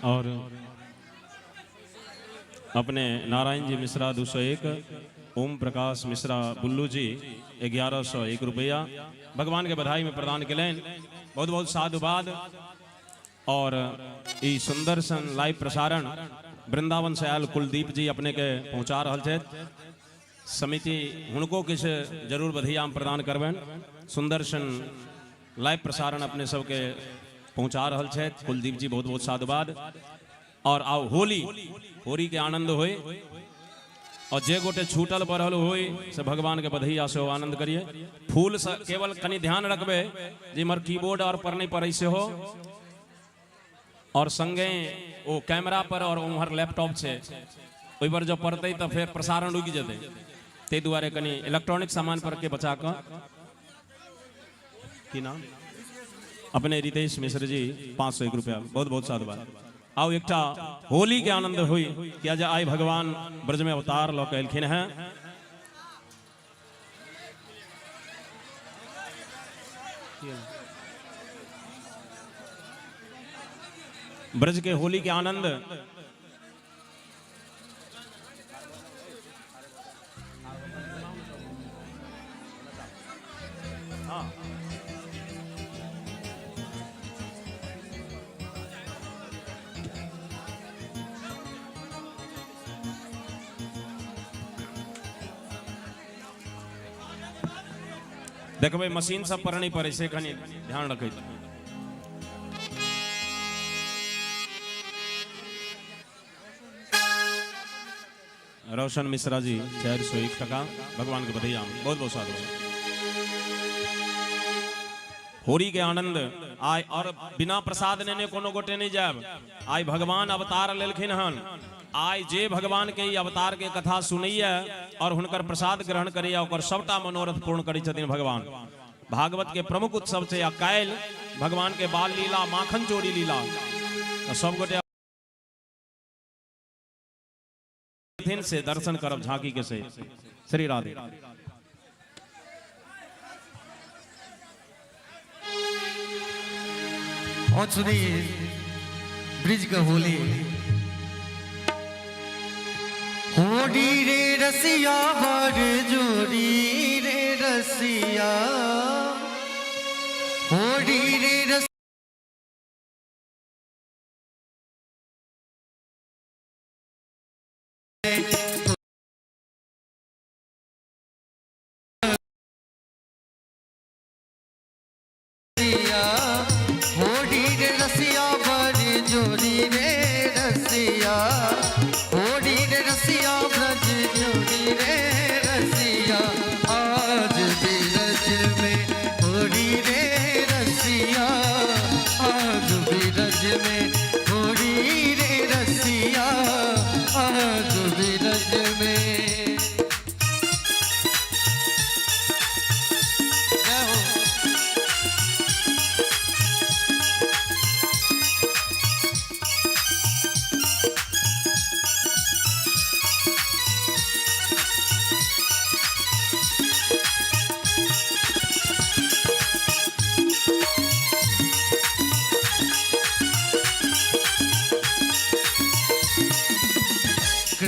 Speaker 3: और अपने नारायण जी मिश्रा 201, ओम प्रकाश मिश्रा बुल्लू जी 1101 रुपया भगवान के बधाई में प्रदान के लें। बहुत बहुत साधुवाद। और ई सुंदर सन लाइव प्रसारण वृंदावन से आयल कुलदीप जी अपने के पहुंचा रहा थे। समिति हुनको किस जरूर बधिया हम प्रदान करबें। सुंदर सन लाइव प्रसारण अपने सबके पहुंचा रहा थे कुलदीप जी, बहुत बहुत साधुवाद। और आओ होली के आनंद होए, और जे गोटे छूटल बढ़ल होए से भगवान के बधैया से हो आनंद करिए। फूल से केवल कनी ध्यान रखबे जे मर कीबोर्ड और पर नहीं पड़े से हो, और संगे वो कैमरा पर और उम्हर लैपटॉप से ओई पर जो पड़ते तो फिर प्रसारण रुक जते। ते दुआरे कनी इलेक्ट्रॉनिक सामान पर के बचा कर की नाम अपने रितेश मिश्र जी 501 रुपया, बहुत बहुत साधुवाद। आओ एकटा होली के आनंद हुई कि आज आई भगवान ब्रज में अवतार लो कैलखिन है। ब्रज के होली के आनंद देखो भाई मशीन सब पर नहीं पड़े से खनी ध्यान रखे। रोशन मिश्रा जी 401 टका भगवान के बधैया, बहुत बहुत साधु। होली के आनंद आय और बिना प्रसाद लेने कोनो गोटे नहीं जाब। आय भगवान अवतार लेलखिन हन, आय जे भगवान के ई अवतार के कथा सुनैया और हुनकर प्रसाद ग्रहण करिया ओकर सबटा मनोरथ पूर्ण करी छथिन भगवान। भागवत के प्रमुख उत्सव से कायल भगवान के बाल लीला माखन चोरी लीला तो सब गोटे से दर्शन करब झांकी के से। श्री राधे।
Speaker 2: और सुनिए ब्रिज का होली। होली रे रसिया बर जोड़ी रे रसिया, होली रे रसिया होली रे रसिया बर जोड़ी रे रसिया, होली रे रसिया ब्रज जोड़ी रे रसिया। आज ब्रज में होली रे रसिया, आज ब्रज में होली रे रसिया, आज ब्रज में।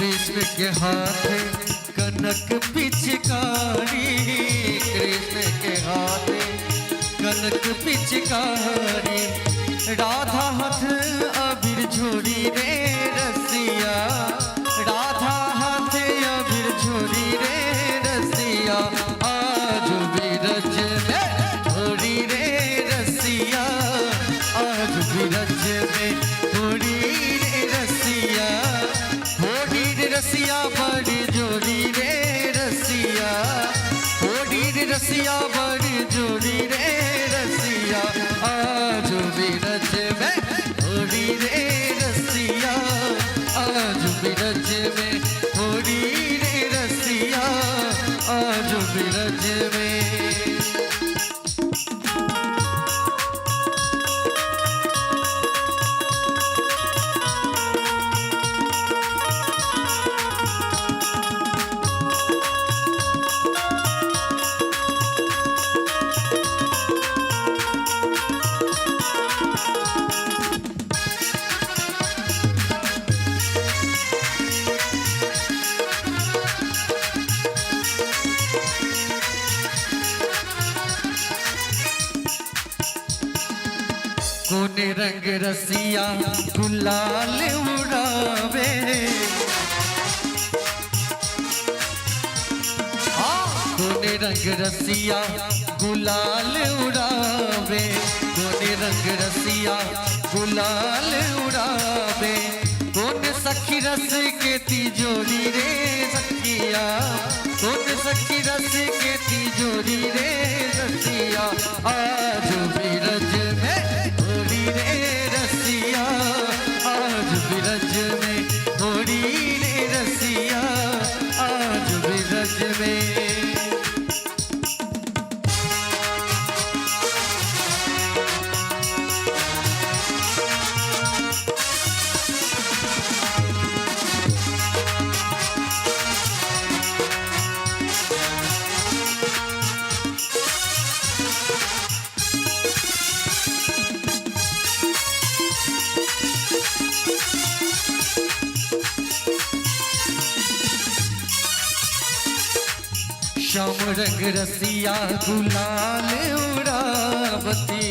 Speaker 2: कृष्ण के हाथे कनक पिचकारी, कृष्ण के हाथे कनक पिचकारी, राधा हाथ अबीर झोरी रे रसिया, राधा हाथ अबीर झोरी रे रसिया, आज बिरज में झोरी रे रसिया, आज बिरज में झोरी रे रसिया, झोरी रे रसिया बड़ी जोड़ी रे रसिया, झोरी रे रसिया बड़ी जोड़ी रे रसिया, आज बिरज में झोरी रे रसिया, आज बिरज में झोरी रे रसिया, आज बिरज में। कोने रंग रसिया गुलाल उड़ावे, कोने रंग रसिया गुलाल उड़ावे, कोने रंग रसिया गुलाल उड़ावे, कौन सखी रस के तिजोरी रे सखिया, कौन सखी रस के तिजोरी रे सखिया, आज बिरज में झोरी रे रसिया, आज बिरज में झोरी रे रसिया, आज बिरज में। श्याम रंग रसिया गुलाल उड़ावती,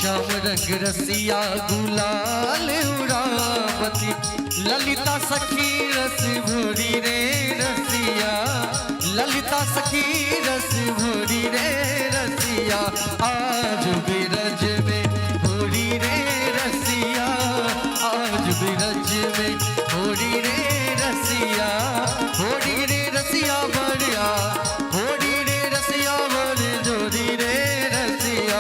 Speaker 2: श्याम रंग रसिया गुलाल उड़ावती, ललिता सखी रस भोरी रे रसिया, ललिता सखी रस भोरी रे रसिया, आज बिरज में भोरी रे रसिया, आज बिरज में भोरी रे रसिया, भोरी रे रसिया बढ़िया, भोरी रे रसिया बड़ जोरी रे रसिया,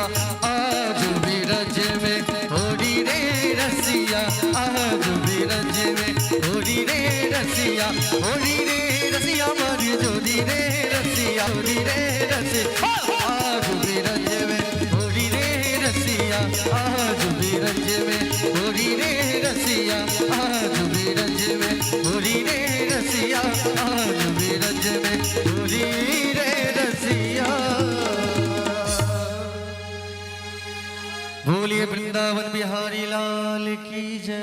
Speaker 2: आज बिरज में भोरी रे रसिया, आज बिरज में भोरी रे रसिया, भोरी रे रसिया बड़ जोरी रे रसिया, भोरी रे रसिया, आज बिरज में भोरी रे रसिया, आज बिरज में भोरी रे रसिया, आज बिरज में भोरी रे रसिया, आज बिरज में भोरी रे रसिया। बोलिए वृंदावन बिहारी लाल की जय।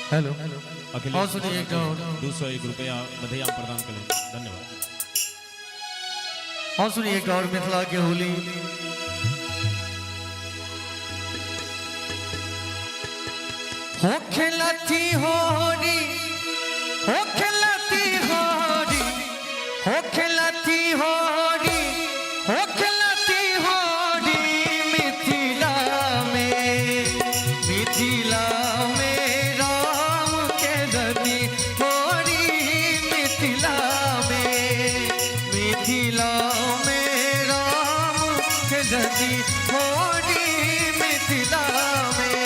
Speaker 2: हेलो और सुनिए एक और
Speaker 3: 201 रुपया बधाई प्रदान करें, धन्यवाद।
Speaker 2: और सुनिए एक और मिथिला के होली। हो खिलती होरी, हो खिलती होरी, हो खिलती होरी, हो खिलती होरी मिथिला में, मिथिला में राम के धनी होरी मिथिला में, मिथिला में राम के धनी होरी मिथिला में।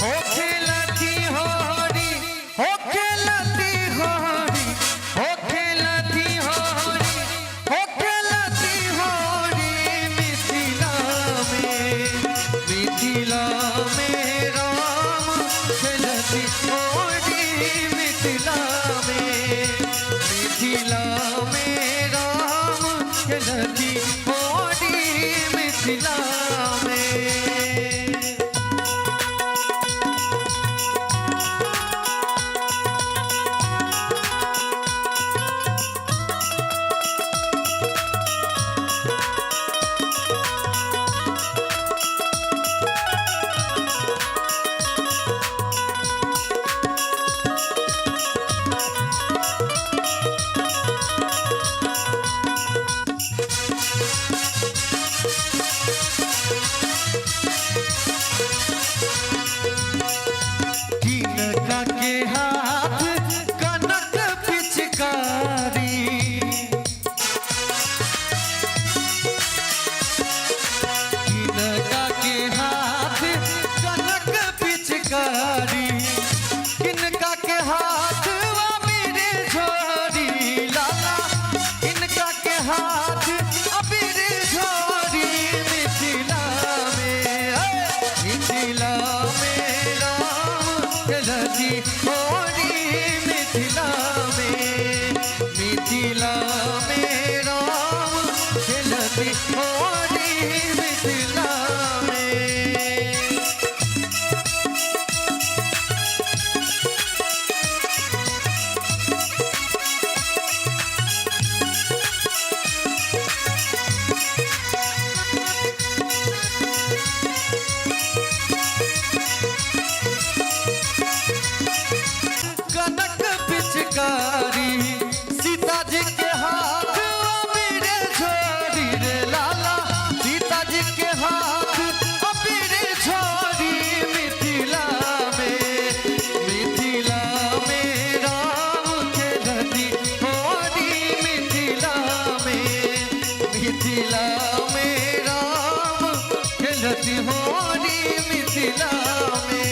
Speaker 2: हो खिलती होरी, हो खिलती होरी, हो खिलती
Speaker 1: पिचकारी किनका के हाथ वा मेरे छोरी लाला इनका के हाथ अबीर छोरी मिथिला में राम खेलती होरी मिथिला में राम खेलती होरी मिथिला में। कनक पिचकारी सीता जी के हाथ मेरे छोरी रे लाला सीता जी के हाथ मेरे छोरी मिथिला में राम खेलती होरी मिथिला में राम खेलती होरी मिथिला में।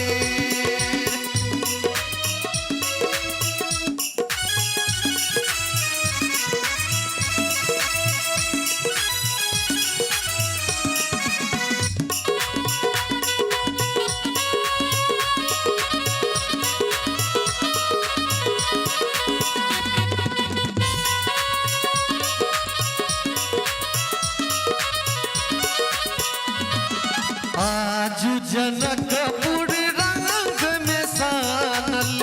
Speaker 1: आज जनकपुर रंग में सानल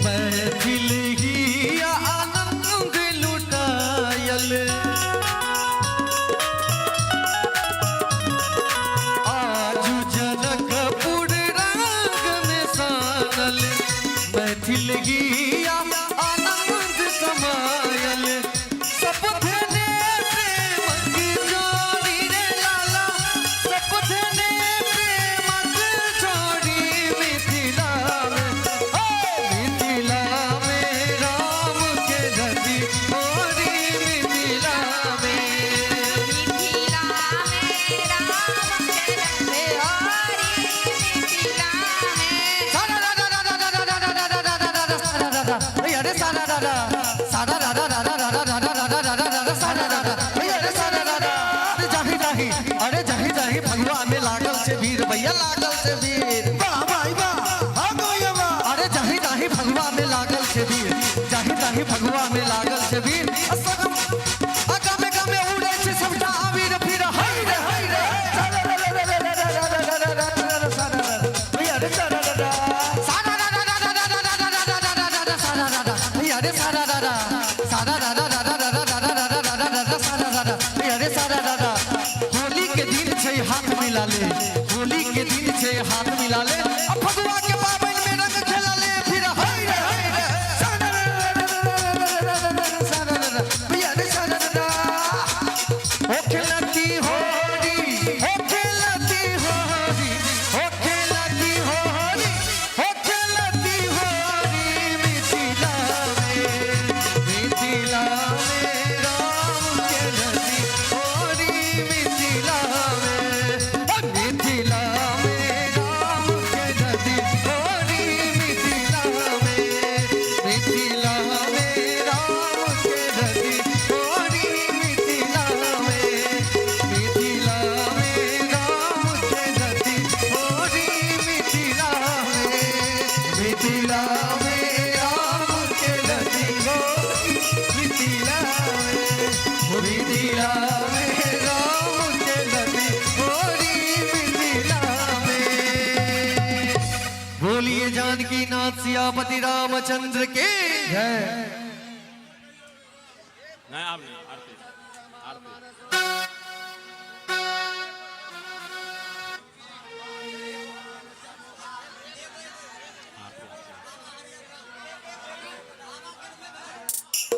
Speaker 1: महफिल ही आनंद लुटायल आज जनकपुर रंग में सानल महफिल ही आनंद समायल सब अरे जाही जाही भगवा में लागल से वीर भैया लागल से वीर वाह भाई वाह अरे जाही जाही भगवा में लागल से वीर जाही जाही भगवा में लागल से वीर असगम अगमे गमे उड़े छे सबटा वीर फिर हाय रे भैया रे सारा दादा होली के दिन छे हाथ मिला ले होली के दिन छे हाथ मिला ले अब फगुआ के पावन में रंग खेला ले फिर हाय रे भैया रे सारा दादा ओ खेलती होरी ओ खेलती होरी ओ खेलती होरी ओ खेलती होरी मिथिला में राम खेलती होरी मिथिला में राम खेलती होरी मिथिला में राम खेलती होरी मिथिला में राम खेलती होरी मिथिला में राम खेलती होरी मिथिला में राम खेलती होरी मिथिला में। बोलिए जानकी नाथ सियापति रामचंद्र के जय।
Speaker 3: नहीं आप नहीं आरती आरती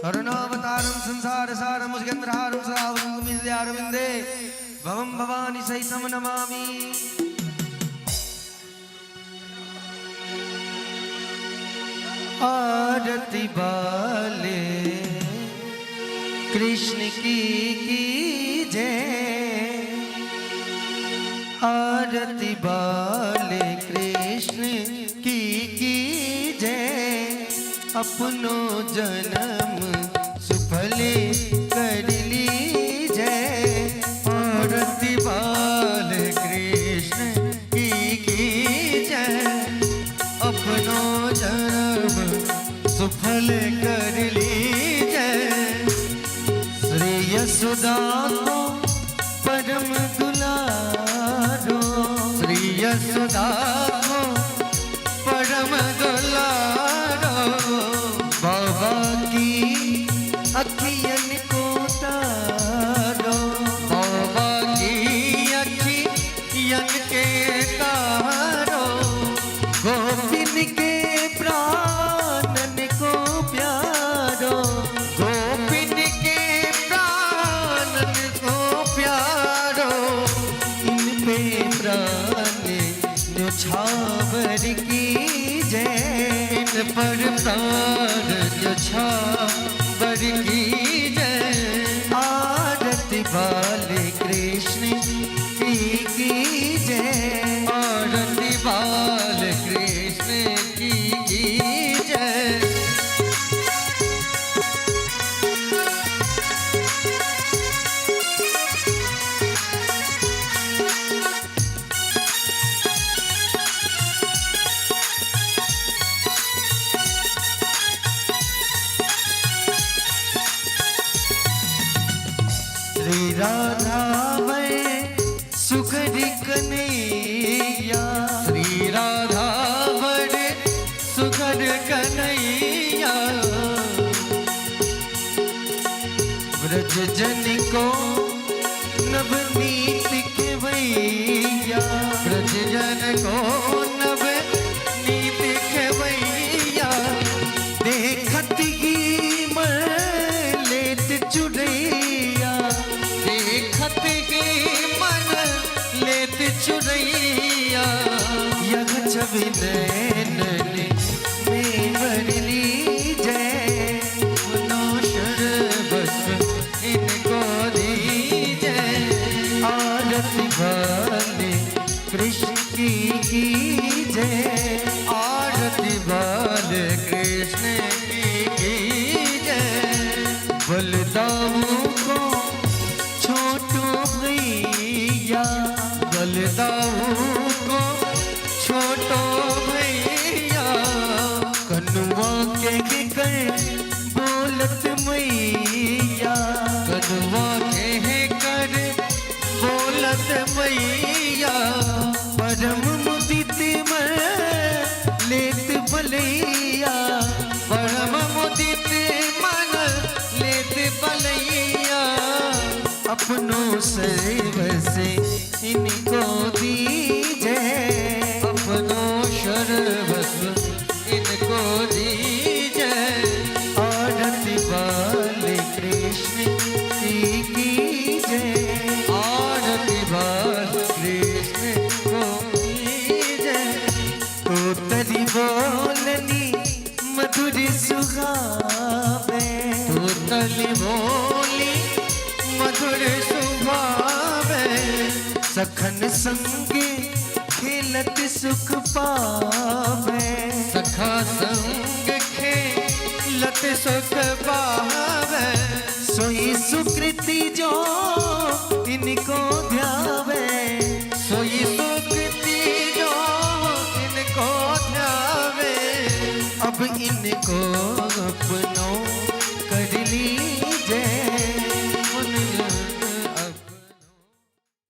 Speaker 2: करुणावतारं संसार सारं मुस्कंद्रहारं सदावरं मिल्यारविंदे भवं भवानी सहितं नमामि। आरती वाले कृष्ण की जय आरती बाले कृष्ण की जय। अपनो जन्म सुफल कर लीजय।
Speaker 1: आरती बाल कृष्ण की जय। अपनो जन्म सुफल कर लीजय।
Speaker 2: श्री यशोदा को परम दुलारो।
Speaker 1: श्री यशोदा को परम दुलारो।
Speaker 2: बाबा की अखियन को तारो।
Speaker 1: बाबा की अखियन के तारो।
Speaker 2: गोपिन के प्राणन को प्यारो।
Speaker 1: गोपिन के प्राणन को प्यारो।
Speaker 2: इन पे प्राण न्योछावर की जय।
Speaker 1: इन पर प्राण न्योछावर की जय।
Speaker 2: आरती बाले कृष्ण की जय।
Speaker 1: आरती बाल कृष्ण की जय।
Speaker 2: श्री राधा वै सुखद कन्हैया।
Speaker 1: श्री राधा बड़े सुखद कन्हैया।
Speaker 2: ब्रज जन को नवनीत खेवैया।
Speaker 1: ब्रज जन को नव नीत खेवैया।
Speaker 2: देखत ही मन लेत चुड़ैया।
Speaker 1: देखत ही मन लेत चुरैया।
Speaker 2: यह छवि नैनन में भर लीजय।
Speaker 1: अपनो शरबत इनको दीजय।
Speaker 2: आरती बाले कृष्ण की जय।
Speaker 1: आरती बाल कृष्ण की जय।
Speaker 2: बलदाऊ को छोटो भैया।
Speaker 1: बलदाऊ को छोटो भैया।
Speaker 2: कनुआ के कर बोलत मैया।
Speaker 1: कदवा कह कर बोलत मैया।
Speaker 2: परम मुदित मन लेत बलैया।
Speaker 1: परम मुदित मन लेत बलैया।
Speaker 2: अपनो सर्व से इनको दीजय।
Speaker 1: अपनो शरबत इनको दीजय।
Speaker 2: आरती बाले कृष्ण की जय।
Speaker 1: आरती बाल कृष्ण को दीजय।
Speaker 2: तोतरी बोलनी मधुर सुहावे।
Speaker 1: तोतली बोली मधुर सुभावे।
Speaker 2: सखन संगे खेलत सुख पावे।
Speaker 1: सखा संग खेलत सुख पावे।
Speaker 2: सोई सुकृति जो इनको ध्यावे।
Speaker 1: सोई सुकृति जो इनको ध्यावे।
Speaker 2: अब इनको अपनो कर ली